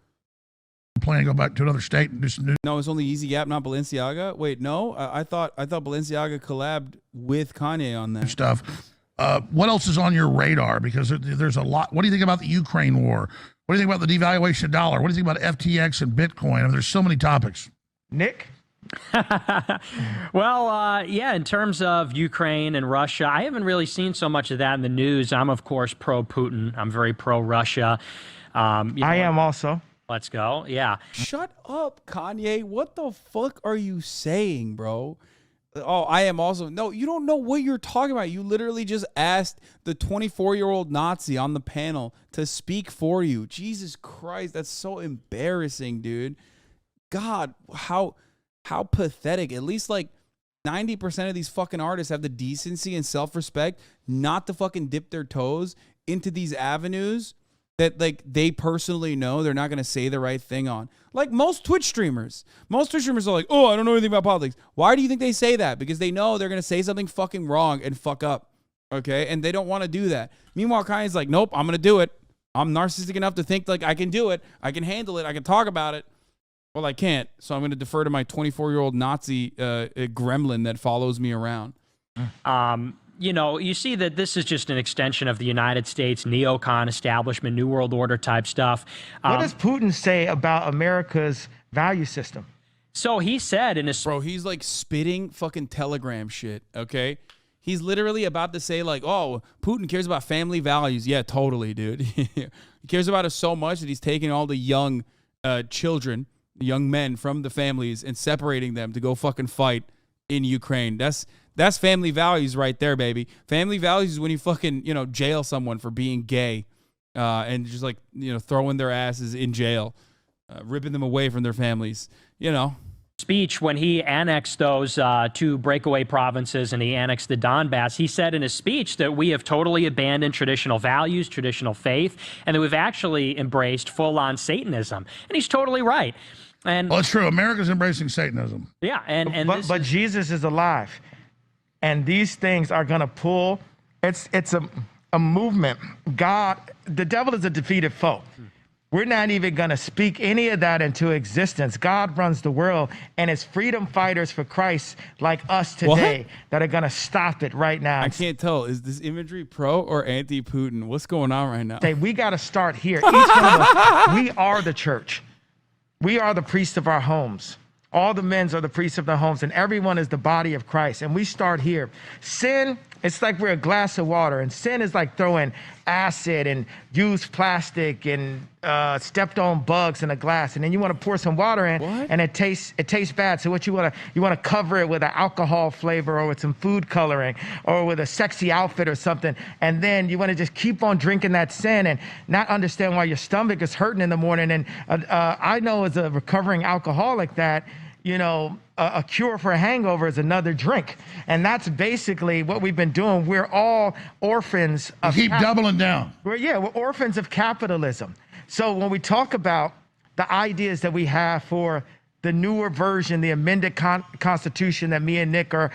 Planning to go back to another state and do some new. No, it's only Yeezy Gap, not Balenciaga. Wait, no, I thought Balenciaga collabed with Kanye on that stuff. What else is on your radar? Because there's a lot. What do you think about the Ukraine war? What do you think about the devaluation of the dollar? What do you think about FTX and Bitcoin? I mean, there's so many topics. Nick? Well, yeah, in terms of Ukraine and Russia, I haven't really seen so much of that in the news. I'm, of course, pro-Putin. I'm very pro-Russia. I am also. Let's go. Yeah. Shut up, Kanye. What the fuck are you saying, bro? Oh, I am also. No, you don't know what you're talking about. You literally just asked the 24-year-old Nazi on the panel to speak for you. Jesus Christ, that's so embarrassing, dude. God, how pathetic. At least like 90% of these fucking artists have the decency and self-respect not to fucking dip their toes into these avenues that like they personally know they're not going to say the right thing on. Like most Twitch streamers. Most Twitch streamers are like, oh, I don't know anything about politics. Why do you think they say that? Because they know they're going to say something fucking wrong and fuck up. Okay? And they don't want to do that. Meanwhile, Kanye's like, nope, I'm going to do it. I'm narcissistic enough to think like I can do it. I can handle it. I can talk about it. Well, I can't. So I'm going to defer to my 24-year-old Nazi gremlin that follows me around. You know, you see that this is just an extension of the United States neocon establishment, New World Order type stuff. What does Putin say about America's value system? So he said in his... Bro, he's like spitting fucking Telegram shit, okay? He's literally about to say like, oh, Putin cares about family values. Yeah, totally, dude. He cares about us so much that he's taking all the young children, young men from the families and separating them to go fucking fight in Ukraine. That's family values right there, baby. Family values is when you fucking, jail someone for being gay and just like, throwing their asses in jail, ripping them away from their families, Speech when he annexed those two breakaway provinces and he annexed the Donbass, he said in his speech that we have totally abandoned traditional values, traditional faith, and that we've actually embraced full-on Satanism. And he's totally right. And well, it's true. America's embracing Satanism. Yeah, but Jesus is alive. And these things are going to pull. It's a movement. God, the devil is a defeated foe. We're not even going to speak any of that into existence. God runs the world, and it's freedom fighters for Christ like us today that are going to stop it right now. I can't tell. Is this imagery pro or anti-Putin? What's going on right now? Say, we got to start here. Each one of us, we are the church. We are the priests of our homes. All the men are the priests of their homes, and everyone is the body of Christ. And we start here. Sin, it's like we're a glass of water, and sin is like throwing acid and used plastic and stepped on bugs in a glass, and then you want to pour some water in, and it tastes bad. So what you want to cover it with an alcohol flavor or with some food coloring or with a sexy outfit or something, and then you want to just keep on drinking that sin and not understand why your stomach is hurting in the morning. And I know as a recovering alcoholic that a cure for a hangover is another drink. And that's basically what we've been doing. We're all orphans of keep doubling down. We're orphans of capitalism. So when we talk about the ideas that we have for the newer version, the amended Constitution that me and Nick are...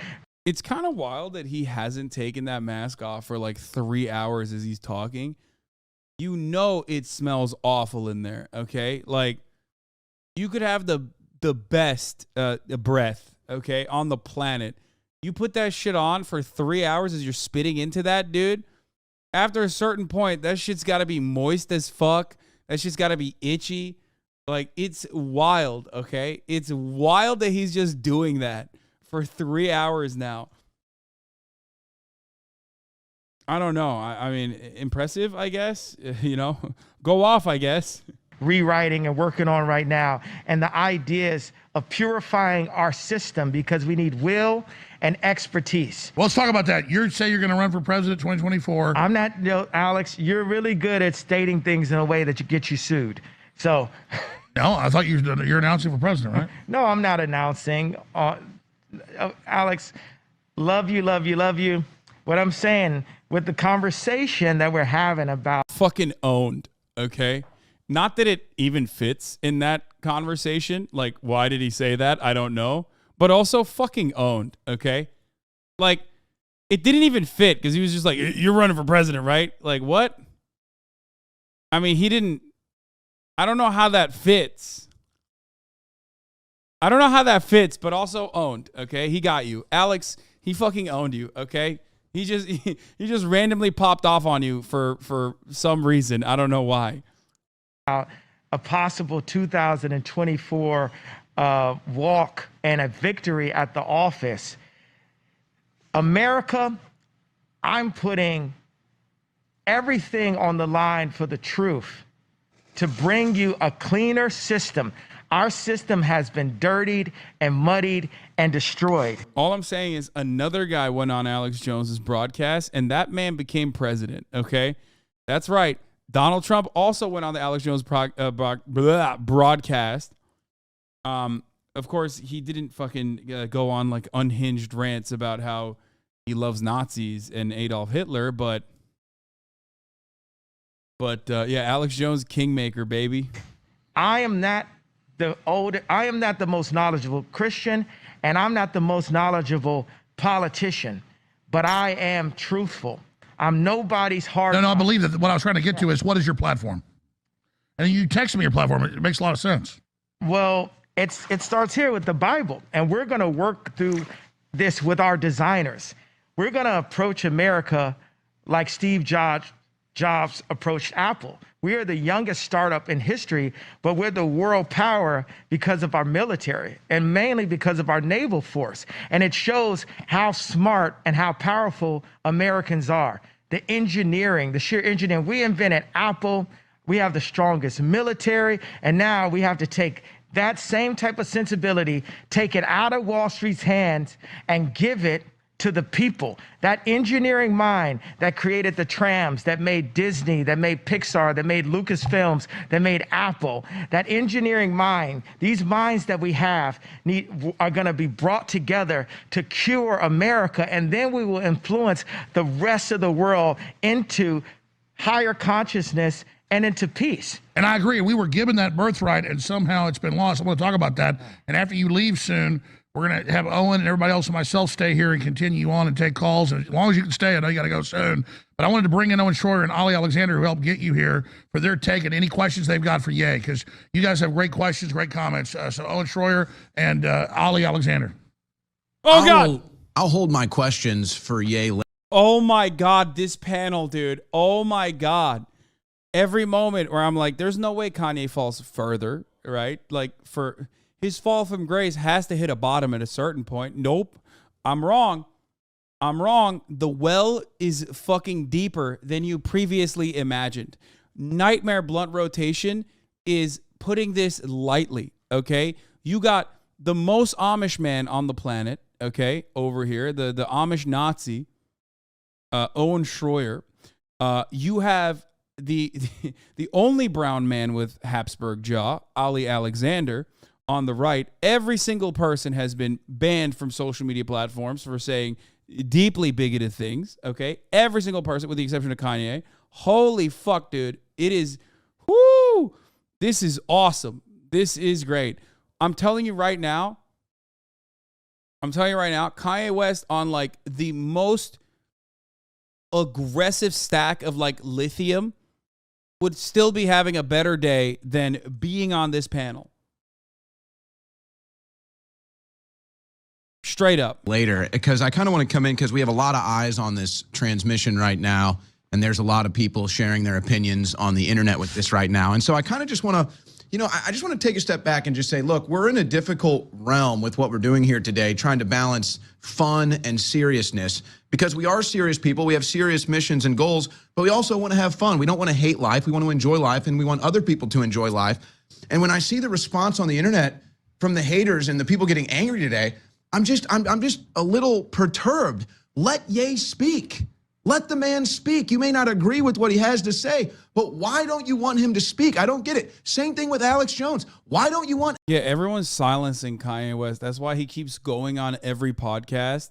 It's kind of wild that he hasn't taken that mask off for like 3 hours as he's talking. It smells awful in there, okay? Like, you could have the best breath, okay, on the planet. You put that shit on for 3 hours as you're spitting into that, dude. After a certain point, that shit's got to be moist as fuck. That shit's got to be itchy. Like, it's wild, okay? It's wild that he's just doing that for 3 hours now. I don't know. I mean, impressive, I guess. Go off, I guess. Rewriting and working on right now, and the ideas of purifying our system because we need will and expertise. Well, let's talk about that. You say you're going to run for president 2024. I'm not, Alex, you're really good at stating things in a way that get you sued. So, no, I thought you're announcing for president, right? No, I'm not announcing. Alex, Love you, love you, love you. What I'm saying with the conversation that we're having about fucking owned, okay? Not that it even fits in that conversation. Like, why did he say that? I don't know. But also fucking owned, okay? Like, it didn't even fit because he was just like, you're running for president, right? Like, what? I mean, he didn't. I don't know how that fits. I don't know how that fits, but also owned, okay? He got you. Alex, he fucking owned you, okay? He just randomly popped off on you for some reason. I don't know why. A possible 2024 walk and a victory at the office. America, I'm putting everything on the line for the truth to bring you a cleaner system. Our system has been dirtied and muddied and destroyed. All I'm saying is another guy went on Alex Jones's broadcast, and that man became president, okay? That's right. Donald Trump also went on the Alex Jones broadcast. Of course, he didn't fucking go on like unhinged rants about how he loves Nazis and Adolf Hitler, but yeah, Alex Jones, kingmaker, baby. I am not the most knowledgeable Christian, and I'm not the most knowledgeable politician, but I am truthful. I'm nobody's hard. No, I believe that. What I was trying to get to is, what is your platform? And you text me your platform. It makes a lot of sense. Well, it starts here with the Bible, and we're going to work through this with our designers. We're going to approach America like Steve Jobs approached Apple. We are the youngest startup in history, but we're the world power because of our military and mainly because of our naval force. And it shows how smart and how powerful Americans are. The engineering, the sheer engineering. We invented Apple. We have the strongest military. And now we have to take that same type of sensibility, take it out of Wall Street's hands and give it to the people. That engineering mind that created the trams, that made Disney, that made Pixar, that made Lucasfilms, that made Apple, that engineering mind, these minds that we have are going to be brought together to cure America, and then we will influence the rest of the world into higher consciousness and into peace. And I agree. We were given that birthright, and somehow it's been lost. I'm going to talk about that. And after you leave soon, we're going to have Owen and everybody else and myself stay here and continue on and take calls. And as long as you can stay, I know you got to go soon. But I wanted to bring in Owen Schroyer and Ali Alexander, who helped get you here, for their take and any questions they've got for Ye, because you guys have great questions, great comments. So Owen Schroyer and Ali Alexander. Oh, God. I'll hold my questions for Ye later. Oh, my God, this panel, dude. Oh, my God. Every moment where I'm like, there's no way Kanye falls further, right? Like, for his fall from grace has to hit a bottom at a certain point. Nope. I'm wrong. The well is fucking deeper than you previously imagined. Nightmare Blunt Rotation is putting this lightly, okay? You got the most Amish man on the planet, okay, over here, the Amish Nazi, Owen Schroyer. You have the only brown man with Habsburg jaw, Ali Alexander. On the right, every single person has been banned from social media platforms for saying deeply bigoted things, okay? Every single person, with the exception of Kanye. Holy fuck, dude. It is, whoo! This is awesome. This is great. I'm telling you right now, Kanye West on like the most aggressive stack of like lithium would still be having a better day than being on this panel. Straight up. Later, because I kind of want to come in because we have a lot of eyes on this transmission right now, and there's a lot of people sharing their opinions on the internet with this right now. And so I kind of just want to, I just want to take a step back and just say, look, we're in a difficult realm with what we're doing here today, trying to balance fun and seriousness, because we are serious people. We have serious missions and goals, but we also want to have fun. We don't want to hate life. We want to enjoy life, and we want other people to enjoy life. And when I see the response on the internet from the haters and the people getting angry today, I'm just a little perturbed. Let Ye speak. Let the man speak. You may not agree with what he has to say, but why don't you want him to speak? I don't get it. Same thing with Alex Jones. Why don't you want? Yeah, everyone's silencing Kanye West. That's why he keeps going on every podcast.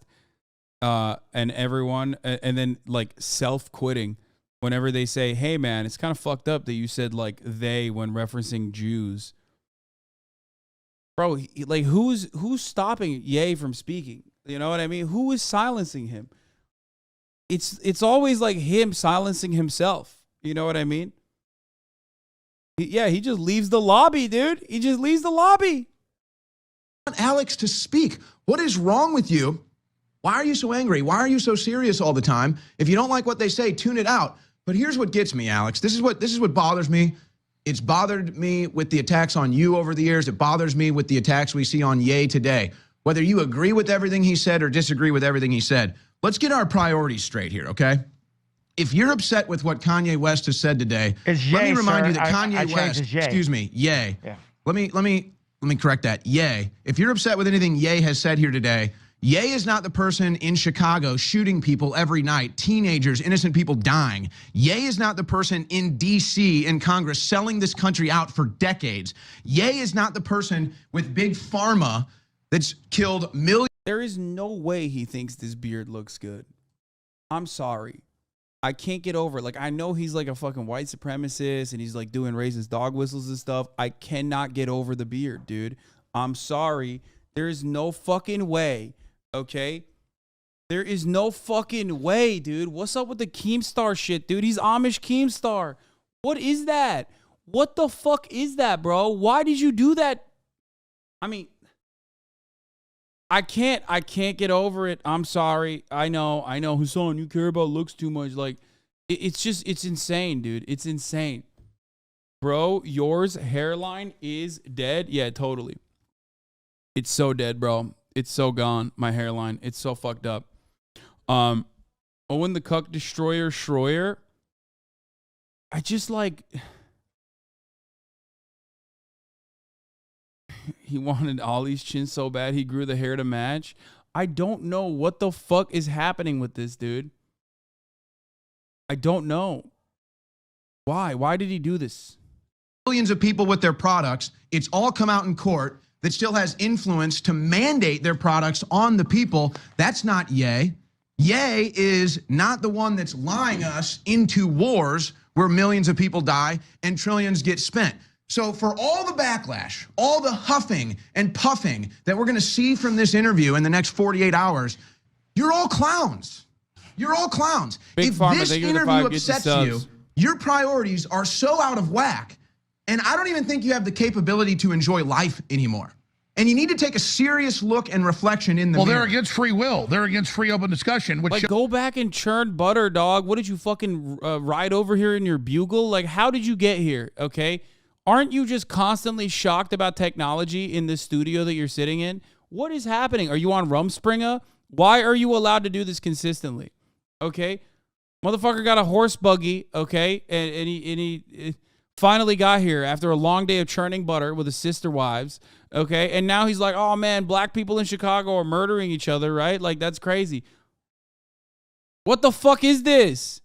and everyone, and then like self-quitting whenever they say, hey man, it's kind of fucked up that you said like they when referencing Jews. Bro, like who's stopping Ye from speaking? You know what I mean? Who is silencing him? It's always like him silencing himself. You know what I mean? He just leaves the lobby, dude. He just leaves the lobby. I want Alex to speak. What is wrong with you? Why are you so angry? Why are you so serious all the time? If you don't like what they say, tune it out. But here's what gets me, Alex. This is what bothers me. It's bothered me with the attacks on you over the years. It bothers me with the attacks we see on Ye today. Whether you agree with everything he said or disagree with everything he said, let's get our priorities straight here, okay? If you're upset with what Kanye West has said today, let me remind you that Kanye West, excuse me, Ye. Yeah. Let me correct that. Ye. If you're upset with anything Ye has said here today, Ye is not the person in Chicago shooting people every night, teenagers, innocent people dying. Ye is not the person in D.C. in Congress selling this country out for decades. Ye is not the person with big pharma that's killed millions. There is no way he thinks this beard looks good. I'm sorry. I can't get over it. Like, I know he's like a fucking white supremacist and he's like doing racist dog whistles and stuff. I cannot get over the beard, dude. I'm sorry. There is no fucking way. Okay? There is no fucking way, dude. What's up with the Keemstar shit, dude? He's Amish Keemstar. What is that? What the fuck is that, bro? Why did you do that? I mean, I can't get over it. I'm sorry. I know. Hasan, you care about looks too much. Like, it's insane, dude. It's insane. Bro, yours hairline is dead. Yeah, totally. It's so dead, bro. It's so gone. My hairline. It's so fucked up. Owen the Cuck Destroyer Schroyer. I just like... He wanted Ollie's chin so bad he grew the hair to match. I don't know what the fuck is happening with this dude. I don't know. Why? Why did he do this? Millions of people with their products. It's all come out in court that still has influence to mandate their products on the people. That's not Ye. Ye is not the one that's lying us into wars where millions of people die and trillions get spent. So for all the backlash, all the huffing and puffing that we're going to see from this interview in the next 48 hours, you're all clowns. You're all clowns. Big if Pharma, this interview upsets you, your priorities are so out of whack, and I don't even think you have the capability to enjoy life anymore. And you need to take a serious look and reflection in the mirror. They're against free will. They're against free open discussion. Which like, go back and churn butter, dog. What did you fucking ride over here in your Bugle? Like, how did you get here? Okay. Aren't you just constantly shocked about technology in this studio that you're sitting in? What is happening? Are you on Rumspringa? Why are you allowed to do this consistently? Okay. Motherfucker got a horse buggy, okay? And he finally got here after a long day of churning butter with his sister wives, okay? And now he's like, oh man, black people in Chicago are murdering each other, right? Like, that's crazy. What the fuck is this?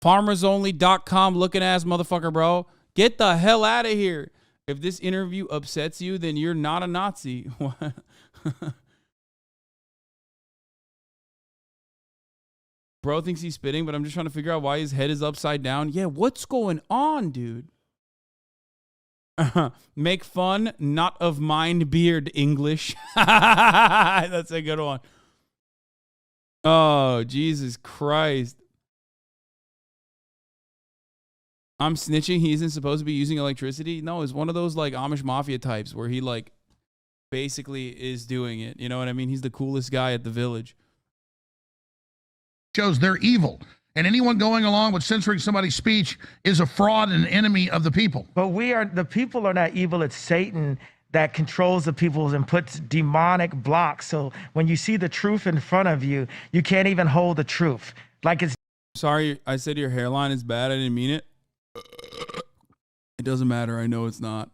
FarmersOnly.com looking ass motherfucker, bro. Get the hell out of here. If this interview upsets you, then you're not a Nazi. Bro thinks he's spitting, but I'm just trying to figure out why his head is upside down. Yeah, what's going on, dude? Make fun, not of mind beard English. That's a good one. Oh, Jesus Christ. I'm snitching. He isn't supposed to be using electricity. No, it's one of those like Amish mafia types where he like basically is doing it. You know what I mean? He's the coolest guy at the village. Shows they're evil. And anyone going along with censoring somebody's speech is a fraud and an enemy of the people. But the people are not evil. It's Satan that controls the people and puts demonic blocks. So when you see the truth in front of you, you can't even hold the truth. Like it's... Sorry, I said your hairline is bad. I didn't mean it. It doesn't matter. I know it's not.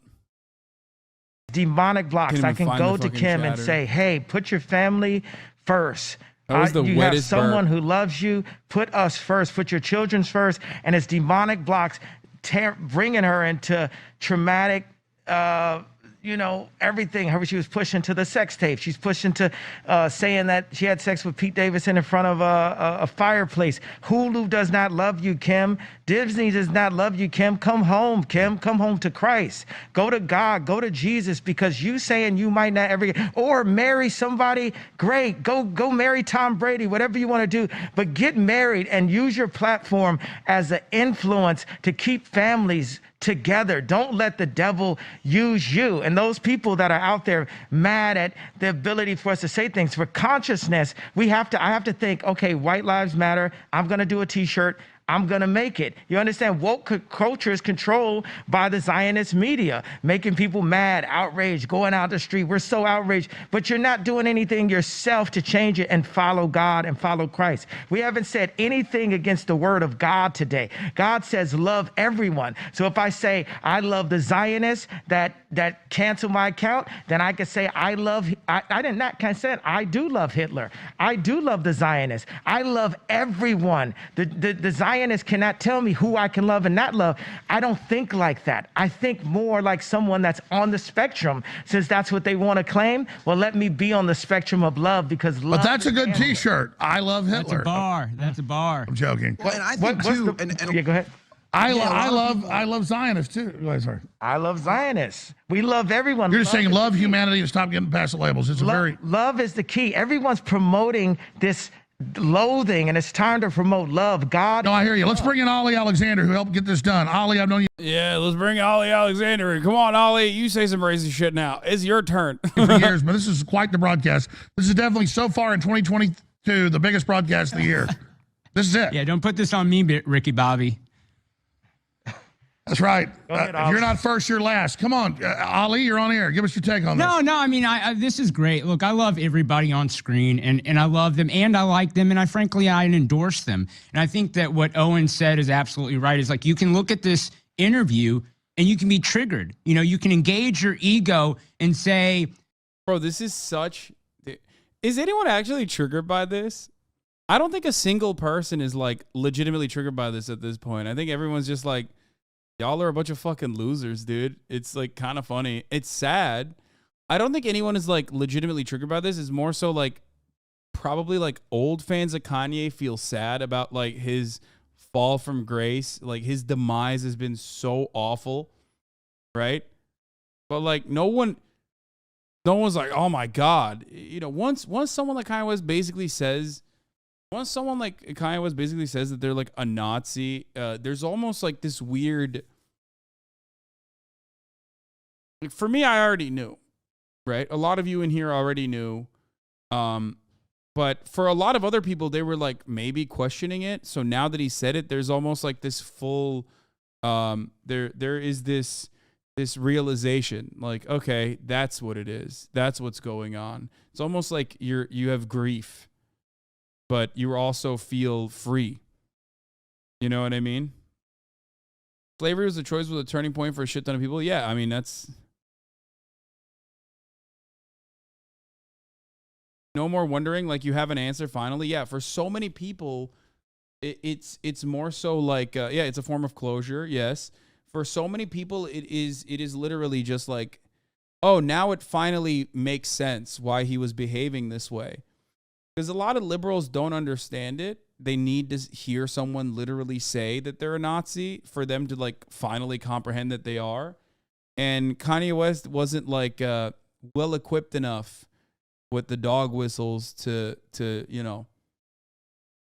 Demonic blocks. I can go to Kim and say, hey, put your family first. You have someone who loves you. Put us first. Put your children first. And it's demonic blocks bringing her into traumatic, you know, everything. She was pushing to the sex tape. She's pushing to saying that she had sex with Pete Davidson in front of a fireplace. Hulu does not love you, Kim. Disney does not love you, Kim. Come home, Kim. Come home to Christ. Go to God. Go to Jesus, because you saying you might not ever get, or marry somebody, great. Go marry Tom Brady, whatever you want to do. But get married and use your platform as an influence to keep families together. Don't let the devil use you. And those people that are out there mad at the ability for us to say things, for consciousness, I have to think, okay, white lives matter. I'm going to do a t-shirt. I'm going to make it. You understand? Woke culture is controlled by the Zionist media, making people mad, outraged, going out the street. We're so outraged, but you're not doing anything yourself to change it and follow God and follow Christ. We haven't said anything against the word of God today. God says love everyone. So if I say I love the Zionists that cancel my account, then I can say I do love Hitler. I do love the Zionists. I love everyone. The Zionists cannot tell me who I can love and not love. I don't think like that. I think more like someone that's on the spectrum. Since that's what they want to claim, well, let me be on the spectrum of love, because love. But that's a good T-shirt. I love Hitler. That's a bar. That's a bar. I'm joking. Well, and I think too. Yeah, go ahead. I love Zionists too. Go ahead, sorry. I love Zionists. We love everyone. You're just saying love humanity and stop getting past the labels. It's love is the key. Everyone's promoting this loathing, and it's time to promote love. God. No, I hear you. Let's bring in Ollie Alexander, who helped get this done. Ollie, I've known you. Yeah, let's bring Ollie Alexander in. Come on, Ollie. You say some crazy shit now. It's your turn. For years, but this is quite the broadcast. This is definitely, so far in 2022, the biggest broadcast of the year. This is it. Yeah, don't put this on me, Ricky Bobby. That's right. If you're not first, you're last. Come on, Ali, you're on air. Give us your take on this. No, I mean, this is great. Look, I love everybody on screen, and I love them, and I like them, and I endorse them. And I think that what Owen said is absolutely right. Is like, you can look at this interview and you can be triggered. You know, you can engage your ego and say, bro, this is such... Is anyone actually triggered by this? I don't think a single person is like legitimately triggered by this at this point. I think everyone's just like, y'all are a bunch of fucking losers, dude. It's like kind of funny. It's sad. I don't think anyone is like legitimately triggered by this. It's more so like probably like old fans of Kanye feel sad about like his fall from grace. Like his demise has been so awful, right? But like no one's like, oh my God. You know, once someone like Kanye West basically says, that they're like a Nazi, there's almost like this weird, like for me, I already knew, right? A lot of you in here already knew. But for a lot of other people, they were like maybe questioning it. So now that he said it, there's almost like this full, there is this realization, like, okay, that's what it is. That's what's going on. It's almost like you have grief, but you also feel free. You know what I mean? Slavery was a choice, was a turning point for a shit ton of people. Yeah, I mean, that's... No more wondering, like you have an answer finally. Yeah, for so many people, it's more so like, yeah, it's a form of closure, yes. For so many people, it is literally just like, oh, now it finally makes sense why he was behaving this way. Because a lot of liberals don't understand it. They need to hear someone literally say that they're a Nazi for them to like finally comprehend that they are. And Kanye West wasn't like well equipped enough with the dog whistles to you know,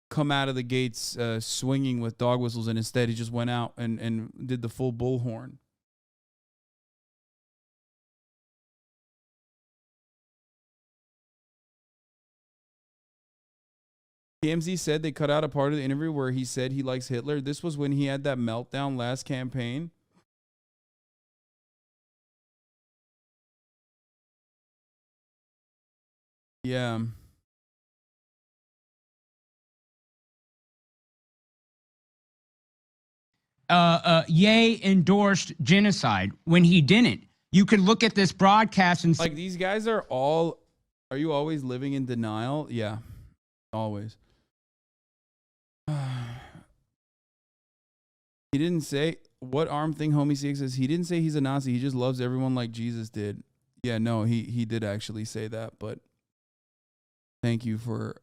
come out of the gates swinging with dog whistles, and instead he just went out and did the full bullhorn. TMZ said they cut out a part of the interview where he said he likes Hitler. This was when he had that meltdown last campaign. Yeah. Ye endorsed genocide when he didn't. You could look at this broadcast and like, these guys are all, are you always living in denial? Yeah, always. He didn't say, what arm thing homie CX says, he didn't say he's a Nazi. He just loves everyone like Jesus did. Yeah, no, he did actually say that, but thank you for,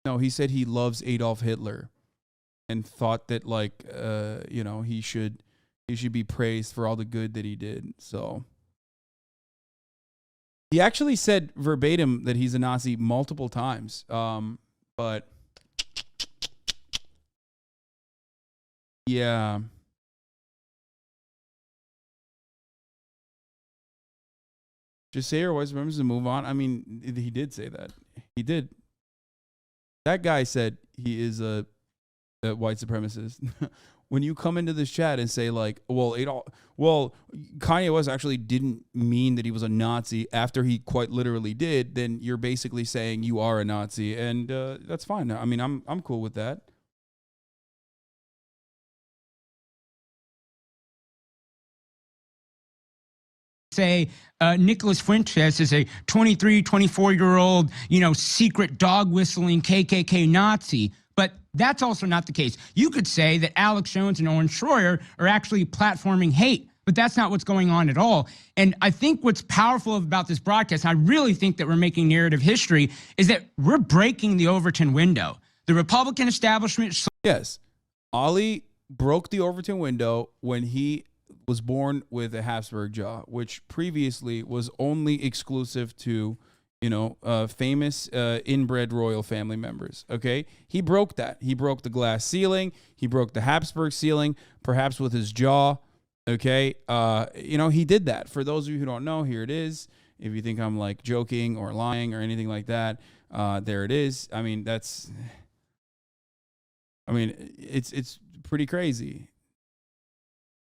no, he said he loves Adolf Hitler and thought that like, you know, he should be praised for all the good that he did. So he actually said verbatim that he's a Nazi multiple times. But yeah. Just say your voice remembers to move on. I mean, he did say that. He did. That guy said he is a white supremacist. When you come into this chat and say like, Kanye West actually didn't mean that he was a Nazi after he quite literally did, then you're basically saying you are a Nazi, and that's fine. I mean, I'm cool with that. Say Nicholas Fuentes is a 23, 24-year-old, secret dog whistling KKK Nazi. But that's also not the case. You could say that Alex Jones and Owen Schroyer are actually platforming hate, but that's not what's going on at all. And I think what's powerful about this broadcast, I really think that we're making narrative history, is that we're breaking the Overton window. The Republican establishment... Yes. Ali broke the Overton window when he was born with a Habsburg jaw, which previously was only exclusive to, famous inbred royal family members. Okay. He broke that. He broke the glass ceiling. He broke the Habsburg ceiling, perhaps with his jaw. Okay. He did that. For those of you who don't know, here it is. If you think I'm like joking or lying or anything like that, there it is. I mean, it's pretty crazy.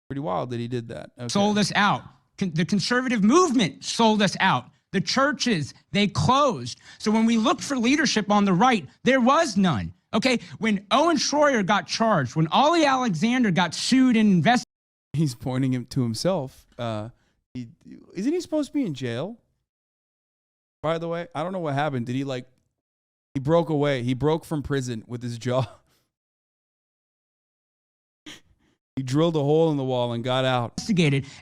Pretty wild that he did that. Okay. Sold us out. The conservative movement sold us out. The churches, they closed. So when we looked for leadership on the right, there was none. Okay, when Owen Schroyer got charged, when Ollie Alexander got sued and investigated. He's pointing him to himself. Isn't he supposed to be in jail? By the way, I don't know what happened. Did he he broke away. He broke from prison with his jaw. He drilled a hole in the wall and got out.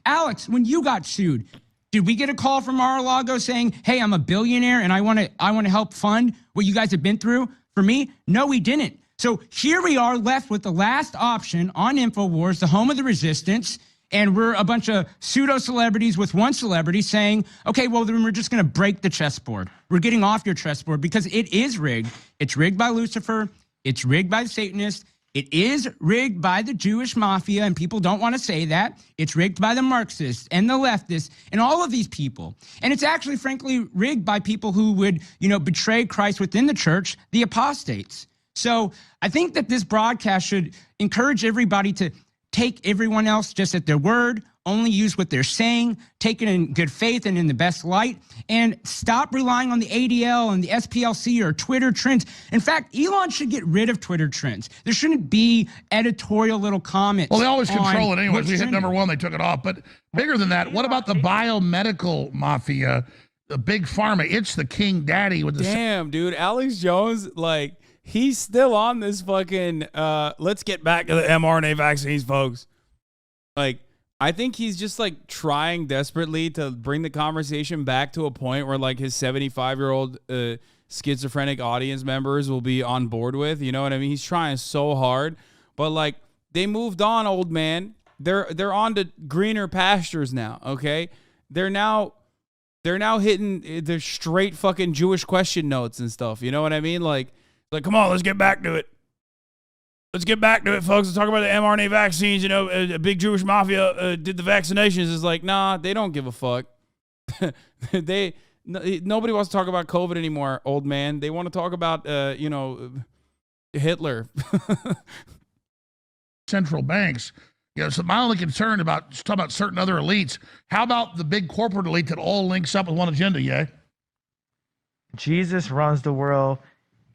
Alex, when you got sued, did we get a call from Mar-a-Lago saying, "Hey, I'm a billionaire and I want to help fund what you guys have been through"? For me, no, we didn't. So here we are left with the last option on InfoWars, the home of the resistance, and we're a bunch of pseudo-celebrities with one celebrity saying, okay, well, then we're just going to break the chessboard. We're getting off your chessboard because it is rigged. It's rigged by Lucifer. It's rigged by the Satanists. It is rigged by the Jewish mafia, and people don't want to say that. It's rigged by the Marxists and the leftists and all of these people. And it's actually, frankly, rigged by people who would, betray Christ within the church, the apostates. So I think that this broadcast should encourage everybody to take everyone else just at their word, only use what they're saying, take it in good faith and in the best light, and stop relying on the ADL and the SPLC or Twitter trends. In fact, Elon should get rid of Twitter trends. There shouldn't be editorial little comments. Well, they always control it anyway. We hit number one, they took it off. But bigger than that, what about the biomedical mafia, the big pharma? It's the king daddy with the... Damn, dude. Alex Jones, he's still on this fucking, let's get back to the mRNA vaccines, folks. I think he's just trying desperately to bring the conversation back to a point where his 75-year-old schizophrenic audience members will be on board with. You know what I mean? He's trying so hard, but they moved on, old man. They're on to greener pastures now. Okay, they're now hitting their straight fucking Jewish question notes and stuff. You know what I mean? Come on, let's get back to it. Let's get back to it, folks. Let's talk about the mRNA vaccines. A big Jewish mafia did the vaccinations. It's nah, they don't give a fuck. Nobody wants to talk about COVID anymore, old man. They want to talk about, Hitler. Central banks. So my only concern about talking about certain other elites. How about the big corporate elite that all links up with one agenda? Yeah. Jesus runs the world.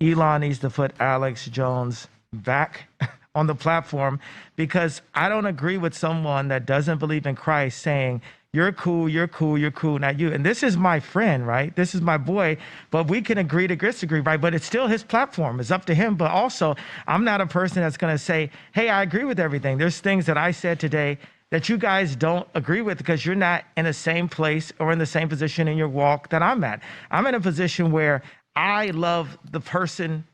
Elon needs to put Alex Jones back on the platform, because I don't agree with someone that doesn't believe in Christ saying You're cool, you're cool, you're cool, not you. And this is my friend, right? This is my boy, but we can agree to disagree, right? But it's still his platform. It's up to him. But also, I'm not a person that's going to say, hey, I agree with everything. There's things that I said today that you guys don't agree with because you're not in the same place or in the same position in your walk that I'm at. I'm in a position where I love the person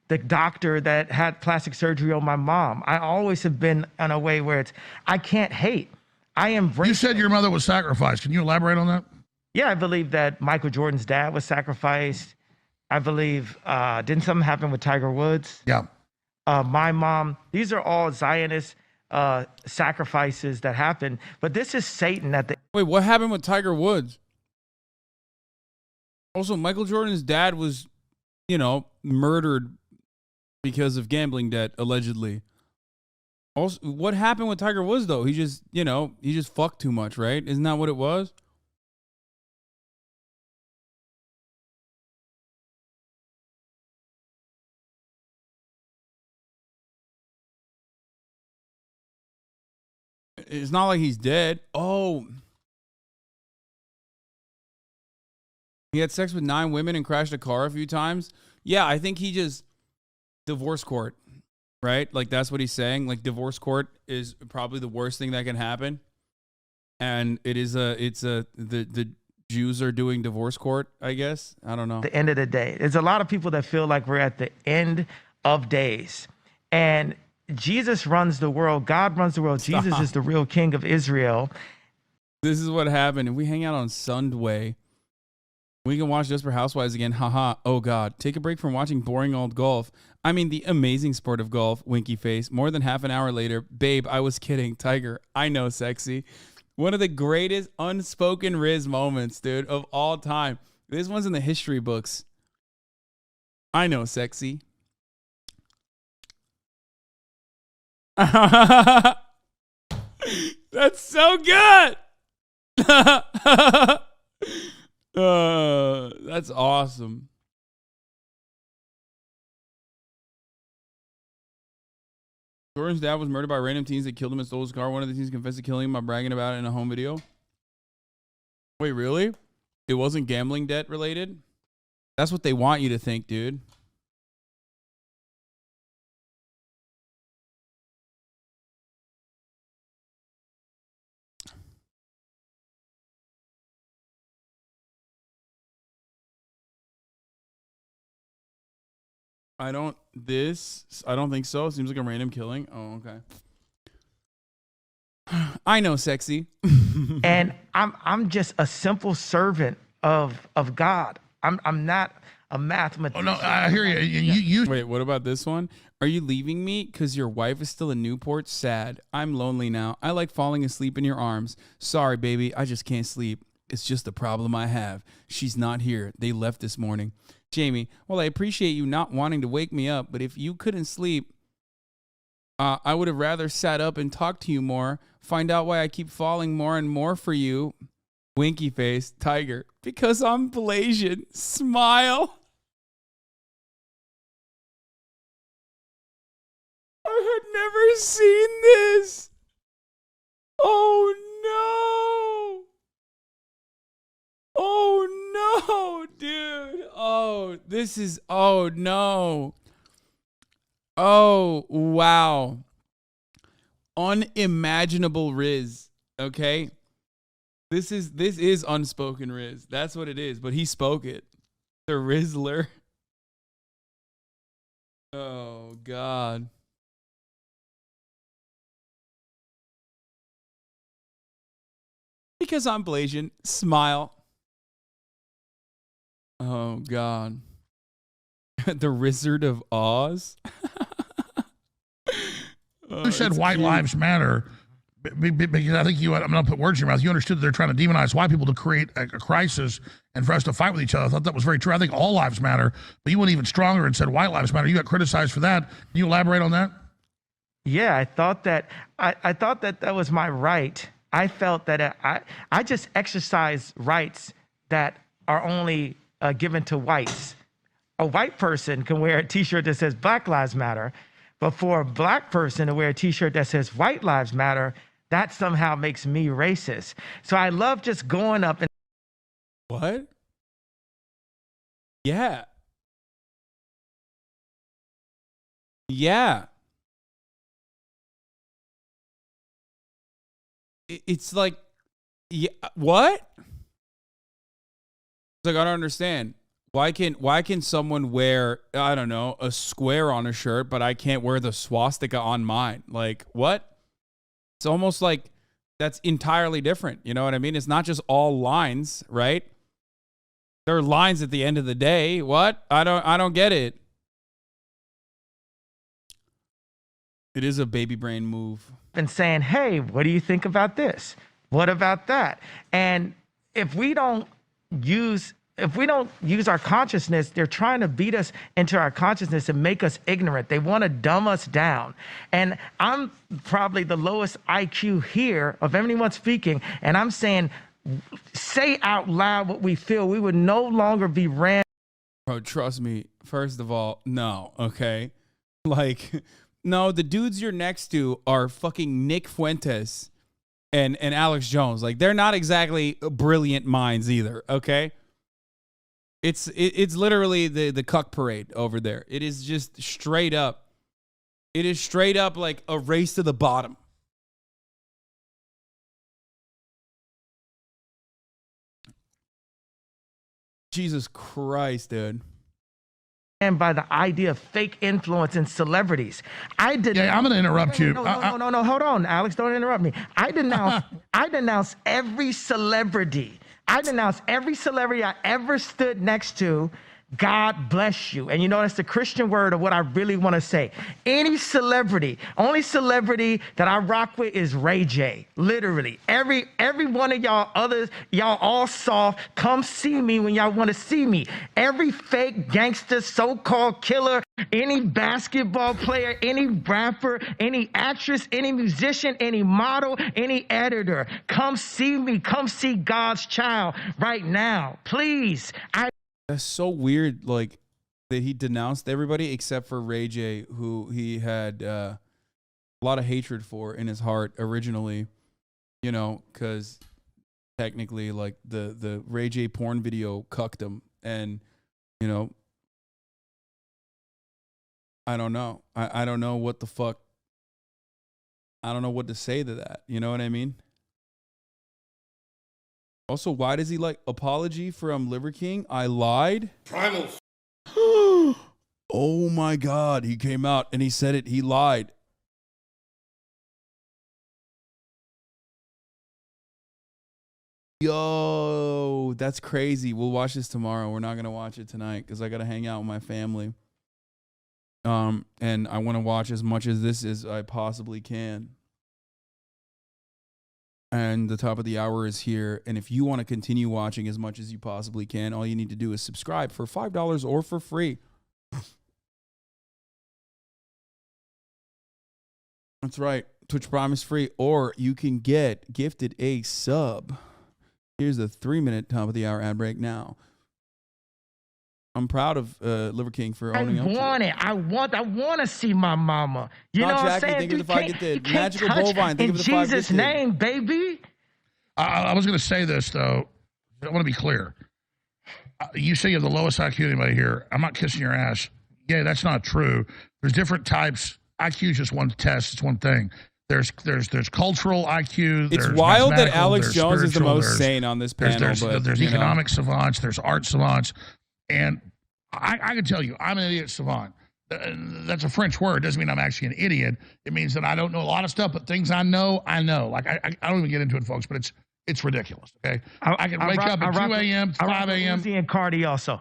the doctor that had plastic surgery on my mom. I always have been in a way where I can't hate. I embrace. You said your mother was sacrificed. Can you elaborate on that? Yeah, I believe that Michael Jordan's dad was sacrificed. I believe, didn't something happen with Tiger Woods? Yeah. My mom, these are all Zionist sacrifices that happened. But this is Satan at the. Wait, what happened with Tiger Woods? Also, Michael Jordan's dad was, murdered because of gambling debt, allegedly. Also, what happened with Tiger Woods, though? He just fucked too much, right? Isn't that what it was? It's not like he's dead. Oh. He had sex with 9 women and crashed a car a few times. Yeah, I think he just divorce court. Right? Like, that's what he's saying. Like, divorce court is probably the worst thing that can happen. And the Jews are doing divorce court, I guess. I don't know. The end of the day. There's a lot of people that feel like we're at the end of days. And Jesus runs the world. God runs the world. Stop. Jesus is the real king of Israel. This is what happened. If we hang out on Sunday, we can watch Desperate Housewives again. Haha. Oh, God. Take a break from watching boring old golf. I mean, the amazing sport of golf, winky face. More than half an hour later, babe, I was kidding. Tiger, I know, sexy. One of the greatest unspoken Riz moments, dude, of all time. This one's in the history books. I know, sexy. That's so good. That's awesome. Jordan's dad was murdered by random teens that killed him and stole his car. One of the teens confessed to killing him by bragging about it in a home video. Wait, really? It wasn't gambling debt related? That's what they want you to think, dude. I don't think so. It seems like a random killing. Oh, okay. I know, sexy. And I'm just a simple servant of God. I'm not a mathematician. Oh, no, I hear you. Wait, what about this one? Are you leaving me because your wife is still in Newport? Sad. I'm lonely now. I like falling asleep in your arms. Sorry, baby. I just can't sleep. It's just a problem I have. She's not here. They left this morning. Jamie, well, I appreciate you not wanting to wake me up, but if you couldn't sleep, I would have rather sat up and talked to you more, find out why I keep falling more and more for you. Winky face, Tiger, because I'm Blasian. Smile. I had never seen this. Oh, no. Oh, no, dude. Oh, this is, oh, no. Oh, wow. Unimaginable Riz, okay? This is unspoken Riz. That's what it is, but he spoke it. The Rizzler. Oh, God. Because I'm Blasian. Smile. Oh, God. The Wizard of Oz. You said white lives matter because I think I'm going to put words in your mouth. You understood that they're trying to demonize white people to create a crisis and for us to fight with each other. I thought that was very true. I think all lives matter, but you went even stronger and said white lives matter. You got criticized for that. Can you elaborate on that? Yeah, I thought that that was my right. I felt that I just exercise rights that are only given to whites. A white person can wear a T-shirt that says Black Lives Matter, but for a black person to wear a T-shirt that says White Lives Matter, that somehow makes me racist. So I love just going up and What? Yeah. Yeah. It's like, yeah, what? It's like, I don't understand. Why can someone wear, I don't know, a square on a shirt, but I can't wear the swastika on mine? Like, what? It's almost like that's entirely different. You know what I mean? It's not just all lines, right? There are lines at the end of the day. What? I don't get it. It is a baby brain move. and saying, hey, what do you think about this? What about that? And if we don't use our consciousness, they're trying to beat us into our consciousness and make us ignorant. They want to dumb us down. And I'm probably the lowest IQ here of anyone speaking. And I'm saying, say out loud what we feel. We would no longer be ran. Bro, trust me. First of all, no, okay? Like, no, the dudes you're next to are fucking Nick Fuentes and Alex Jones. Like, they're not exactly brilliant minds either, okay? It's literally the cuck parade over there. It is just straight up. It is straight up like a race to the bottom. Jesus Christ, dude. And by the idea of fake influence and celebrities. I did. Yeah, I'm going to interrupt you. No, hold on, Alex, don't interrupt me. I denounce every celebrity. I denounce every celebrity I ever stood next to. God bless you. And you know, that's the Christian word of what I really want to say. Any celebrity, only celebrity that I rock with is Ray J. Literally. Every one of y'all others, y'all all soft, come see me when y'all want to see me. Every fake gangster, so-called killer, any basketball player, any rapper, any actress, any musician, any model, any editor, come see me. Come see God's child right now. Please. That's so weird, like, that he denounced everybody except for Ray J, who he had a lot of hatred for in his heart originally, you know, because technically, like, the Ray J porn video cucked him. And, you know, I don't know. I don't know what the fuck. I don't know what to say to that. You know what I mean? Also, why does he like apology from Liver King? I lied. Primal. Oh my God. He came out and he said it. He lied. Yo, that's crazy. We'll watch this tomorrow. We're not going to watch it tonight because I got to hang out with my family. And I want to watch as much of this as I possibly can. And the top of the hour is here. And if you want to continue watching as much as you possibly can, all you need to do is subscribe for $5 or for free. That's right. Twitch Prime is free. Or you can get gifted a sub. Here's a 3-minute top of the hour ad break now. I'm proud of Liver King for owning up to it. I want to see my mama. You know what I'm saying? Think of the fight get the magical bovine. Think of the fight in Jesus' name, baby. I was going to say this though. I want to be clear. You say you have the lowest IQ anybody here. I'm not kissing your ass. Yeah, that's not true. There's different types. IQ is just one test. It's one thing. There's cultural IQ. It's wild that Alex Jones is the most sane on this panel. There's economic savants. There's art savants. And I can tell you, I'm an idiot savant. That's a French word. It doesn't mean I'm actually an idiot. It means that I don't know a lot of stuff, but things I know. Like, I don't even get into it, folks, but it's ridiculous, okay? I can wake up at 2 a.m., 5 a.m. And Cardi also.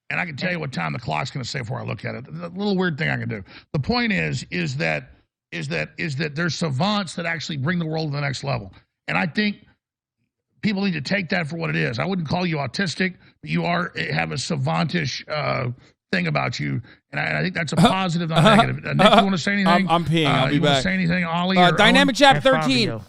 And I can tell you what time the clock's going to say before I look at it. The little weird thing I can do. The point is that there's savants that actually bring the world to the next level. And I think people need to take that for what it is. I wouldn't call you autistic, but you have a savantish thing about you, and I think that's a positive, not negative. Nick, you want to say anything? I'm peeing. I'll be back. Want to say anything, Ollie? Dynamic Chat 13.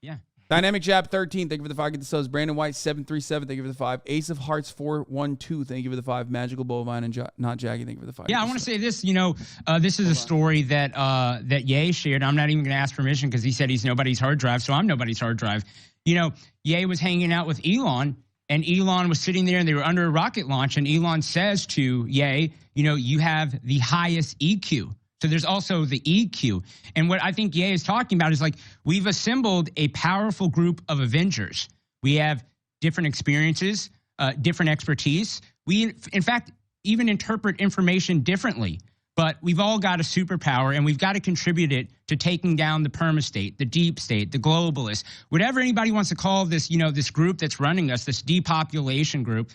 Yeah. Dynamic Jab 13, thank you for the 5. Get the subs. Brandon White 737, thank you for the 5. Ace of Hearts 412, thank you for the 5. Magical Bovine and Not Jackie, thank you for the 5. Yeah, I want to say this. You know, this is a story that that Ye shared. I'm not even going to ask permission because he said he's nobody's hard drive, so I'm nobody's hard drive. You know, Ye was hanging out with Elon, and Elon was sitting there, and they were under a rocket launch, and Elon says to Ye, you know, you have the highest EQ. So there's also the EQ. And what I think Ye is talking about is like, we've assembled a powerful group of Avengers. We have different experiences, different expertise. We, in fact, even interpret information differently. But we've all got a superpower, and we've got to contribute it to taking down the perma-state, the deep state, the globalists, whatever anybody wants to call this, you know, this group that's running us, this depopulation group.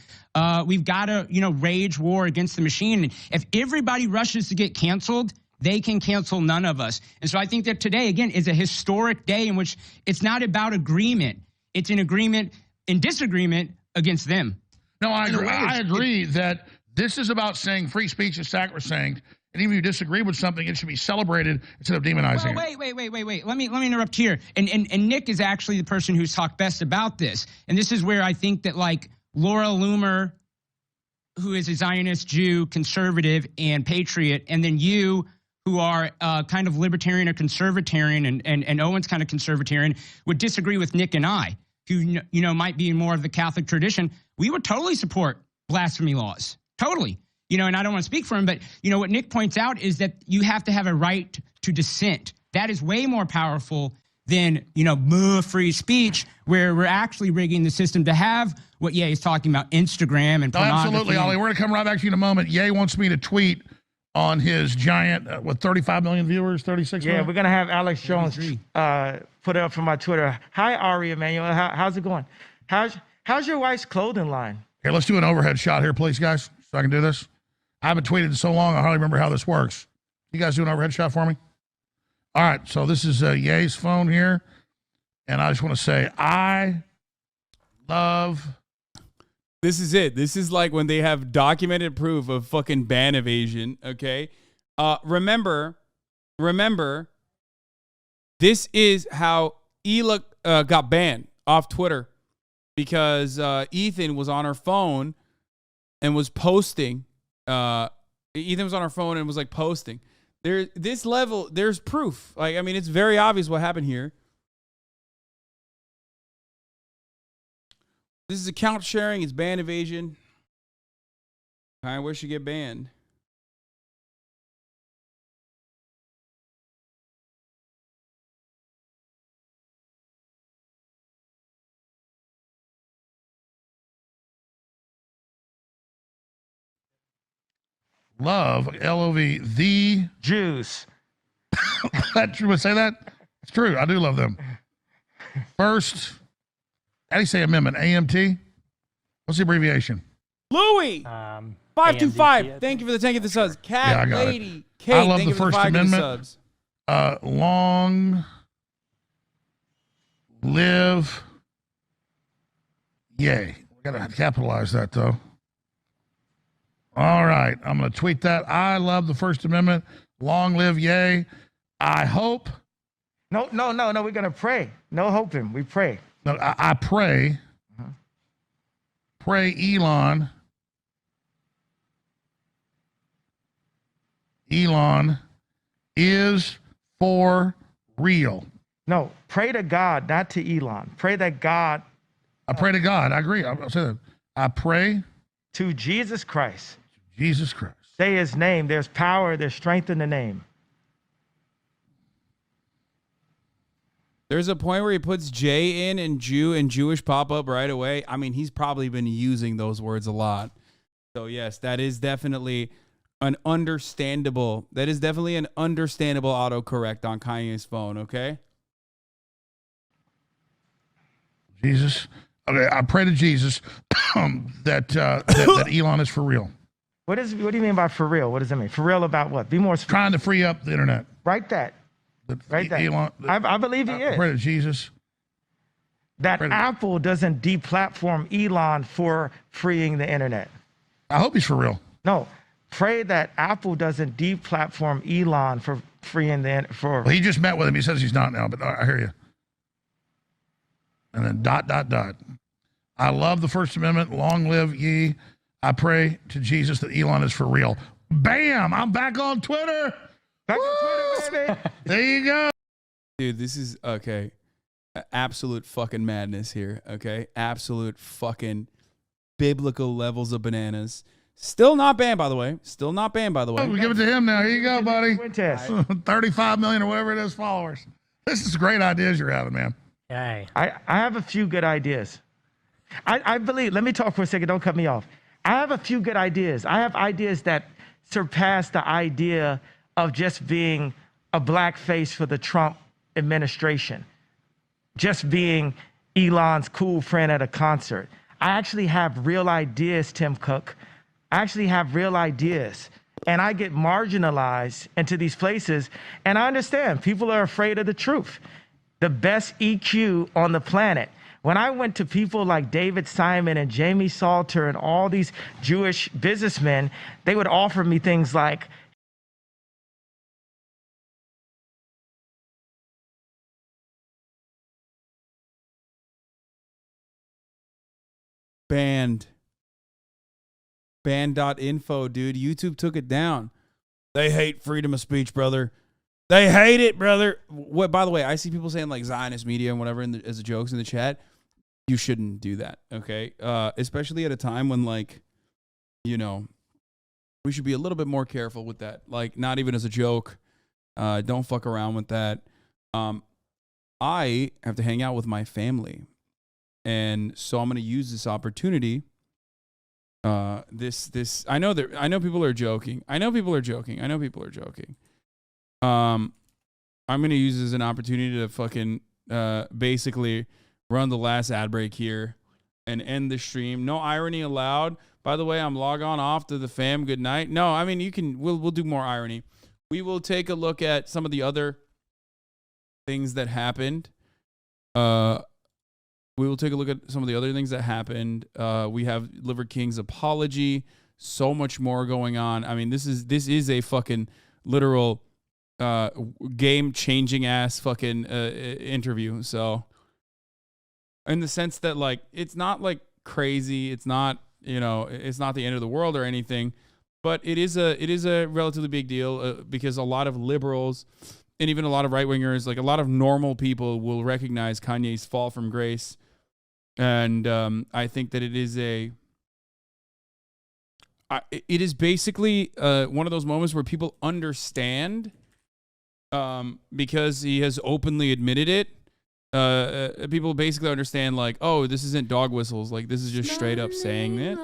We've got to, you know, wage war against the machine. And if everybody rushes to get canceled, they can cancel none of us. And so I think that today, again, is a historic day in which it's not about agreement. It's an agreement in disagreement against them. No, I agree. I agree that this is about saying free speech is sacrosanct. And even if you disagree with something, it should be celebrated instead of demonizing it. Wait. Let me interrupt here. And Nick is actually the person who's talked best about this. And this is where I think that, like, Laura Loomer, who is a Zionist Jew, conservative, and patriot, and then you, who are kind of libertarian or conservatarian, and Owen's kind of conservatarian, would disagree with Nick and I, who, you know, might be more of the Catholic tradition. We would totally support blasphemy laws. Totally. You know, and I don't want to speak for him, but, you know, what Nick points out is that you have to have a right to dissent. That is way more powerful than, you know, free speech, where we're actually rigging the system to have what Ye is talking about, Instagram and pornography. Absolutely, Ollie. We're going to come right back to you in a moment. Ye wants me to tweet on his giant, 35 million viewers, 36 million? Yeah, we're going to have Alex Jones put it up from my Twitter. Hi, Ari Emanuel. How's it going? How's your wife's clothing line? Here, let's do an overhead shot here, please, guys, so I can do this. I haven't tweeted in so long, I hardly remember how this works. You guys do an overhead shot for me? All right, so this is Ye's phone here, and I just want to say, I love... This is it. This is like when they have documented proof of fucking ban evasion, okay? Remember, this is how Ela got banned off Twitter, because Ethan was on her phone and was posting. Ethan was on her phone and was like posting. This level, there's proof. Like, I mean, it's very obvious what happened here. This is account sharing. It's ban evasion. Where should get banned? Love, L-O-V, the Jews. That true? Would say that? It's true. I do love them. First, how do you say amendment? AMT? What's the abbreviation? Louis! 525. Thank you for the 10 of the subs. Cat Lady. Kate, I love thank the you for First the 5 Amendment. subs. Long live Ye. We got to capitalize that, though. All right. I'm going to tweet that. I love the First Amendment. Long live Ye. I hope. No. We're going to pray. No hoping. We pray. No, I pray. Pray Elon is for real. No, pray to God, not to Elon. Pray that God. I pray to God. I agree. I'll say that. I pray to Jesus Christ. Jesus Christ. Say his name. There's power, there's strength in the name. There's a point where he puts J in and Jew and Jewish pop up right away. I mean, he's probably been using those words a lot. So yes, that is definitely an understandable autocorrect on Kanye's phone, okay? Jesus. Okay, I pray to Jesus that Elon is for real. What do you mean by for real? What does that mean? For real about what? Be more trying to free up the internet. Write that. Elon, I believe he is. Pray to Jesus. That Apple doesn't deplatform Elon for freeing the internet. I hope he's for real. No, pray that Apple doesn't deplatform Elon for freeing the internet. Well, he just met with him. He says he's not now, but I hear you. And then ... I love the First Amendment. Long live ye. I pray to Jesus that Elon is for real. Bam! I'm back on Twitter. Back on Twitter, baby. There you go. Dude, this is, okay, absolute fucking madness here, okay? Absolute fucking biblical levels of bananas. Still not banned, by the way. Still not banned, by the way. We give it to him now. Here you go, buddy. 35 million or whatever it is followers. This is great ideas you're having, man. Hey. I have a few good ideas. I believe, let me talk for a second, don't cut me off. I have a few good ideas. I have ideas that surpass the idea of just being a black face for the Trump administration, just being Elon's cool friend at a concert. I actually have real ideas, Tim Cook. I actually have real ideas. And I get marginalized into these places. And I understand people are afraid of the truth. The best EQ on the planet. When I went to people like David Simon and Jamie Salter and all these Jewish businessmen, they would offer me things like, Banned. Banned.info, dude. YouTube took it down. They hate freedom of speech, brother. They hate it, brother. What? By the way, I see people saying like Zionist media and whatever as jokes in the chat. You shouldn't do that, okay? Especially at a time when, like, you know, we should be a little bit more careful with that. Like, not even as a joke. Don't fuck around with that. I have to hang out with my family. And so I'm going to use this opportunity. I know people are joking. I'm going to use this as an opportunity to fucking basically run the last ad break here and end the stream. No irony allowed. By the way, I'm log on off to the fam. Good night. No, I mean, we'll do more irony. We will take a look at some of the other things that happened. We have Liver King's apology. So much more going on. I mean, this is a fucking literal game-changing ass fucking interview. So, in the sense that, like, it's not like crazy. It's not, it's not the end of the world or anything, but it is a relatively big deal because a lot of liberals and even a lot of right-wingers, like a lot of normal people, will recognize Kanye's fall from grace. And I think that it is basically one of those moments where people understand because he has openly admitted it. People basically understand, like, oh, this isn't dog whistles. Like, this is just straight up saying it.